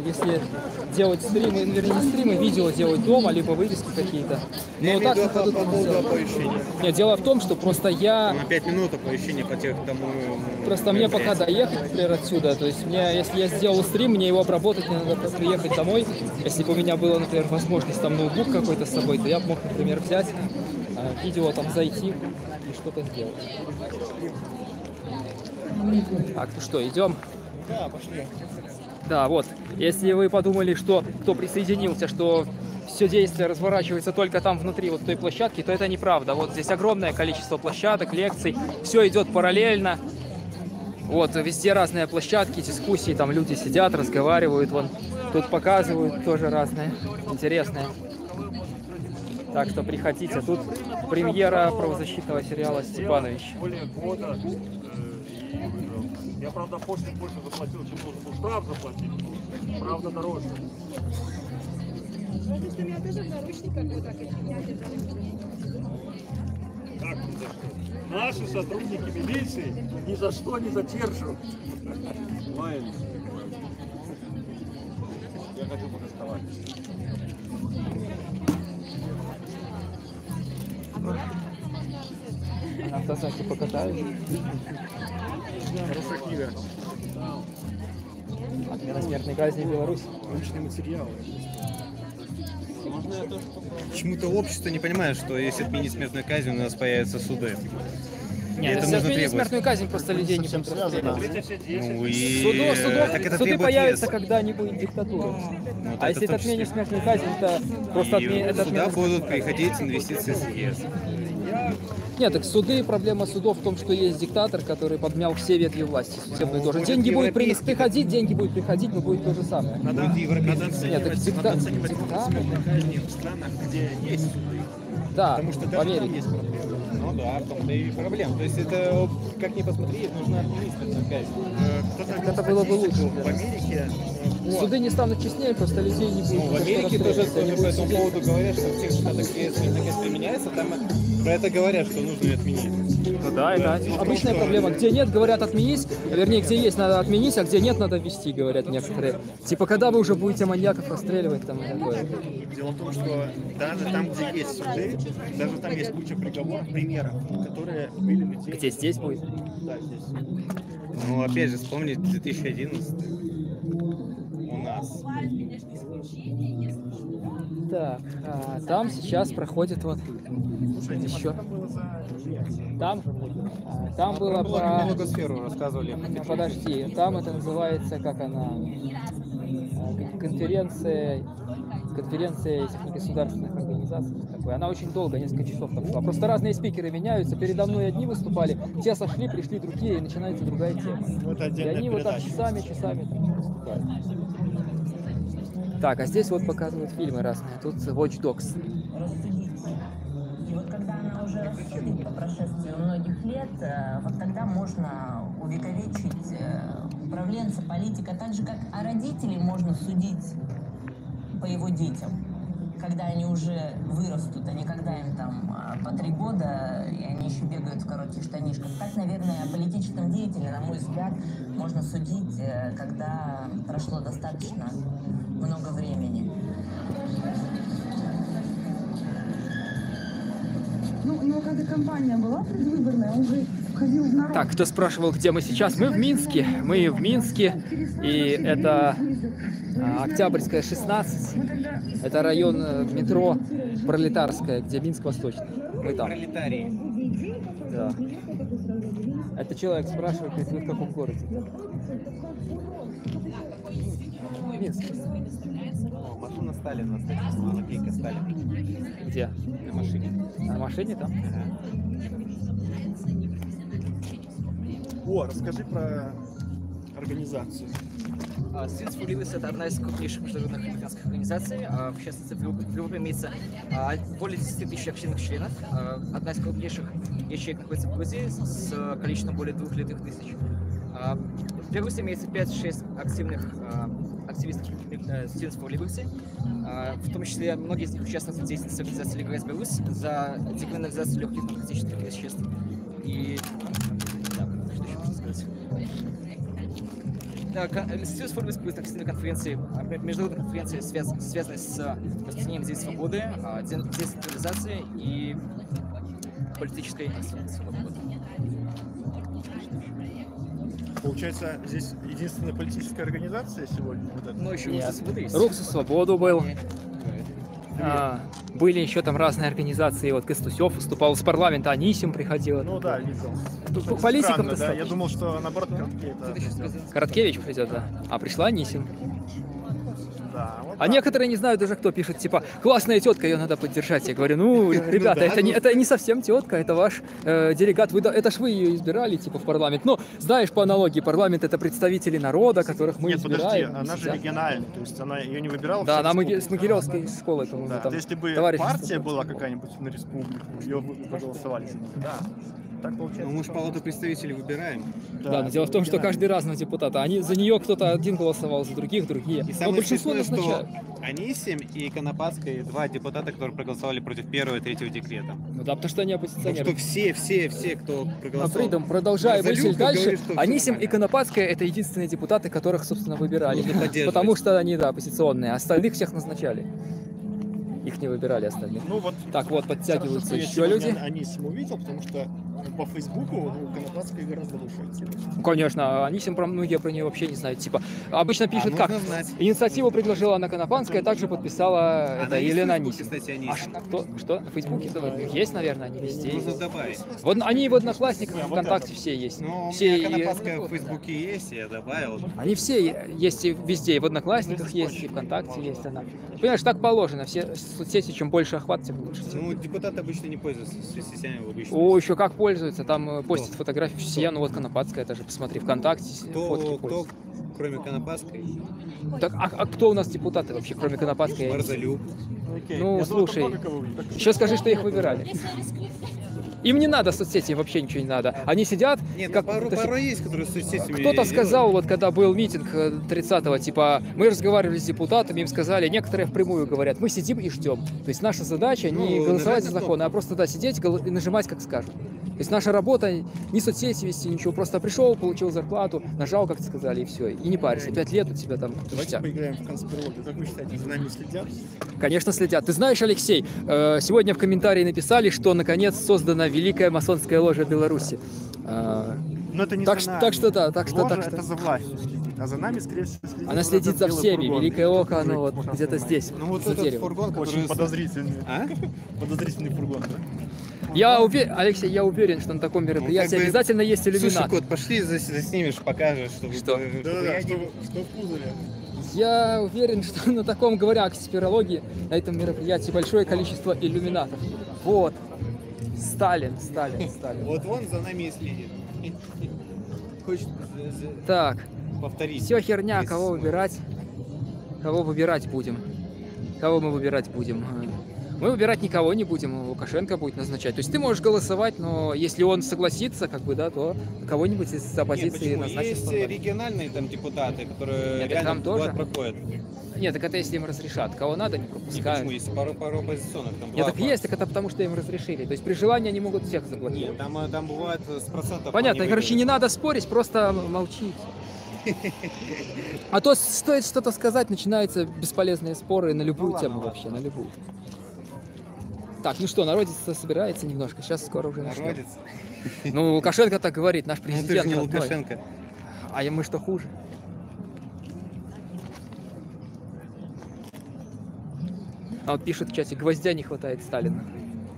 если делать стримы, вернее не стримы, видео делать дома, либо вырезки какие-то. Но так по поводу оповещения. Нет, дело в том, что просто я...
На 5 минут оповещения по тех тому...
Просто мне пока доехать, например, отсюда. То есть мне, если я сделал стрим, мне его обработать, мне надо приехать домой. Если бы у меня была, например, возможность там ноутбук какой-то с собой, то я бы мог, например, взять видео, там зайти и что-то сделать. Так, ну что, идем?
Да, пошли.
Да, вот. Если вы подумали, что кто присоединился, что все действие разворачивается только там внутри вот той площадки, то это неправда. Вот здесь огромное количество площадок, лекций, все идет параллельно. Вот, везде разные площадки, дискуссии, там люди сидят, разговаривают, вон, тут показывают тоже разное, интересное. Так что приходите, тут премьера правозащитного сериала «Степанович».
Более года. Я, правда, больше заплатил, чем должен был штраф заплатить. Правда, дороже. Так, наши сотрудники милиции ни за что не задержат. Понимаете? Я хочу протестовать.
На автозаке покатаюсь.
Хорошая книга.
Отмена смертной казни в Беларуси.
Научный материал.
Почему-то общество не понимает, что если отменить смертную казнь, у нас появятся суды.
Нет, если отменить смертную казнь, просто людей не будут расстрелять.
Ну и...
Суды появятся, когда не будет диктатуры. А если ты отменишь смертную казнь, это просто отмена.
Сюда будут приходить инвестиции с ЕС.
Нет, так суды, проблема судов в том, что есть диктатор, который подмял все ветви власти. Судебные тоже. Деньги будут приходить, но будет то же самое.
Надо оценивать смертные казни в странах, где есть.
Да,
потому что
в
даже
Америке.
там есть проблемы.
Ну да, в том-то и проблема. То есть это, как ни посмотри, нужно отменить смертную казнь.
Это было бы лучше.
В Америке...
Суды не станут честнее, просто людей не будет.
В Америке тоже по этому поводу говорят, что в тех штатах, где смертная казнь применяется, там про это говорят, что нужно ее отменить.
Ну да, это обычная проблема. Где нет, говорят отменить, вернее, где есть, надо отменить, а где нет, надо ввести, говорят некоторые. Типа, когда вы уже будете маньяков расстреливать, там и такое.
Дело в том, что даже там, где есть суды, даже там есть куча примеров, которые были людей...
Где здесь будет?
Да, здесь.
Ну, опять же, вспомнить 2011 у нас.
Так, там сейчас проходит вот еще. Там было
про налогосферу рассказывали.
Подожди, там это называется, как она, конференция этих негосударственных организаций. Такой. Она очень долго, несколько часов там шла. Просто разные спикеры меняются. Передо мной одни выступали, те сошли, пришли другие, и начинается другая тема. И они вот так часами там выступают. Так, а здесь вот показывают фильмы разные. Тут Watch Dogs.
И вот когда она уже рассудит по прошествии многих лет, вот тогда можно увековечить управленца, политика, так же, как о родителей можно судить по его детям, когда они уже вырастут, а не когда им там по 3 года, и они еще бегают в коротких штанишках. Так, наверное, о политическом деятеле, на мой взгляд, можно судить, когда прошло достаточно много времени.
Ну, когда кампания была предвыборная, он же входил в народ.
Так, кто спрашивал, где мы сейчас? Мы в Минске. Мы в Минске. И это Октябрьская, 16. Это район метро Пролетарская, где Минск Восточный. Мы там.
Пролетарии.
Да. Это человек спрашивает, вы в каком городе? Минск.
Машина Сталина, наклейка Сталина.
Где?
На машине.
На машине там?
О, расскажи про организацию.
Students for Liberty — это одна из крупнейших международных христианских организаций. В частности, в Европе имеется более 10 тысяч активных членов. Одна из крупнейших ячеек находится в Грузии с количеством более 2 тысяч. В Беларуси имеется 5-6 активных активистов Students for Liberty, в том числе многие из них участвуют в деятельности организации Legalize Беларусь за декриминализацию легких наркотических веществ. И что еще можно сказать? Students for Liberty будет активной конференции, международной конференции, связанной с распространением идей свободы, децентрализации и политической свободы.
Получается, здесь единственная политическая организация сегодня? Вот
ну, еще Рух за свободу есть.
Рух за свободу был. Были еще там разные организации. Вот Костусев выступал с парламента, Анисим приходил.
Ну да, видел.
Политиков
да? Я думал, что наоборот
Короткевич придет, да. А пришла Анисим.
Да, вот
а некоторые не знают даже, кто пишет, типа, классная тетка, ее надо поддержать. Я говорю, ну, ребята, это не совсем тетка, это ваш делегат, это ж вы ее избирали, типа, в парламент. Но, знаешь, по аналогии, парламент — это представители народа, которых мы избираем.
Подожди, она же региональная, то есть она ее не выбирала.
Да, она с Могилевской школы, по-моему,
да,
там.
Если бы партия была какая-нибудь на республику, ее бы проголосовали. Да. Так получается.
Ну, мы же палату представителей выбираем.
Да, но дело в том, что каждый раз на депутата. За нее кто-то один голосовал, за других другие.
И самое смешное, что Анисим и Конопадская — два депутата, которые проголосовали против первого и третьего декрета.
Ну да, потому что они оппозиционеры.
Потому что все, кто проголосовал.
Фридом, продолжая мысль дальше, Анисим и Конопадская — это единственные депутаты, которых, собственно, выбирали. Потому что они, да, оппозиционные. Остальных всех назначали. Их не выбирали остальных.
Ну, вот,
так вот, подтягиваются еще
я
люди.
Анисим увидел, потому что по Фейсбуку Конопадская гораздо лучше.
Ну, конечно, Анисим многие про нее вообще не знают. Типа, обычно пишут как? Инициативу предложила Анна Конопадская, также подписала Елена Анисим. Что? На Фейсбуке есть, наверное, они везде.
Нужно добавить.
Вот они в Одноклассниках, ВКонтакте все есть.
Ну,
все
Конопадская в Фейсбуке есть, я добавил.
Они все есть и везде, и в Одноклассниках есть, и ВКонтакте есть она. Понимаешь, так положено. Все соцсети, чем больше охват, тем лучше.
Ну, депутаты обычно не пользуются соцсетями обычно.
О, еще как пользуются. Там постят фотографии все. Ну вот Конопадская, даже посмотри, ВКонтакте
кто, кроме Конопадской?
Так, а кто у нас депутаты вообще, кроме Конопадской?
Марзалюк.
Ну, слушай, еще скажи, что их выбирали. Им не надо соцсети, вообще ничего не надо. Они сидят...
Нет, как... порой есть, которые с соцсетями...
Кто-то сказал, вот когда был митинг 30-го, типа, мы разговаривали с депутатами, им сказали, некоторые впрямую говорят, мы сидим и ждем. То есть наша задача не голосовать за законы, а просто сидеть и нажимать, как скажут. То есть наша работа не соцсети вести, ничего, просто пришел, получил зарплату, нажал, как сказали, и все. И не паришься, 5 лет у тебя там...
Давайте поиграем в конспирологию. Как вы считаете, за нами следят?
Конечно, следят. Ты знаешь, Алексей, сегодня в комментарии написали, что наконец создана Великая масонская ложа Беларуси.
Но это не
так,
за нами.
так что да, так
Ложа
что...
это за властью следит, а за нами, скорее всего, следит.
Она следит за всеми. Великое око, оно вот где-то здесь.
Ну вот этот фургон,
очень подозрительный.
А?
Подозрительный фургон, да?
Я уверен, Алексей, я уверен, что на таком мероприятии обязательно есть иллюминат.
Слушай, Кот, пошли заснимешь, покажешь, чтобы...
Что? Да, что в кузове.
Я уверен, что на таком, говоря о конспирологии, на этом мероприятии большое количество иллюминатов. Вот. Сталин.
Вот он за нами и следит. Хочет
так,
повторить.
Все херня, кого выбирать? Кого выбирать будем? Кого мы выбирать будем? Мы выбирать никого не будем, Лукашенко будет назначать. То есть ты можешь голосовать, но если он согласится, как бы, да, то кого-нибудь из оппозиции назначит.
Есть региональные там депутаты, которые
нет,
реально
там тоже
проходят.
Нет, так это если им разрешат. Кого надо, не пропускают.
Почему? Есть пару оппозиционных. Там
нет, так есть, так это потому, что им разрешили. То есть при желании они могут всех заблокировать.
Нет, там бывает с процентов.
Понятно, короче, не надо спорить, просто молчите. А то стоит что-то сказать, начинаются бесполезные споры на любую тему вообще, на любую. Так, ну что, народец собирается немножко, сейчас скоро уже начнем.
Народец?
Ну, Лукашенко так говорит, наш президент.
Ну, ты же не Лукашенко.
А мы что, хуже? А вот пишет в чате, гвоздя не хватает Сталина.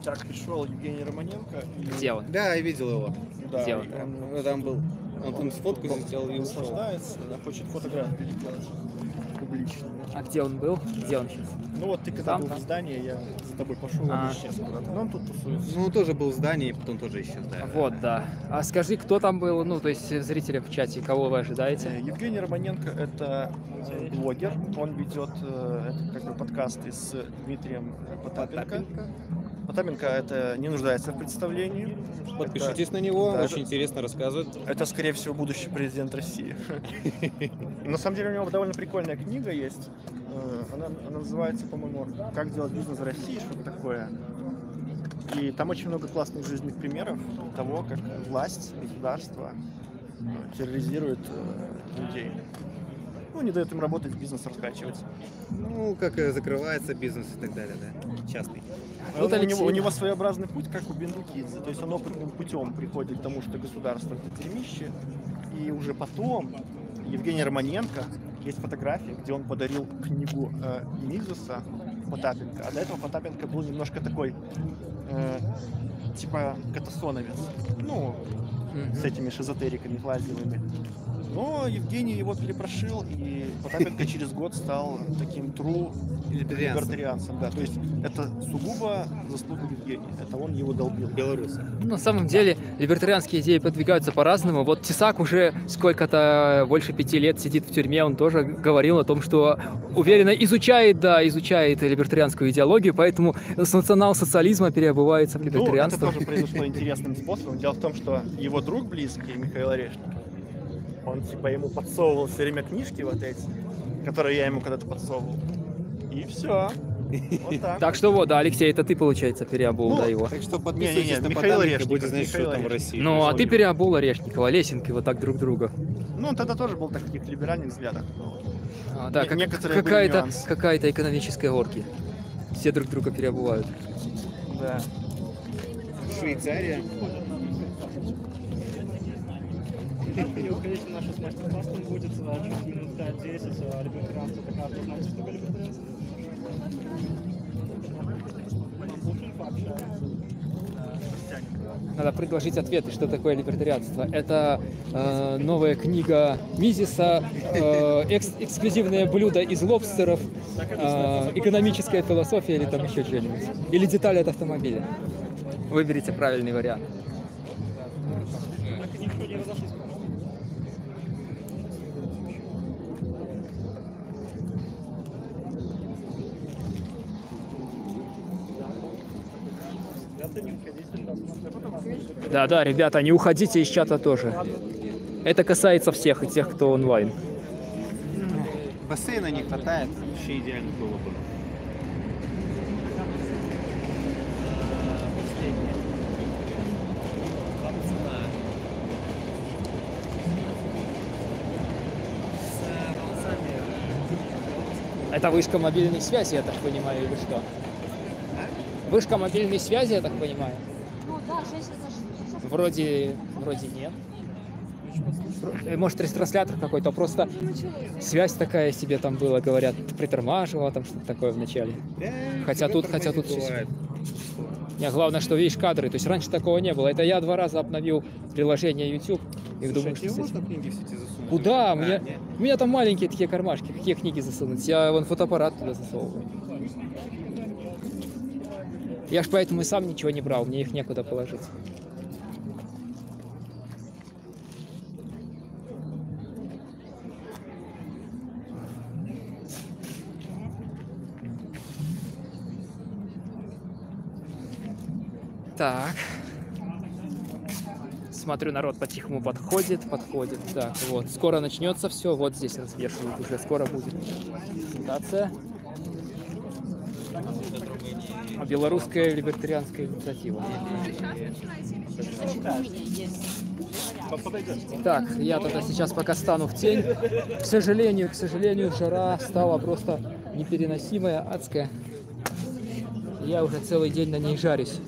Так, пришел Евгений Романенко.
Где он?
Да, я видел его.
Да,
где он?
Там был. Он там фотку сделал и
наслаждается, хочет фотографию делать публично.
А где он был? Где он сейчас?
Ну вот ты когда был в здании, я за тобой пошел, он исчез куда-то. Но он тут тусуется.
Ну, тоже был в здании, и потом тоже исчез, да.
Вот, да. А скажи, кто там был, ну, то есть зрителям в чате, кого вы ожидаете?
Евгений Романенко — это блогер, он ведет как бы подкасты с Дмитрием Потапенко. Потапенко это не нуждается в представлении.
Подпишитесь на него, очень интересно рассказывает.
Это, скорее всего, будущий президент России. На самом деле у него довольно прикольная книга есть. Она называется, по-моему, «Как делать бизнес в России», что-то такое. И там очень много классных жизненных примеров того, как власть, государство терроризирует людей. Ну, не дает им работать, бизнес раскачивать.
Ну, как закрывается бизнес и так далее, да, частный.
Вот у него своеобразный путь, как у Бендукидзе. То есть он опытным путем приходит к тому, что государство — это дерьмище. И уже потом Евгений Романенко, есть фотографии, где он подарил книгу Мизуса Потапенко. А до этого Потапенко был немножко такой, типа катасоновец. Ну, с этими шизотериками плазивыми. Но Евгений его перепрошил, и Потапенко через год стал таким true либертарианцем. Да, то есть это сугубо заслуга Евгения. Это он его долбил.
Белорусы.
На самом деле либертарианские идеи подвигаются по-разному. Вот Тесак уже сколько-то, больше 5 лет сидит в тюрьме. Он тоже говорил о том, что уверенно изучает либертарианскую идеологию, поэтому с национал-социализма переобувается в либертарианство.
Это тоже произошло интересным способом. Дело в том, что его друг близкий, Михаил Орешников, он типа ему подсовывал все время книжки вот эти, которые я ему когда-то подсовывал. И все. Вот так.
Так что вот, да, Алексей, это ты, получается, переобул, да, его.
Так что подписывайтесь на Потапенко, будете знать, что там в России.
Ну, а ты переобул Орешникова, Лесенко, вот так друг друга.
Ну, он тогда тоже был в таких либеральных взглядах.
Да, какая-то экономическая оргия. Все друг друга переобувают.
Да.
Швейцария.
Конечно, наша с мастер-классом будет чуть минут 5-10, либертарианство такая, что знаете, что такое либертарианство?
Надо предложить ответы, что такое либертарианство. Это новая книга Мизиса, эксклюзивное блюдо из лобстеров, экономическая философия или там еще что-нибудь. Или детали от автомобиля. Выберите правильный вариант. Да, ребята, не уходите из чата тоже. Это касается всех, и тех, кто онлайн.
Бассейна не хватает, вообще идеально было бы.
Это вышка мобильной связи, я так понимаю, или что? Вышка мобильной связи, я так понимаю? Вроде нет. Может, ретранслятор какой-то, просто связь такая себе там была, говорят, притормаживала, там что-то такое в начале. Хотя тут все. Не, главное, что видишь кадры, то есть раньше такого не было. Это я 2 раза обновил приложение YouTube. И думаю, что
можно книги в сети засунуть?
Куда? У меня там маленькие такие кармашки, какие книги засунуть? Я вон фотоаппарат туда засовываю. Я ж поэтому и сам ничего не брал, мне их некуда положить. Так. Смотрю, народ по-тихому подходит. Так, вот. Скоро начнется все. Вот здесь развешивают уже. Скоро будет презентация. Белорусская либертарианская инициатива. Так, я тогда сейчас пока стану в тень. К сожалению, жара стала просто непереносимая, адская. Я уже целый день на ней жарюсь.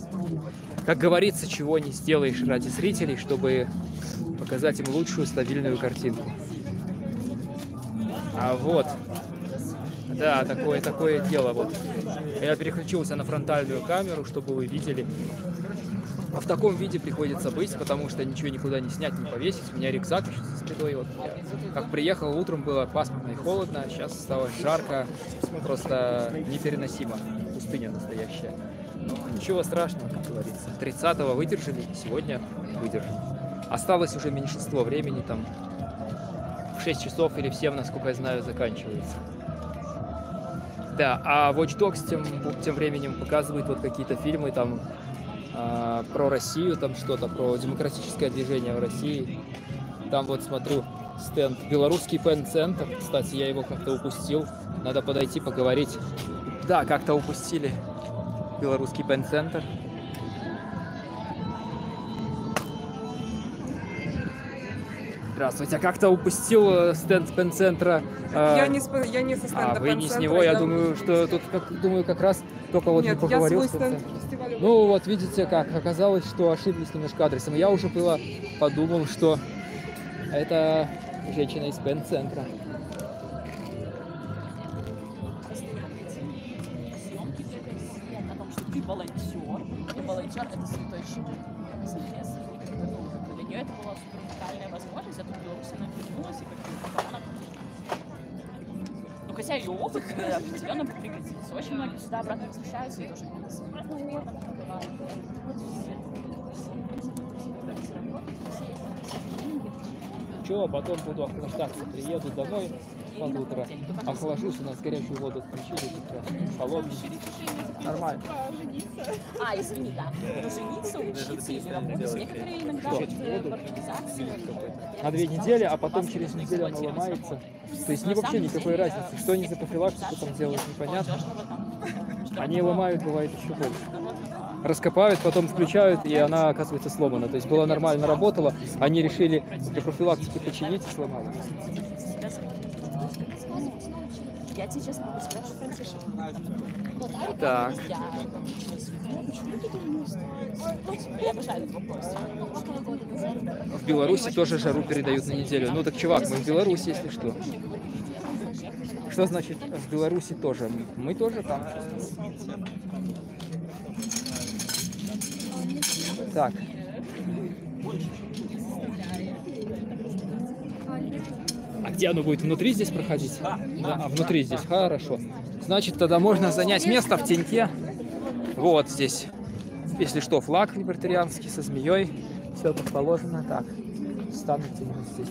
Как говорится, чего не сделаешь ради зрителей, чтобы показать им лучшую, стабильную картинку. А вот, да, такое дело вот. Я переключился на фронтальную камеру, чтобы вы видели. А в таком виде приходится быть, потому что ничего никуда не снять, не повесить. У меня рюкзак еще за спиной. Вот. Как приехал, утром было пасмурно и холодно, сейчас стало жарко, просто непереносимо. Пустыня настоящая. Но ничего страшного, как говорится. 30-го выдержали, сегодня выдержим. Осталось уже меньшинство времени, там в 6 часов или в 7, насколько я знаю, заканчивается. Да, а Watch Dogs тем временем показывает вот какие-то фильмы там про Россию, там что-то, про демократическое движение в России. Там вот смотрю стенд «Белорусский пен-центр». Кстати, я его как-то упустил. Надо подойти, поговорить. Да, как-то упустили «Белорусский пен-центр». Здравствуйте, как-то упустил стенд пен-центра.
Я не со стенда
вы не с него, я думаю, что тут, как раз только вот
Нет,
не поговорил.
я свой стенд фестиваля.
Ну вот видите, как оказалось, что ошиблись немножко адресом. Я уже было подумал, что это женщина из пен-центра.
Ты волонтер, и волонтер это святой человек. Для нее это была супер уникальная возможность, а тут в Беларуси она вернулась и как-то ну, хотя ее опыт определенно пригодится. Очень многие сюда обратно возвращаются и тоже
Чего, потом буду охлаждаться, приеду домой под утро, охлажусь, у нас горячую воду включили, холодную. Нормально.
А, извини, да. Но жениться, учиться или работать. Некоторые иногда в организации.
На 2 недели, а потом через неделю она ломается. То есть вообще никакой разницы. Что они за профилактику там делают, непонятно. Они ломают, бывает, еще больше. Раскопают, потом включают, и она, оказывается, сломана. То есть была нормально, работала, они решили для профилактики починить и сломали.
Я тебе честно могу сказать, что Францишек.
Так.
Я обожаю этот вопрос.
В Беларуси тоже жару передают на неделю. Ну так, чувак, мы в Беларуси, если что. Что значит в Беларуси тоже? Мы тоже там. Так. А где оно будет? Внутри здесь проходить? Да, внутри здесь. Хорошо. Значит, тогда можно занять место в теньке. Вот здесь. Если что, флаг либертарианский со змеей. Все как положено. Так. Станете здесь.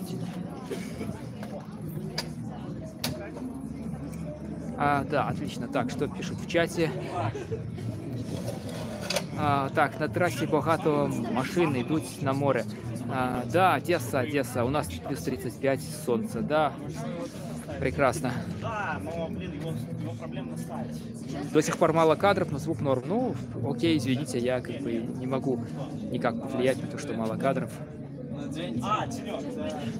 Да, отлично. Так, что пишут в чате? Так, на трассе багато машин идут на море. Да, Одесса. У нас плюс 35, солнце. Да, прекрасно.
Да, но, блин, его проблемно ставить.
До сих пор мало кадров, но звук норм. Ну, окей, извините, я как бы не могу никак повлиять на то, что мало кадров.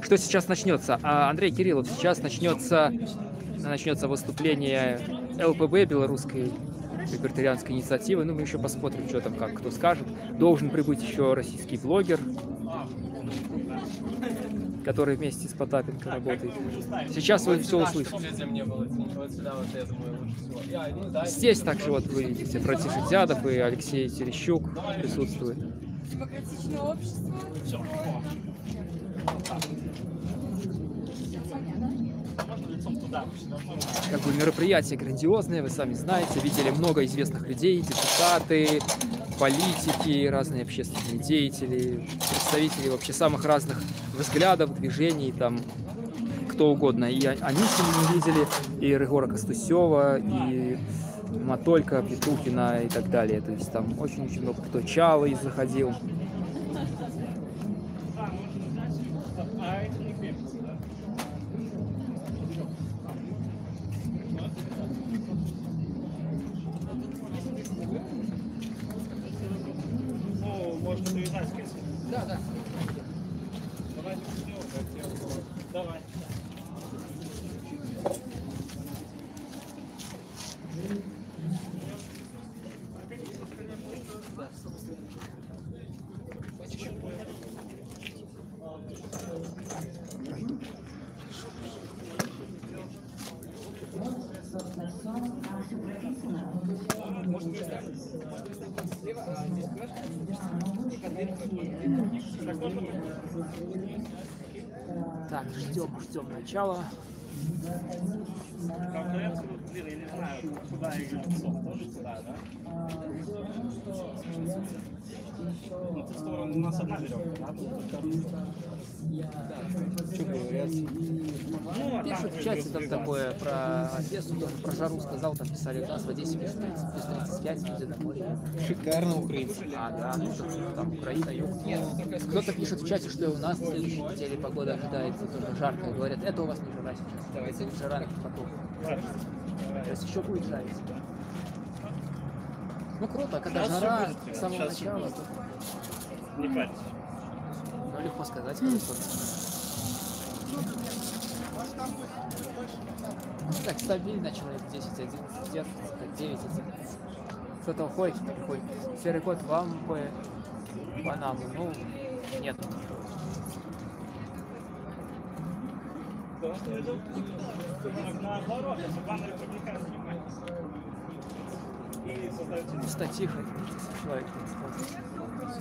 Что сейчас начнется? Андрей Кириллов, сейчас начнется выступление ЛПБ, белорусской либертарианской инициативы. Ну, мы еще посмотрим, что там, как кто скажет. Должен прибыть еще российский блогер, который вместе с Потапенко работает. Сейчас вы все услышите. Здесь также вот вы видите, Франтишек и Алексей Терещук присутствуют.
Демократичное общество.
Как бы мероприятие грандиозное, вы сами знаете, видели много известных людей, депутаты, политики, разные общественные деятели, представители вообще самых разных взглядов, движений, там, кто угодно. И они сегодня видели, и Рыгора Костусева, и Матолька, Петухина и так далее. То есть там очень-очень много кто. Чалый заходил.
Можно завязать, конечно.
Да.
Давай.
Так, ждем начала.
Блин, я не знаю, куда я тоже сюда, да? В эту сторону у нас одна веревка, да?
Пишут в чате там такое про Одессу, тоже про жару сказал, там писали, у нас в Одессе плюс 35, везде домой.
Шикарно украинцы.
Да, там Украина, юг. Кто-то пишет в чате, что у нас в следующей неделе погода ожидается тоже жарко. Говорят, это у вас не жара сейчас. Давайте не жара, потом. Сейчас еще будет жарить. Ну круто, когда жара с самого начала.
Не парься.
Ну легко сказать, хорошо. Ну так стабильно человек 10-11 держится, как 9-11. Кто-то уходит, кто-то приходит. Серый кот вам бы Панаму. Ну, нет. Просто тихо. Человек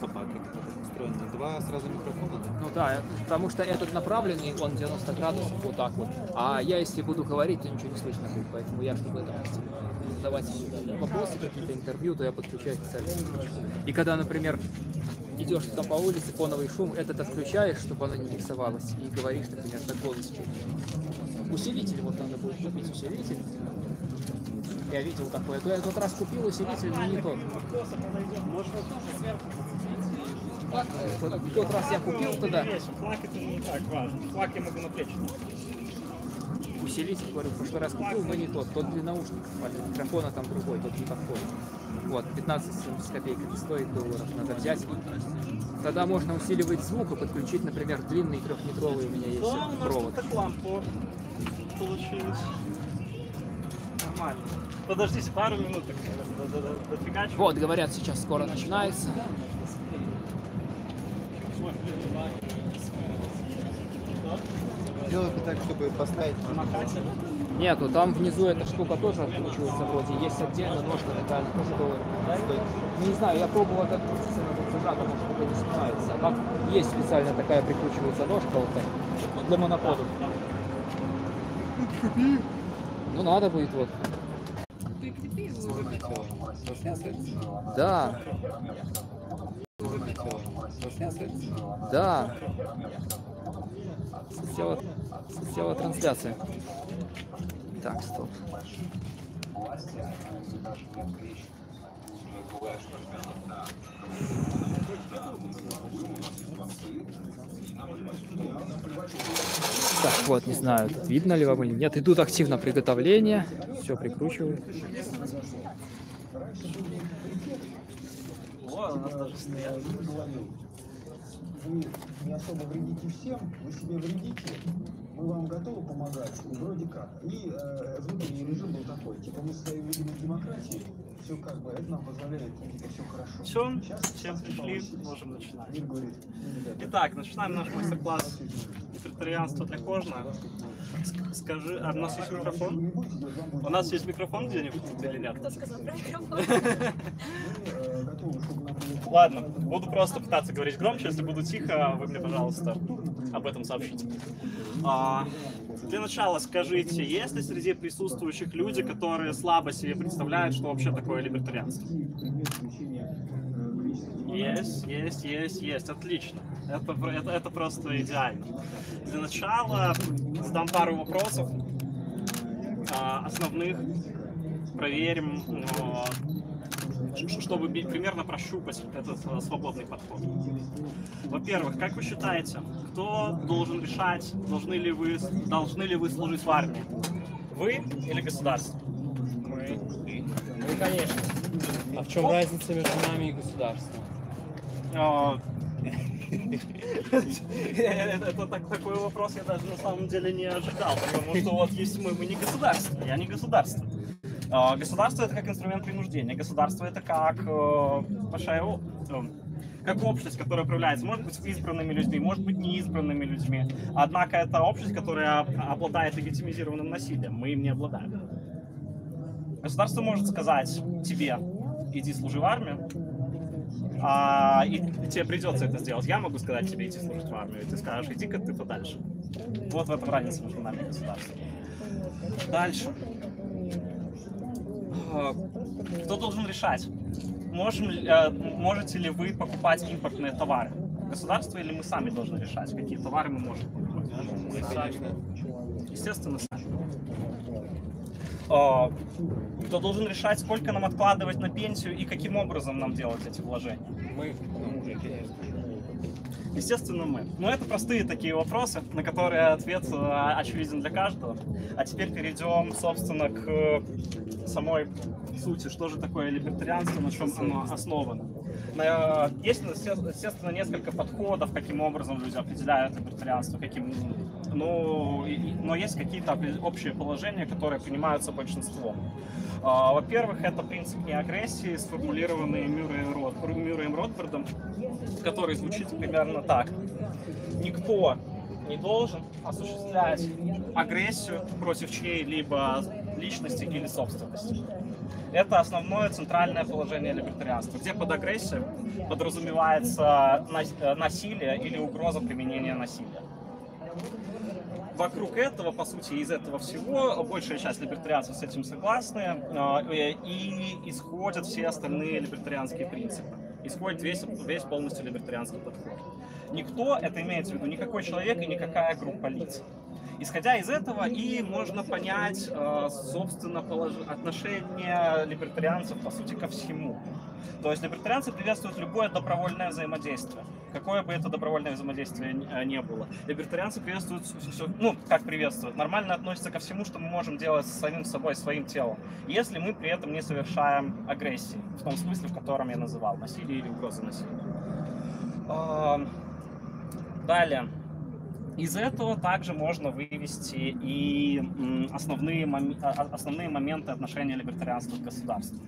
Собаки устроены. Два сразу микрофона, да?
Ну да, потому что этот направленный, он 90 градусов вот так вот. А я если буду говорить, то ничего не слышно будет. Поэтому я, чтобы это задавать вопросы, какие-то интервью, то я подключаю специально. И когда, например, идешь там по улице, фоновый шум, этот отключаешь, чтобы оно не миксовалось. И говоришь, например, так голос чуть. Усилитель, вот надо будет купить усилитель. Я видел такое. Я в тот раз купил усилитель, но не тот. В тот раз я купил туда.
Флаг это не так важно. Флаг я могу на плечи.
Усилитель, говорю, в прошлый раз купил, но не тот. Тот для наушников, а для микрофона там другой, тот не подходит. Вот, 15 с копейками стоит $, надо взять. Тогда можно усиливать звук и подключить, например, длинный 3-метровый у меня есть провод.
Так лампу получилось. Нормально. Подождите пару минут.
Вот, говорят, сейчас скоро начинается.
Делайте так, чтобы поставить на
Нету, там внизу эта штука тоже откручивается вроде. Есть отдельно ножка такая, тоже $1 стоит. Не знаю, я пробовал как крутиться на зажатом, может быть, не снимается. А так есть специально такая прикручивается ножка вот так, для моноподов. Ну надо будет вот. Да. Да. Села трансляция. Так, стоп. Так, вот, не знаю, видно ли вам или нет. Идут активно приготовления. Все прикручиваю.
О, у нас даже стоят.
Вы не особо вредите всем, вы себе вредите, мы вам готовы помогать, вроде как. И внутренний режим был такой, типа мы своей видимой демократии, все как бы, это нам позволяет, типа все хорошо.
Все пришли, можем начинать. Итак, начинаем наш мастер-класс либертарианства для Кожна. Скажи, а у нас есть микрофон? У нас есть микрофон где-нибудь или нет?
Кто сказал про микрофон?
Ладно, буду просто пытаться говорить громче. Если буду тихо, вы мне, пожалуйста, об этом сообщите. Для начала скажите, есть ли среди присутствующих люди, которые слабо себе представляют, что вообще такое либертарианство? Есть. Отлично. Это просто идеально. Для начала задам пару вопросов основных. Проверим, чтобы примерно прощупать этот свободный подход. Во-первых, как вы считаете, кто должен решать, должны ли вы служить в армии? Вы или государство?
Мы, конечно. А в чем разница между нами и государством?
Это такой вопрос я даже на самом деле не ожидал, потому что вот есть мы не государство, я не государство. Государство — это как инструмент принуждения, государство — это как как общность, которая управляется, может быть, избранными людьми, может быть, неизбранными людьми. Однако это общность, которая обладает легитимизированным насилием, мы им не обладаем. Государство может сказать тебе: иди служи в армию, и тебе придется это сделать. Я могу сказать тебе идти служить в армию, и ты скажешь: иди-ка ты подальше. Вот в этом разница между нами и государством. Дальше. Кто должен решать? Можете ли вы покупать импортные товары? Государство или мы сами должны решать, какие товары мы можем покупать? Естественно, сами. Кто должен решать, сколько нам откладывать на пенсию и каким образом нам делать эти вложения? Мы. Естественно, мы. Но это простые такие вопросы, на которые ответ очевиден для каждого. А теперь перейдем, собственно, к самой сути, что же такое либертарианство, на чем оно основано. Есть, естественно, несколько подходов, каким образом люди определяют либертарианство, но есть какие-то общие положения, которые принимаются большинством. Во-первых, это принцип неагрессии, сформулированный Мюрреем Ротбардом, который звучит примерно так. Никто не должен осуществлять агрессию против чьей-либо личности или собственности. Это основное центральное положение либертарианства, где под агрессией подразумевается насилие или угроза применения насилия. Вокруг этого, по сути, из этого всего, большая часть либертарианцев с этим согласны, и исходят все остальные либертарианские принципы. Исходит весь полностью либертарианский подход. Никто, это имеется в виду никакой человек и никакая группа лиц. Исходя из этого и можно понять, собственно, отношение либертарианцев, по сути, ко всему. То есть либертарианцы приветствуют любое добровольное взаимодействие, какое бы это добровольное взаимодействие ни было. Либертарианцы приветствуют все, как приветствуют, нормально относятся ко всему, что мы можем делать с самим собой, своим телом, если мы при этом не совершаем агрессии, в том смысле, в котором я называл, насилие или угроза насилия. Далее. Из этого также можно вывести и основные моменты отношения либертарианства к государству.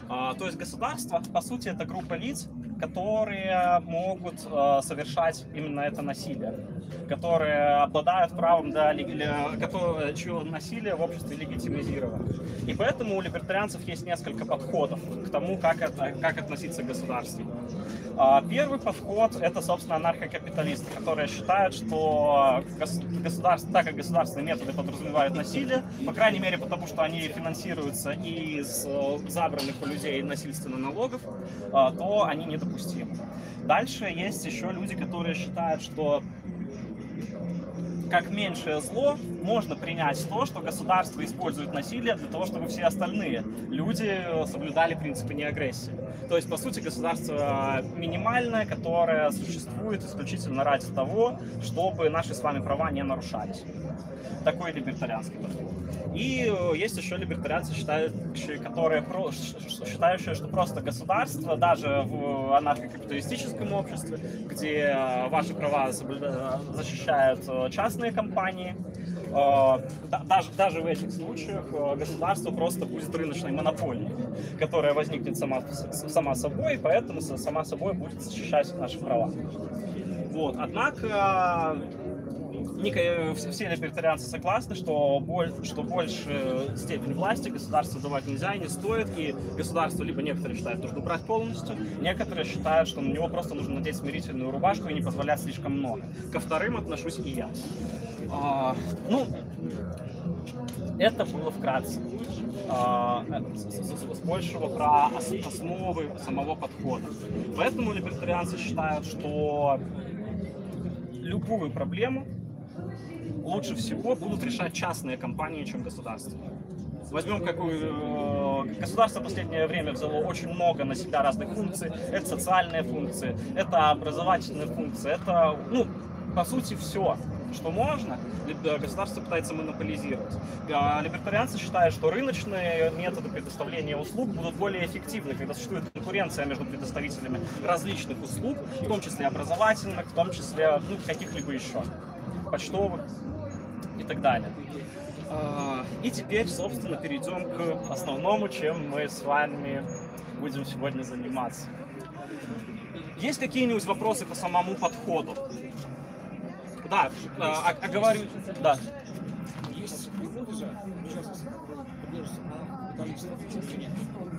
То есть государство, по сути, это группа лиц, которые могут совершать именно это насилие, которые обладают правом, чье насилие в обществе легитимизировано. И поэтому у либертарианцев есть несколько подходов к тому, как относиться к государству. Первый подход — это, собственно, анархокапиталисты, которые считают, что так как государственные методы подразумевают насилие, по крайней мере потому, что они финансируются из забранных у людей насильственно налогов, то они недопустимы. Дальше есть еще люди, которые считают, что как меньшее зло можно принять то, что государство использует насилие для того, чтобы все остальные люди соблюдали принципы неагрессии. То есть, по сути, государство минимальное, которое существует исключительно ради того, чтобы наши с вами права не нарушались. Такой либертарианский подход. И есть еще либертарианцы, считающие, что просто государство, даже в анархокапиталистическом обществе, где ваши права защищают частные компании, даже в этих случаях государство просто будет рыночной монополией, которая возникнет сама собой, и поэтому сама собой будет защищать наши права. Вот. Однако все либертарианцы согласны, что больше степень власти государству давать нельзя и не стоит, и государство либо некоторые считают, нужно брать полностью, некоторые считают, что на него просто нужно надеть смирительную рубашку и не позволять слишком много. Ко вторым отношусь и я. Это было вкратце. С большего про основы самого подхода. Поэтому либертарианцы считают, что любую проблему лучше всего будут решать частные компании, чем государство. Возьмем государство в последнее время взяло очень много на себя разных функций. Это социальные функции, это образовательные функции, это, по сути, все, что можно, государство пытается монополизировать. Либертарианцы считают, что рыночные методы предоставления услуг будут более эффективны, когда существует конкуренция между предоставителями различных услуг, в том числе образовательных, в том числе каких-либо еще, почтовых и так далее. И теперь, собственно, перейдем к основному, чем мы с вами будем сегодня заниматься. Есть какие-нибудь вопросы по самому подходу? Да, говорю, да.
Есть гипотеза,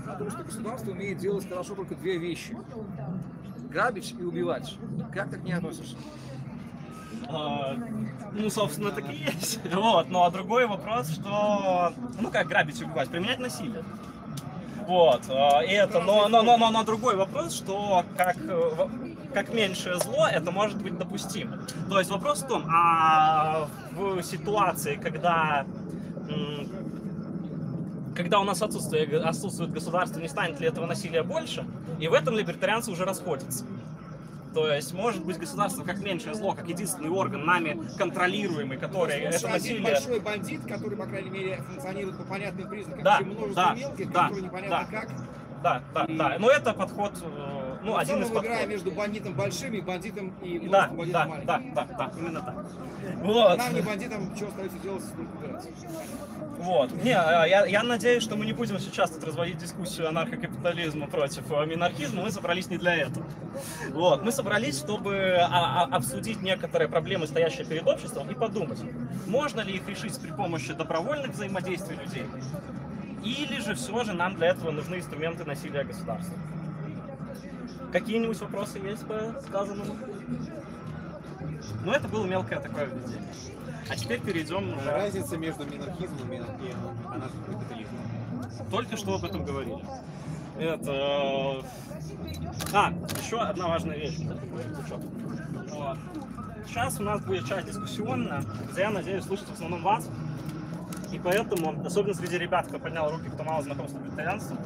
о том, что государство умеет делать хорошо только две вещи: грабить и убивать. Как ты к ней относишься?
Собственно, так и есть. Вот. Ну, а другой вопрос, что, как грабить и убивать? Применять насилие. Вот. И это, но другой вопрос, что как как меньшее зло, это может быть допустимо. То есть вопрос в том, а в ситуации, когда у нас отсутствует государство, не станет ли этого насилия больше, и в этом либертарианцы уже расходятся. То есть, может быть, государство как меньшее зло, как единственный орган, нами контролируемый, который это насилие...
большой бандит, который, по крайней мере, функционирует по понятным признакам,
да,
и множество мелких, которые непонятно как.
Да. Но это подход, один из подходов.
Играя между бандитом большим и бандитом и множеством бандитов маленьких.
Да, именно так. Вот.
Нам, не бандитам, что остается делать, только убираться.
Вот. Я надеюсь, что мы не будем сейчас тут разводить дискуссию анархокапитализма против минархизма. Мы собрались не для этого. Вот. Мы собрались, чтобы обсудить некоторые проблемы, стоящие перед обществом, и подумать, можно ли их решить при помощи добровольных взаимодействий людей, или же все же нам для этого нужны инструменты насилия государства. Какие-нибудь вопросы есть по сказанному? Ну, это было мелкое такое введение. А теперь перейдем...
Разница между минархизмом и анархокапитализмом.
Только что об этом говорили. Это... еще одна важная вещь. Вот. Сейчас у нас будет часть дискуссионная, где я надеюсь слышать в основном вас. И поэтому, особенно среди ребят, кто поднял руки, кто мало знаком с либертарианством,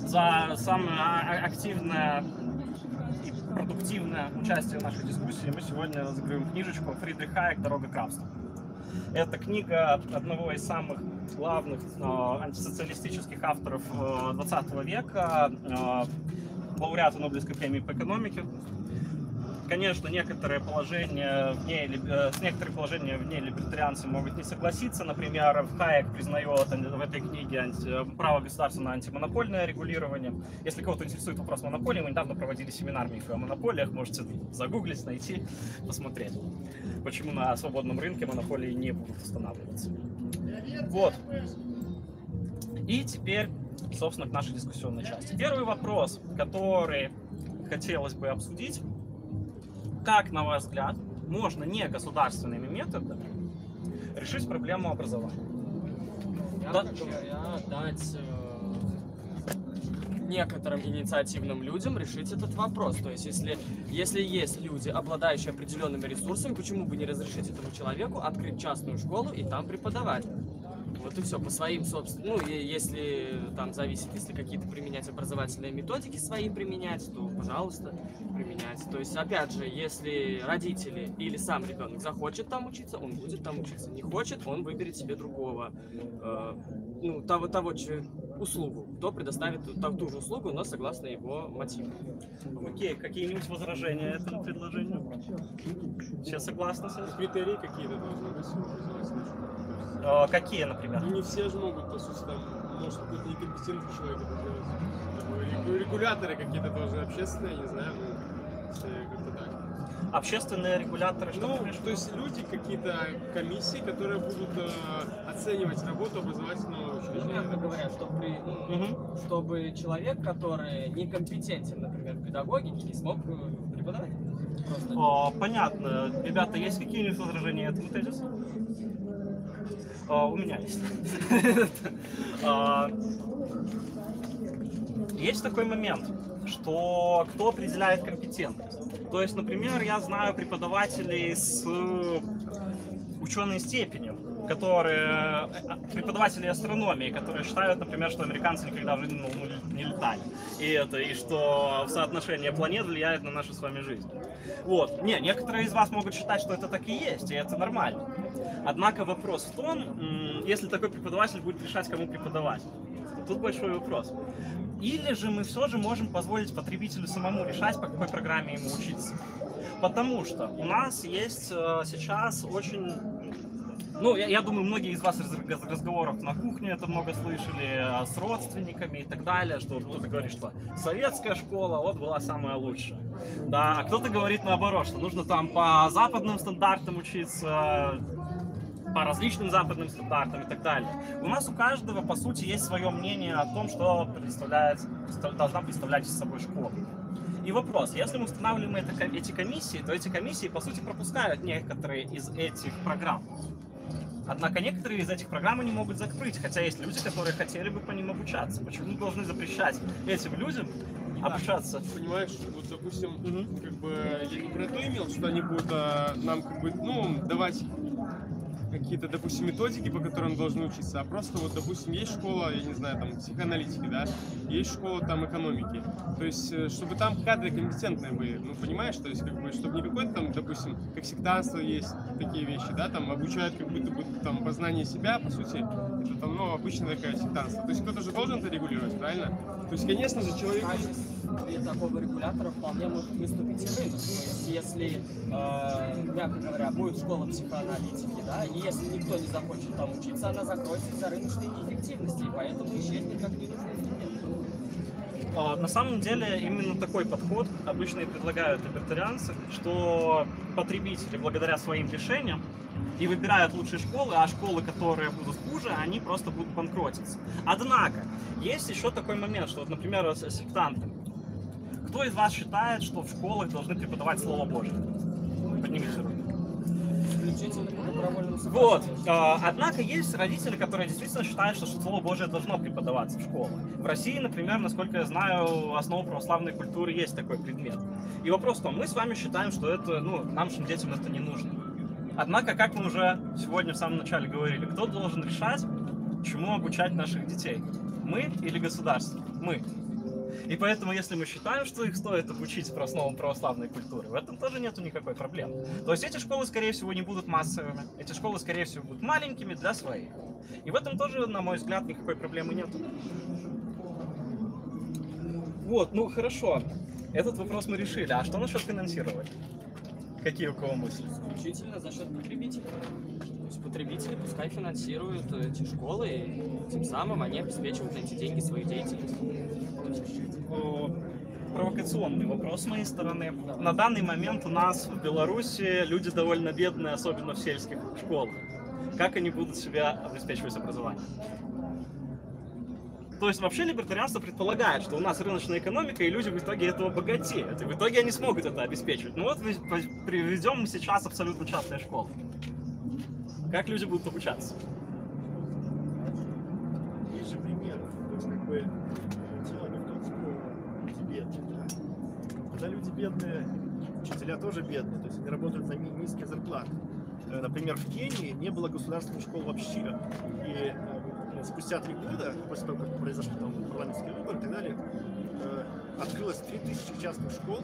за самое активное и продуктивное участие в нашей дискуссии мы сегодня разыграем книжечку Фридрих Хайек «Дорога к рабству». Это книга одного из самых главных антисоциалистических авторов 20 века, лауреата Нобелевской премии по экономике. Конечно, некоторые положения в ней либертарианцы могут не согласиться. Например, Хайек признает в этой книге право государства на антимонопольное регулирование. Если кого-то интересует вопрос монополии, мы недавно проводили семинар «Мифы о монополиях». Можете загуглить, найти, посмотреть, почему на свободном рынке монополии не будут устанавливаться. Вот. И теперь, собственно, к нашей дискуссионной части. Первый вопрос, который хотелось бы обсудить. Как, на ваш взгляд, можно не государственными методами решить проблему образования?
Дать некоторым инициативным людям решить этот вопрос. То есть, если есть люди, обладающие определенными ресурсами, почему бы не разрешить этому человеку открыть частную школу и там преподавать? Вот и все, по своим собственным, если там зависит, если какие-то применять образовательные методики свои применять, то, пожалуйста, применять. То есть, опять же, если родители или сам ребенок захочет там учиться, он будет там учиться. Не хочет, он выберет себе другого, услугу, кто предоставит ту же услугу, но согласно его мотивам.
Окей, какие-нибудь возражения этому предложению? Все согласны с этим?
Критерии какие-то должны быть.
Какие, например?
Не все же могут, по сути, там, может, какой-то некомпетентный человек это делать. Регуляторы какие-то тоже общественные, не знаю, как-то так.
Общественные регуляторы, что ты
то есть люди, какие-то комиссии, которые будут оценивать работу образовательного учреждения.
Мягко говоря, чтобы человек, который некомпетентен, например, в педагогике, не смог преподавать.
Понятно. Ребята, есть какие-нибудь возражения этому тезису? У меня есть. Есть такой момент, что кто определяет компетентность. То есть, например, я знаю преподавателей с ученой степенью, преподаватели астрономии, которые считают, например, что американцы никогда в жизни не летали. И что соотношение планет влияет на нашу с вами жизнь. Вот. Некоторые из вас могут считать, что это так и есть, и это нормально. Однако вопрос в том, если такой преподаватель будет решать, кому преподавать. Тут большой вопрос. Или же мы все же можем позволить потребителю самому решать, по какой программе ему учиться. Потому что у нас есть сейчас очень... я думаю, многие из вас из разговоров на кухне это много слышали, с родственниками и так далее, что кто-то говорит, что советская школа была самая лучшая. Да, а кто-то говорит наоборот, что нужно там по западным стандартам учиться, по различным западным стандартам и так далее. У нас у каждого, по сути, есть свое мнение о том, что должна представлять из собой школа. И вопрос, если мы устанавливаем эти комиссии, то эти комиссии, по сути, пропускают некоторые из этих программ. Однако некоторые из этих программ они могут закрыть, хотя есть люди, которые хотели бы по ним обучаться. Почему мы должны запрещать этим людям обучаться.
Понимаешь, вот, допустим, как бы я не про то имел, что они будут нам как бы, ну, давать какие-то, допустим, методики, по которым должны учиться, а просто вот, допустим, есть школа, я не знаю, там, психоаналитики, да, есть школа там экономики, то есть, чтобы там кадры компетентные были, ну, понимаешь, то есть, как бы, чтобы не какой-то там, допустим, как сектантство есть, такие вещи, да, там, обучают как будто бы, там, познание себя, по сути, это там, ну, обычная такая сектантство, то есть, кто-то же должен это регулировать, правильно? То есть, конечно же, человек...
И такого регулятора вполне может выступить и рынок. То есть, если, мягко говоря, будет школа психоаналитики, да, и если никто не захочет там учиться, она закроется из-за рыночной неэффективности, и поэтому исчезнет как ненужный инструмент.
На самом деле, именно такой подход обычно и предлагают либертарианцы, что потребители, благодаря своим решениям, и выбирают лучшие школы, а школы, которые будут хуже, они просто будут банкротиться. Однако, есть еще такой момент, что, вот, например, с сектантами. Кто из вас считает, что в школах должны преподавать Слово Божие? Поднимите руку. Вот. Однако есть родители, которые действительно считают, что Слово Божие должно преподаваться в школах. В России, например, насколько я знаю, основа православной культуры есть такой предмет. И вопрос в том, мы с вами считаем, что это, ну, нашим детям это не нужно. Однако, как мы уже сегодня в самом начале говорили, кто должен решать, чему обучать наших детей? Мы или государство? Мы. И поэтому, если мы считаем, что их стоит обучить про основам православной культуры, в этом тоже нету никакой проблемы. То есть эти школы, скорее всего, не будут массовыми, эти школы, скорее всего, будут маленькими для своих. И в этом тоже, на мой взгляд, никакой проблемы нет. Вот, ну хорошо, этот вопрос мы решили. А что насчет финансирования? Какие у кого мысли?
Исключительно за счет потребителей. То есть потребители пускай финансируют эти школы, и тем самым они обеспечивают на эти деньги свою деятельность.
Провокационный вопрос с моей стороны. На данный момент у нас в Беларуси люди довольно бедные, особенно в сельских школах. Как они будут себя обеспечивать образованием? То есть вообще либертарианство предполагает, что у нас рыночная экономика, и люди в итоге этого богатеют. И в итоге они смогут это обеспечивать. Ну вот приведем мы сейчас абсолютно частные школы. Как люди будут обучаться?
Есть же пример. То есть, как бы, дело не в том, что люди бедные. Да? Когда люди бедные, учителя тоже бедные. То есть они работают за низкие зарплаты. Например, в Кении не было государственной школы вообще. И спустя 3 года, после того, как произошли там парламентские выборы и так далее, открылось 3000 частных школ,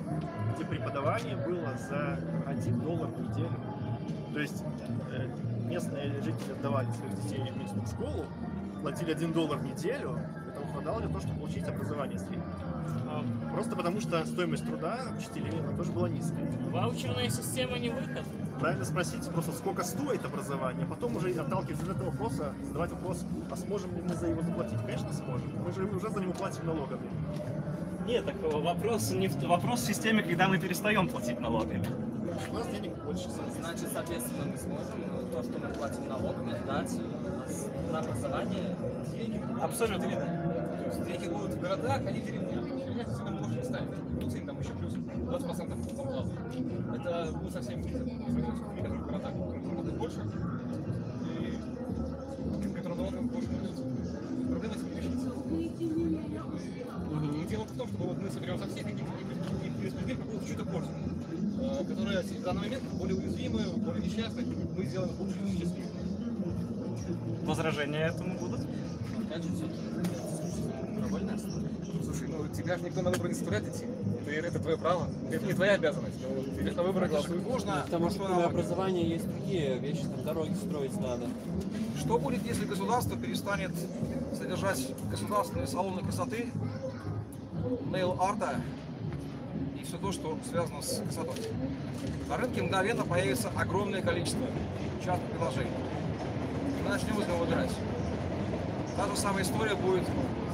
где преподавание было за $1 в неделю. То есть местные жители отдавали своих детей в местную школу, платили $1 в неделю, этого хватало для того, чтобы получить образование среднее. Просто потому, что стоимость труда учителей тоже была низкая.
Ваучерная система не выход.
Правильно спросить просто, сколько стоит образование, потом уже, отталкиваясь от этого вопроса, задавать вопрос, а сможем ли мы за его заплатить? Конечно, сможем. Мы же уже за него платим налогами.
Нет, так вопрос не вопрос в системе, когда мы перестаем платить налогами.
У нас денег больше.
Значит, соответственно, мы сможем то, что мы платим налогами, дать на образование деньги.
Абсолютно верно.
То есть дети будут в городах, они в деревнях. Деревнях все равно можно ставить. Ну, там еще плюс 20% зарплаты. Это будет совсем не которые в городах работают больше, и которые налогами больше платят. Проблема с этим решится. Дело в том, что вот мы соберем со всех и распределим какую-то чью-то пользу, которая в данный момент более уязвимая, более несчастная, мы сделаем лучше и счастливее.
Возражения этому будут?
Слушай, ну тебя же никто на выборы не заставляет идти. Это твое право. Это не твоя обязанность. Тебе на выборы голосуют. Можно.
Потому что кроме образования есть другие вещи, там дороги строить надо.
Что будет, если государство перестанет содержать государственные салоны красоты, нейл-арта и все то, что связано с красотой? На рынке мгновенно появится огромное количество частных приложений. Мы начнем из него выбирать. Та же самая история будет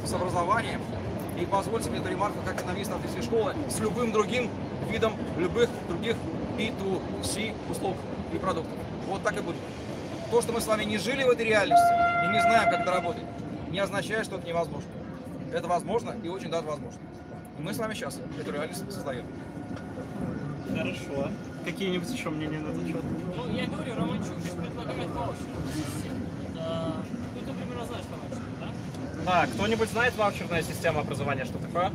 с образованием. И позвольте мне эту ремарку как экономист английской школы с любым другим видом любых других B2C услуг и продуктов. Вот так и будет. То, что мы с вами не жили в этой реальности и не знаем, как это работает, не означает, что это невозможно. Это возможно и очень даже возможно. И мы с вами сейчас эту реальность создаем.
Хорошо. Какие-нибудь еще мнения на этот счет?
Ну, я говорю, Романчук предлагает ваучерную систему. Ты, например, знаешь ваучер, да?
Кто-нибудь знает ваучерная система образования, что такое?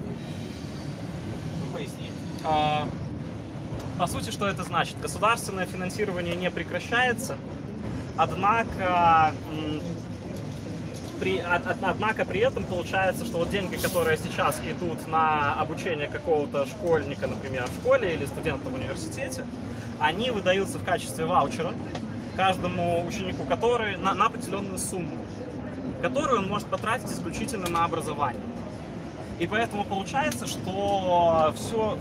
По сути, что это значит? Государственное финансирование не прекращается, однако при этом получается, что вот деньги, которые сейчас идут на обучение какого-то школьника, например, в школе или студента в университете, они выдаются в качестве ваучера каждому ученику, который на определенную сумму, которую он может потратить исключительно на образование. И поэтому получается, что все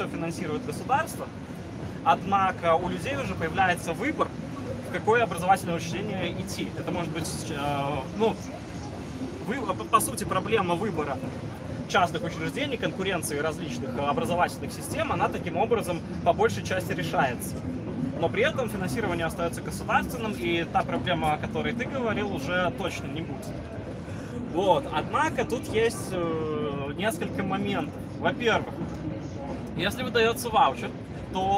финансирует государство, однако у людей уже появляется выбор, в какое образовательное учреждение идти. Это может быть, по сути, проблема выбора частных учреждений, конкуренции различных образовательных систем, она таким образом по большей части решается. Но при этом финансирование остается государственным, и та проблема, о которой ты говорил, уже точно не будет. Вот. Однако тут есть несколько моментов. Во-первых, если выдается ваучер,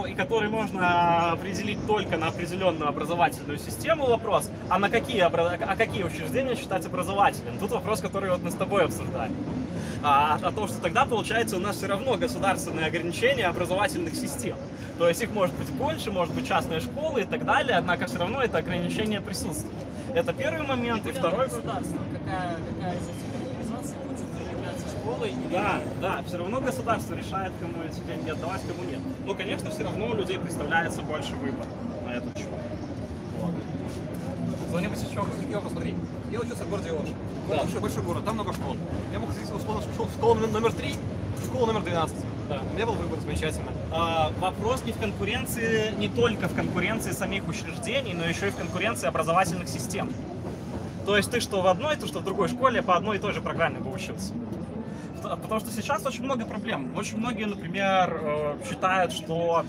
и который можно определить только на определенную образовательную систему, вопрос, а какие учреждения считать образовательными? Тут вопрос, который вот мы с тобой обсуждали. О том, что тогда, получается, у нас все равно государственные ограничения образовательных систем. То есть их может быть больше, может быть частные школы и так далее, однако все равно это ограничение присутствует. Это первый момент. И второй...
Государство, какая из этих организаций будет являться школой?
Да, все равно государство решает, кому эти деньги отдавать, кому нет. Но, конечно, все равно у людей представляется больше выбора на этот счет.
Звоним Васильчук. Смотри, я учился в городе Ош. Большой город, там много школ. Я мог здесь условно школу номер 3, школу номер 12. Да. У меня был выбор замечательно.
Вопрос не в конкуренции, не только в конкуренции самих учреждений, но еще и в конкуренции образовательных систем. То есть ты что в одной, то что в другой школе по одной и той же программе бы учился. Потому что сейчас очень много проблем. Очень многие, например, считают, что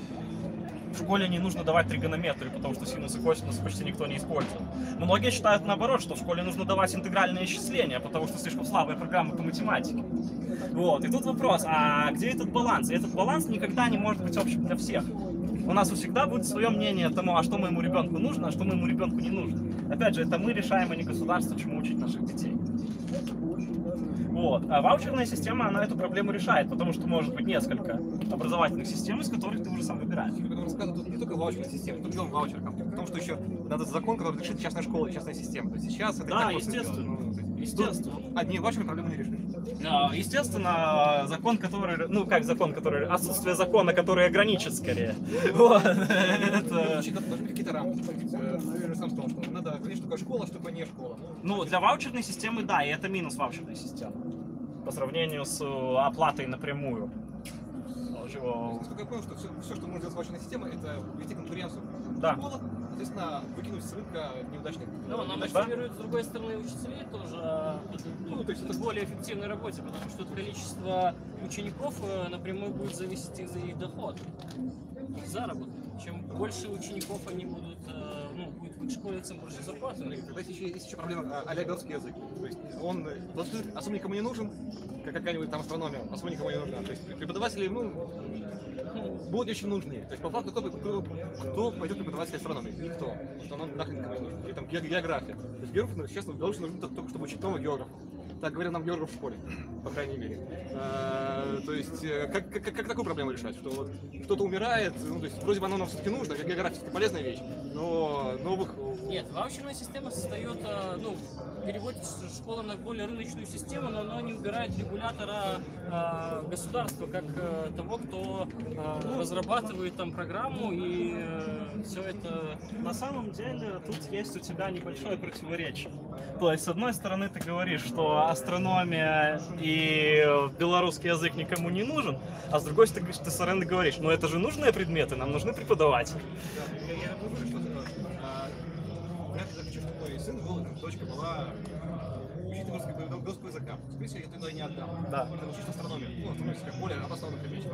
в школе не нужно давать тригонометрию, потому что синус и косинус почти никто не использует. Многие считают наоборот, что в школе нужно давать интегральные исчисления, потому что слишком слабая программа по математике. Вот. И тут вопрос, а где этот баланс? И этот баланс никогда не может быть общим для всех. У нас всегда будет свое мнение тому, а что моему ребенку нужно, а что моему ребенку не нужно. Опять же, это мы решаем, а не государство, чему учить наших детей. Вот. А ваучерная система, она эту проблему решает, потому что может быть несколько образовательных систем, из которых ты уже сам выбираешь.
Тут не только ваучерная система, тут делом ваучерком. Потому что еще надо закон, который решит частная школа и частная система. То есть сейчас это
да, естественно. Естественно.
Одни ваучерные проблемы не решишь.
Естественно, закон, который, отсутствие закона, который ограничит скорее. Вот.
Должны быть какие-то рамки. Наверное, сам сказал, что надо ограничить только школа, чтобы не школа.
Ну, для ваучерной системы, да, и это минус ваучерной системы. По сравнению с оплатой напрямую.
Насколько я понял, что все, что можно сделать с ваучерной системой, это ввести конкуренцию в школах, соответственно, выкинуть с рынка неудачных.
Ну, она мотивирует, с другой стороны, учителей тоже, то есть это более эффективной работе, потому что количество учеников напрямую будет зависеть из их дохода, их заработка. Чем больше учеников они будут, будет в их школе, тем больше зарплаты.
Тогда есть еще проблема а-ля белорусский язык. То есть он особо никому не нужен, как какая-нибудь там астрономия, особо никому не нужна. То есть преподаватели, будут очень нужны. То есть по факту кто пойдет преподаватель астрономии? Никто. Потому что он нахрен никому не нужен. Или там география. То есть географ, сейчас в Беларуси нужен только чтобы учить нового географа. Так говорят нам географ в школе, по крайней мере. То есть, как такую проблему решать? Что вот кто-то умирает, то есть вроде бы оно нам все-таки нужно, как география все-таки полезная вещь, но новых...
Нет, ваучерная система создает, переводит школу на более рыночную систему, но она не убирает регулятора государства, как того, кто разрабатывает там программу, и все это...
На самом деле, тут есть у тебя небольшое противоречие. То есть, с одной стороны, ты говоришь, что астрономия и белорусский язык никому не нужен, а с другой стороны, ты говоришь, ну это же нужные предметы, нам нужны преподаватели.
Я говорю, что вряд ли захочу, чтобы мой сын был, дочка была учитель русского языка. Скорее всего, я туда не отдам.
Да.
Потому что учить астрономию, как более обоснованный предмет,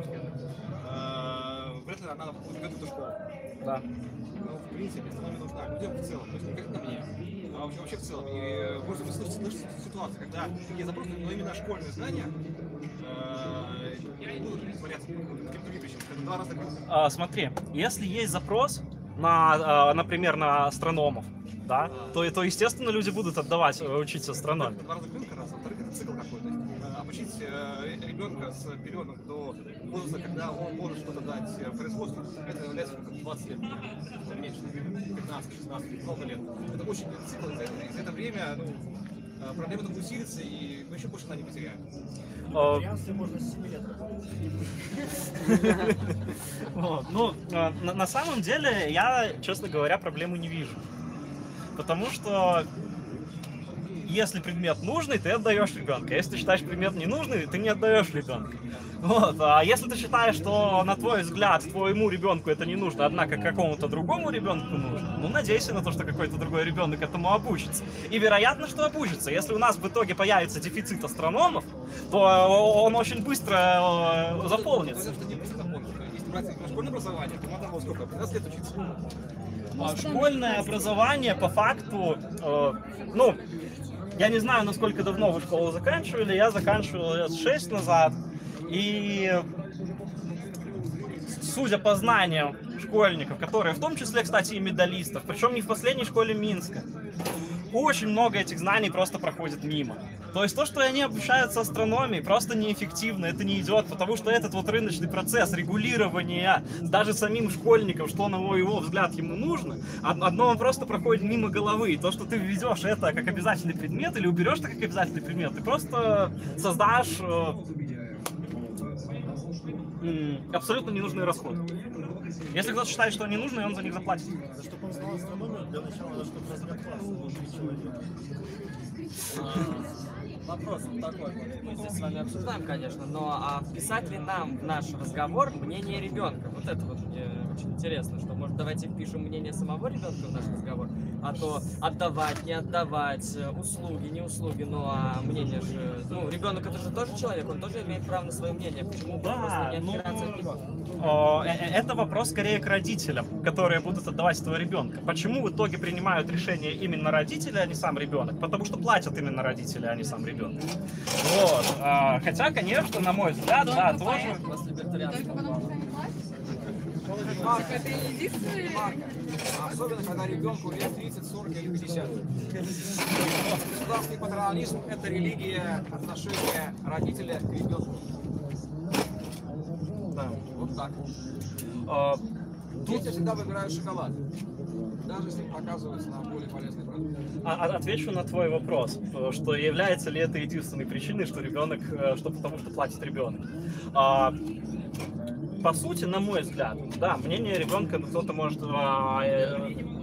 вряд ли она пойдет в эту школу.
Да.
Но в принципе астрономия нужна людям в целом, то есть не как на мне, а вообще в целом. И можно представить ситуацию, когда есть запрос, но именно школьные знания, я не буду смотреться каким-то причинам. Это два разных группы.
Смотри, если есть запрос на, например, на астрономов, то естественно люди будут отдавать учиться астрономии.
Два разных рынка, раз, во-вторых, это цикл какой-то. обучить ребенка с периодом до возраста, когда он может что-то дать производству, это является 20 лет, меньше, 15-16, много лет. Это очень длинный цикл, и за это время проблема только усилится, и мы еще больше на не потеряем.
Можно с 7 лет. Ну, на самом деле, я, честно говоря, проблемы не вижу. Потому что если предмет нужный, ты отдаешь ребенка. Если ты считаешь предмет ненужный, ты не отдаешь ребенка. Вот. А если ты считаешь, что, на твой взгляд, твоему ребенку это не нужно, однако какому-то другому ребенку нужно, ну, надейся на то, что какой-то другой ребенок этому обучится. И вероятно, что обучится. Если у нас в итоге появится дефицит астрономов, то он очень быстро заполнится.
Если брать школьное образование, то надо было сколько? 15 лет учиться.
Школьное образование, по факту, ну, я не знаю, насколько давно вы школу заканчивали, я заканчивал лет 6 назад, и судя по знаниям школьников, которые в том числе, кстати, и медалистов, причем не в последней школе Минска, очень много этих знаний просто проходит мимо. То есть то, что они обучаются астрономии, просто неэффективно, это не идет, потому что этот вот рыночный процесс регулирования даже самим школьникам, что на его взгляд ему нужно, одно просто проходит мимо головы. И то, что ты введешь это как обязательный предмет или уберешь это как обязательный предмет, ты просто создашь абсолютно ненужные расходы. Если кто-то считает, что они нужны, он за них заплатит.
Чтобы он знал астрономию, для начала надо, чтобы размер класса был 3 человека.
Вопрос вот такой, мы здесь с вами обсуждаем, конечно, но вписать ли нам в наш разговор мнение ребенка? Вот это вот мне очень интересно, что, может, давайте впишем мнение самого ребенка в наш разговор, а то отдавать, не отдавать, услуги, не услуги, ну а мнение же, ну, ребенок это же тоже человек, он тоже имеет право на свое мнение, почему просто не отбираться от него?
Это вопрос скорее к родителям, которые будут отдавать этого ребенка. Почему в итоге принимают решение именно родители, а не сам ребенок? Потому что платят именно родители, а не сам ребенок. Вот. Хотя, конечно, на мой взгляд, да, тоже.
Это единственный.
Особенно, когда ребенку лет 30, 40 или 50. Государственный патриотизм – это религия отношения родителя к ребенку. Да, вот так. Дети всегда выбирают шоколад, даже если показывается на более полезный продукт.
Отвечу на твой вопрос, что является ли это единственной причиной, что ребенок, что потому что платит ребенок. По сути, на мой взгляд, да, мнение ребенка кто-то может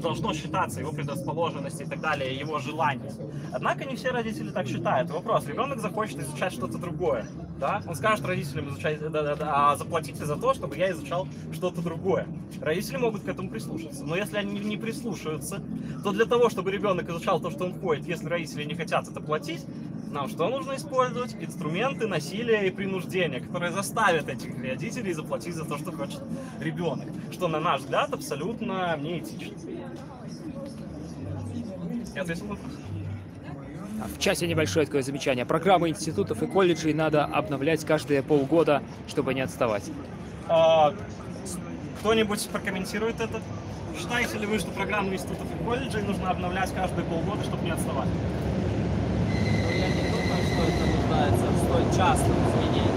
должно считаться, его предрасположенности и так далее, его желания. Однако не все родители так считают. Вопрос: ребенок захочет изучать что-то другое, да? Он скажет родителям: изучать, заплатите за то, чтобы я изучал что-то другое. Родители могут к этому прислушаться, но если они не прислушаются, то для того, чтобы ребенок изучал то, что он хочет, если родители не хотят это платить, нам что нужно использовать? Инструменты насилия и принуждения, которые заставят этих родителей заплатить за то, что хочет ребенок. Что, на наш взгляд, абсолютно неэтично. Я ответил на вопрос.
В чате небольшое такое замечание. Программы институтов и колледжей надо обновлять каждые полгода, чтобы не отставать.
Кто-нибудь прокомментирует это? Считаете ли вы, что программы институтов и колледжей нужно обновлять каждые полгода, чтобы не отставать?
Я не думаю, что это нуждается в столь частном изменении.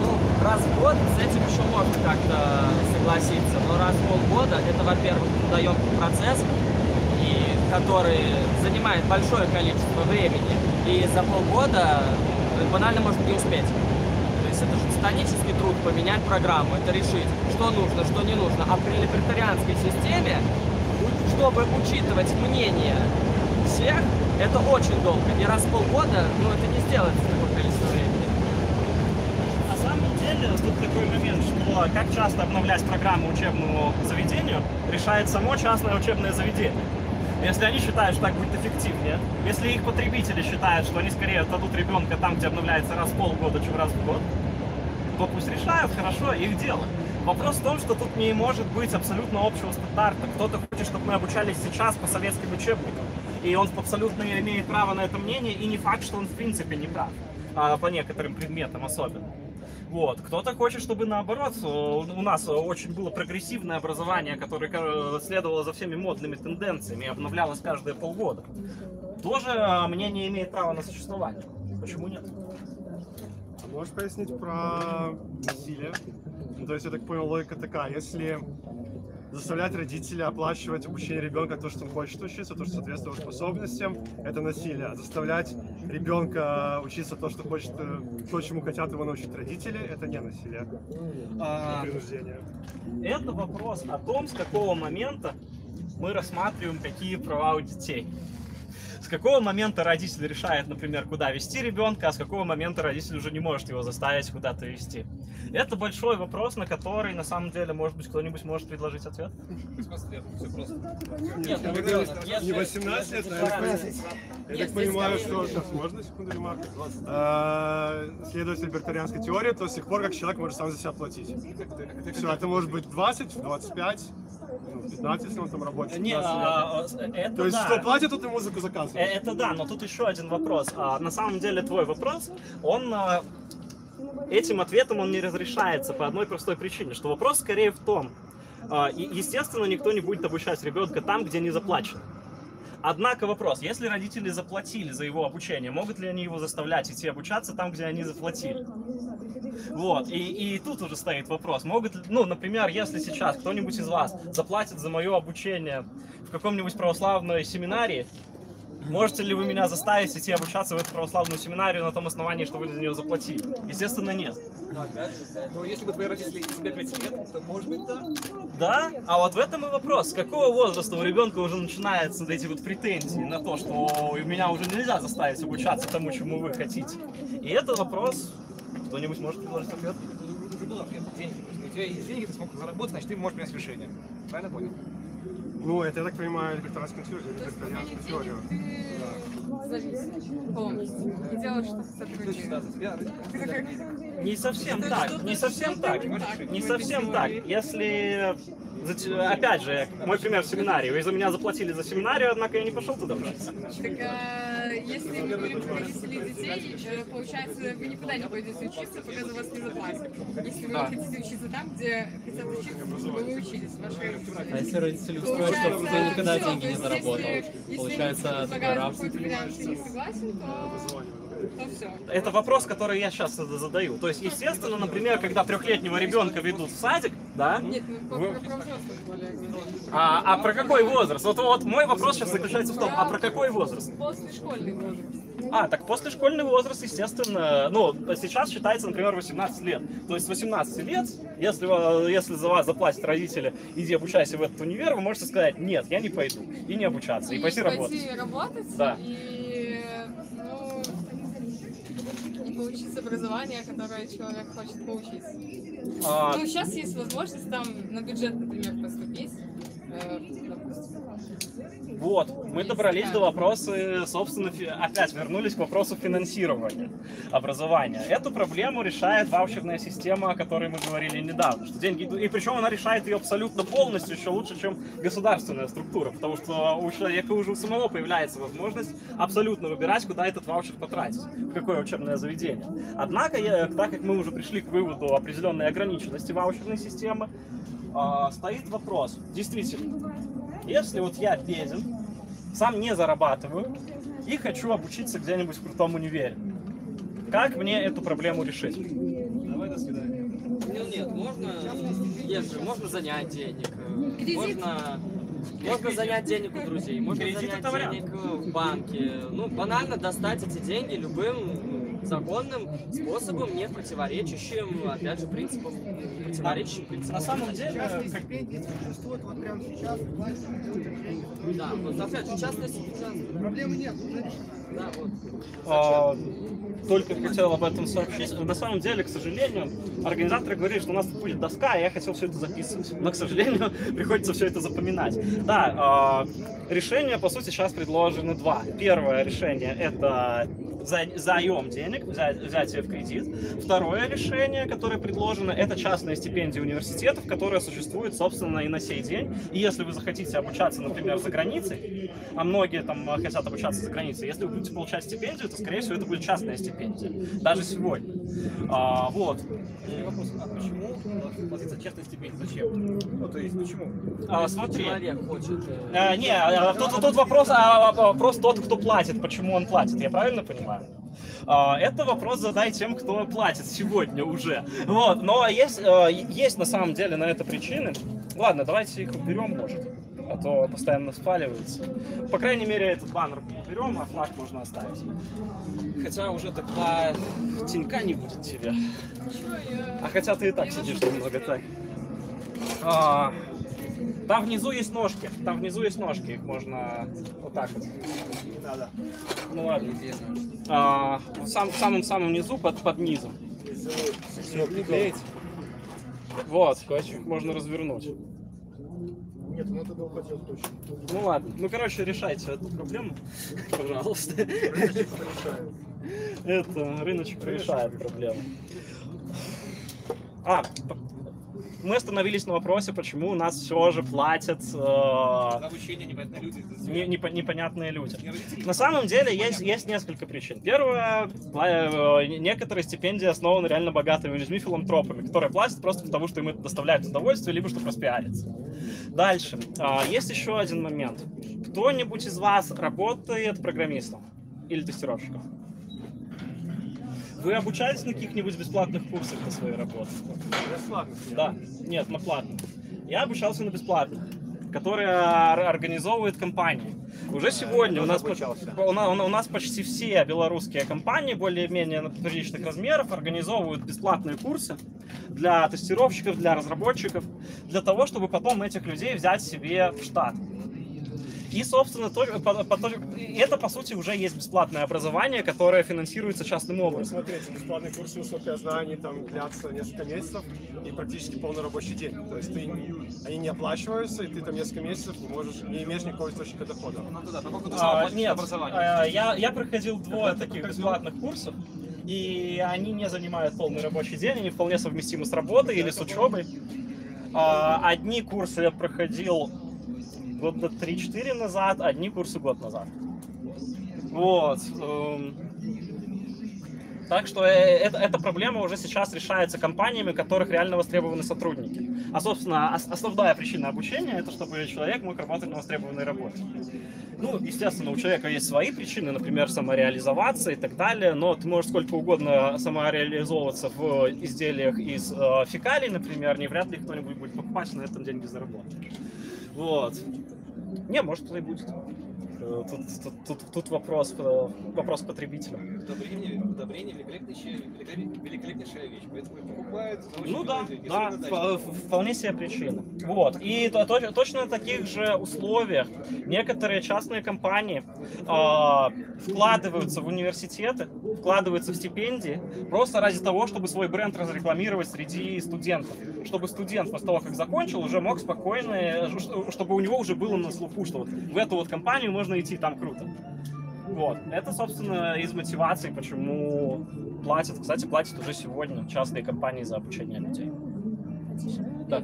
Ну, раз в год с этим еще можно как-то согласиться, но раз в полгода это, во-первых, трудоемкий процесс, который занимает большое количество времени, и за полгода банально может не успеть. То есть это же титанический труд поменять программу, это решить, что нужно, что не нужно. А при либертарианской системе, чтобы учитывать мнение всех, это очень долго. И раз в полгода, ну, это не сделается в такое количество времени.
На самом деле, тут такой момент, что как часто обновлять программу учебному заведению, решает само частное учебное заведение. Если они считают, что так будет эффективнее, если их потребители считают, что они скорее отдадут ребенка там, где обновляется раз в полгода, чем раз в год, то пусть решают, хорошо, их дело. Вопрос в том, что тут не может быть абсолютно общего стандарта. Кто-то хочет, чтобы мы обучались сейчас по советским учебникам, и он абсолютно имеет право на это мнение, и не факт, что он в принципе не прав, по некоторым предметам особенно. Вот. Кто-то хочет, чтобы наоборот, у нас очень было прогрессивное образование, которое следовало за всеми модными тенденциями и обновлялось каждые полгода. Тоже мнение имеет право на существование. Почему нет?
Можешь пояснить про насилие? Ну, то есть, я так понял, логика такая, если заставлять родителей оплачивать обучение ребенка, то, что он хочет учиться, то, что соответствует его способностям, это насилие. А заставлять ребенка учиться то, что хочет, то, чему хотят его научить родители, это не насилие. Принуждение.
Это вопрос о том, с какого момента мы рассматриваем какие права у детей. С какого момента родитель решает, например, куда вести ребенка, а с какого момента родитель уже не может его заставить куда-то вести. Это большой вопрос, на который, на самом деле, может быть, кто-нибудь может предложить ответ?
Все просто. Нет, не 18 лет, наверное. Я так понимаю, что... Сейчас, можно секунду ремарку? Следователь либертарианской теории, то с тех пор, как человек может сам за себя платить. Все, это может быть 20, 25, 15, если он там работает.
Не, это
то есть,
да.
кто платит, тот и музыку заказывает.
Это да, но тут еще один вопрос. На самом деле, твой вопрос, он... Этим ответом он не разрешается по одной простой причине, что вопрос скорее в том, естественно, никто не будет обучать ребенка там, где не заплачено. Однако вопрос, если родители заплатили за его обучение, могут ли они его заставлять идти обучаться там, где они заплатили? Вот, и тут уже стоит вопрос, могут ли, ну, например, если сейчас кто-нибудь из вас заплатит за мое обучение в каком-нибудь православной семинарии, можете ли вы меня заставить идти обучаться в эту православную семинарию на том основании, что вы за нее заплатили? Естественно, нет.
Но если бы твои родители тебе 30 лет, то может быть да.
Да? А вот в этом и вопрос. С какого возраста у ребенка уже начинаются эти вот претензии на то, что меня уже нельзя заставить обучаться тому, чему вы хотите? И это вопрос. Кто-нибудь может предложить ответ?
Уже был ответ. Деньги. У тебя есть деньги, ты смог заработать, значит ты можешь принять решение. Правильно понял?
Ну, это, я так понимаю, либертарианскую теорию.
Полностью. И делаешь что-то сотрудничаешь.
Не совсем так, не совсем так, не совсем так. Если, опять же, мой пример семинарии, вы за меня заплатили за семинарию, однако я не пошел туда учиться.
Так, если мы говорим про родителей детей, получается, вы никуда не пойдете учиться, пока за вас не заплатят. Если вы хотите учиться там, где хотят учиться, чтобы вы учились, ваши родители.
А если родители устроят, чтобы ты никогда деньги не заработал, получается, такой рабство?
Если вариант не согласен, то все.
Это вопрос, который я сейчас задаю. То есть, естественно, например, когда 3-летнего ребенка ведут в садик, да?
Нет, про взрослых более.
А про какой возраст? Вот мой вопрос сейчас заключается в том, а про какой возраст?
Послешкольный возраст.
Так послешкольный возраст, естественно, ну, сейчас считается, например, 18 лет. То есть с 18 лет, если за вас заплатят родители, иди обучайся в этот универ, вы можете сказать, нет, я не пойду, и не обучаться, и пойти работать.
Пойти работать,
да.
И, и получить образование, которое человек хочет получить. Ну, сейчас есть возможность там на бюджет, например, поступить.
Вот, мы добрались до вопроса, собственно, опять вернулись к вопросу финансирования образования. Эту проблему решает ваучерная система, о которой мы говорили недавно, что деньги идут, и причем она решает ее абсолютно полностью, еще лучше, чем государственная структура, потому что у человека уже у самого появляется возможность абсолютно выбирать, куда этот ваучер потратить, в какое учебное заведение. Однако, так как мы уже пришли к выводу определенной ограниченности ваучерной системы, стоит вопрос, действительно, если вот я беден, сам не зарабатываю и хочу обучиться где-нибудь в крутом универе, как мне эту проблему решить?
Давай, до свидания. Нет, можно занять денег, можно занять денег у друзей, можно занять денег в банке, ну, банально достать эти деньги любым законным способом, не противоречащим, опять же, принципам,
На самом деле,
существует вот прямо сейчас,
да, вот опять же, частность,
проблемы нет.
Да, вот.
Только хотел об этом сообщить. На самом деле, к сожалению, организаторы говорили, что у нас тут будет доска, и я хотел все это записывать. Но, к сожалению, приходится все это запоминать. Да, решения, по сути, сейчас предложены два. Первое решение — это заем денег, взятие в кредит. Второе решение, которое предложено, это частные стипендии университетов, которые существуют, собственно, и на сей день. И если вы захотите обучаться, например, за границей, а многие там хотят обучаться за границей, если вы будете получать стипендию, то, скорее всего, это будет частная стипендия. Даже сегодня. Вот.
Вопрос, а почему платить за частные стипендии? Зачем? Ну, то есть, почему?
Смотри.
Человек хочет.
Тут вопрос тот, кто платит, почему он платит, я правильно понимаю? Это вопрос задай тем, кто платит сегодня уже. Вот. Но есть на самом деле на это причины. Ладно, давайте их уберем, может. А то постоянно спаливается. По крайней мере, этот баннер уберем, а флаг можно оставить. Хотя уже такая тенька не будет тебе. А хотя ты и так сидишь немного так. Там внизу есть ножки. Там внизу есть ножки. Их можно вот так вот. Да. Ну ладно. В самом низу, под низом. Все, приклеить. Вот. Можно развернуть.
Нет, ну это был хотел точно.
Ну ладно. Ну короче, решайте эту проблему. Пожалуйста.
Рыночек решает.
Это рыночек решает проблему. Мы остановились на вопросе, почему у нас все же платят
обучение
непонятные люди. На самом деле есть несколько причин. Первое, некоторые стипендии основаны реально богатыми людьми, филантропами, которые платят просто потому, что им это доставляет удовольствие, либо чтобы распиариться. Дальше. Есть еще один момент. Кто-нибудь из вас работает программистом или тестировщиком? Вы обучались на каких-нибудь бесплатных курсах на своей работе?
Бесплатных?
Да. Нет, на платных. Я обучался на бесплатных, которые организовывают компании. Уже сегодня у нас почти все белорусские компании, более-менее приличных размеров, организовывают бесплатные курсы для тестировщиков, для разработчиков, для того, чтобы потом этих людей взять себе в штат. И, собственно, это, по сути, уже есть бесплатное образование, которое финансируется частным образом.
Смотрите, бесплатные курсы, насколько я знаю, они там длятся несколько месяцев и практически полный рабочий день. То есть они не оплачиваются, и ты там несколько месяцев не имеешь никакого источника дохода.
Нет, я проходил 2 таких бесплатных курсов, и они не занимают полный рабочий день, они вполне совместимы с работой или с учебой. Одни курсы я проходил года 3-4 назад, одни курсы год назад. Вот. Так что эта проблема уже сейчас решается компаниями, у которых реально востребованы сотрудники. А, собственно, основная причина обучения — это чтобы человек мог работать на востребованной работе. Ну, естественно, у человека есть свои причины, например, самореализоваться и так далее, но ты можешь сколько угодно самореализовываться в изделиях из фекалий, например, не вряд ли кто-нибудь будет покупать, на этом деньги заработаешь. Вот. Не, может, кто и будет. Тут вопрос потребителя.
Удобрение великолепнейшая вещь. Поэтому покупают.
Ну да, вполне себе причина. Вот. И точно на таких же условиях некоторые частные компании вкладываются в университеты, вкладываются в стипендии просто ради того, чтобы свой бренд разрекламировать среди студентов. Чтобы студент после того, как закончил, уже мог спокойно, чтобы у него уже было на слуху, что вот в эту вот компанию можно идти, там круто. Вот. Это, собственно, из мотиваций, почему платят. Кстати, платят уже сегодня частные компании за обучение людей. Да.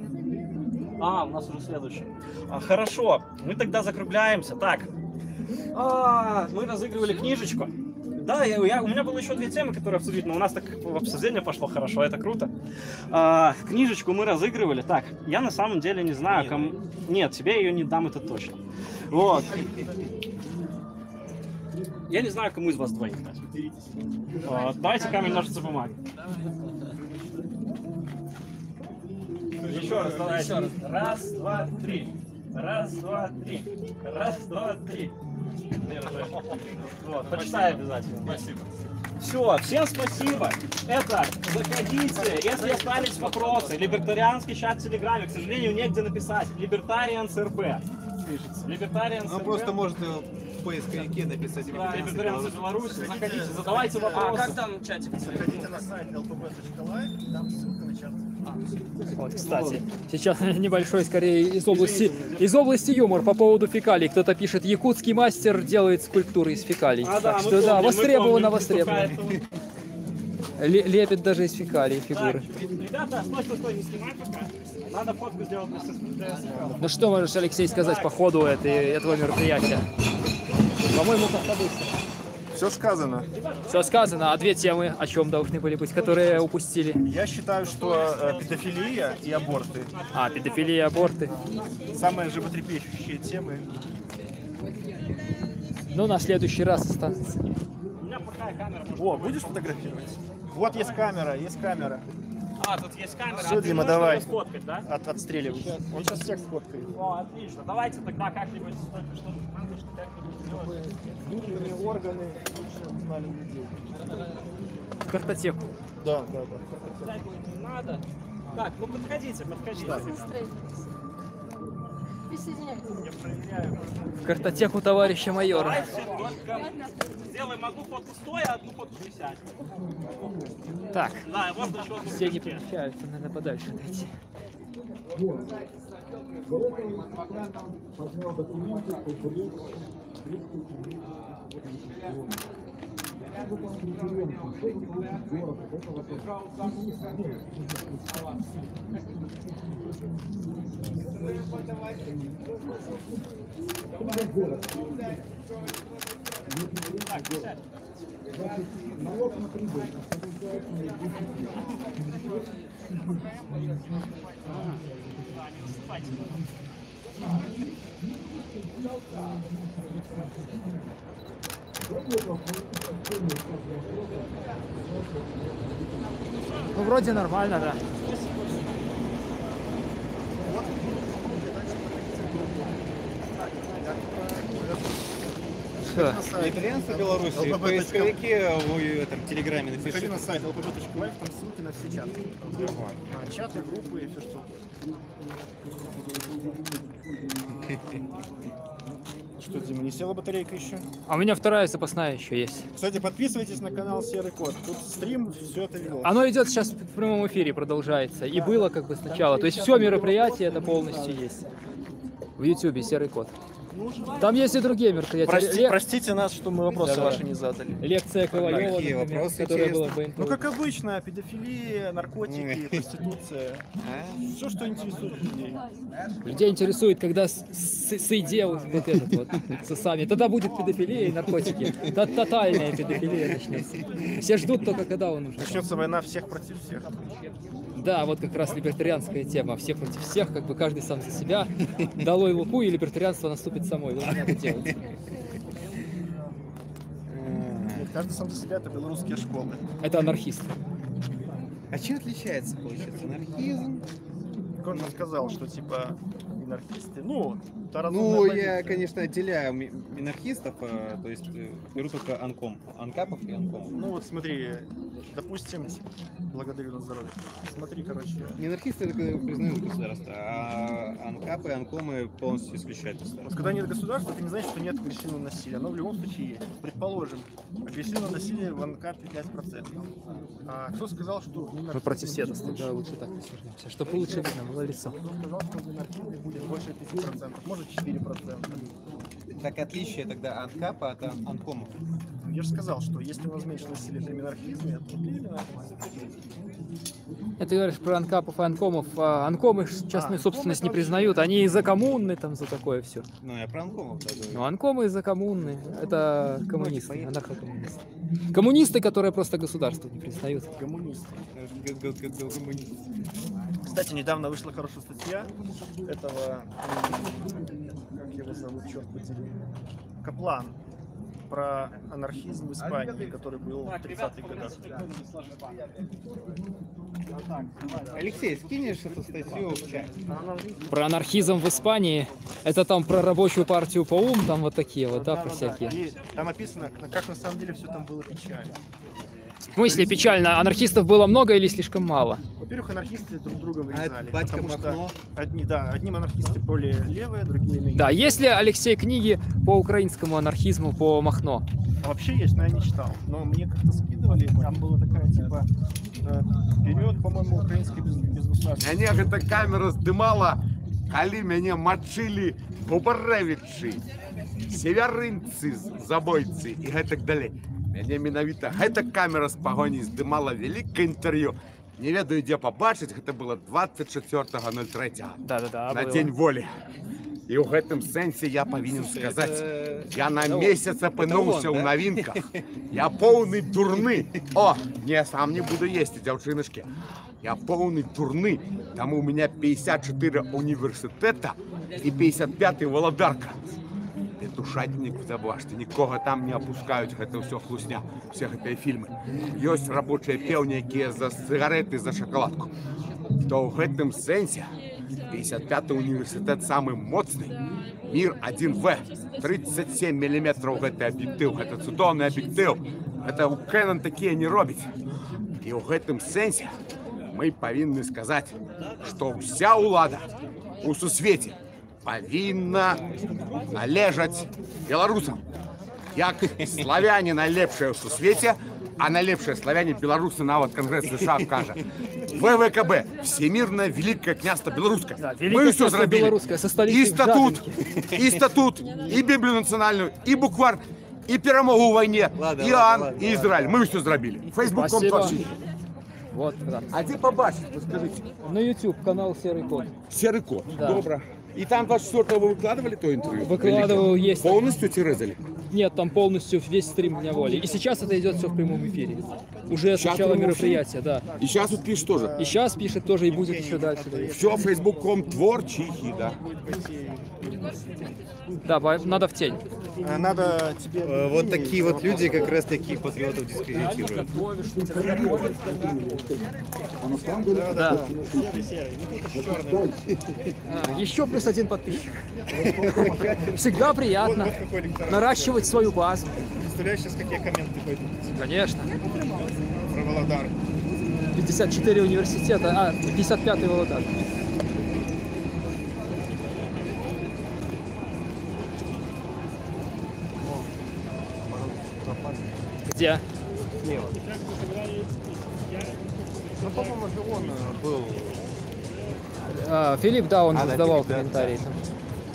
У нас уже следующий. Хорошо, мы тогда закругляемся. Так, мы разыгрывали книжечку. Да, у меня было еще 2 темы, которые обсудить, но у нас так обсуждение пошло хорошо, это круто. Книжечку мы разыгрывали. Так, я на самом деле не знаю, кому... Нет, тебе я ее не дам, это точно. Вот. Я не знаю, кому из вас двоих дать. Давайте камень, ножницы, бумага. Еще раз, давайте. Раз, два, три. Раз, два, три. Раз, два, три. Вот, почитай обязательно. Спасибо. Все, всем спасибо. Это, заходите, если остались вопросы. Либертарианский чат в Телеграме, к сожалению, негде написать. Либертарианс РБ. Либертарианс РБ.
Просто можете в поисковике написать.
Да, Либертарианс Беларусь. Заходите, задавайте вопросы.
Как там чатик?
Заходите на сайт lpb.live, там ссылка на чат.
Вот, кстати, сейчас небольшой, скорее, из области юмор по поводу фекалий. Кто-то пишет: якутский мастер делает скульптуры из фекалий. Так что да, востребовано. Лепит даже из фекалий фигуры.
Ребята, стой, не снимай пока. Надо фотку сделать.
Ну что можешь, Алексей, сказать по ходу этого мероприятия? По-моему, как-то быстро.
Все сказано.
Все сказано. А 2 темы о чем должны были быть, которые упустили?
Я считаю, что педофилия и аборты.
Педофилия и аборты.
Самые животрепещущие темы.
Ну, на следующий раз останется.
У меня пока
О, будешь фотографировать? Вот есть камера, есть камера.
А, тут есть камера.
Все, Дима, давай.
Сфоткать, да?
Отстреливай. Он сейчас всех сфоткает.
О, отлично. Давайте тогда как-нибудь
Внутренние органы лучше знали людей.
Картотеку.
Да.
Не надо. Так, ну подходите.
Картотеку товарища майора.
Сделай, могу фотку стоя, одну фотку сидя.
Так,
Да, можно еще одну.
все не помещаются, надо подальше отойти.
Налог на прибыль.
Ну, вроде нормально, да.
Итальянцы Беларуси, поисковики в этом телеграме
Заходи
напишите.
на сайт lpb.live, там ссылки на все чаты. Чаты, группы и все что. Что, Дима, не села батарейка еще?
А у меня вторая запасная еще есть.
Кстати, подписывайтесь на канал Серый Кот. Тут стрим, все это видел.
Оно идет сейчас в прямом эфире, продолжается. И было как бы сначала. То есть все мероприятие это полностью есть. В YouTube Серый Кот. Там есть и другие мероприятия.
Простите нас, что мы вопросы ваши не задали.
Лекция Ковалева, например, которая была в БНТ.
Ну, как обычно, педофилия, наркотики, проституция. Все, что интересует людей.
Людей интересует, когда сойдет вот этот вот с сами. Тогда будет педофилия и наркотики. Тотальная педофилия начнется. Все ждут только, когда он уже.
Начнется война всех против всех.
Да, вот как раз либертарианская тема. Все против всех, как бы каждый сам за себя. Долой Луку, и либертарианство наступит самой. Вот надо делать.
Каждый сам за себя — это белорусские школы.
Это анархисты.
А чем отличается, получается, анархизм?
Он нам сказал, что типа анархисты, ну,
я, конечно, отделяю минархистов, то есть беру только анкапов и анкомов.
Ну вот смотри, допустим, благодарю на здоровье. Смотри, короче.
Минархисты это признают государство, а анкапы и анкомы полностью исключают государство.
Вот когда нет государства, это не значит, что нет агрессивного насилия. Оно в любом случае есть. Предположим, агрессивное насилие в анкапе 5%. А кто сказал, что...
Мы против всех, да, лучше так рассуждаемся. Чтобы лучше видно было лицо.
Кто сказал, что в анархизме будет больше 5%, может 4%.
Так отличие тогда анкапа от анкомов?
Я же сказал, что если у нас меньше насилия при минархизме, то
Это ты говоришь про анкапов и анкомов. А анкомы частную собственность не признают. Они за коммуны, там, за такое все.
Ну, я про анкомов даже.
Ну, анкомы за коммуны. Это коммунисты, анархокоммунисты. Коммунисты, которые просто государство не признают.
Коммунисты. Кстати, недавно вышла хорошая статья этого, как его зовут, черт подери, Каплан, про анархизм в Испании, который был в 30-х годах.
Алексей, скинешь эту статью в чат?
Про анархизм в Испании. Это там про рабочую партию ПАУМ, там вот такие вот, да, про всякие.
И там описано, как на самом деле все там было печально.
В смысле печально? Анархистов было много или слишком мало?
Во-первых, анархисты друг друга вырезали.
Батька
потому
Махно.
что одни анархисты более левые, другие менее.
Да, есть ли, Алексей, книги по украинскому анархизму, по Махно?
А вообще есть, но я не читал. Но мне как-то скидывали, там была такая типа период, по-моему, украинской безгосударственности.
Мяне гэта камера здымала, калі мяне мачылі губарэвічы, северынцы, забойцы і гэтак далей. Мяне менавіта гэта камера з пагоні здымала вялікае інтэрв'ю. Не ведаю, дзе пабачыць, гэта было 24.03.
Да-да-да.
На Дзень волі. І ў гэтым сэнсе я павінен сказаць, я на месяц апынуўся ў навінках. Я поўны дурны. О, не, сам не буду есці, дзяўчыначкі. Я поўны дурны, таму у меня 54 універсітэта і 55 валадарка. петушатник забачте, нікога там не опускаюць, гэта ўсё хлусня, все гэтыя фільмы. Ёсць рабочыя пеўні, якія за цыгареты, за шакаладку. То ў гэтым сэнсе 55-й універсітэт самы моцны. Мир 1В, 37 мм гэты аб'ектыў, гэта цудоўны аб'ектыў. Гэта ў Canon такія не робіць. І ў гэтым сэнсе мы павінны сказаць, што ўся ўлада у сусвеце павінна належаць беларусам. Як славяне найлепшыя ў сусвеце, а найлепшыя славяне беларусы, нават Кангрэс США кажа. ВВКБ, Всемирное Великое Княжество Белорусское. Да, мы все зробили. И статут, и Библию национальную, и букварь, и перемогу в войне, и Иоанн, и Израиль. Мы все зробили. Фейсбуком тоже.
Вот, да.
А где побачить, расскажите?
На YouTube канал Серый Кот.
Серый Кот,
да.
Добро. И там 24-го вы выкладывали то интервью?
Выкладывал, есть.
Полностью тирезали?
Нет, там полностью весь стрим Дня воли. И сейчас это идет все в прямом эфире. Уже с начала мероприятия, да.
И сейчас вот пишет тоже?
И сейчас пишет тоже, и будет еще дальше.
Все, Facebook.com, творчихи, да.
Да, надо в тень.
Надо тебе... Вот такие вот люди как раз таких патриотов дискредитируют.
Да. Еще плюс один подписчик. Всегда приятно наращивать свою базу.
Представляешь, сейчас какие комменты пойдут?
Конечно.
Про Володар.
54 университета, 55-й Володар. Где?
Слева. Ну, по-моему, же он был...
Филипп, да, он задавал комментарии.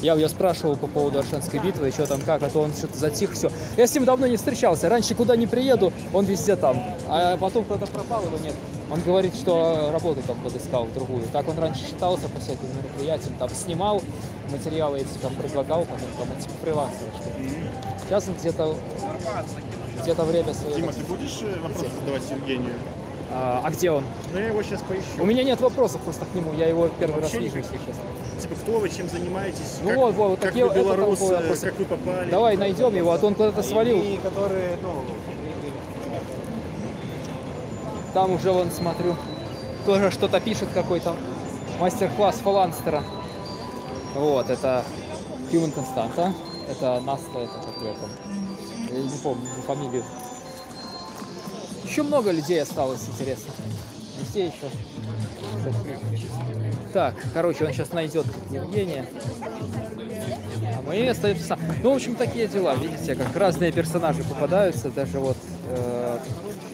Да. Я спрашивал по поводу Аршанской битвы, и что там, как, а то он что-то затих, все. Я с ним давно не встречался. Раньше куда не приеду, он везде там. А потом куда-то пропал, его нет. Он говорит, что работу там подыскал другую. Так он раньше считался по всяким мероприятиям, там снимал материалы эти, там предлагал, потом там типа фрилансер. Сейчас он где-то время свое.
Дима, ты будешь вопросы задавать Евгению?
А где он?
Ну, я его сейчас поищу.
У меня нет вопросов просто к нему, я его первый раз вижу, если честно.
Типа, кто вы, чем занимаетесь?
Ну вот,
как
такие,
вы белорусы,
это
как вы попали?
Давай найдем его, а то он куда-то свалил.
Которые, ну...
Там уже, вон, смотрю, тоже что-то пишет какой-то мастер-класс фаланстера. Вот, это Human Constanta, это Наста, это какой там, я не помню фамилию. Еще много людей осталось, интересно. Все еще. Так, короче, он сейчас найдет Евгения. А мы остаемся. Ну, в общем, такие дела. Видите, как разные персонажи попадаются. Даже вот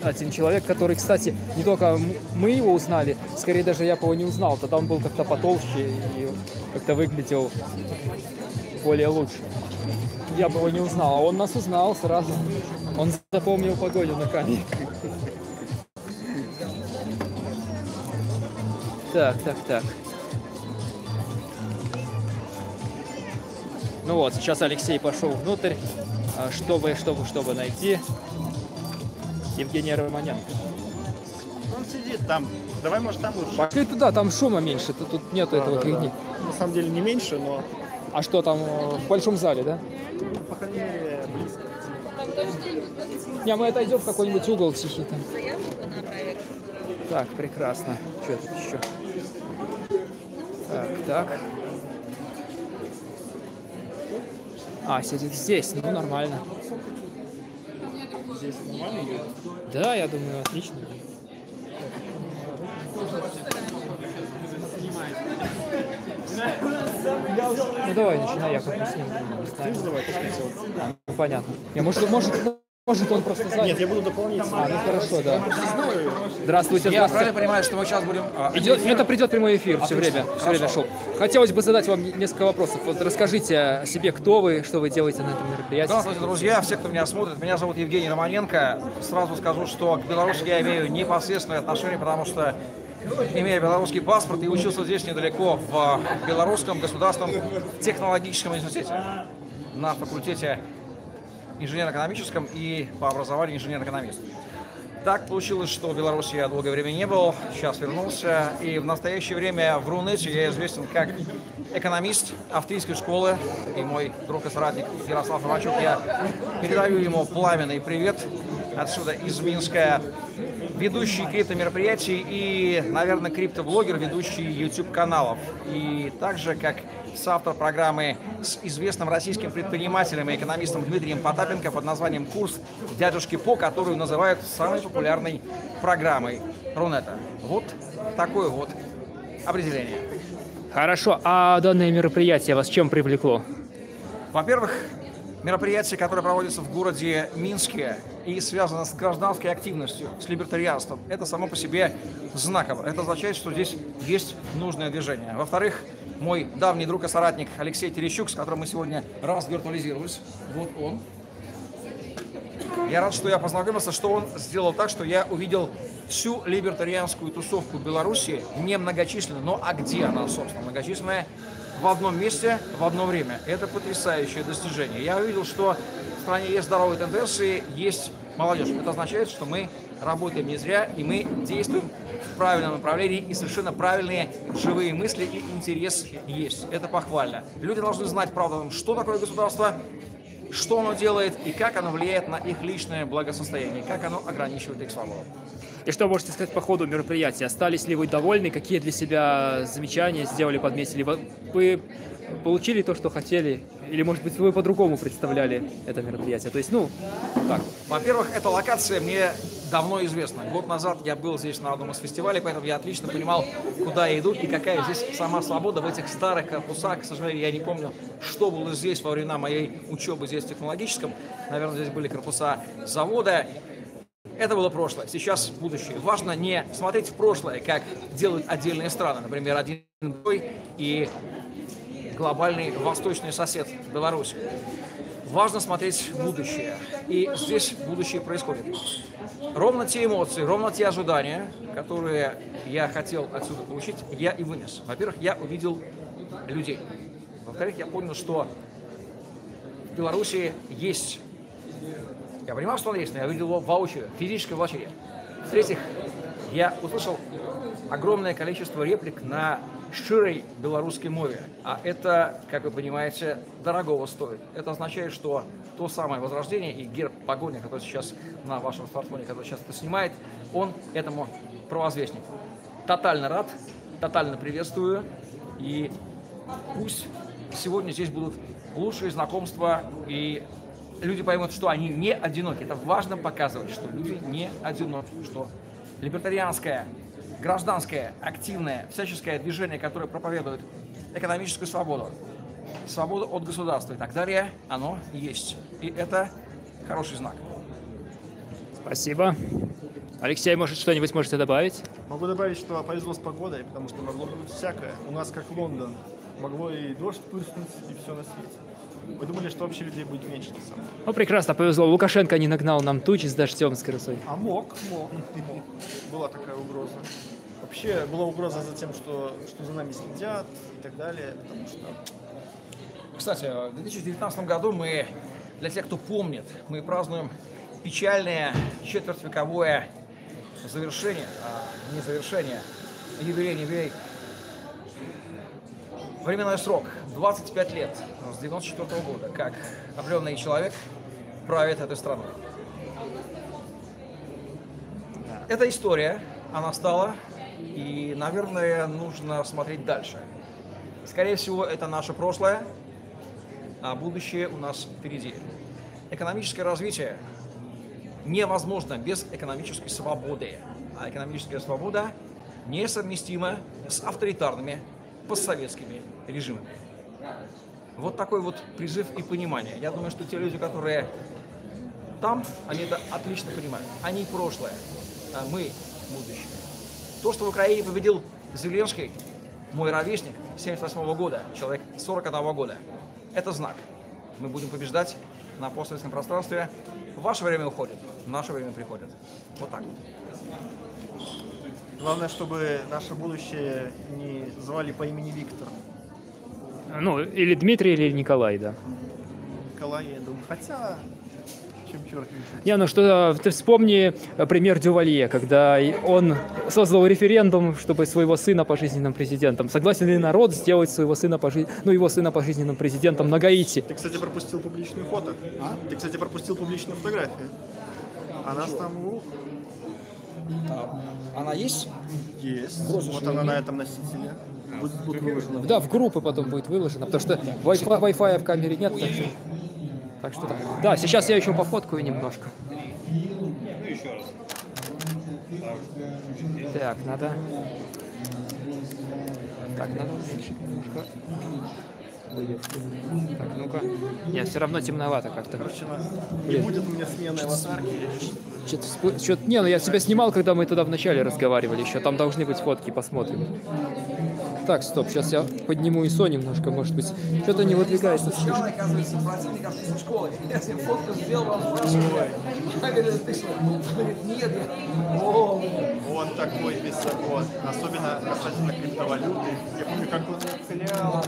один человек, который, кстати, не только мы его узнали, скорее даже я бы его не узнал. Тогда он был как-то потолще и как-то выглядел более лучше. Я бы его не узнал, а он нас узнал сразу. Он запомнил погоду на камере. Так. Ну вот, сейчас Алексей пошел внутрь, чтобы найти Евгения Романенко.
Он сидит там. Давай, может, там лучше.
Пошли туда, там шума меньше, тут нету этого фигни.
На самом деле не меньше, но...
А что там, в большом зале, да?
По крайней мере, близко.
Не, мы отойдем в какой-нибудь угол тихий там. Так, прекрасно. Что тут еще? Так. А, сидит здесь, ну нормально.
Здесь нормально?
Да, я думаю, отлично. Ну давай, начинай, я как-то с ним.
Давай,
ну, понятно. Может он просто занят?
Нет, я буду дополнительно.
Ну хорошо, да. Здравствуйте,
Я правильно понимаю, что мы сейчас будем...
Это придет прямой эфир все время шел. Хотелось бы задать вам несколько вопросов. Вот расскажите о себе, кто вы, что вы делаете на этом мероприятии.
Здравствуйте, друзья, все, кто меня смотрит. Меня зовут Евгений Романенко. Сразу скажу, что к Беларуси я имею непосредственное отношение, потому что имея белорусский паспорт и учился здесь недалеко, в Белорусском государственном технологическом институте на факультете инженерно-экономическом и по образованию инженер-экономист. Так получилось, что в Беларуси я долгое время не был, сейчас вернулся, и в настоящее время в Рунете я известен как экономист австрийской школы и мой друг и соратник Ярослав Романчук. Я передаю ему пламенный привет отсюда, из Минска. Ведущий криптомероприятий и, наверное, криптоблогер, ведущий YouTube-каналов. И также, как соавтор программы с известным российским предпринимателем и экономистом Дмитрием Потапенко под названием «Курс дядюшки По», которую называют самой популярной программой Рунета. Вот такое вот определение.
Хорошо, а данное мероприятие вас чем привлекло?
Во-первых, мероприятие, которое проводится в городе Минске и связано с гражданской активностью, с либертарианством, это само по себе знаково. Это означает, что здесь есть нужное движение. Во-вторых, мой давний друг и соратник Алексей Терещук, с которым мы сегодня раз виртуализировались, вот он. Я рад, что я познакомился, что он сделал так, что я увидел всю либертарианскую тусовку Беларуси, не многочисленную, но а где она, собственно, многочисленная, в одном месте, в одно время. Это потрясающее достижение. Я увидел, что в стране есть здоровые тенденции, есть молодежь. Это означает, что мы работаем не зря, и мы действуем в правильном направлении, и совершенно правильные живые мысли и интерес есть. Это похвально. Люди должны знать, правда, что такое государство, что оно делает и как оно влияет на их личное благосостояние, как оно ограничивает их свободу.
И что можете сказать по ходу мероприятия? Остались ли вы довольны? Какие для себя замечания сделали, подметили? Вы получили то, что хотели? Или, может быть, вы по-другому представляли это мероприятие? То есть, ну, так.
Во-первых, эта локация мне давно известна. Год назад я был здесь на одном из фестивалей, поэтому я отлично понимал, куда я иду и какая здесь сама свобода в этих старых корпусах. К сожалению, я не помню, что было здесь во времена моей учебы здесь технологическом. Наверное, здесь были корпуса завода. Это было прошлое, сейчас будущее. Важно не смотреть в прошлое, как делают отдельные страны, например, один и глобальный восточный сосед Беларусь. Важно смотреть в будущее, и здесь будущее происходит. Ровно те эмоции, ровно те ожидания, которые я хотел отсюда получить, я и вынес. Во-первых, я увидел людей. Во-вторых, я понял, что в Беларуси есть... Я понимал, что он есть, но я видел его воочию, физическое воочию. В-третьих, я услышал огромное количество реплик на щирой белорусской мове. А это, как вы понимаете, дорогого стоит. Это означает, что то самое возрождение и герб погоня, который сейчас на вашем смартфоне, который сейчас это снимает, он этому провозвестник. Тотально рад, тотально приветствую. И пусть сегодня здесь будут лучшие знакомства и люди поймут, что они не одиноки. Это важно показывать, что люди не одиноки, что либертарианское, гражданское, активное, всяческое движение, которое проповедует экономическую свободу, свободу от государства и так далее, оно есть. И это хороший знак.
Спасибо. Алексей, может, что-нибудь можете добавить?
Могу добавить, что повезло с погодой, потому что могло быть всякое. У нас, как Лондон, могло и дождь пырснуть, и все на свете. Вы думали, что вообще людей будет меньше, на самом деле?
Ну, прекрасно, повезло. Лукашенко не нагнал нам тучи с дождем, с крысой.
А мог. Была такая угроза. Вообще, была угроза за тем, что за нами следят и так далее, потому что...
Кстати, в 2019 году мы, для тех, кто помнит, мы празднуем печальное четвертьвековое завершение, не завершение, юбилей. Временной срок 25 лет с 1994 года, как определенный человек правит этой страной. Эта история, она стала, и, наверное, нужно смотреть дальше. Скорее всего, это наше прошлое, а будущее у нас впереди. Экономическое развитие невозможно без экономической свободы, а экономическая свобода несовместима с авторитарными постсоветскими режимами. Вот такой вот призыв и понимание. Я думаю, что те люди, которые там, они это отлично понимают. Они прошлое, а мы будущее. То, что в Украине победил Зеленский, мой ровесник, 1978 года, человек 41 года, это знак. Мы будем побеждать на постсоветском пространстве. Ваше время уходит, наше время приходит. Вот так вот.
Главное, чтобы наше будущее не звали по имени Виктор.
Ну, или Дмитрий, или Николай, да.
Николай, я думаю. Хотя чем черт не шутит.
Не, ну что, ты вспомни пример Дювалье, когда он создал референдум, чтобы своего сына пожизненным президентом. Согласен ли народ сделать своего сына его сына пожизненным президентом на Гаити?
Ты, кстати, пропустил публичную фото. Ты, кстати, пропустил публичную фотографию. А нас там...
Она есть?
Есть. Вот она на этом носителе. Будет выложена.
Да, в группы потом будет выложено, потому что Wi-Fi в камере нет. Так что да, сейчас я еще пофоткаю немножко.
Ну, еще раз.
Так, надо... Так, надо немножко... Так, ну-ка. Нет, все равно темновато как-то.
Короче, не будет у меня смены аватарки.
Что-то... Не, ну я себя снимал, когда мы туда вначале разговаривали еще. Там должны быть фотки, посмотрим. Так, стоп, сейчас я подниму ISO немножко, может быть. Что-то не выдвигается.
Сначала, оказывается, противник со школы. Я себе фотку сделал, он спрашивает. Я говорю, ты что? Он говорит, нет.
Он такой весь вот. Особенно касательно криптовалюты. Я помню, как он стрелял.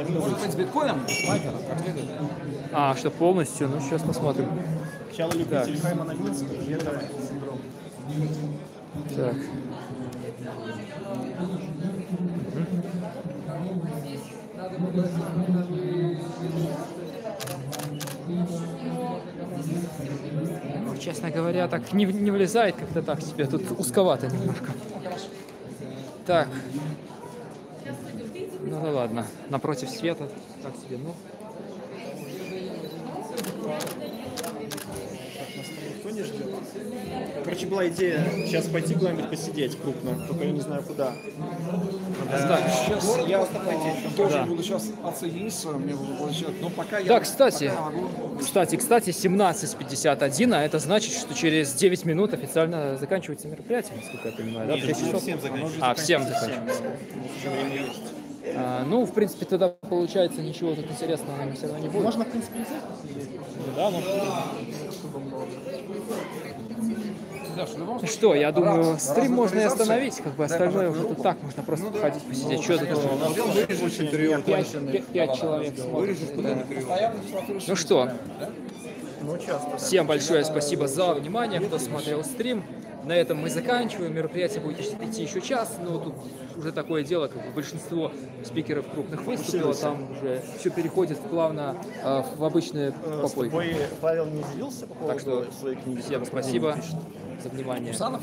Может быть, биткоином?
А, что полностью? Ну, сейчас посмотрим.
Сначала любитель Хаймана Минска, и это синдром.
Так. Ну, честно говоря, так не влезает как-то так себе. Тут узковато немножко. Так. Ну да ладно. Напротив света. Так себе, ну.
Никто не ждет. Короче, была идея сейчас пойти куда-нибудь посидеть крупно, только я не знаю куда.
Так, сейчас я тоже буду сейчас отсоединиться, мне буду получать, но пока я...
Да, кстати, 17:51, а это значит, что через 9 минут официально заканчивается мероприятие, насколько я понимаю, да?
Нет, всем заканчивается.
А, всем заканчивается. Ну, в принципе, тогда получается ничего тут интересного, наверное, все равно не будет.
Можно, в принципе, взять?
Да, можно. Что, я думаю, стрим можно и остановить, как бы остальное уже тут так, можно просто ходить, посидеть. Что тут? 5 человек смотрят. Ну что, всем большое спасибо за внимание, кто смотрел стрим. На этом мы заканчиваем. Мероприятие будет идти еще час, но тут уже такое дело, как бы большинство спикеров крупных выступило, там уже все переходит плавно в обычные попойки.
Павел не делился по поводу
так что
своей книги?
Всем спасибо за внимание.
Да.